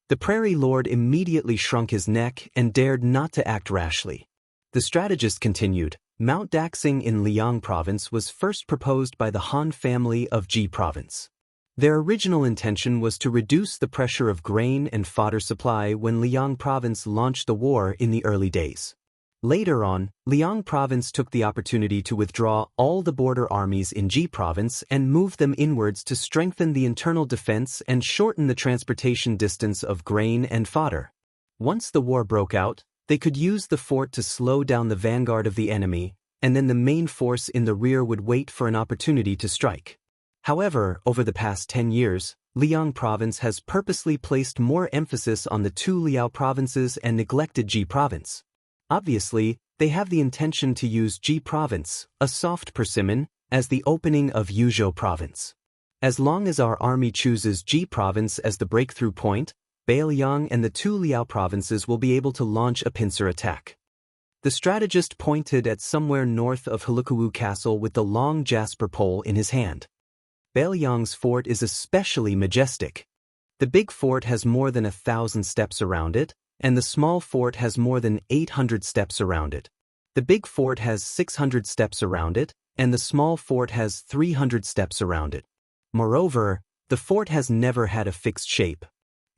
The prairie lord immediately shrunk his neck and dared not to act rashly. The strategist continued, "Mount Daxing in Liang province was first proposed by the Han family of Ji province. Their original intention was to reduce the pressure of grain and fodder supply when Liang province launched the war in the early days. Later on, Liang province took the opportunity to withdraw all the border armies in Ji province and move them inwards to strengthen the internal defense and shorten the transportation distance of grain and fodder. Once the war broke out, they could use the fort to slow down the vanguard of the enemy, and then the main force in the rear would wait for an opportunity to strike. However, over the past 10 years, Liang province has purposely placed more emphasis on the two Liao provinces and neglected Ji province. Obviously, they have the intention to use Ji province, a soft persimmon, as the opening of Yuzhou province. As long as our army chooses Ji province as the breakthrough point, Bailiang and the two Liao provinces will be able to launch a pincer attack. The strategist pointed at somewhere north of Huluku-Wu Castle with the long jasper pole in his hand. Bailiang's fort is especially majestic. The big fort has more than 1,000 steps around it, and the small fort has more than 800 steps around it. The big fort has 600 steps around it, and the small fort has 300 steps around it. Moreover, the fort has never had a fixed shape.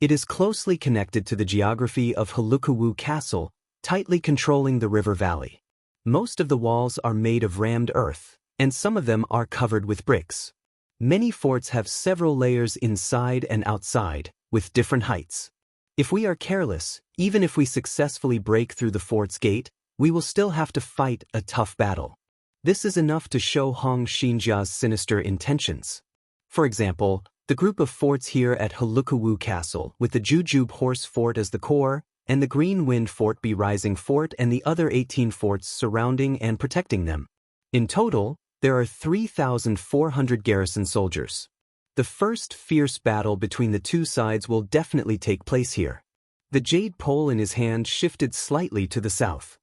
It is closely connected to the geography of Huluku-Wu Castle, tightly controlling the river valley. Most of the walls are made of rammed earth, and some of them are covered with bricks. Many forts have several layers inside and outside, with different heights. If we are careless, even if we successfully break through the fort's gate, we will still have to fight a tough battle. This is enough to show Hong Xianxia's sinister intentions. For example, the group of forts here at Huluku-Wu Castle, with the Jujube Horse Fort as the core, and the Green Wind Fort Be Rising Fort and the other 18 forts surrounding and protecting them. In total, there are 3,400 garrison soldiers. The first fierce battle between the two sides will definitely take place here. The jade pole in his hand shifted slightly to the south.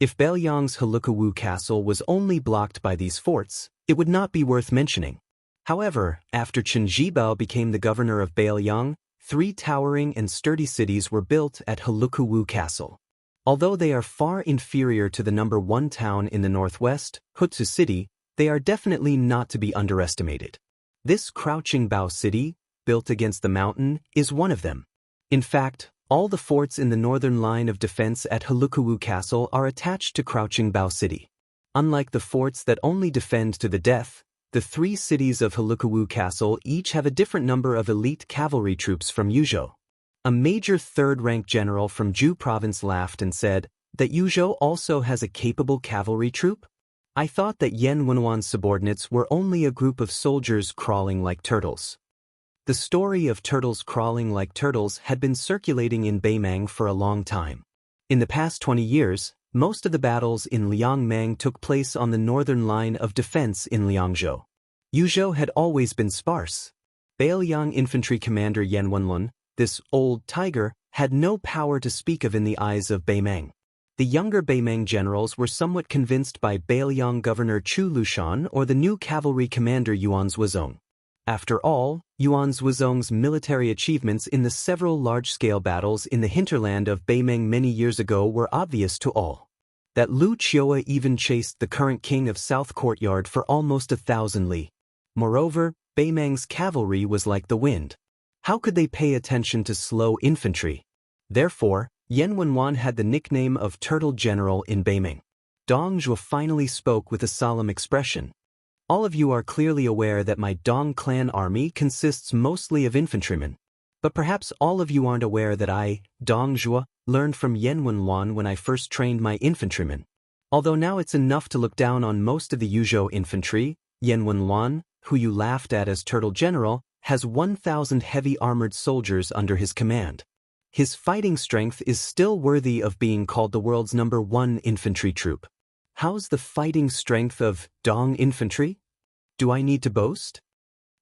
If Bailiang's Huluku-Wu Castle was only blocked by these forts, it would not be worth mentioning. However, after Chen Zhibao became the governor of Bailiang, 3 towering and sturdy cities were built at Huluku-Wu Castle. Although they are far inferior to the number 1 town in the northwest, Hutsu City, they are definitely not to be underestimated. This Crouching Bao City, built against the mountain, is one of them. In fact, all the forts in the northern line of defense at Huluku-Wu Castle are attached to Crouching Bao City. Unlike the forts that only defend to the death, the 3 cities of Huluku-Wu Castle each have a different number of elite cavalry troops from Yuzhou. A major third-rank general from Ju province laughed and said that Yuzhou also has a capable cavalry troop? I thought that Yan Wenwan's subordinates were only a group of soldiers crawling like turtles. The story of turtles crawling like turtles had been circulating in Beimang for a long time. In the past 20 years, most of the battles in Liangmang took place on the northern line of defense in Liangzhou. Yuzhou had always been sparse. Bailiang infantry commander Yan Wenlun, this old tiger, had no power to speak of in the eyes of Beimang. The younger Beimang generals were somewhat convinced by Bailiang governor Chu Lushan or the new cavalry commander Yuan Zhuozong. After all, Yuan Zhuozong's military achievements in the several large-scale battles in the hinterland of Beimang many years ago were obvious to all. that Lu Qiuhua even chased the current king of South Courtyard for almost 1,000 li. Moreover, Beimang's cavalry was like the wind. How could they pay attention to slow infantry? Therefore, Yan Wenwan had the nickname of Turtle General in Beimang. Dong Zhuo finally spoke with a solemn expression. All of you are clearly aware that my Dong clan army consists mostly of infantrymen. But perhaps all of you aren't aware that I, Dong Zhuo, learned from Yan Wenwan when I first trained my infantrymen. Although now it's enough to look down on most of the Yuzhou infantry, Yan Wenwan, who you laughed at as Turtle General, has 1,000 heavy armored soldiers under his command. His fighting strength is still worthy of being called the world's #1 infantry troop. How's the fighting strength of Dong infantry? Do I need to boast?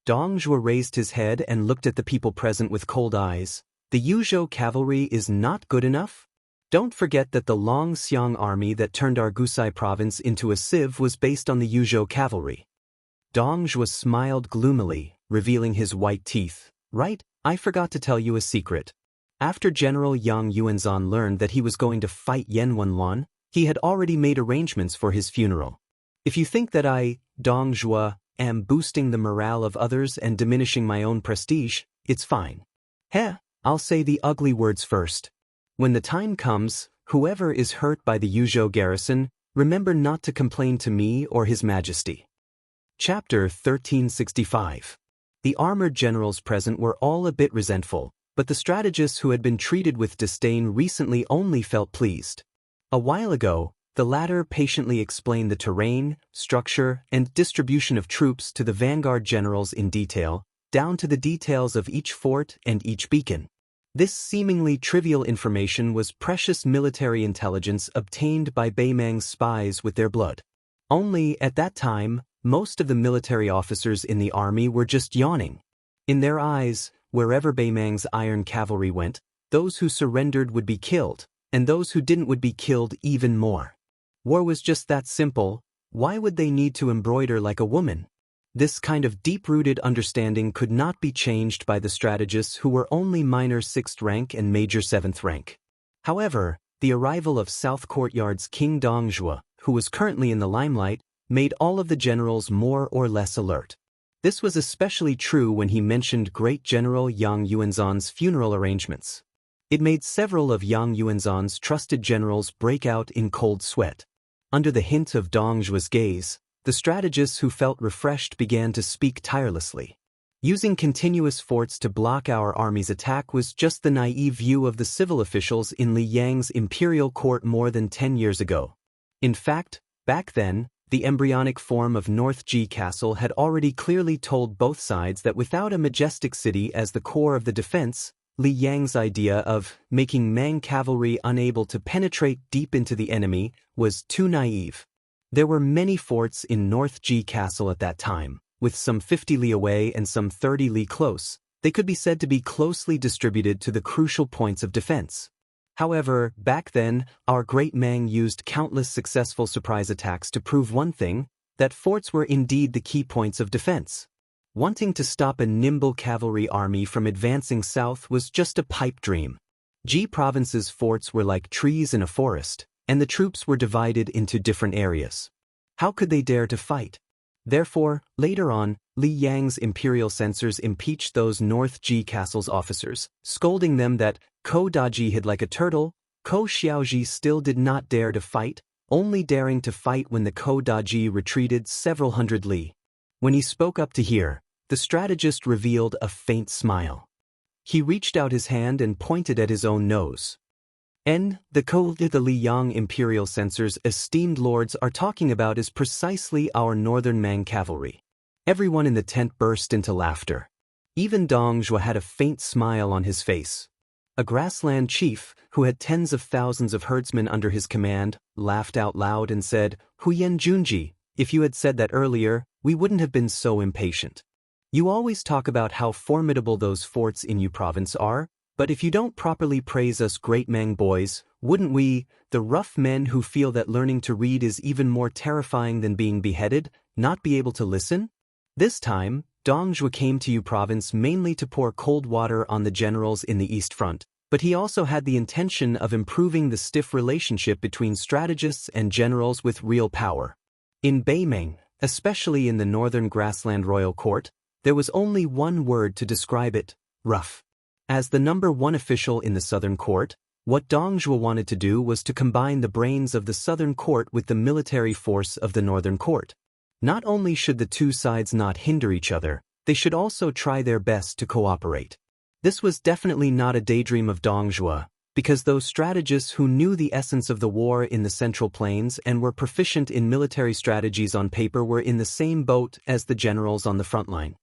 Dong Zhuo raised his head and looked at the people present with cold eyes. The Yuzhou cavalry is not good enough? Don't forget that the Long Xiang army that turned our Gusai province into a sieve was based on the Yuzhou cavalry. Dong Zhuo smiled gloomily, revealing his white teeth. Right, I forgot to tell you a secret. After General Yang Yuanzhan learned that he was going to fight Yan Wenwan, he had already made arrangements for his funeral. If you think that I, Dong Zhuo, am boosting the morale of others and diminishing my own prestige, it's fine. I'll say the ugly words first. When the time comes, whoever is hurt by the Yuzhou garrison, remember not to complain to me or His Majesty. Chapter 1365. The armored generals present were all a bit resentful, but the strategists who had been treated with disdain recently only felt pleased. A while ago, the latter patiently explained the terrain, structure, and distribution of troops to the vanguard generals in detail, down to the details of each fort and each beacon. This seemingly trivial information was precious military intelligence obtained by Beimang's spies with their blood. Only, at that time, most of the military officers in the army were just yawning. In their eyes, wherever Beimang's iron cavalry went, those who surrendered would be killed, and those who didn't would be killed even more. War was just that simple. Why would they need to embroider like a woman? This kind of deep-rooted understanding could not be changed by the strategists who were only minor 6th rank and major 7th rank. However, the arrival of South Courtyard's King Dong Zhuo, who was currently in the limelight, made all of the generals more or less alert. This was especially true when he mentioned Great General Yang Yuanzhan's funeral arrangements. It made several of Yang Yuanzhan's trusted generals break out in cold sweat. Under the hint of Dong Zhuo's gaze, the strategists who felt refreshed began to speak tirelessly. Using continuous forts to block our army's attack was just the naive view of the civil officials in Li Yang's imperial court more than 10 years ago. In fact, back then, the embryonic form of North Ji Castle had already clearly told both sides that without a majestic city as the core of the defense, Li Yang's idea of making Mang cavalry unable to penetrate deep into the enemy was too naive. There were many forts in North Ji Castle at that time, with some 50 li away and some 30 li close. They could be said to be closely distributed to the crucial points of defense. However, back then, our great Mang used countless successful surprise attacks to prove one thing, that forts were indeed the key points of defense. Wanting to stop a nimble cavalry army from advancing south was just a pipe dream. Ji province's forts were like trees in a forest, and the troops were divided into different areas. How could they dare to fight? Therefore, later on, Li Yang's imperial censors impeached those North Ji Castle's officers, scolding them that Ko Daji hid like a turtle. Ko Xiaoji still did not dare to fight, only daring to fight when the Ko Daji retreated several hundred li. When he spoke up to hear, the strategist revealed a faint smile. He reached out his hand and pointed at his own nose. The Li Yang imperial censors' esteemed lords are talking about is precisely our northern Mang cavalry. Everyone in the tent burst into laughter. Even Dong Zhuo had a faint smile on his face. A grassland chief, who had tens of thousands of herdsmen under his command, laughed out loud and said, "Huyen Junji, if you had said that earlier, we wouldn't have been so impatient. You always talk about how formidable those forts in Yu province are, but if you don't properly praise us great Mang boys, wouldn't we, the rough men who feel that learning to read is even more terrifying than being beheaded, not be able to listen?" This time, Dong Zhuo came to Yu province mainly to pour cold water on the generals in the East Front, but he also had the intention of improving the stiff relationship between strategists and generals with real power. In Beimeng, especially in the northern grassland royal court, there was only one word to describe it: rough. As the #1 official in the southern court, what Dong Zhuo wanted to do was to combine the brains of the southern court with the military force of the northern court. Not only should the two sides not hinder each other, they should also try their best to cooperate. This was definitely not a daydream of Dong Zhuo, because those strategists who knew the essence of the war in the Central Plains and were proficient in military strategies on paper were in the same boat as the generals on the front line.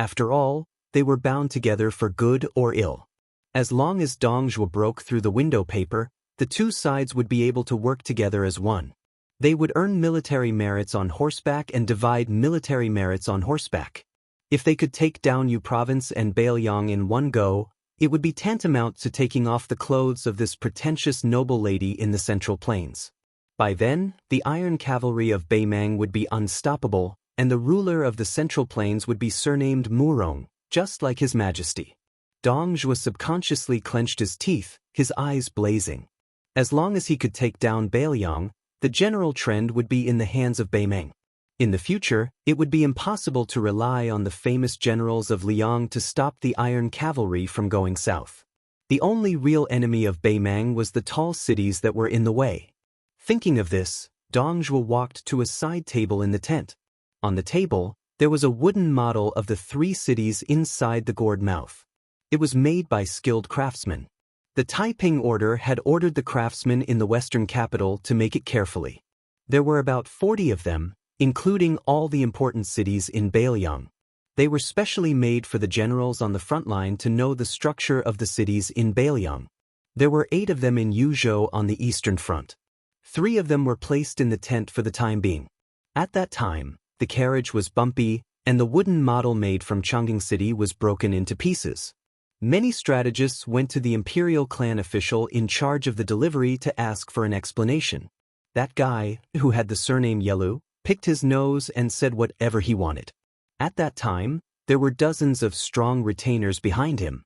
After all, they were bound together for good or ill. As long as Dong Zhuo broke through the window paper, the two sides would be able to work together as one. They would earn military merits on horseback and divide military merits on horseback. If they could take down Yu Province and Bailiang in one go, it would be tantamount to taking off the clothes of this pretentious noble lady in the Central Plains. By then, the iron cavalry of Beimeng would be unstoppable, and the ruler of the Central Plains would be surnamed Murong, just like His Majesty. Dong Zhuo subconsciously clenched his teeth, his eyes blazing. As long as he could take down Bailiang, the general trend would be in the hands of Beimeng. In the future, it would be impossible to rely on the famous generals of Liang to stop the iron cavalry from going south. The only real enemy of Beimeng was the tall cities that were in the way. Thinking of this, Dong Zhuo walked to a side table in the tent. On the table, there was a wooden model of the 3 cities inside the gourd mouth. It was made by skilled craftsmen. The Taiping order had ordered the craftsmen in the western capital to make it carefully. There were about 40 of them, including all the important cities in Bailiang. They were specially made for the generals on the front line to know the structure of the cities in Bailiang. There were 8 of them in Yuzhou on the eastern front. 3 of them were placed in the tent for the time being. At that time, the carriage was bumpy, and the wooden model made from Chongqing City was broken into pieces. Many strategists went to the imperial clan official in charge of the delivery to ask for an explanation. That guy, who had the surname Yelu, picked his nose and said whatever he wanted. At that time, there were dozens of strong retainers behind him.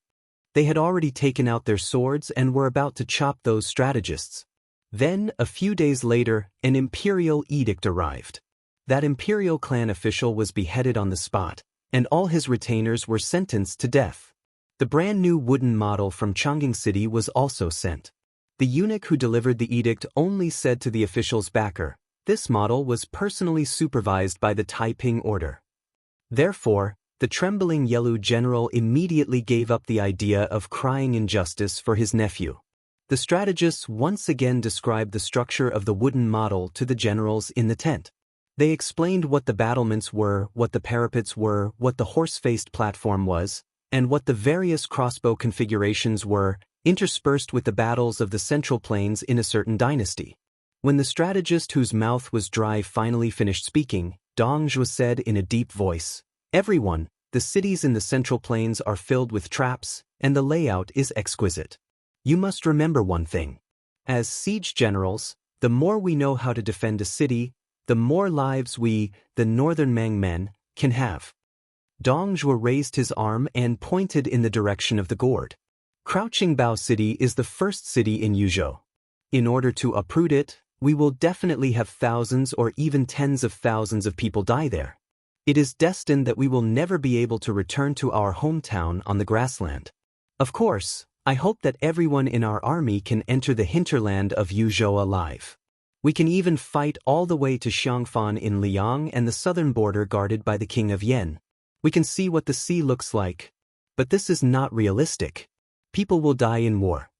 They had already taken out their swords and were about to chop those strategists. Then, a few days later, an imperial edict arrived. That imperial clan official was beheaded on the spot, and all his retainers were sentenced to death. The brand new wooden model from Chongqing City was also sent. The eunuch who delivered the edict only said to the official's backer, "This model was personally supervised by the Taiping order." Therefore, the trembling Yelu general immediately gave up the idea of crying injustice for his nephew. The strategists once again described the structure of the wooden model to the generals in the tent. They explained what the battlements were, what the parapets were, what the horse-faced platform was, and what the various crossbow configurations were, interspersed with the battles of the Central Plains in a certain dynasty. When the strategist whose mouth was dry finally finished speaking, Dong Zhuo said in a deep voice, "Everyone, the cities in the Central Plains are filled with traps, and the layout is exquisite. You must remember one thing. As siege generals, the more we know how to defend a city, the more lives we, the northern Mang men, can have." Dong Zhuo raised his arm and pointed in the direction of the gourd. Crouching Bao City is the first city in Yuzhou. In order to uproot it, we will definitely have thousands or even tens of thousands of people die there. It is destined that we will never be able to return to our hometown on the grassland. Of course, I hope that everyone in our army can enter the hinterland of Yuzhou alive. We can even fight all the way to Xianxia in Liang and the southern border guarded by the king of Yan. We can see what the sea looks like. But this is not realistic. People will die in war.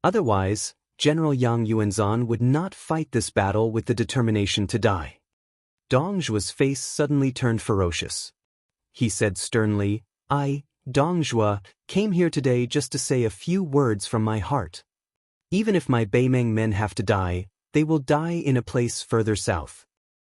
Otherwise, General Yang Yuanzhan would not fight this battle with the determination to die. Dong Zhuo's face suddenly turned ferocious. He said sternly, "I, Dong Zhuo, came here today just to say a few words from my heart. Even if my Beimeng men have to die, they will die in a place further south.